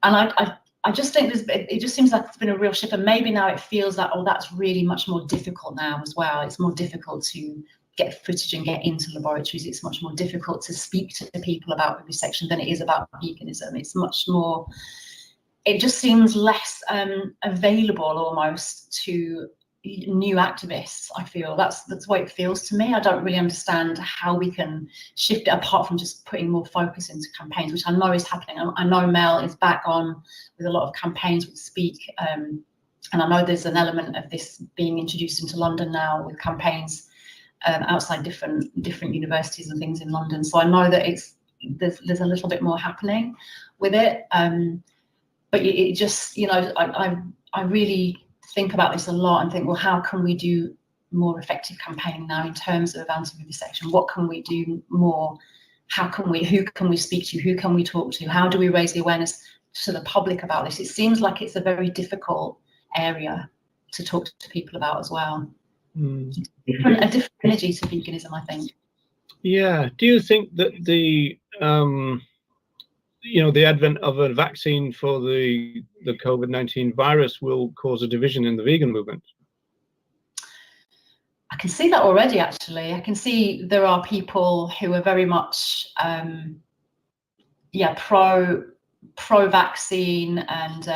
I just think it just seems like it's been a real shift, and maybe now it feels like, oh, that's really much more difficult now as well. It's more difficult to get footage and get into laboratories. It's much more difficult to speak to people about vivisection than it is about veganism. It's much more, it just seems less available almost to new activists. I feel that's the way it feels to me. I don't really understand how we can shift it, apart from just putting more focus into campaigns, which I know is happening. I know Mel is back on with a lot of campaigns with Speak, and I know there's an element of this being introduced into London now with campaigns outside different universities and things in London. So I know that there's a little bit more happening with it, but it just, you know, I really think about this a lot and think, well, how can we do more effective campaigning now in terms of anti-vivisection? What can we do more? Who can we speak to? Who can we talk to? How do we raise the awareness to the public about this? It seems like it's a very difficult area to talk to people about as well. A different energy to veganism, I think. Yeah. Do you think that the you know, the advent of a vaccine for the COVID-19 virus will cause a division in the vegan movement? I can see that already, actually. I can see there are people who are very much pro pro-vaccine and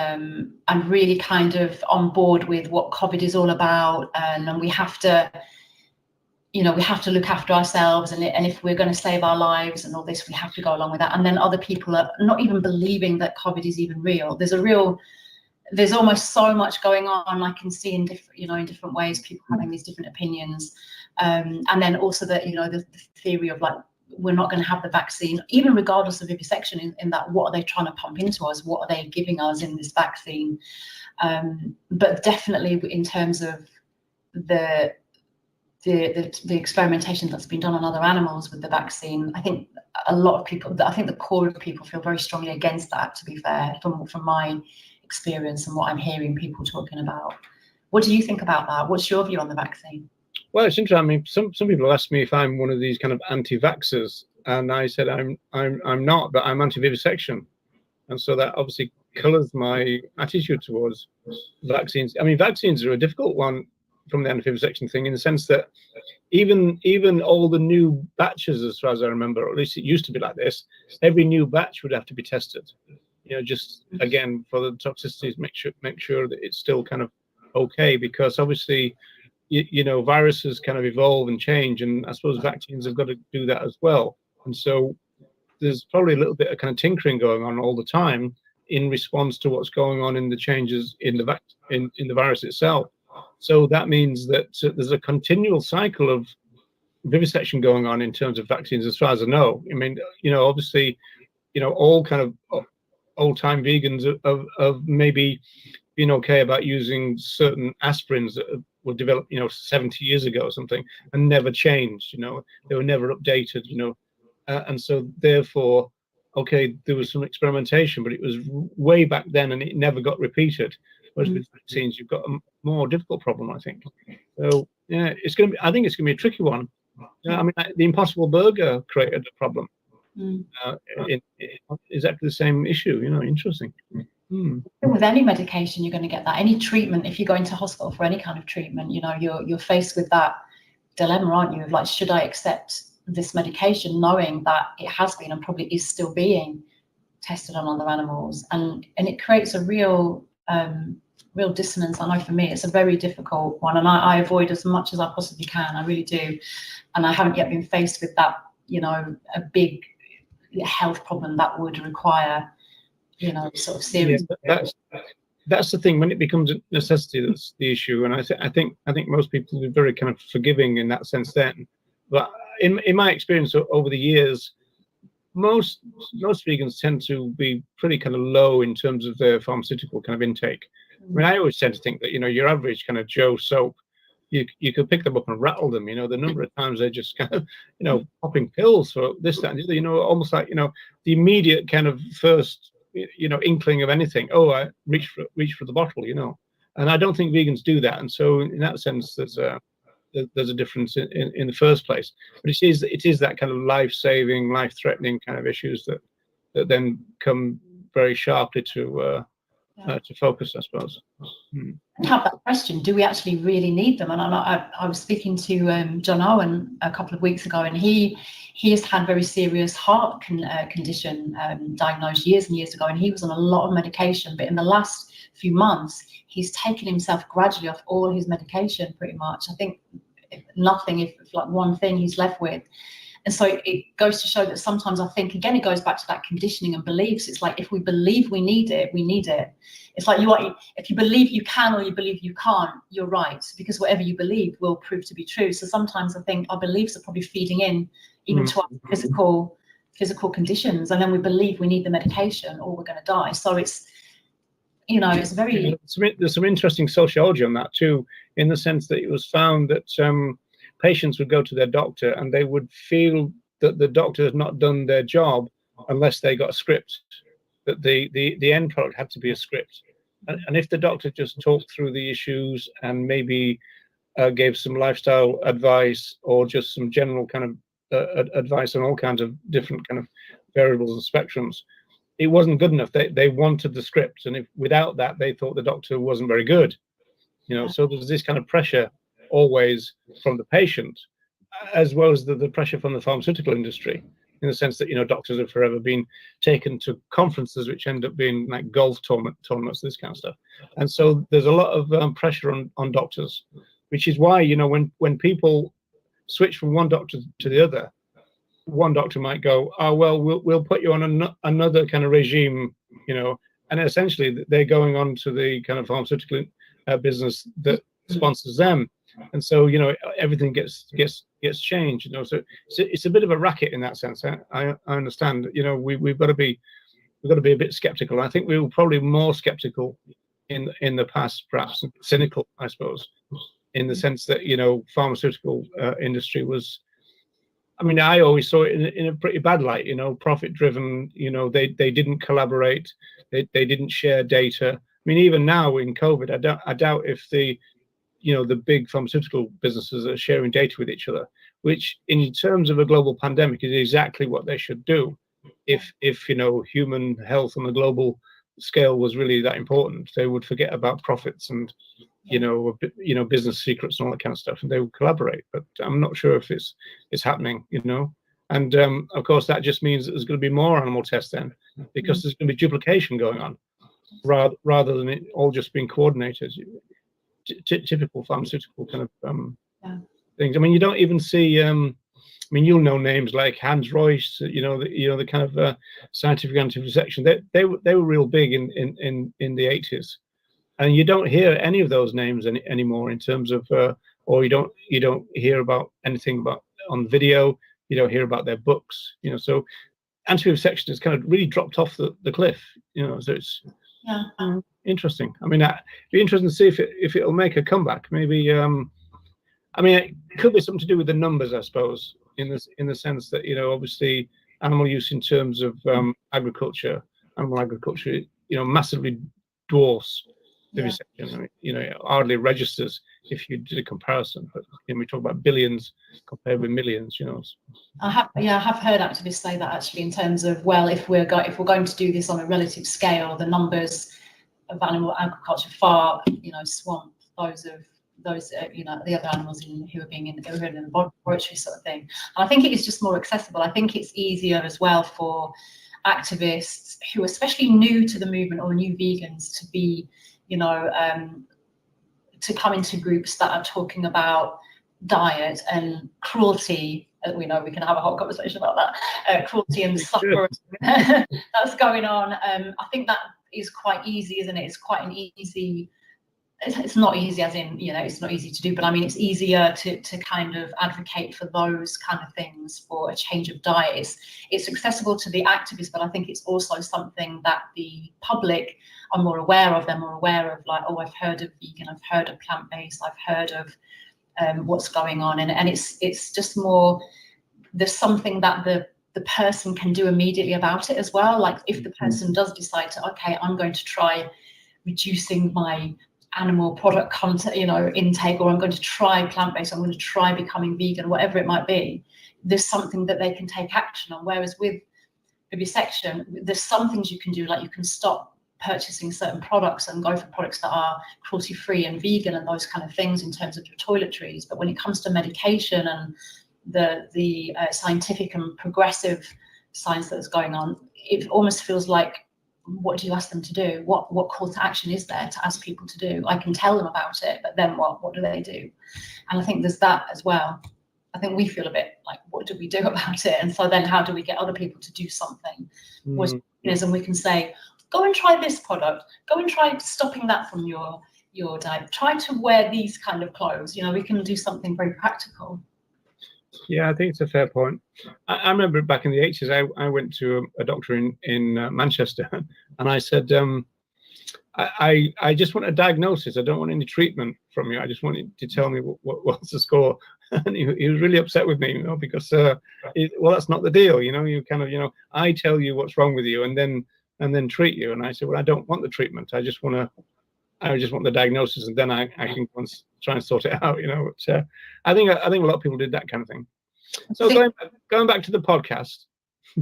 really kind of on board with what COVID is all about, and we have to, you know, we have to look after ourselves, and if we're going to save our lives and all this, we have to go along with that. And then other people are not even believing that COVID is even real. There's almost so much going on. I can see in different ways, people having these different opinions, and then also that, you know, the theory of like, we're not going to have the vaccine, even regardless of vivisection, in that what are they trying to pump into us? What are they giving us in this vaccine? But definitely in terms of the experimentation that's been done on other animals with the vaccine, I think a lot of people, I think the core of people feel very strongly against that, to be fair, from my experience and what I'm hearing people talking about. What do you think about that? What's your view on the vaccine? Well, it's interesting. I mean, some people ask me if I'm one of these kind of anti-vaxxers, and I said I'm not, but I'm anti-vivisection, and so that obviously colours my attitude towards vaccines. I mean, vaccines are a difficult one from the anti-vivisection thing, in the sense that even all the new batches, as far as I remember, or at least it used to be like this, every new batch would have to be tested. You know, just again for the toxicities, make sure that it's still kind of okay, because obviously, you know, viruses kind of evolve and change, and I suppose vaccines have got to do that as well. And so there's probably a little bit of kind of tinkering going on all the time in response to what's going on in the changes in the virus itself. So that means that there's a continual cycle of vivisection going on in terms of vaccines, as far as I know. I mean, you know, obviously, you know, all kind of old-time vegans have maybe been okay about using certain aspirins that were developed, you know, 70 years ago or something, and never changed. You know, they were never updated. You know, and so therefore, okay, there was some experimentation, but it was way back then, and it never got repeated. Whereas with vaccines, you've got a more difficult problem, I think. So yeah, it's going to be. I think it's going to be a tricky one. I mean, the Impossible Burger created a problem. Exactly the same issue. You know, interesting. With any medication, you're going to get that. Any treatment, if you go into hospital for any kind of treatment, you know, you're faced with that dilemma, aren't you? Of like, should I accept this medication, knowing that it has been and probably is still being tested on other animals, and it creates a real dissonance. I know for me, it's a very difficult one, and I avoid as much as I possibly can. I really do, and I haven't yet been faced with that, you know, a big health problem that would require, you know, sort of serious. Yeah, that's the thing. When it becomes a necessity, that's the issue. And I think most people are very kind of forgiving in that sense then. But in my experience over the years, most vegans tend to be pretty kind of low in terms of their pharmaceutical kind of intake. I mean, I always tend to think that, you know, your average kind of Joe soap, you could pick them up and rattle them. You know, the number of times they're just kind of, you know, popping pills for this, that, and the other. You know, almost like, you know, the immediate kind of first, you know, inkling of anything. Oh, I reach for the bottle. You know, and I don't think vegans do that. And so, in that sense, there's a difference in the first place. But it is that kind of life-saving, life-threatening kind of issues that then come very sharply to focus, I suppose. I have that question: do we actually really need them? And I was speaking to John Owen a couple of weeks ago, and he has had very serious heart condition diagnosed years and years ago, and he was on a lot of medication. But in the last few months, he's taken himself gradually off all his medication, pretty much. I think nothing, if like one thing he's left with. And so it goes to show that sometimes I think, again, it goes back to that conditioning and beliefs. It's like, if we believe we need it, we need it. It's like if you believe you can or you believe you can't, you're right, because whatever you believe will prove to be true. So sometimes I think our beliefs are probably feeding in even to our physical conditions, and then we believe we need the medication or we're going to die. So it's, you know, it's very... There's some interesting sociology on that too, in the sense that it was found that patients would go to their doctor and they would feel that the doctor has not done their job unless they got a script, that the end product had to be a script. And if the doctor just talked through the issues and maybe gave some lifestyle advice or just some general kind of advice on all kinds of different kind of variables and spectrums, it wasn't good enough. They wanted the script, and if without that, they thought the doctor wasn't very good. You know, so there's this kind of pressure always from the patient, as well as the pressure from the pharmaceutical industry. in the sense that, you know, doctors have forever been taken to conferences which end up being like golf tournaments, this kind of stuff. And so there's a lot of pressure on doctors, which is why, you know, when people switch from one doctor to the other, one doctor might go, oh, well, we'll put you on another kind of regime, you know, and essentially they're going on to the kind of pharmaceutical business that sponsors them. And so, you know, everything gets changed, you know, so it's a bit of a racket in that sense. I understand, you know, we've got to be a bit skeptical. I think we were probably more skeptical in the past, perhaps cynical, I suppose, in the sense that, you know, pharmaceutical industry was, I mean, I always saw it in a pretty bad light, you know, profit driven, you know, they didn't collaborate, they didn't share data. I mean, even now in COVID, I doubt if the big pharmaceutical businesses are sharing data with each other, which in terms of a global pandemic is exactly what they should do. If you know, human health on a global scale was really that important, they would forget about profits and, you know, business secrets and all that kind of stuff, and they would collaborate. But I'm not sure if it's happening, you know. And of course, that just means that there's going to be more animal tests then, because there's going to be duplication going on, rather than it all just being coordinated. Typical pharmaceutical kind of things. I mean, you don't even see. I mean, you'll know names like Hans Royce. You know the kind of scientific anti-vivisection. They were real big in the 80s, and you don't hear any of those names anymore in terms of, or you don't hear about anything about on video. You don't hear about their books. You know, so anti-vivisection has kind of really dropped off the cliff. You know, so it's. Yeah. Interesting. I mean, it'd be interesting to see if it'll make a comeback. Maybe. I mean, it could be something to do with the numbers, I suppose, in the sense that, you know, obviously animal use in terms of animal agriculture, you know, massively dwarfs vivisection. I mean, you know, it hardly registers if you did a comparison. But you know, we talk about billions compared with millions. You know. I have heard activists say that actually, in terms of, well, if we're going to do this on a relative scale, the numbers of animal agriculture far, you know, swamp those you know, the other animals who are being in the laboratory sort of thing. And I think it is just more accessible. I think it's easier as well for activists who are especially new to the movement or new vegans to be, you know, to come into groups that are talking about diet and cruelty. We know we can have a whole conversation about that, cruelty and suffering that's going on. I think that is quite easy, isn't it? It's quite an easy. It's not easy as in, you know, it's not easy to do, but I mean, it's easier to kind of advocate for those kind of things, for a change of diet. It's accessible to the activists, but I think it's also something that the public are more aware of. They're more aware of, like, oh, I've heard of vegan, I've heard of plant-based, I've heard of what's going on. And it's just more, there's something that the person can do immediately about it as well. Like if the person does decide to, okay, I'm going to try reducing my animal product content, you know, intake, or I'm going to try plant-based, I'm going to try becoming vegan, whatever it might be, there's something that they can take action on. Whereas with vivisection, there's some things you can do, like you can stop purchasing certain products and go for products that are cruelty-free and vegan and those kind of things in terms of your toiletries. But when it comes to medication and the scientific and progressive science that's going on, it almost feels like, what do you ask them to do? What call to action is there to ask people to do? I can tell them about it, but then what do they do? And I think there's that as well. I think we feel a bit like, what do we do about it? And so then how do we get other people to do something? And we can say, go and try this product, go and try stopping that from your diet, try to wear these kind of clothes. You know, we can do something very practical. Yeah, I think it's a fair point. I remember back in the 80s, I went to a doctor in Manchester, and I said, I just want a diagnosis. I don't want any treatment from you. I just want you to tell me what's the score. And he was really upset with me, you know, because well, that's not the deal. You know, you kind of, you know, I tell you what's wrong with you, and then treat you. And I said, well, I don't want the treatment. I just want the diagnosis, and then I can try and sort it out, you know. But, I think a lot of people did that kind of thing. So going back to the podcast.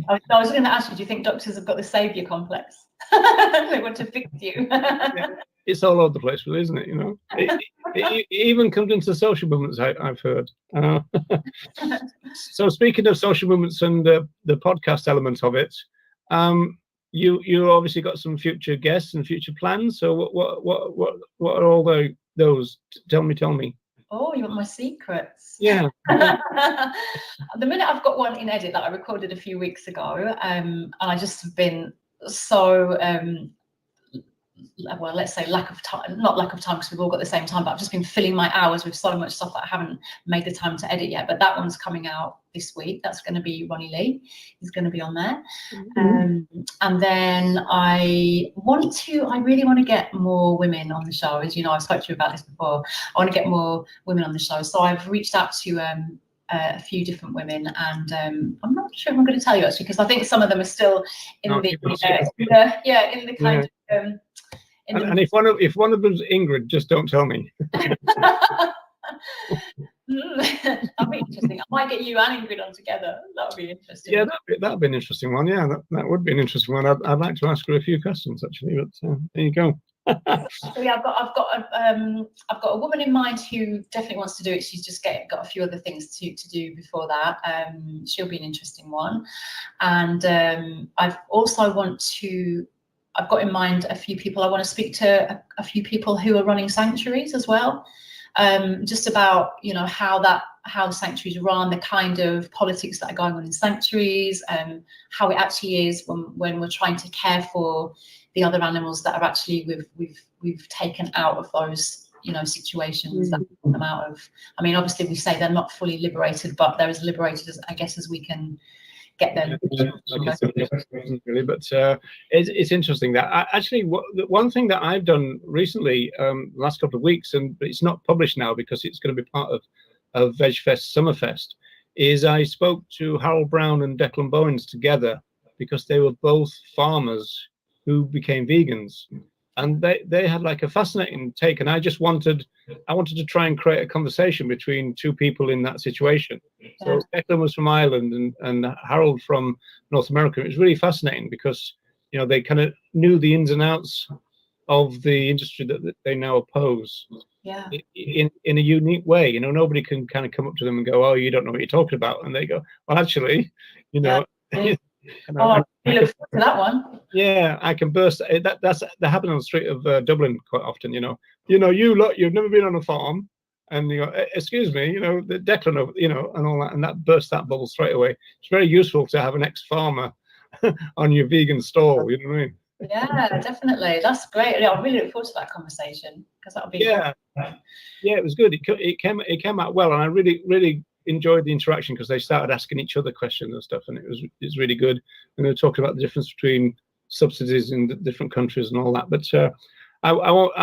I was going to ask you, do you think doctors have got the saviour complex? They want to fix you. It's all over the place, really, isn't it? You know, it even comes into social movements. I've heard. So speaking of social movements and the podcast element of it, you obviously got some future guests and future plans. So what are all those? Tell me. Oh, you want my secrets? Yeah. At the minute, I've got one in edit that I recorded a few weeks ago, and I just have been so well, let's say lack of time, not lack of time because we've all got the same time, but I've just been filling my hours with so much stuff that I haven't made the time to edit yet. But that one's coming out this week. That's going to be Ronnie Lee. He's going to be on there. And then I really want to get more women on the show. As you know, I've spoken to you about this before. I want to get more women on the show. So I've reached out to a few different women, and I'm not sure if I'm going to tell you actually, because I think some of them are still in the kind of and if one of them's Ingrid, just don't tell me. That'd be interesting. I might get you and Ingrid on together. That would be interesting. Yeah, that'd be an interesting one. Yeah, that would be an interesting one. I'd like to ask her a few questions actually, but there you go. So yeah, I've got a woman in mind who definitely wants to do it. She's just got a few other things to do before that. She'll be an interesting one, and I've got in mind a few people. I want to speak to a few people who are running sanctuaries as well, just about how the sanctuaries run, the kind of politics that are going on in sanctuaries, how it actually is when we're trying to care for the other animals that are actually we've taken out of those situations that we want them out of. I mean, obviously we say they're not fully liberated, but they're as liberated as we can get them. Really, but it's interesting that actually one thing that I've done recently, the last couple of weeks, and it's not published now because it's going to be part of VegFest Summerfest, is I spoke to Harold Brown and Declan Bowens together because they were both farmers who became vegans, and they had like a fascinating take, and I wanted to try and create a conversation between two people in that situation. So Declan was from Ireland and Harold from North America. It was really fascinating because they kind of knew the ins and outs of the industry that they now oppose. Yeah. In a unique way. Nobody can kind of come up to them and go, "Oh, you don't know what you're talking about," and they go, "Well, actually, Yeah. I look forward to that one. Yeah, I can burst. That happens on the street of Dublin quite often. You lot, you've never been on a farm, and you go, "Excuse me," the Declan, and all that, and that bursts that bubble straight away. It's very useful to have an ex-farmer on your vegan stall. You know what I mean? Yeah, definitely. That's great. Yeah, I really look forward to that conversation because that'll be. Yeah, it was good. It came out well, and I really enjoyed the interaction because they started asking each other questions and stuff, and it's really good. And they were talking about the difference between subsidies in the different countries and all that. But I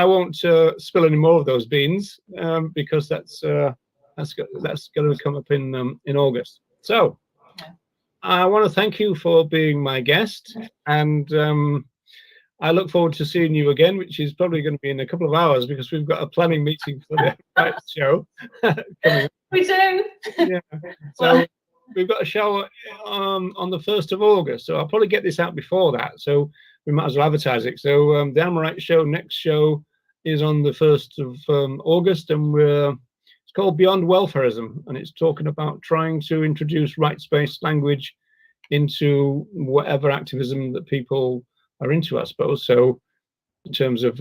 won't spill any more of those beans because that's going to come up in August. So I want to thank you for being my guest, and I look forward to seeing you again, which is probably going to be in a couple of hours because we've got a planning meeting for the show coming up. We do. Yeah. So we've got a show on the 1st of August. So I'll probably get this out before that. So we might as well advertise it. So the Amorite show, next show is on the 1st of August, and it's called Beyond Welfarism, and it's talking about trying to introduce rights-based language into whatever activism that people are into, I suppose. So in terms of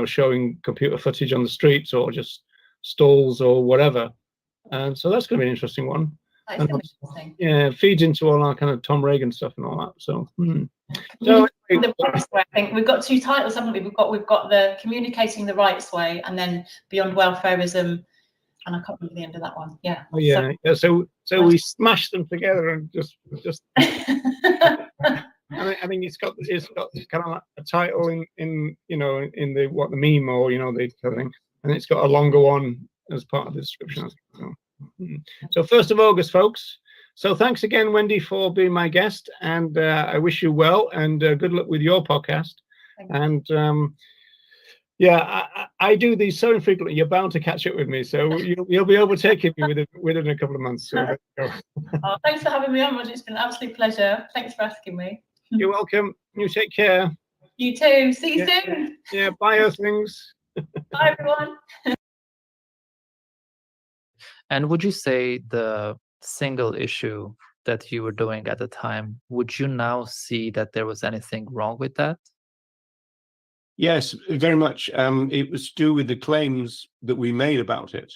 showing computer footage on the streets or just stalls or whatever. And so that's going to be an interesting one. That is going to be interesting. Yeah, feeds into all our kind of Tom Reagan stuff and all that. So, so the rights way, I think we've got two titles, haven't we? We've got the Communicating the Rights Way, and then Beyond Welfarism. And I can't remember the end of that one. Yeah. Oh, yeah. So we smashed them together and just. I think it's got kind of like a title in the meme or the kind of thing, and it's got a longer one as part of the description. So 1st of August, folks. So thanks again, Wendy, for being my guest, and I wish you well and good luck with your podcast. And I do these so infrequently. You're bound to catch up with me, so you'll be overtaking me within a couple of months. So thanks for having me on, Roger. It's been an absolute pleasure. Thanks for asking me. You're welcome. You take care. You too. See you Yeah. soon. Yeah, bye, Earthlings. Bye, everyone. And would you say the single issue that you were doing at the time, would you now see that there was anything wrong with that? Yes, very much. It was to do with the claims that we made about it.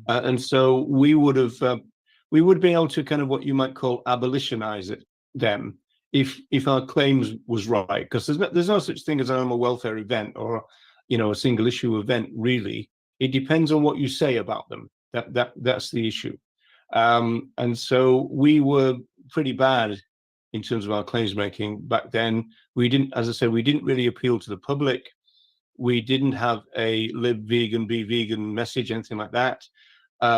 And so we would be able to kind of what you might call abolitionize them if our claims was right, because there's no such thing as an animal welfare event or a single issue event really. It depends on what you say about them. That's the issue. And so we were pretty bad in terms of our claims making back then. We didn't, as I said, we didn't really appeal to the public. We didn't have a live vegan, be vegan message, anything like that.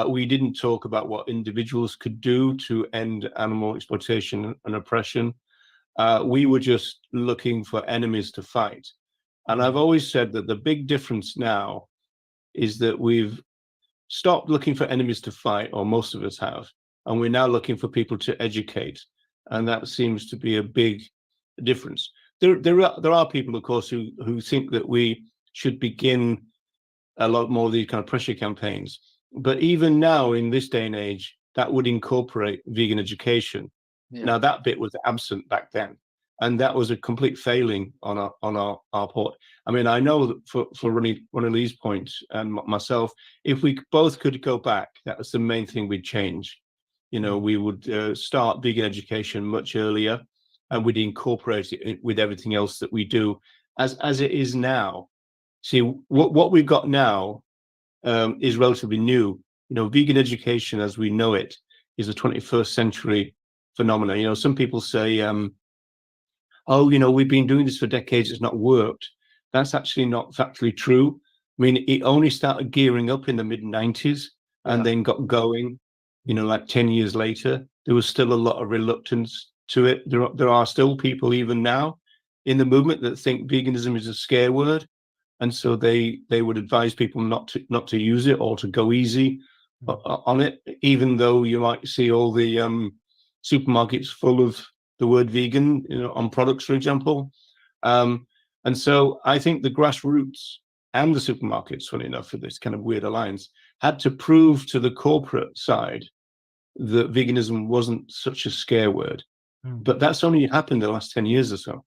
We didn't talk about what individuals could do to end animal exploitation and oppression. We were just looking for enemies to fight. And I've always said that the big difference now is that we've stopped looking for enemies to fight, or most of us have, and we're now looking for people to educate. And that seems to be a big difference. There are people, of course, who think that we should begin a lot more of these kind of pressure campaigns. But even now, in this day and age, that would incorporate vegan education. Yeah. Now, that bit was absent back then, and that was a complete failing on our part. I mean, I know that for Ronnie-Lee's point and myself, if we both could go back, that was the main thing we'd change. We would start vegan education much earlier, and we'd incorporate it with everything else that we do as it is now. See, what we've got now is relatively new. Vegan education as we know it is a 21st century phenomenon. Some people say, oh, we've been doing this for decades, it's not worked. That's actually not factually true. I mean, it only started gearing up in the mid-90s and then got going, like 10 years later. There was still a lot of reluctance to it. There are still people even now in the movement that think veganism is a scare word. And so they would advise people not to use it or to go easy on it, even though you might see all the supermarkets full of the word vegan, on products, for example. And so I think the grassroots and the supermarkets, funny enough, for this kind of weird alliance, had to prove to the corporate side that veganism wasn't such a scare word. But that's only happened in the last 10 years or so.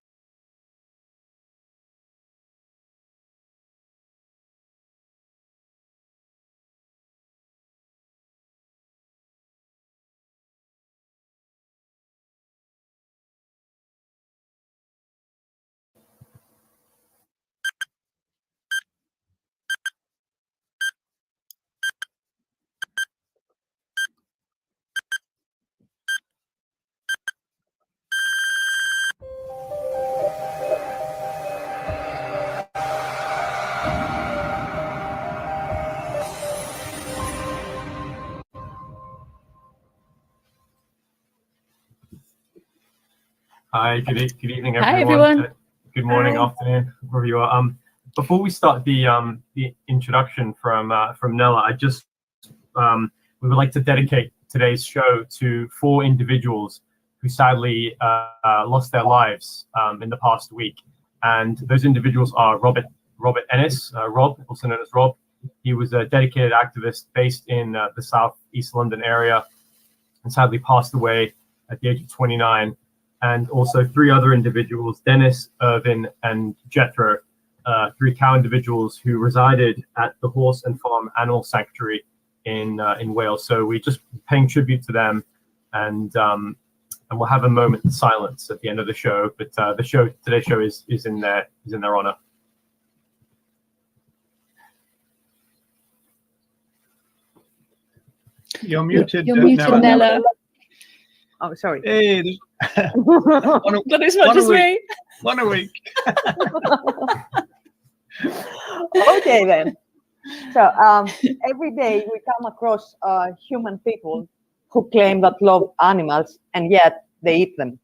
Hi, good evening, everyone. Hi, everyone. Good morning, Hi. afternoon, wherever you are. Before we start the introduction from Nella, we would like to dedicate today's show to 4 individuals who sadly lost their lives in the past week, and those individuals are Robert Ennis, Rob, also known as Rob. He was a dedicated activist based in the South East London area, and sadly passed away at the age of 29. And also 3 other individuals, Dennis, Irvin, and Jethro, 3 cow individuals who resided at the Horse and Farm Animal Sanctuary in Wales. So we're just paying tribute to them, and we'll have a moment of silence at the end of the show. But today's show is in their honor. You're muted. You're muted, Nella. Oh, sorry. Hey, Not as much as me. 1 a week. Okay, then. So every day we come across human people who claim that love animals, and yet they eat them.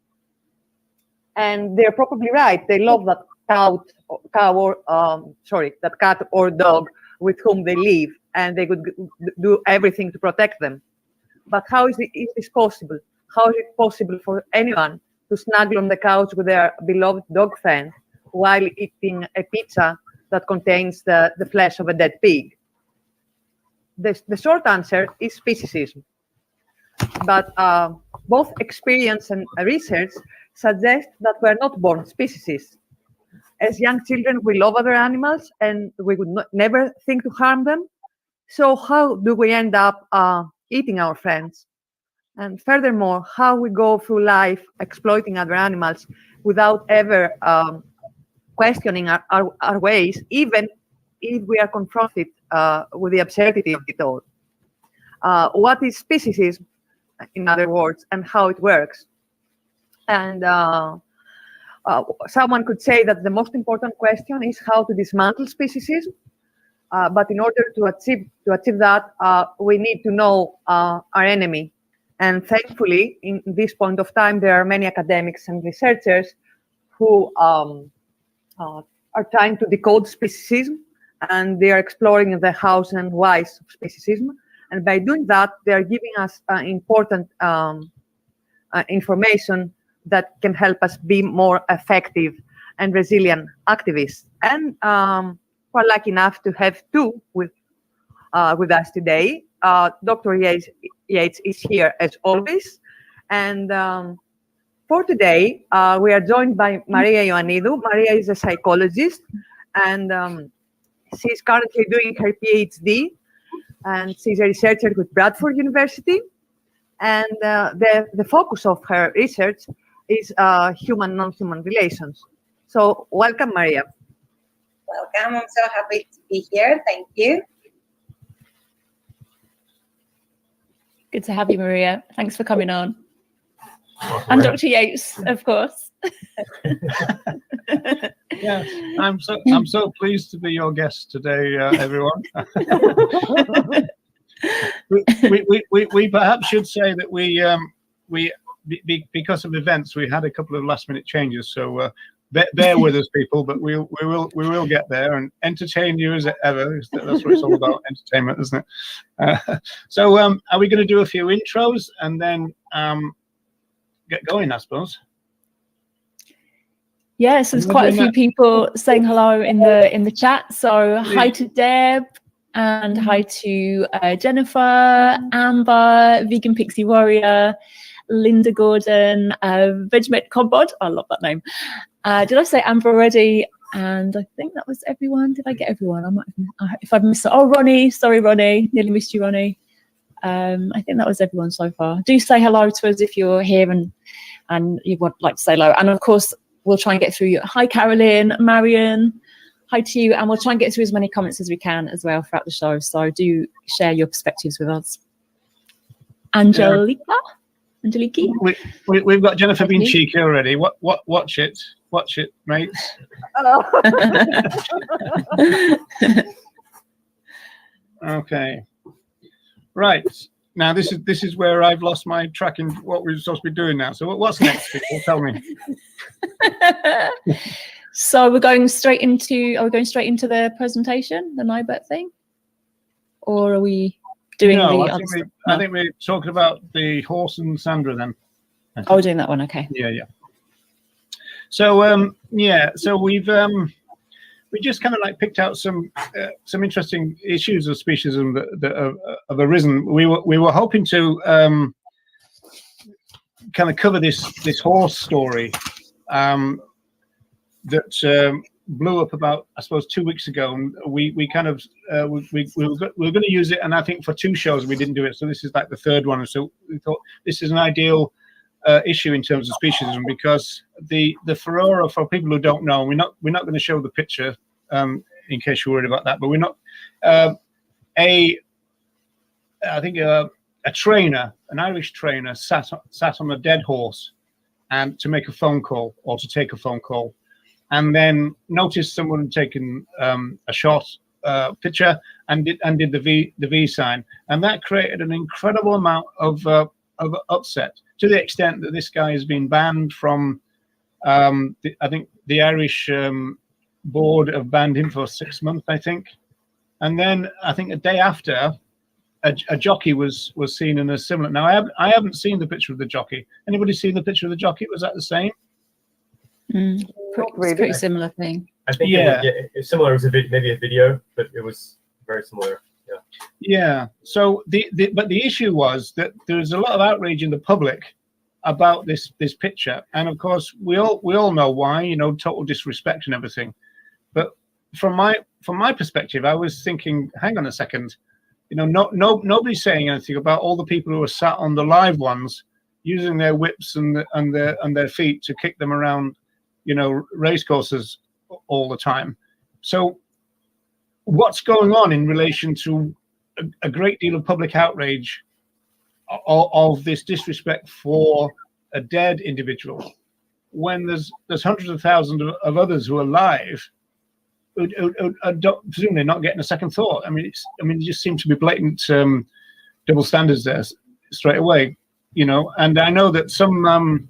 And they're probably right. They love that that cat or dog with whom they live, and they would do everything to protect them. But how is this possible? How is it possible for anyone to snuggle on the couch with their beloved dog friend while eating a pizza that contains the flesh of a dead pig? The short answer is speciesism. But both experience and research suggest that we're not born species. As young children, we love other animals and we would never think to harm them. So how do we end up eating our friends? And furthermore, how we go through life exploiting other animals without ever questioning our ways, even if we are confronted with the absurdity of it all. What is speciesism, in other words, and how it works? And someone could say that the most important question is how to dismantle speciesism. But in order to achieve that, we need to know our enemy. And thankfully, in this point of time, there are many academics and researchers who are trying to decode speciesism, and they are exploring the hows and whys of speciesism. And by doing that, they are giving us important information that can help us be more effective and resilient activists. And we're lucky enough to have two with us today. Dr. Yates is here as always. And for today, we are joined by Maria Ioannidou. Maria is a psychologist, and she's currently doing her PhD, and she's a researcher with Bradford University. And the focus of her research is human-non-human relations. So welcome, Maria. Welcome. I'm so happy to be here. Thank you. Good to have you, Maria. Thanks for coming on. And Dr. Yates, of course. Yeah, I'm so pleased to be your guest today, everyone. we perhaps should say that we because of events, we had a couple of last-minute changes. So bear with us, people. But we will get there and entertain you as ever. That's what it's all about, entertainment, isn't it? So are we going to do a few intros and then get going, I suppose? Yes, there's quite a few people saying hello in the chat. So hi to Deb and hi to Jennifer, Amber, Vegan Pixie Warrior, Linda Gordon, Vegemite Cobbod. I love that name. Did I say Amber already? And I think that was everyone. Did I get everyone? I might have, if I've missed it. Oh, Ronnie. Sorry, Ronnie. Nearly missed you, Ronnie. I think that was everyone so far. Do say hello to us if you're here and you would like to say hello. And of course, we'll try and get through you. Hi, Carolyn, Marion. Hi to you. And we'll try and get through as many comments as we can as well throughout the show. So do share your perspectives with us. Angelica? Angeliki? We've got Jennifer being cheeky already. Watch it. Watch it, mates. Hello. Okay. Right. Now this is where I've lost my track in what we're supposed to be doing now. So what's next, people? Tell me. So we're going straight into the presentation, the NIBERT thing? Or are we doing I think we're talking about the horse and Sandra then. Oh, we're doing that one, okay. Yeah. So so we just kind of like picked out some interesting issues of speciesism that have arisen. We were hoping to kind of cover this horse story that blew up about, I suppose, 2 weeks ago, and we kind of we were going to use it, and I think for 2 shows we didn't do it, so this is like the 3rd one. And so we thought this is an ideal issue in terms of speciesism, because the furore, for people who don't know, we're not going to show the picture in case you're worried about that, but we're not I think a trainer, an Irish trainer, sat on a dead horse and to make a phone call or to take a phone call, and then noticed someone had taken a short picture and did the V sign, and that created an incredible amount of upset, to the extent that this guy has been banned from. I think the Irish board have banned him for 6 months, I think, and then I think a day after, a jockey was seen in a similar. Now I haven't seen the picture of the jockey. Anybody seen the picture of the jockey? Was that the same? It's a pretty similar thing. I think it's similar. It was maybe a video, but it was very similar. Yeah. Yeah. So but the issue was that there's a lot of outrage in the public about this picture, and of course we all know why. You know, total disrespect and everything. But from my perspective, I was thinking, hang on a second. You know, nobody's saying anything about all the people who are sat on the live ones using their whips and their feet to kick them around, you know, race courses all the time. So what's going on in relation to a great deal of public outrage of this disrespect for a dead individual, when there's hundreds of thousands of others who are alive who presumably not getting a second thought? I mean, it just seems to be blatant double standards there straight away, you know. And I know that some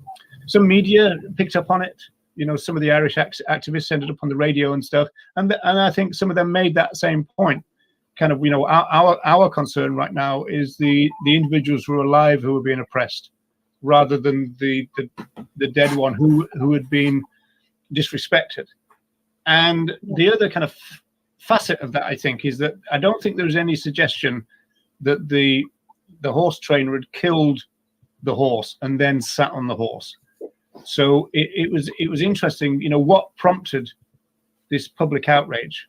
media picked up on it. You know, some of the Irish activists ended up on the radio and stuff, and I think some of them made that same point. Kind of, you know, our concern right now is the individuals who are alive who are being oppressed, rather than the dead one who had been disrespected. And the other kind of facet of that, I think, is that I don't think there's any suggestion that the horse trainer had killed the horse and then sat on the horse. So it was interesting, you know, what prompted this public outrage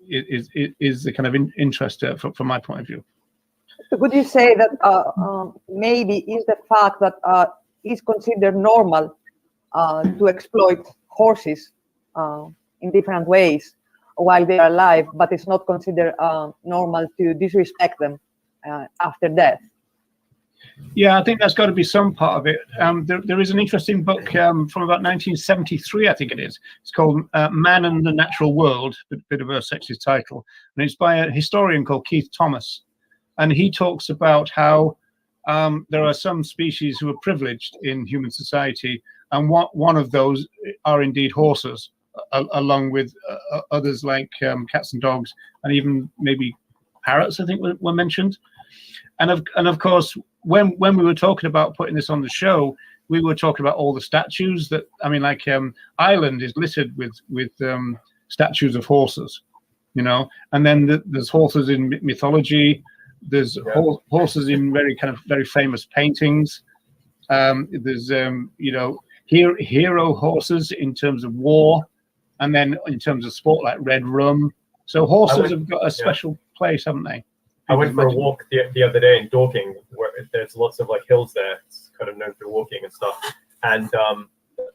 is the kind of interest from my point of view. Would you say that maybe is the fact that it's considered normal to exploit horses in different ways while they are alive, but it's not considered normal to disrespect them after death? Yeah, I think that's got to be some part of it. There is an interesting book from about 1973, I think it is. It's called Man and the Natural World, a bit of a sexist title, and it's by a historian called Keith Thomas. And he talks about how there are some species who are privileged in human society, and one of those are indeed horses, along with others like cats and dogs, and even maybe parrots, I think were mentioned. And of course, when we were talking about putting this on the show, we were talking about all the statues that, I mean, like Ireland is littered with statues of horses, you know, and then there's horses in mythology. There's horses in very famous paintings. There's you know, hero horses in terms of war, and then in terms of sport like Red Rum. So horses have got a special place, haven't they? I went for a walk the other day in Dorking, where there's lots of like hills there. It's kind of known for walking and stuff. And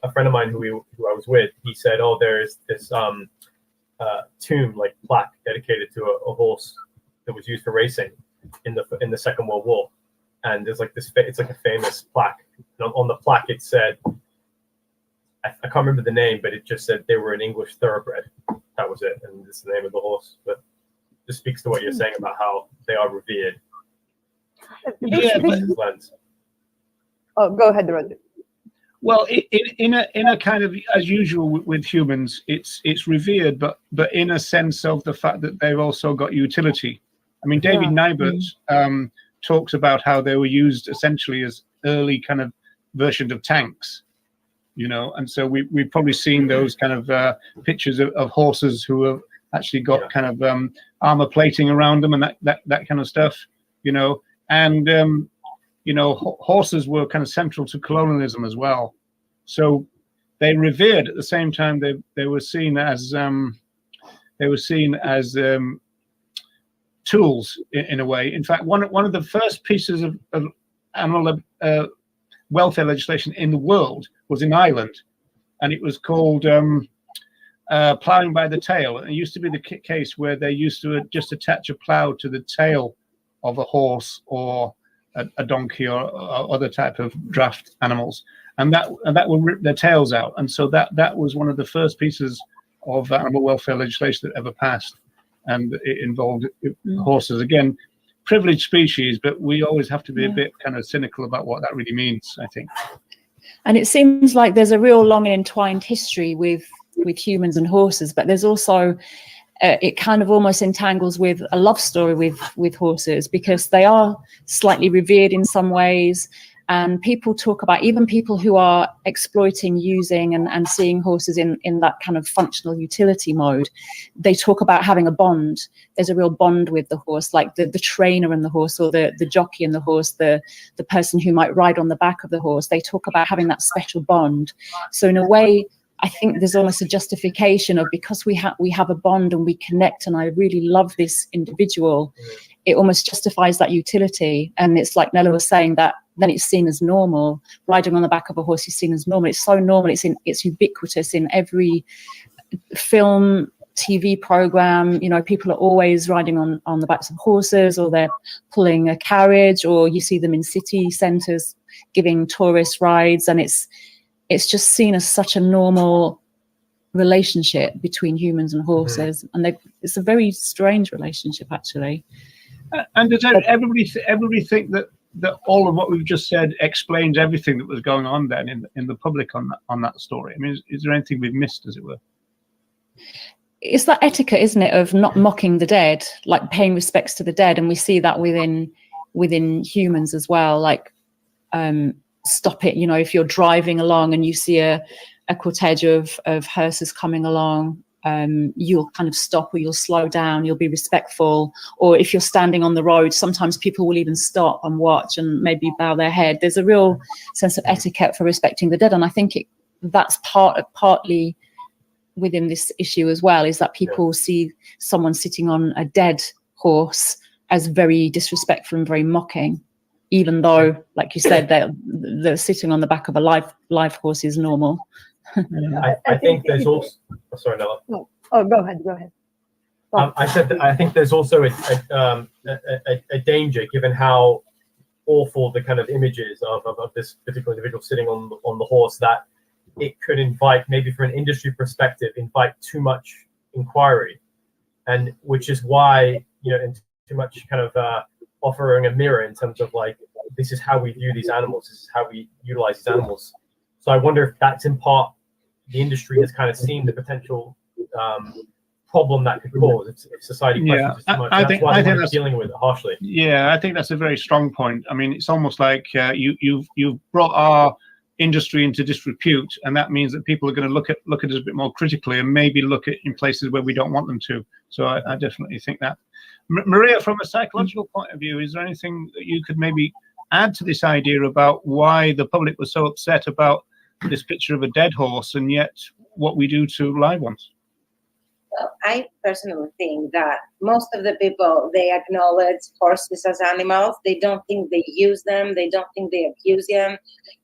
a friend of mine who I was with, he said, "Oh, there's this tomb, like plaque, dedicated to a horse that was used for racing in the Second World War." And there's like this, it's like a famous plaque. And on the plaque, it said, I can't remember the name, but it just said they were an English thoroughbred. That was it, and it's the name of the horse. But this speaks to what you're saying about how they are revered. Yeah, go ahead, Roger. Well, in a kind of, as usual with humans, it's revered, but in a sense of the fact that they've also got utility. I mean, David Nybert talks about how they were used essentially as early kind of versions of tanks, you know, and so we've probably seen those kind of pictures of horses who have actually got kind of armor plating around them and that kind of stuff, you know. And you know, horses were kind of central to colonialism as well, so they revered at the same time. They were seen as tools in a way. In fact, one of the first pieces of animal welfare legislation in the world was in Ireland, and it was called ploughing by the tail. It used to be the case where they used to just attach a plough to the tail of a horse or a donkey or other type of draft animals, and that would rip their tails out. And so that was one of the first pieces of animal welfare legislation that ever passed, and it involved horses. Again, privileged species, but we always have to be a bit kind of cynical about what that really means, I think. And it seems like there's a real long and entwined history with humans and horses, but there's also it kind of almost entangles with a love story with horses, because they are slightly revered in some ways. And people talk about, even people who are exploiting, using and seeing horses in that kind of functional utility mode, they talk about having a bond. There's a real bond with the horse, like the trainer and the horse, or the jockey and the horse, the person who might ride on the back of the horse. They talk about having that special bond. So in a way, I think there's almost a justification of, because we have a bond and we connect, and I really love this individual, it almost justifies that utility. And it's like Nella was saying, that then it's seen as normal. Riding on the back of a horse is seen as normal. It's so normal. It's ubiquitous in every film, TV program. You know, people are always riding on the backs of horses, or they're pulling a carriage, or you see them in city centres giving tourist rides, and it's just seen as such a normal relationship between humans and horses. And it's a very strange relationship, actually. And does everybody think that all of what we've just said explains everything that was going on then in the public on that story? I mean, is there anything we've missed, as it were? It's that etiquette, isn't it, of not mocking the dead, like paying respects to the dead. And we see that within humans as well. Like, stop it, you know, if you're driving along and you see a cortege of hearses coming along, you'll kind of stop, or you'll slow down, you'll be respectful. Or if you're standing on the road, sometimes people will even stop and watch and maybe bow their head. There's a real sense of etiquette for respecting the dead. And I think that's partly within this issue as well, is that people see someone sitting on a dead horse as very disrespectful and very mocking, even though, like you said, they're sitting on the back of a live horse is normal. I think there's also. Oh, sorry, Nella. Oh, go ahead. I said that I think there's also a danger, given how awful the kind of images of this particular individual sitting on the horse, that it could invite, maybe from an industry perspective, too much inquiry, and which is why, you know, too much kind of offering a mirror in terms of, like, this is how we view these animals, this is how we utilize these animals. So I wonder if that's in part the industry has kind of seen the potential problem that could cause if society questions it too much. That's why they're dealing with it harshly. Yeah, I think that's a very strong point. I mean, it's almost like you've brought our industry into disrepute, and that means that people are going to look at us a bit more critically, and maybe look at in places where we don't want them to. So I definitely think that. Maria, from a psychological point of view, is there anything that you could maybe add to this idea about why the public was so upset about this picture of a dead horse, and yet what we do to live ones? Well, I personally think that most of the people, they acknowledge horses as animals. They don't think they use them. They don't think they abuse them.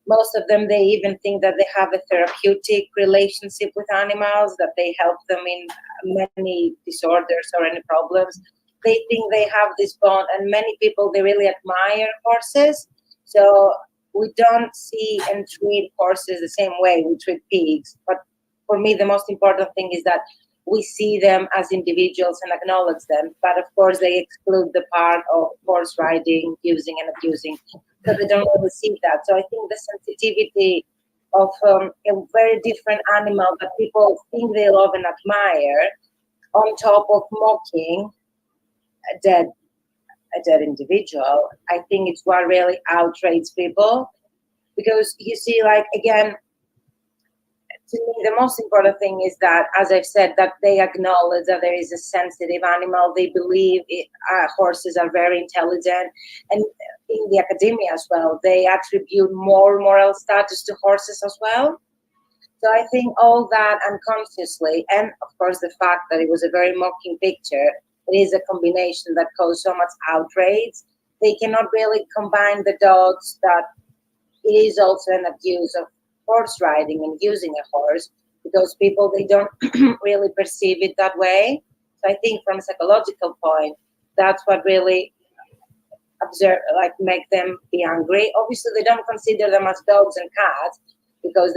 Most of them, they even think that they have a therapeutic relationship with animals, that they help them in many disorders or any problems. They think they have this bond, and many people, they really admire horses. So we don't see and treat horses the same way we treat pigs. But for me, the most important thing is that we see them as individuals and acknowledge them. But of course, they exclude the part of horse riding, using and abusing, so they don't really see that. So I think the sensitivity of a very different animal that people think they love and admire, on top of mocking a dead individual, I think it's what really outrages people. Because you see, like, again, to me, the most important thing is that, as I've said, that they acknowledge that there is a sensitive animal. They believe horses are very intelligent. And in the academia as well, they attribute more moral status to horses as well. So I think all that unconsciously, and of course the fact that it was a very mocking picture, it is a combination that caused so much outrage. They cannot really combine the dots that it is also an abuse of horse riding and using a horse, because people, they don't really perceive it that way. So I think from a psychological point, that's what really make them be angry. Obviously, they don't consider them as dogs and cats, because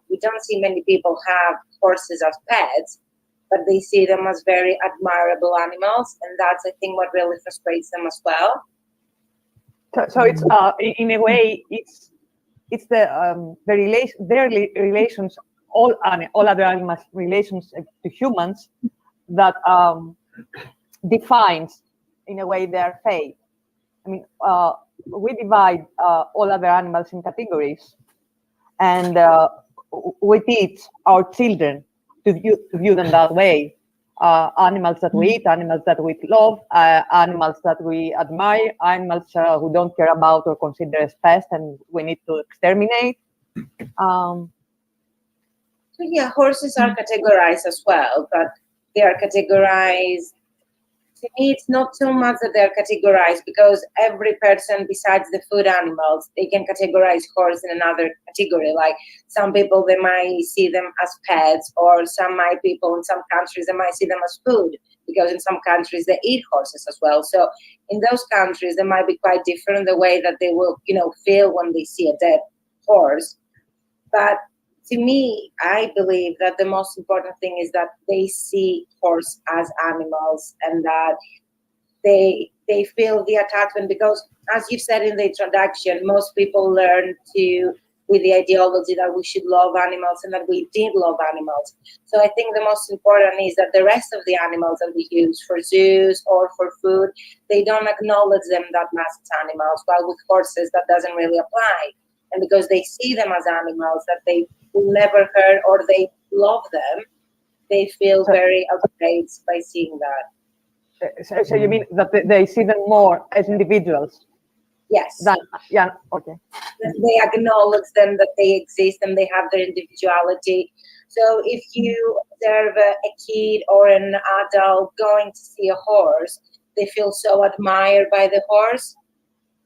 we don't see many people have horses as pets, but they see them as very admirable animals, and that's, I think, what really frustrates them as well. So it's in a way it's the their relations, all other animals' relations to humans, that defines in a way their fate. I mean, we divide all other animals in categories, and we teach our children to view them that way. Animals that we eat, animals that we love, animals that we admire, animals who don't care about or consider as pests and we need to exterminate. So yeah, horses are categorized as well, but they are categorized. To me, it's not so much that they're categorized, because every person besides the food animals, they can categorize horse in another category. Like some people, they might see them as pets, or people in some countries, they might see them as food, because in some countries they eat horses as well. So in those countries, they might be quite different the way that they will, feel when they see a dead horse. But to me, I believe that the most important thing is that they see horse as animals, and that they feel the attachment, because as you've said in the introduction, most people learn with the ideology that we should love animals and that we did love animals. So I think the most important is that the rest of the animals that we use for zoos or for food, they don't acknowledge them that much as animals, while with horses that doesn't really apply. And because they see them as animals that they never heard or they love them, they feel very outraged by seeing that. So you mean that they see them more as individuals? Yes. Yeah, okay. They acknowledge them, that they exist and they have their individuality. So if you observe a kid or an adult going to see a horse, they feel so admired by the horse.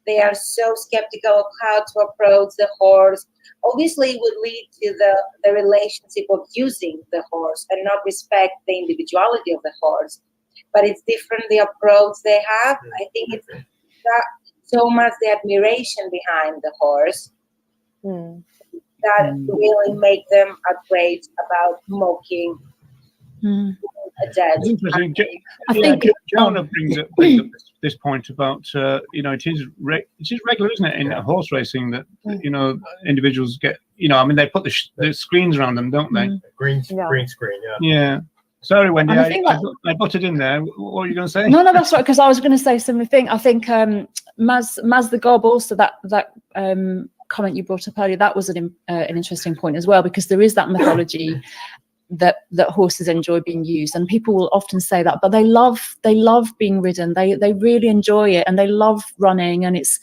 They are so skeptical of how to approach the horse. Obviously, it would lead to the relationship of using the horse and not respect the individuality of the horse. But it's different, the approach they have. I think it's that so much the admiration behind the horse that really make them outraged about mocking a dead. Interesting. I think Jonah brings up this point about it is regular, isn't it, in horse racing that individuals get they put the screens around them, don't they? Green screen, yeah. Yeah. Sorry, Wendy, And I I think I butted in there. What were you going to say? No, that's right. Because I was going to say a similar thing. I think Maz the Gob, also that comment you brought up earlier, that was an interesting point as well, because there is that mythology that horses enjoy being used, and people will often say that, but they love being ridden. They really enjoy it, and they love running, and it's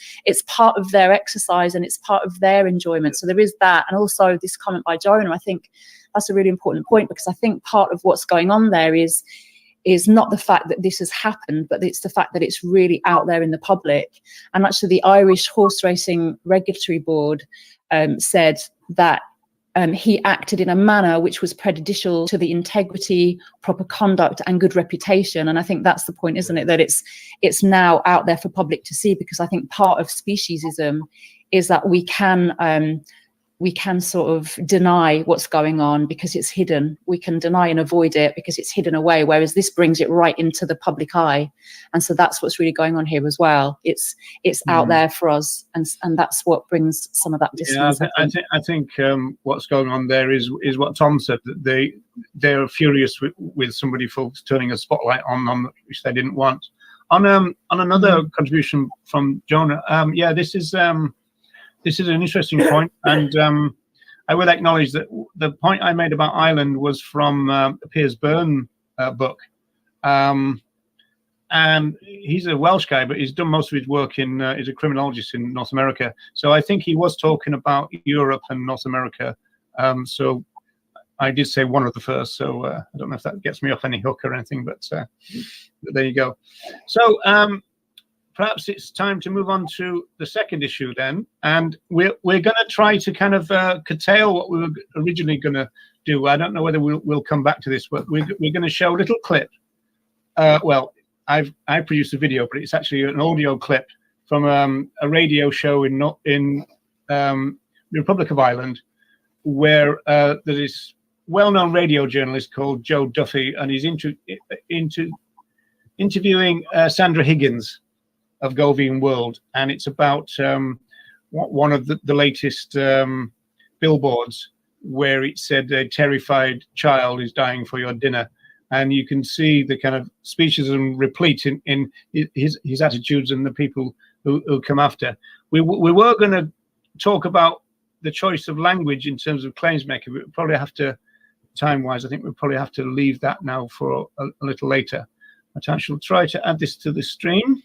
part of their exercise and it's part of their enjoyment. So there is that, and also this comment by Jonah, I think that's a really important point, because I think part of what's going on there is not the fact that this has happened, but it's the fact that it's really out there in the public. And actually the Irish Horse Racing Regulatory Board said that he acted in a manner which was prejudicial to the integrity, proper conduct and good reputation. And I think that's the point, isn't it, that it's now out there for public to see, because I think part of speciesism is that we can sort of deny what's going on because it's hidden. We can deny and avoid it because it's hidden away, whereas this brings it right into the public eye. And so that's what's really going on here as well. It's out there for us, and that's what brings some of that distance. Yeah, I think what's going on there is what Tom said, that they're furious with somebody for turning a spotlight on them, which they didn't want. On another contribution from Jonah, this is an interesting point, and I will acknowledge that the point I made about Ireland was from the Piers Byrne book. And he's a Welsh guy, but he's done most of his work he's a criminologist in North America. So I think he was talking about Europe and North America. So I did say one of the first, so I don't know if that gets me off any hook or anything, but there you go. So perhaps it's time to move on to the second issue then, and we're going to try to kind of curtail what we were originally going to do. I don't know whether we'll come back to this, but we're going to show a little clip. Well, I produced a video, but it's actually an audio clip from a radio show in the Republic of Ireland, where there is well-known radio journalist called Joe Duffy, and he's interviewing Sandra Higgins of Govine World, and it's about one of the latest billboards where it said a terrified child is dying for your dinner, and you can see the kind of speciesism replete in his attitudes and the people who come after. We were going to talk about the choice of language in terms of claims making. We probably have to, time-wise, I think we'll probably have to leave that now for a little later. But I shall try to add this to the stream.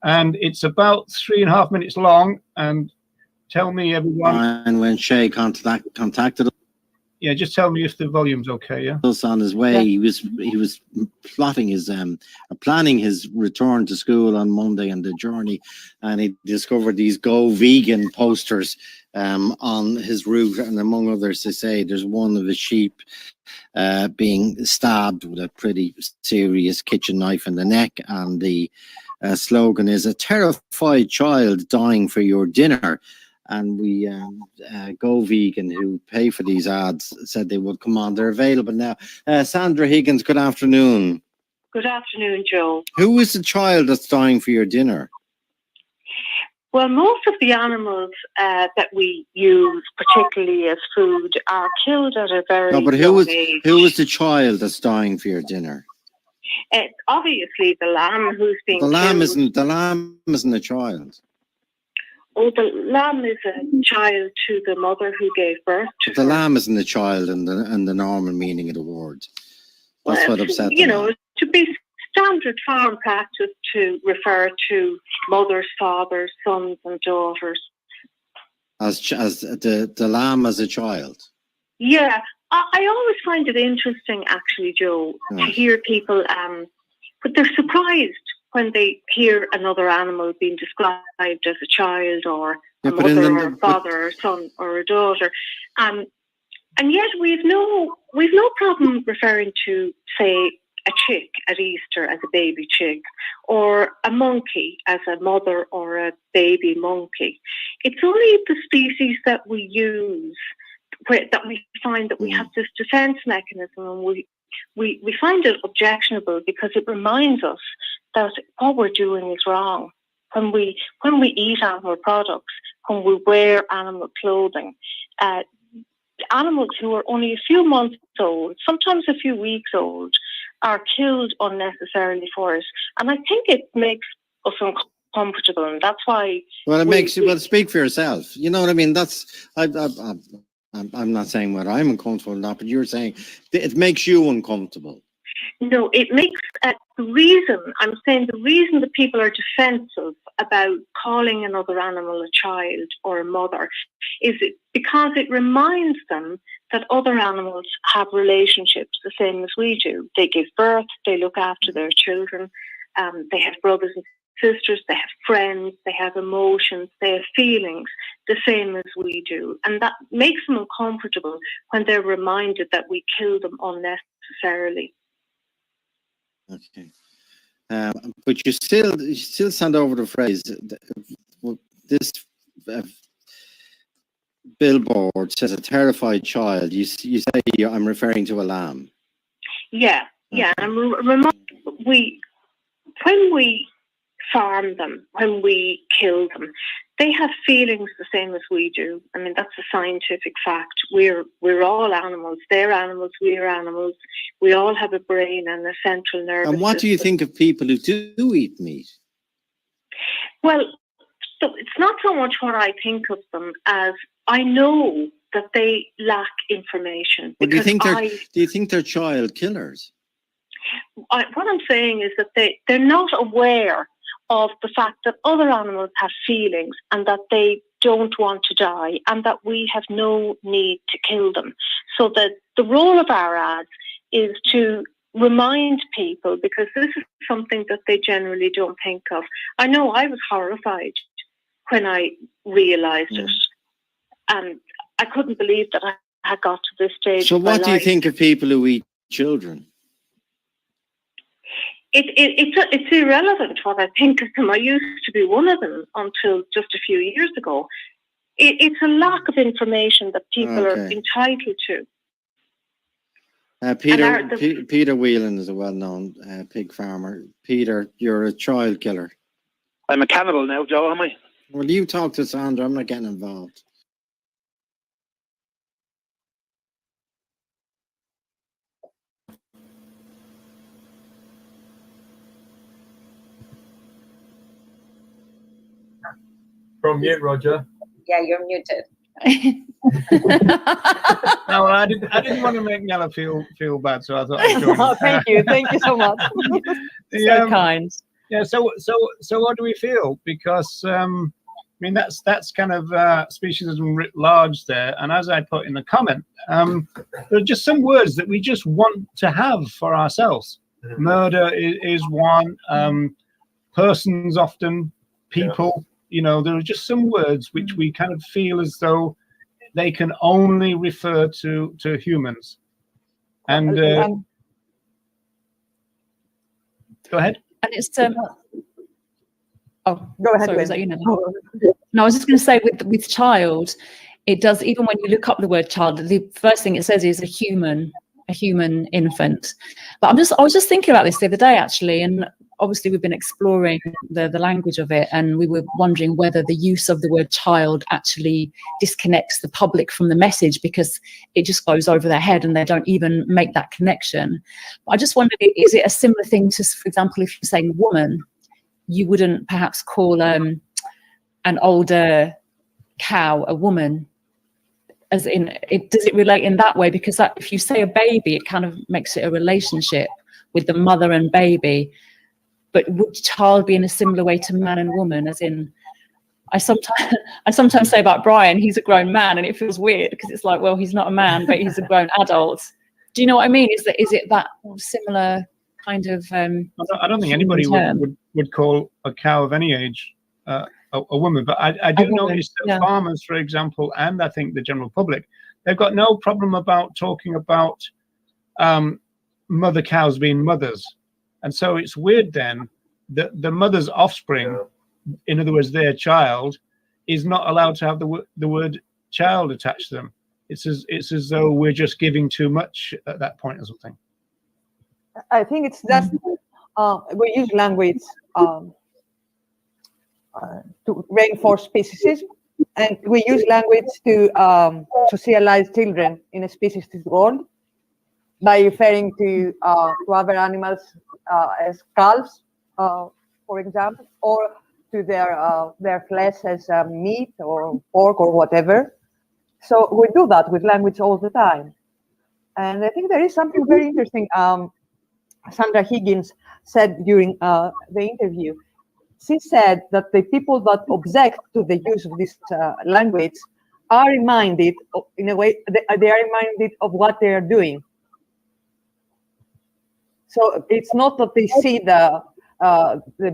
And it's about 3.5 minutes long. And tell me, everyone. And when Shay contacted Yeah, just tell me if the volume's okay. Yeah. us on his way, he was plotting his planning his return to school on Monday and the journey, and he discovered these Go Vegan posters on his route, and among others, they say there's one of the sheep being stabbed with a pretty serious kitchen knife in the neck, and the slogan is "A terrified child dying for your dinner." And we Go Vegan, who pay for these ads, said they would come on. They're available now. Sandra Higgins, good afternoon. Good afternoon, Joe. Who is the child that's dying for your dinner? Well, most of the animals that we use, particularly as food, are killed at a very No, but young age. who is the child that's dying for your dinner? It's obviously the lamb who's being The lamb killed. isn't a child. Oh, the lamb is a child to the mother who gave birth to The her. lamb isn't a child in the normal meaning of the word. That's what upset You them. know, to be standard farm practice to refer to mothers, fathers, sons, and daughters. As the lamb as a child. Yeah, I always find it interesting, actually, Joe, to hear people, but they're surprised when they hear another animal being described as a child or a Yeah, but in mother the- or a father or a son or a daughter. And yet we've no problem referring to, say, a chick at Easter as a baby chick, or a monkey as a mother or a baby monkey. It's only the species that we use that we find that we have this defense mechanism, and we find it objectionable because it reminds us that what we're doing is wrong. When we eat animal products, when we wear animal clothing, animals who are only a few months old, sometimes a few weeks old, are killed unnecessarily for it. And I think it makes us uncomfortable, and that's why. Well, it makes you. Well, speak for yourself. You know what I mean? That's. I'm not saying whether I'm uncomfortable or not, but you're saying it makes you uncomfortable. No, it makes the reason that people are defensive about calling another animal a child or a mother is because it reminds them that other animals have relationships the same as we do. They give birth, they look after their children, they have brothers and sisters, they have friends, they have emotions, they have feelings the same as we do. And that makes them uncomfortable when they're reminded that we kill them unnecessarily. Okay. But you still send over the phrase, this billboard says a terrified child. You say I'm referring to a lamb. Yeah. And when we farm them, when we kill them, they have feelings the same as we do. I mean, that's a scientific fact. We're all animals. They're animals. We're animals. We all have a brain and a central nervous And what do you think of people who do eat meat? Well, so it's not so much what I think of them as I know that they lack information. But do you think they're child killers? What I'm saying is that they're not aware of the fact that other animals have feelings and that they don't want to die and that we have no need to kill them. So that the role of our ads is to remind people, because this is something that they generally don't think of. I know I was horrified when I realised it, and I couldn't believe that I had got to this stage. So of my what do you life. think of people who eat children? It's irrelevant what I think of them. I used to be one of them until just a few years ago. It's a lack of information that people are entitled to. Peter Whelan is a well-known pig farmer. Peter, you're a child killer. I'm a cannibal now, Joe, am I? Well, you talk to Sandra. I'm not getting involved. From mute, Roger. Yeah, you're muted. No, I didn't want to make Nella feel bad, so I thought I'd join. Oh, thank you so much. So kind. Yeah. So what do we feel? Because I mean that's kind of speciesism writ large there. And as I put in the comment, there are just some words that we just want to have for ourselves. Murder is one. Persons often, people. You know, there are just some words which we kind of feel as though they can only refer to humans. And go ahead. And it's oh, go ahead. Sorry, was that you, Nella? No, I was just going to say with child, it does, even when you look up the word child, the first thing it says is a human infant. But I was just thinking about this the other day actually, and obviously we've been exploring the language of it, and we were wondering whether the use of the word child actually disconnects the public from the message, because it just goes over their head and they don't even make that connection. I just wondered, is it a similar thing to, for example, if you're saying woman, you wouldn't perhaps call an older cow a woman? As in, does it relate in that way? Because if you say a baby, it kind of makes it a relationship with the mother and baby. But would child be in a similar way to man and woman? As in, I sometimes say about Brian, he's a grown man, and it feels weird because it's like, well, he's not a man, but he's a grown adult. Do you know what I mean? Is it that similar kind of? I don't think anybody would call a cow of any age a woman, but I do notice that farmers, for example, and I think the general public, they've got no problem about talking about mother cows being mothers. And so it's weird then that the mother's offspring, in other words, their child, is not allowed to have the word child attached to them. It's as though we're just giving too much at that point or something. I think it's just we use language to reinforce speciesism, and we use language to socialize children in a speciesist world by referring to other animals as calves, for example, or to their flesh as meat or pork or whatever. So we do that with language all the time. And I think there is something very interesting Sandra Higgins said during the interview. She said that the people that object to the use of this language are reminded, in a way, they are reminded of what they are doing. So it's not that they see the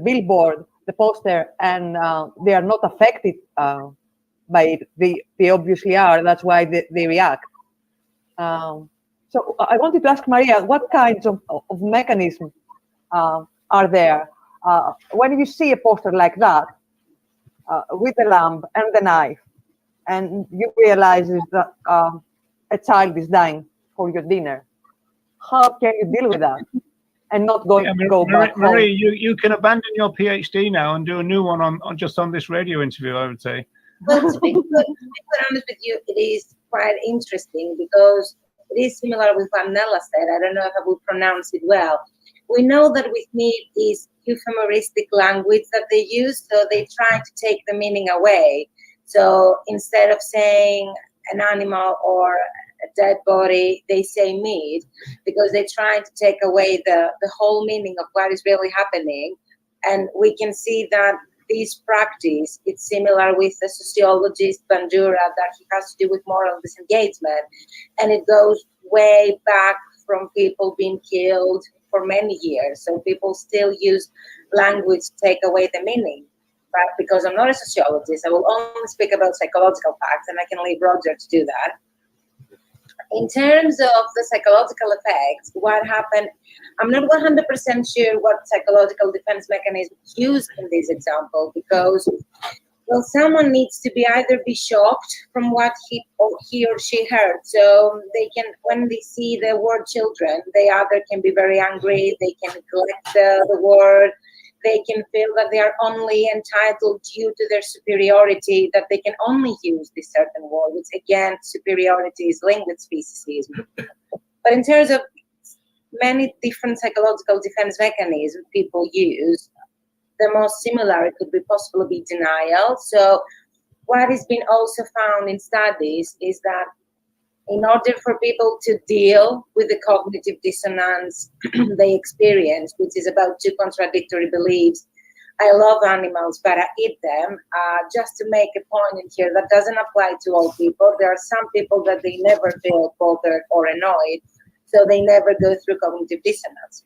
billboard, the poster, and they are not affected by it. They obviously are. That's why they react. So I wanted to ask Maria, what kinds of mechanisms are there when you see a poster like that with the lamb and the knife, and you realize that a child is dying for your dinner? How can you deal with that and not go back home? Marie, you can abandon your PhD now and do a new one on just on this radio interview, I would say. Well, to be quite honest with you, it is quite interesting because it is similar with what Nella said. I don't know if I would pronounce it well. We know that with meat is euphemistic language that they use, so they try to take the meaning away. So instead of saying an animal or a dead body, they say meat, because they're trying to take away the whole meaning of what is really happening. And we can see that this practice, it's similar with the sociologist Bandura, that he has to do with moral disengagement. And it goes way back from people being killed for many years. So people still use language to take away the meaning. But because I'm not a sociologist, I will only speak about psychological facts, and I can leave Roger to do that. In terms of the psychological effects, what happened, I'm not 100% sure what psychological defense mechanism used in this example, because, well, someone needs to either be shocked from what he or she heard. So they can, when they see the word children, they either can be very angry, they can neglect the word, they can feel that they are only entitled due to their superiority, that they can only use this certain word, which again, superiority is linked with speciesism. But in terms of many different psychological defense mechanisms people use, the most similar it could be possibly be denial. So what has been also found in studies is that in order for people to deal with the cognitive dissonance they experience, which is about two contradictory beliefs, I love animals, but I eat them, just to make a point in here that doesn't apply to all people. There are some people that they never feel bothered or annoyed, so they never go through cognitive dissonance.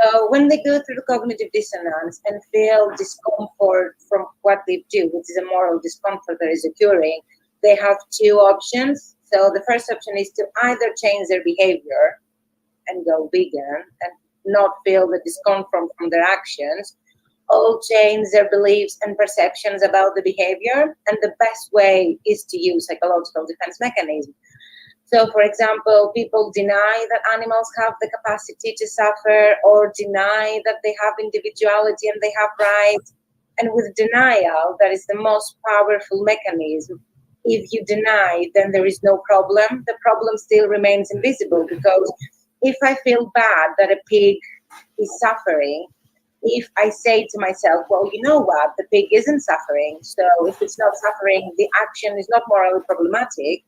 So when they go through cognitive dissonance and feel discomfort from what they do, which is a moral discomfort that is occurring, they have two options. So the first option is to either change their behavior and go vegan and not feel the discomfort from their actions, or change their beliefs and perceptions about the behavior. And the best way is to use psychological defense mechanism. So, for example, people deny that animals have the capacity to suffer, or deny that they have individuality and they have rights. And with denial, that is the most powerful mechanism. If you deny, then there is no problem. The problem still remains invisible, because if I feel bad that a pig is suffering, if I say to myself, well, you know what, the pig isn't suffering, so if it's not suffering, the action is not morally problematic,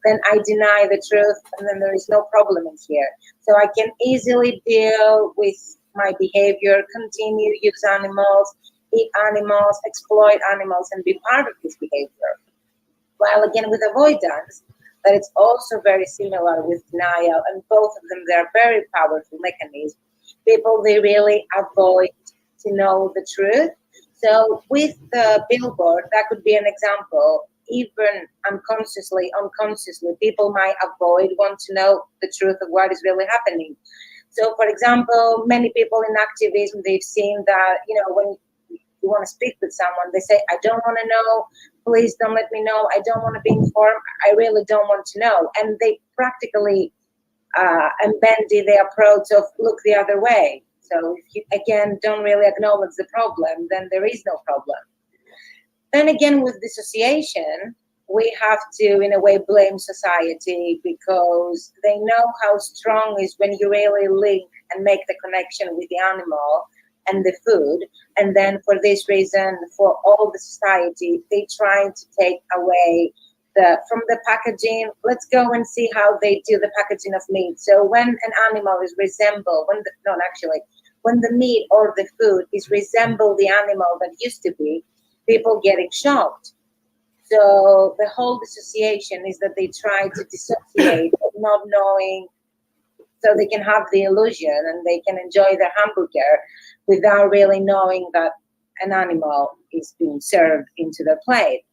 then I deny the truth, and then there is no problem in here. So I can easily deal with my behavior, continue use animals, eat animals, exploit animals, and be part of this behavior. While again with avoidance, that it's also very similar with denial, and both of them, they are very powerful mechanisms. People, they really avoid to know the truth. So with the billboard, that could be an example. Even unconsciously, people might want to know the truth of what is really happening. So, for example, many people in activism, they've seen that, when you want to speak with someone, they say, I don't want to know, please don't let me know, I don't want to be informed, I really don't want to know. And they practically embed the approach of look the other way. So if you, again, don't really acknowledge the problem, then there is no problem. Then again, with dissociation, we have to, in a way, blame society, because they know how strong it is when you really link and make the connection with the animal and the food. And then for this reason, for all the society, they try to take away from the packaging. Let's go and see how they do the packaging of meat. So when an animal is when the meat or the food is resemble the animal that used to be, people getting shocked. So the whole dissociation is that they try to dissociate, not knowing, so they can have the illusion and they can enjoy their hamburger without really knowing that an animal is being served into their plate.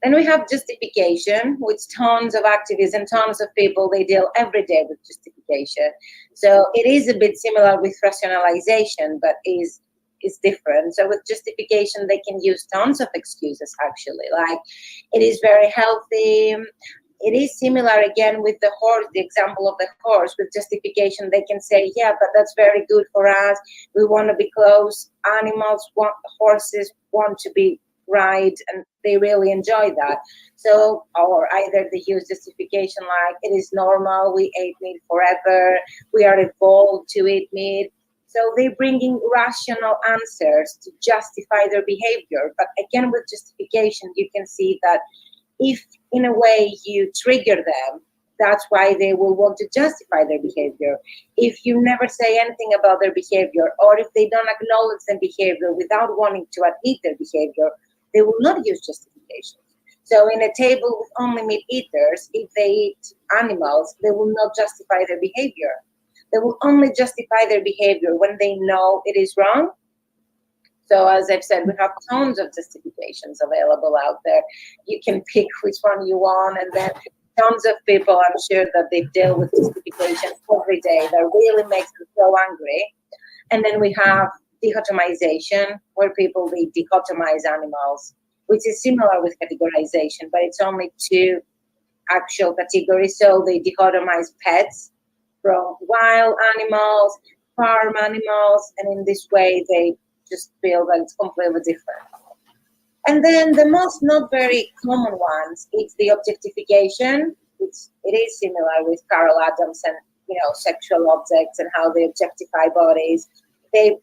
Then we have justification, which tons of activists and tons of people, they deal every day with justification. So it is a bit similar with rationalization, but is different. So with justification, they can use tons of excuses, actually, like it is very healthy. It is similar again with the horse, the example of the horse. With justification, they can say, yeah, but that's very good for us. We want to be close. Horses want to be right, and they really enjoy that. So, or either they use justification like it is normal, we ate meat forever, we are evolved to eat meat. So they're bringing rational answers to justify their behavior. But again, with justification, you can see that if in a way you trigger them, that's why they will want to justify their behavior. If you never say anything about their behavior, or if they don't acknowledge their behavior without wanting to admit their behavior, they will not use justification. So in a table with only meat eaters, if they eat animals, they will not justify their behavior. They will only justify their behavior when they know it is wrong. So as I've said, we have tons of justifications available out there. You can pick which one you want, and then tons of people, I'm sure that they deal with justifications every day that really makes them so angry. And then we have dichotomization, where people, they dichotomize animals, which is similar with categorization, but it's only two actual categories. So they dichotomize pets from wild animals, farm animals, and in this way they just feel that it's completely different. And then the most not very common ones, it's the objectification. It is similar with Carol Adams and sexual objects and how they objectify bodies. They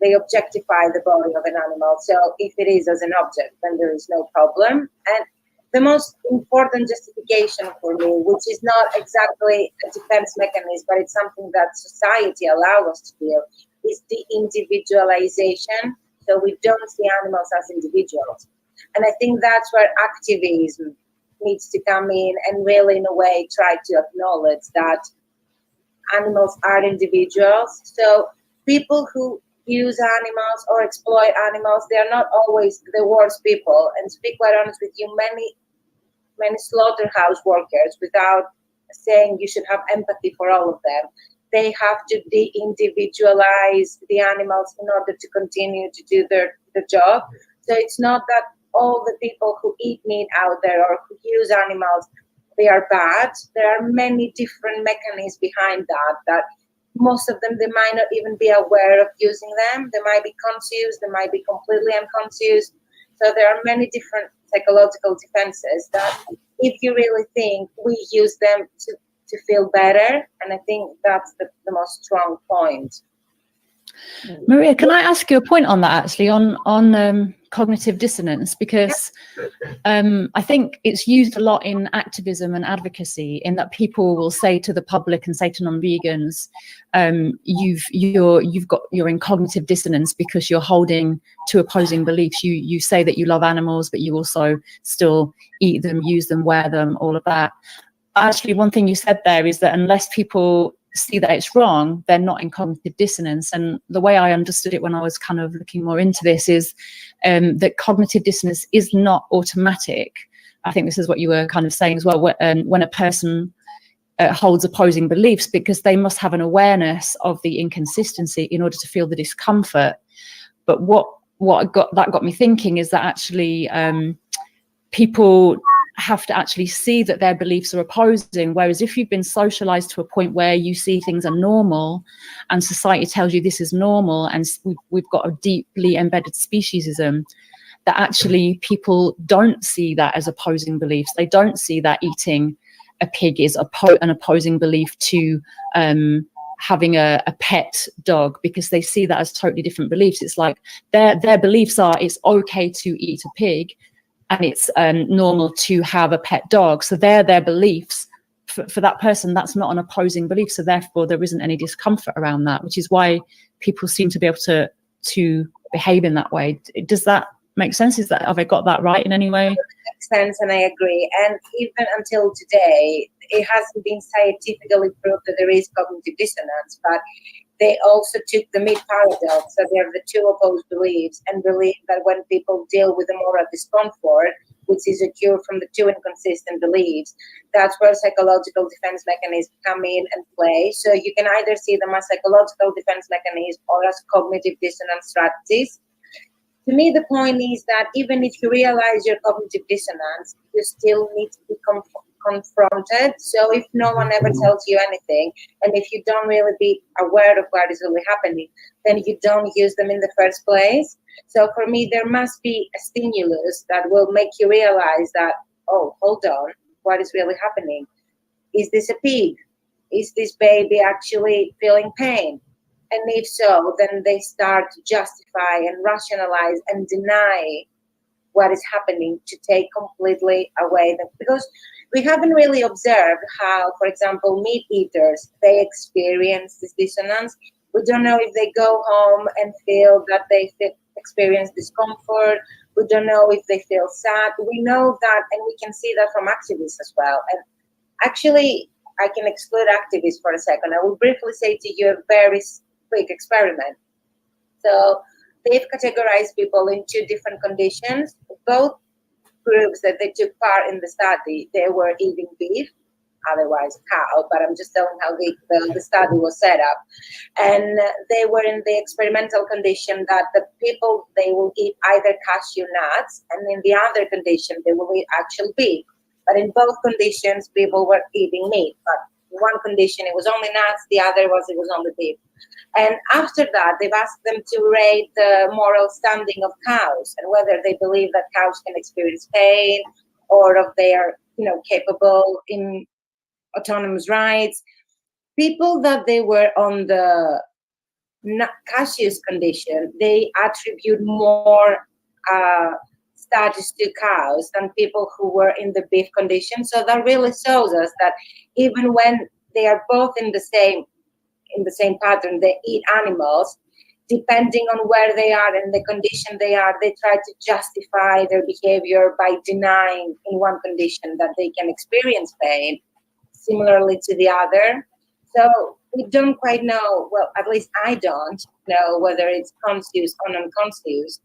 they objectify the body of an animal. So if it is as an object, then there is no problem. And the most important justification for me, which is not exactly a defense mechanism, but it's something that society allows us to do, is the individualization. So we don't see animals as individuals. And I think that's where activism needs to come in and really, in a way, try to acknowledge that animals are individuals. So people who use animals or exploit animals, they are not always the worst people. And to be quite honest with you, many slaughterhouse workers, without saying you should have empathy for all of them, they have to de-individualize the animals in order to continue to do their job. So it's not that all the people who eat meat out there or who use animals, they are bad. There are many different mechanisms behind that most of them, they might not even be aware of using them. They might be conscious, they might be completely unconscious. So there are many different psychological defenses that if you really think, we use them to feel better. And I think that's the most strong point. Maria, can I ask you a point on that, actually, on cognitive dissonance? Because I think it's used a lot in activism and advocacy, in that people will say to the public and say to non-vegans, you're in cognitive dissonance because you're holding to opposing beliefs. You say that you love animals, but you also still eat them, use them, wear them, all of that. Actually, one thing you said there is that unless people see that it's wrong, they're not in cognitive dissonance. And the way I understood it when I was kind of looking more into this is that cognitive dissonance is not automatic. I think this is what you were kind of saying as well, when a person holds opposing beliefs, because they must have an awareness of the inconsistency in order to feel the discomfort. But what got me thinking is that actually people have to actually see that their beliefs are opposing. Whereas if you've been socialized to a point where you see things are normal and society tells you this is normal, and we've got a deeply embedded speciesism, that actually people don't see that as opposing beliefs. They don't see that eating a pig is an opposing belief to having a pet dog, because they see that as totally different beliefs. It's like their beliefs are it's okay to eat a pig, and it's normal to have a pet dog. So they're their beliefs. For that person, that's not an opposing belief. So therefore, there isn't any discomfort around that, which is why people seem to be able to behave in that way. Does that make sense? Have I got that right in any way? It makes sense, and I agree. And even until today, it hasn't been scientifically proved that there is cognitive dissonance, but they also took the meat paradox, so they're the two opposed beliefs, and believe that when people deal with the moral discomfort, which is a cure from the two inconsistent beliefs, that's where psychological defense mechanisms come in and play. So you can either see them as psychological defense mechanisms or as cognitive dissonance strategies. To me, the point is that even if you realize your cognitive dissonance, you still need to be confronted. So if no one ever tells you anything, and if you don't really be aware of what is really happening, then you don't use them in the first place. So for me, there must be a stimulus that will make you realize that, oh, hold on, what is really happening? Is this a pig? Is this baby actually feeling pain? And if so, then they start to justify and rationalize and deny what is happening to take completely away them. Because we haven't really observed how, for example, meat eaters, they experience this dissonance. We don't know if they go home and feel that they experience discomfort. We don't know if they feel sad. We know that, and we can see that from activists as well. And actually, I can exclude activists for a second. I will briefly say to you a very quick experiment. So they've categorized people in two different conditions. Both groups that they took part in the study, they were eating beef, otherwise cow, but I'm just telling how the study was set up. And they were in the experimental condition that the people, they will eat either cashew nuts, and in the other condition, they will eat actual beef. But in both conditions, people were eating meat. But in one condition, it was only nuts, the other was it was only beef. And after that, they've asked them to rate the moral standing of cows and whether they believe that cows can experience pain or if they are, capable in autonomous rights. People that they were on the caseous condition, they attribute more status to cows than people who were in the beef condition. So that really shows us that even when they are both in the same pattern, they eat animals, depending on where they are and the condition they are, they try to justify their behavior by denying in one condition that they can experience pain, similarly to the other. So we don't quite know, well, at least I don't know whether it's conscious or unconscious,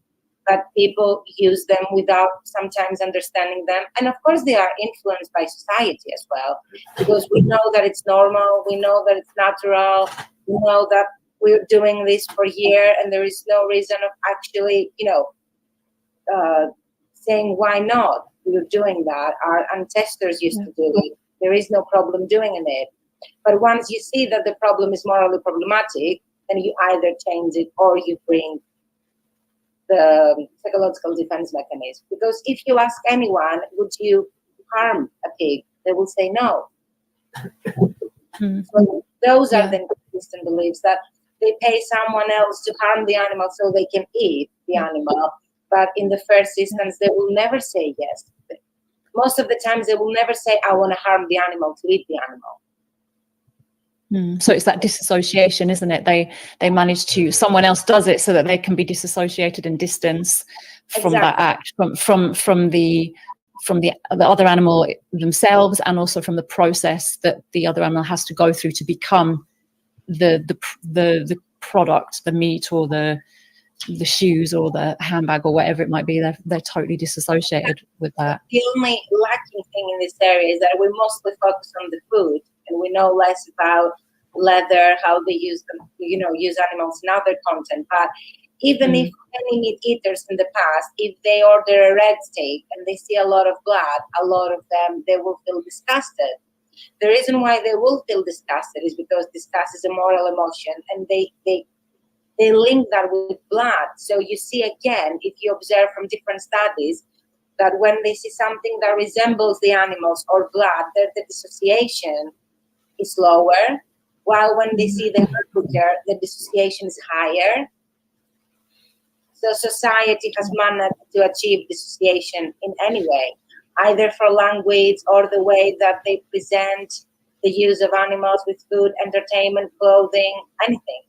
but people use them without sometimes understanding them. And of course they are influenced by society as well, because we know that it's normal, we know that it's natural, we know that we're doing this for a year and there is no reason of actually, saying why not? We're doing that. Our ancestors used to do it. There is no problem doing it. But once you see that the problem is morally problematic, then you either change it or you bring the psychological defense mechanism. Because if you ask anyone, would you harm a pig? They will say no. So those are the consistent beliefs that they pay someone else to harm the animal so they can eat the animal. But in the first instance, they will never say yes. Most of the times, they will never say, I want to harm the animal to eat the animal. So it's that disassociation, isn't it? They manage to, someone else does it so that they can be disassociated and distance from that act, from the other animal themselves, and also from the process that the other animal has to go through to become the product, the meat or the shoes or the handbag or whatever it might be. They're totally disassociated with that. The only lacking thing in this area is that we mostly focus on the food, and we know less about leather, how they use them, use animals in other content. But even if many meat eaters in the past, if they order a red steak and they see a lot of blood, a lot of them, they will feel disgusted. The reason why they will feel disgusted is because disgust is a moral emotion, and they link that with blood. So you see, again, if you observe from different studies, that when they see something that resembles the animals or blood, the dissociation is lower, while when they see the hamburger, the dissociation is higher. So society has managed to achieve dissociation in any way, either for language or the way that they present the use of animals with food, entertainment, clothing, anything.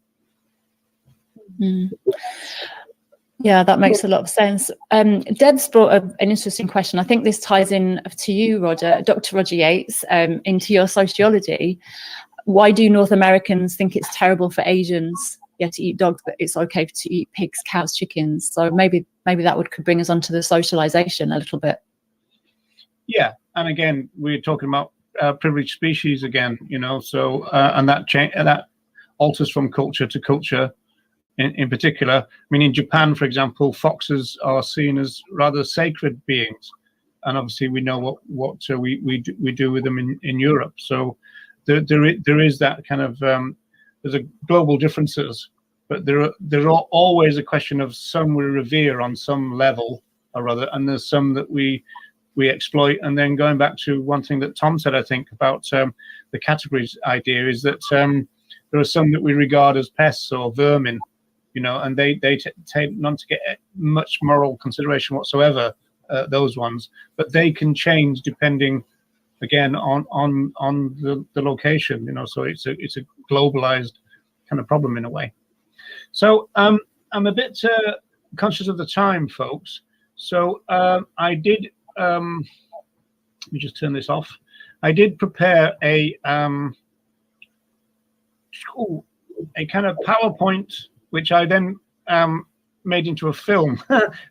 Yeah, that makes a lot of sense. Deb's brought an interesting question. I think this ties in to you, Roger, Dr. Roger Yates, into your sociology. Why do North Americans think it's terrible for Asians to eat dogs, but it's okay to eat pigs, cows, chickens? So maybe that could bring us onto the socialization a little bit. Yeah, and again, we're talking about privileged species again, so and that alters from culture to culture. In particular, I mean, in Japan, for example, foxes are seen as rather sacred beings, and obviously we know what we do with them in Europe. So there is that kind of there's a global differences, but there are always a question of some we revere on some level or other, and there's some that we exploit. And then going back to one thing that Tom said, I think about the categories idea is that there are some that we regard as pests or vermin. And they tend not to get much moral consideration whatsoever, those ones, but they can change depending, again, on the location, so it's a globalized kind of problem in a way. So I'm a bit conscious of the time, folks. So I did, let me just turn this off. I did prepare a kind of PowerPoint, which I then made into a film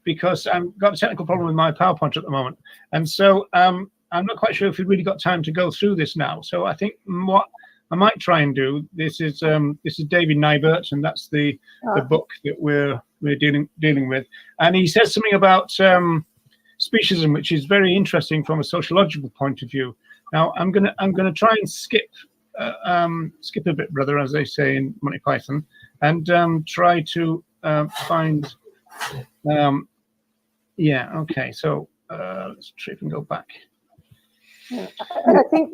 because I've got a technical problem with my PowerPoint at the moment. And so I'm not quite sure if we've really got time to go through this now. So I think what I might try and do, this is David Nybert, and that's the book that we're dealing with. And he says something about speciesism, which is very interesting from a sociological point of view. Now I'm gonna try and skip a bit, brother, as they say in Monty Python, and try to find yeah, okay, so let's try and go back. I think,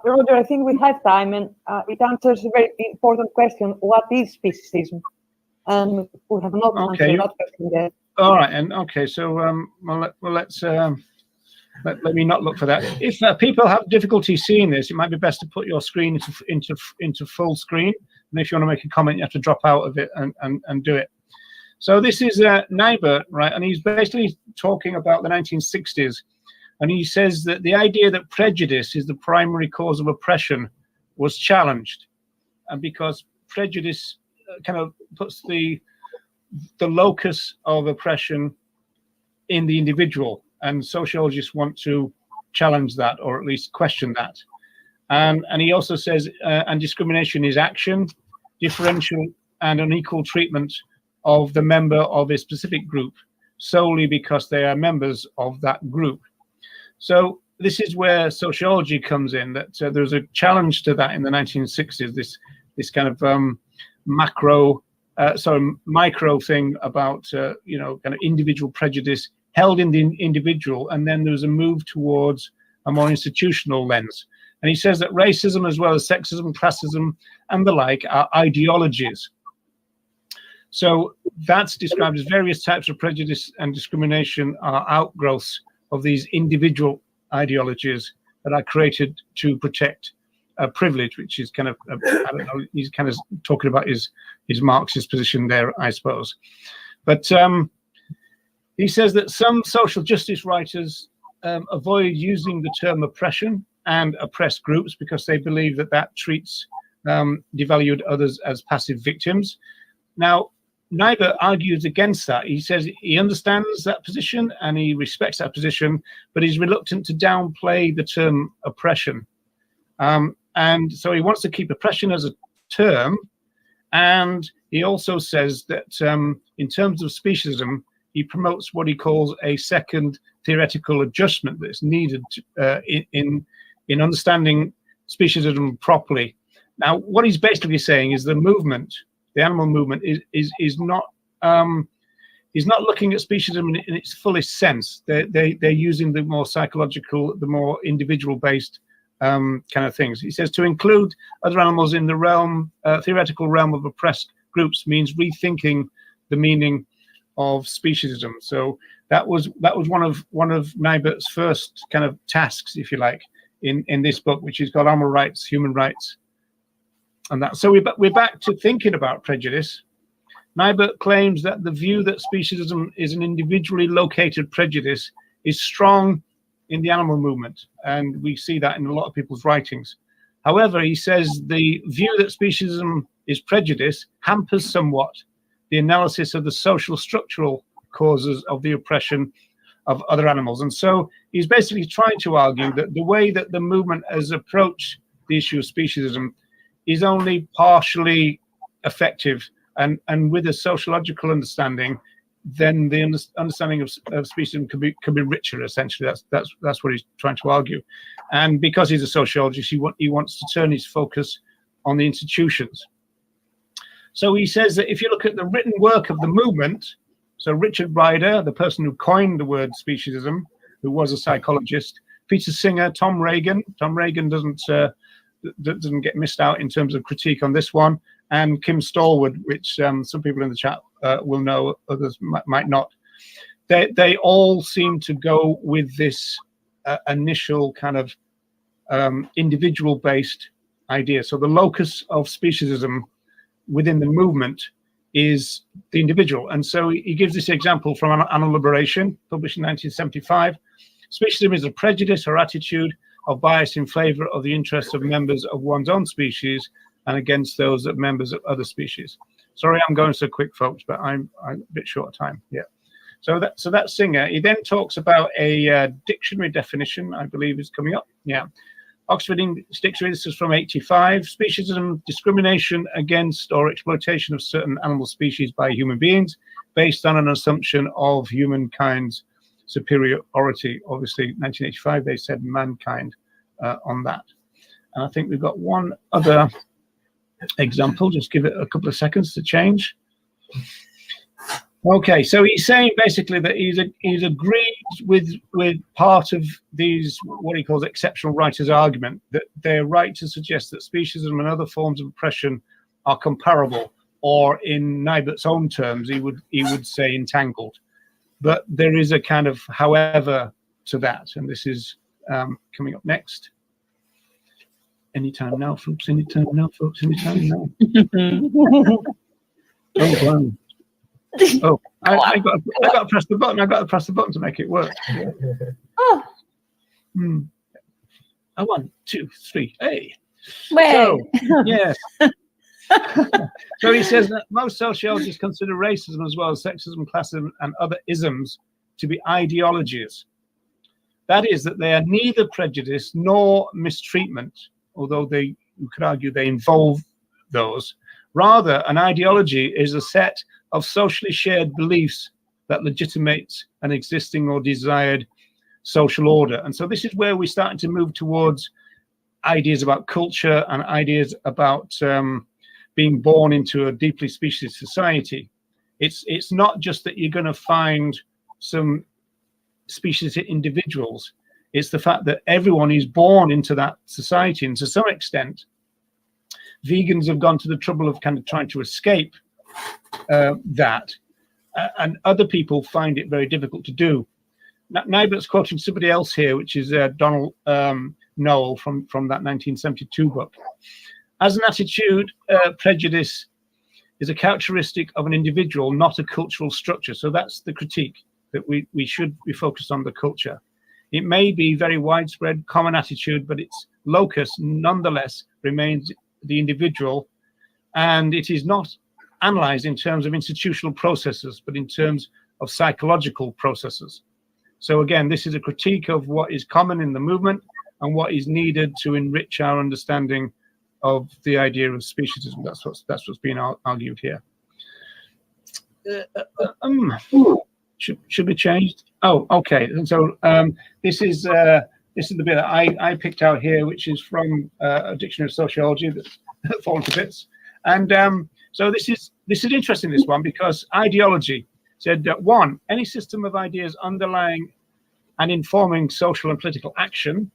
Roger, I think we have time, and it answers a very important question: what is speciesism? And we have not answered that question yet. All right, and okay, so let's let me not look for that. If people have difficulty seeing this, it might be best to put your screen into full screen. And if you want to make a comment, you have to drop out of it and do it. So this is Neibert, right? And he's basically talking about the 1960s. And he says that the idea that prejudice is the primary cause of oppression was challenged. And because prejudice kind of puts the locus of oppression in the individual. And sociologists want to challenge that, or at least question that. And he also says, and discrimination is action, differential and unequal treatment of the member of a specific group solely because they are members of that group. So this is where sociology comes in, that there's a challenge to that in the 1960s, this kind of micro thing about, kind of individual prejudice held in the individual, and then there was a move towards a more institutional lens. And he says that racism, as well as sexism, classism, and the like, are ideologies. So that's described as various types of prejudice and discrimination are outgrowths of these individual ideologies that are created to protect privilege, which is kind of, I don't know, he's kind of talking about his Marxist position there, I suppose. But he says that some social justice writers avoid using the term oppression and oppressed groups because they believe that treats devalued others as passive victims. Now, Neibert argues against that. He says he understands that position and he respects that position, but he's reluctant to downplay the term oppression. And so he wants to keep oppression as a term. And he also says that in terms of speciesism, he promotes what he calls a second theoretical adjustment that's needed in understanding speciesism properly. Now, what he's basically saying is the movement, the animal movement, is not looking at speciesism in its fullest sense. They're using the more psychological, the more individual-based kind of things. He says to include other animals in the realm, theoretical realm of oppressed groups means rethinking the meaning of speciesism. So that was one of Neibert's first kind of tasks, if you like, in this book, which is called Animal Rights, Human Rights, and that. So we're back to thinking about prejudice. Neibert claims that the view that speciesism is an individually located prejudice is strong in the animal movement, and we see that in a lot of people's writings. However, he says the view that speciesism is prejudice hampers somewhat the analysis of the social structural causes of the oppression of other animals. And so he's basically trying to argue that the way that the movement has approached the issue of speciesism is only partially effective, and with a sociological understanding, then the understanding of speciesism could be richer. Essentially, that's what he's trying to argue. And because he's a sociologist, he wants to turn his focus on the institutions. So he says that if you look at the written work of the movement, so Richard Ryder, the person who coined the word speciesism, who was a psychologist, Peter Singer, Tom Reagan doesn't get missed out in terms of critique on this one, and Kim Stallwood, which some people in the chat will know, others might not. They all seem to go with this initial kind of individual-based idea. So the locus of speciesism within the movement is the individual. And so he gives this example from Animal Liberation, published in 1975. Speciesism is a prejudice or attitude of bias in favor of the interests of members of one's own species and against those of members of other species. Sorry, I'm going so quick, folks, but I'm a bit short of time. Yeah. So that's Singer. He then talks about a dictionary definition, I believe, is coming up. Yeah. Oxford Dictionary, this is from 85. Speciesism, discrimination against or exploitation of certain animal species by human beings based on an assumption of humankind's superiority. Obviously, 1985, they said mankind on that. And I think we've got one other example. Just give it a couple of seconds to change. Okay, so he's saying basically that he's agreed with part of these, what he calls exceptional writers' argument, that they're right to suggest that speciesism and other forms of oppression are comparable, or in Nybert's own terms, he would say entangled. But there is a kind of however to that, and this is coming up next. Anytime now, folks. Anytime now, folks. Anytime now. Oh, wow. Oh, I got to press the button. I got to press the button to make it work. Oh. 1, 2, 3. Hey. Way. So, yes. So he says that most sociologists consider racism as well as sexism, classism, and other isms to be ideologies. That is, that they are neither prejudice nor mistreatment, although you could argue they involve those. Rather, an ideology is a set of socially shared beliefs that legitimates an existing or desired social order. And so this is where we're starting to move towards ideas about culture and ideas about being born into a deeply specious society. It's not just that you're going to find some species individuals. It's the fact that everyone is born into that society. And to some extent, vegans have gone to the trouble of kind of trying to escape that, and other people find it very difficult to do. Nybert's quoting somebody else here, which is Donald Noel from that 1972 book. As an attitude, prejudice is a characteristic of an individual, not a cultural structure. So that's the critique, that we should be focused on the culture. It may be very widespread, common attitude, but its locus nonetheless remains the individual, and it is not analyzed in terms of institutional processes, but in terms of psychological processes. So again, this is a critique of what is common in the movement and what is needed to enrich our understanding of the idea of speciesism. That's what's being argued here. Should be changed. Oh, okay. And so this is the bit that I picked out here, which is from a dictionary of sociology that's fallen to bits. And so this is interesting, this one, because ideology said that 1, any system of ideas underlying and informing social and political action.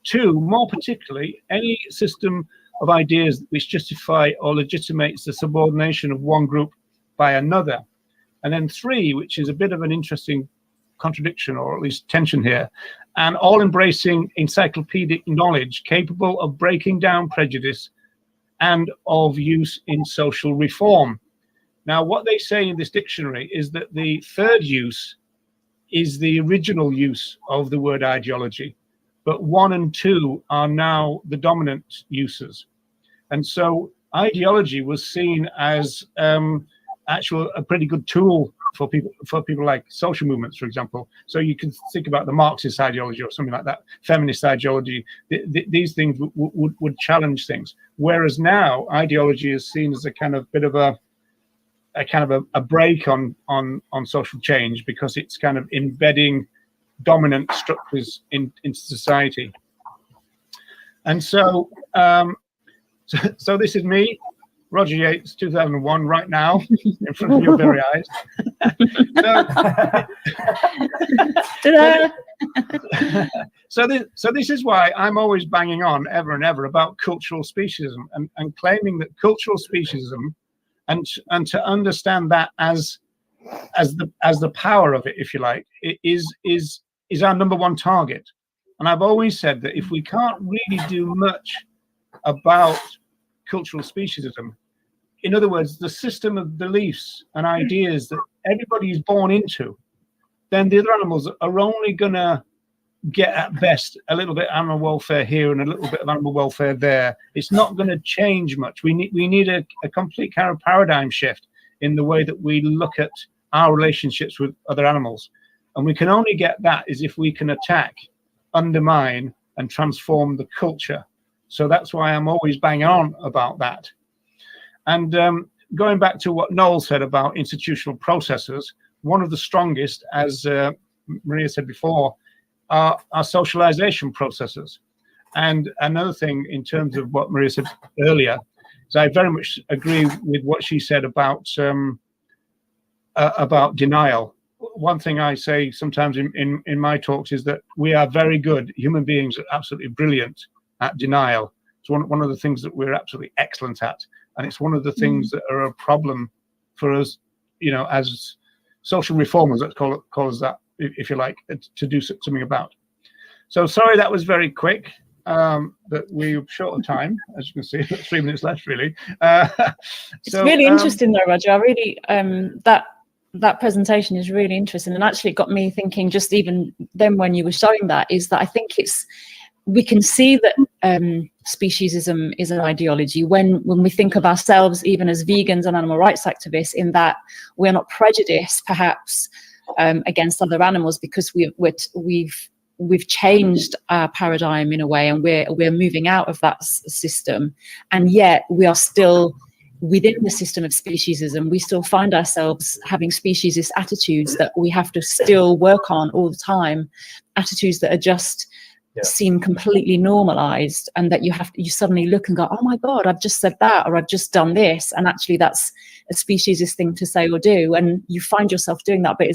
2, more particularly, any system of ideas which justify or legitimates the subordination of one group by another. And then 3, which is a bit of an interesting contradiction, or at least tension here, and all embracing encyclopedic knowledge capable of breaking down prejudice and of use in social reform. Now, what they say in this dictionary is that the third use is the original use of the word ideology, but 1 and 2 are now the dominant uses. And so ideology was seen as actually a pretty good tool for people like social movements, for example. So you can think about the Marxist ideology or something like that, feminist ideology. These things would challenge things. Whereas now ideology is seen as a kind of bit of a break on social change, because it's kind of embedding dominant structures into society. And so so this is me, Roger Yates, 2001, right now, in front of your very eyes. So this is why I'm always banging on ever and ever about cultural speciesism and claiming that cultural speciesism, and to understand that as the power of it, if you like, is our number 1 target. And I've always said that if we can't really do much about cultural speciesism, in other words, the system of beliefs and ideas that everybody is born into, then the other animals are only going to get at best a little bit of animal welfare here and a little bit of animal welfare there. It's not going to change much. We need a complete kind of paradigm shift in the way that we look at our relationships with other animals. And we can only get that is if we can attack, undermine, and transform the culture. So that's why I'm always banging on about that. And going back to what Noel said about institutional processes, one of the strongest, as Maria said before, are socialization processes. And another thing in terms of what Maria said earlier, is I very much agree with what she said about about denial. One thing I say sometimes in my talks is that we are very good, human beings are absolutely brilliant at denial. It's one of the things that we're absolutely excellent at. And it's one of the things that are a problem for us, you know, as social reformers, let's call us that, if you like, to do something about. So sorry that was very quick, but we're short on time, as you can see, 3 minutes left, really. It's really interesting though, Roger. I really, that presentation is really interesting, and actually it got me thinking, just even then when you were showing that, is that I think we can see that speciesism is an ideology when we think of ourselves even as vegans and animal rights activists, in that we're not prejudiced perhaps against other animals because we've changed our paradigm in a way, and we're moving out of that system, and yet we are still within the system of speciesism. We still find ourselves having speciesist attitudes that we have to still work on all the time, attitudes that are just seem completely normalized, and that you suddenly look and go, oh my God, I've just said that, or I've just done this, and actually that's a speciesist thing to say or do, and you find yourself doing that. But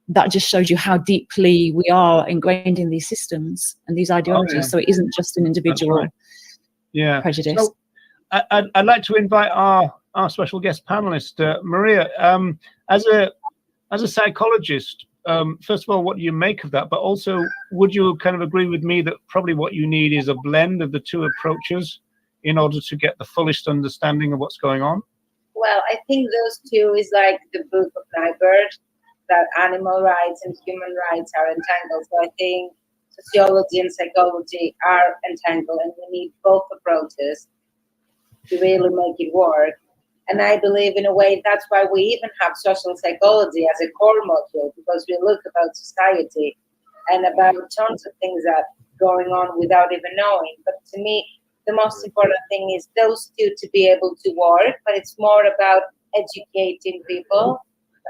that just shows you how deeply we are ingrained in these systems and these ideologies. So it isn't just an individual prejudice. So I'd like to invite our special guest panelist, Maria, as a psychologist. First of all, what do you make of that? But also, would you kind of agree with me that probably what you need is a blend of the two approaches in order to get the fullest understanding of what's going on? Well, I think those two is like the book of Nyberg, that animal rights and human rights are entangled. So I think sociology and psychology are entangled, and we need both approaches to really make it work. And I believe in a way that's why we even have social psychology as a core module, because we look about society and about tons of things that are going on without even knowing. But to me, the most important thing is those two to be able to work, but it's more about educating people.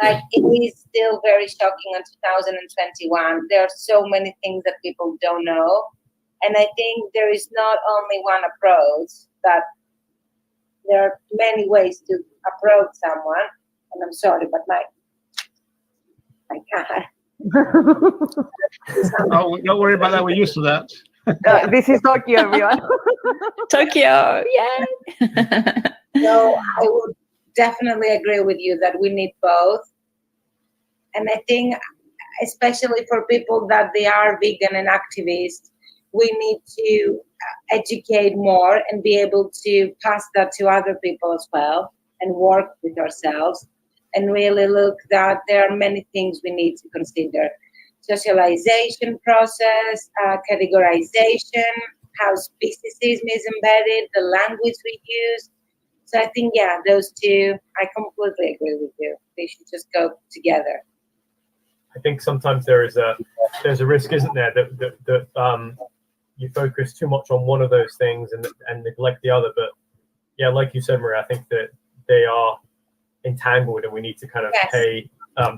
Like, it is still very shocking in 2021. There are so many things that people don't know. And I think there is not only one approach, that there are many ways to approach someone. And I'm sorry, but my cat. Oh, don't worry about that. We're used to that. This is Tokyo, everyone. Tokyo, yay! So I would definitely agree with you that we need both. And I think, especially for people that they are vegan and activists, we need to educate more and be able to pass that to other people as well, and work with ourselves and really look that there are many things we need to consider. Socialization process, categorization, how speciesism is embedded, the language we use. So I think, yeah, those two, I completely agree with you. They should just go together. I think sometimes there's a risk, isn't there, that you focus too much on one of those things and neglect the other. But yeah, like you said, Maria, I think that they are entangled, and we need to kind of pay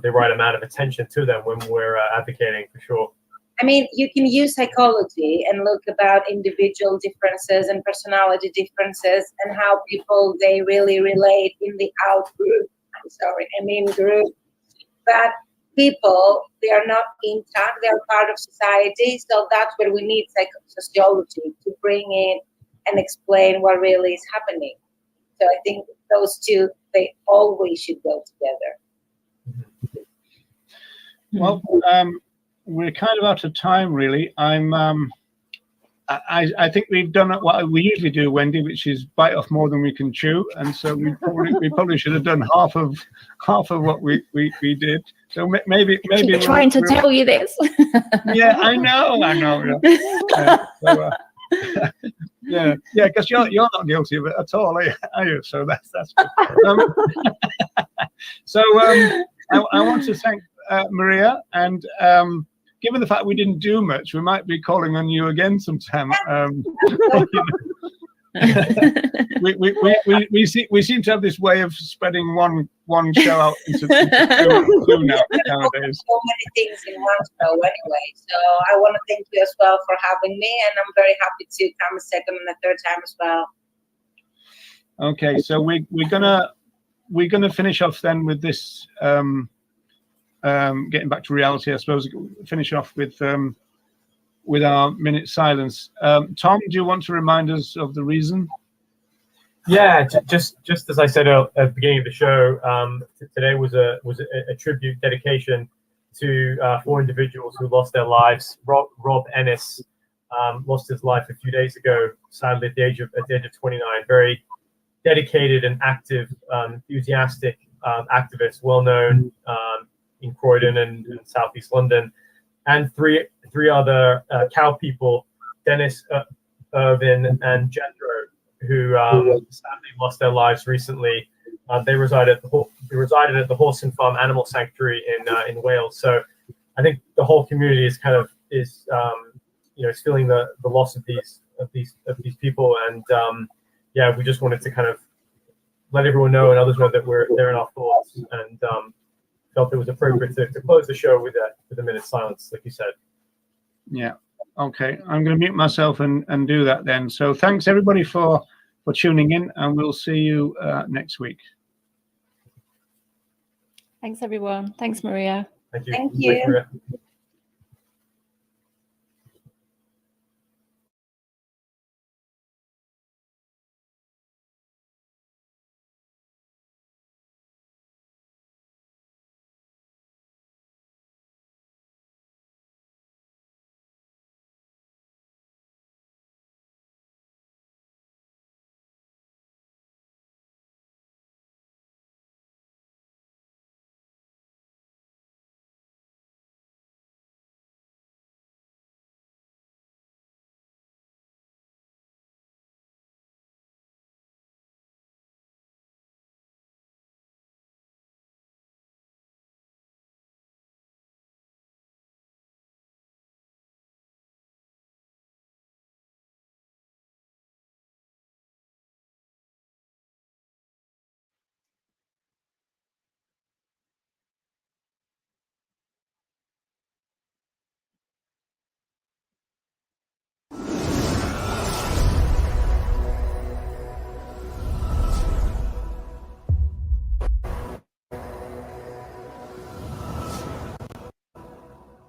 the right amount of attention to them when we're advocating, for sure. I mean, you can use psychology and look about individual differences and personality differences and how people, they really relate in the out group. In group. But people, they are not intact, they are part of society. So that's where we need sociology to bring in and explain what really is happening. So I think those two, they always should go together. Well, we're kind of out of time, really. I think we've done what we usually do, Wendy, which is bite off more than we can chew, and so we probably should have done half of what we did. So maybe we're trying to tell you this. Yeah, I know. Yeah, because you're not guilty of it at all, are you? So that's good. So I want to thank Maria, and given the fact we didn't do much, we might be calling on you again sometime. We seem to have this way of spreading one show out into two now nowadays. So many things in one show anyway. So I want to thank you as well for having me, and I'm very happy to come a second and a third time as well. Okay, so we're gonna we're going to finish off then with this. Getting back to reality, I suppose. Finish off with our minute silence. Tom, do you want to remind us of the reason? Yeah, just as I said at the beginning of the show, today was a tribute dedication to 4 individuals who lost their lives. Rob Ennis lost his life a few days ago, sadly at the age of 29. Very dedicated and active, enthusiastic activist, well known in Croydon and Southeast London, and three other cow people, Dennis, Irvin, and Jethro, who sadly lost their lives recently. They resided at the Horse and Farm Animal Sanctuary in Wales. So I think the whole community is feeling the loss of these people, and we just wanted to kind of let everyone know and others know that they're in our thoughts, and felt it was appropriate to close the show with a minute's silence, like you said. Yeah. Okay. I'm going to mute myself and do that then. So thanks everybody for tuning in, and we'll see you next week. Thanks everyone. Thanks, Maria. Thank you. Thank you. Thanks, Maria.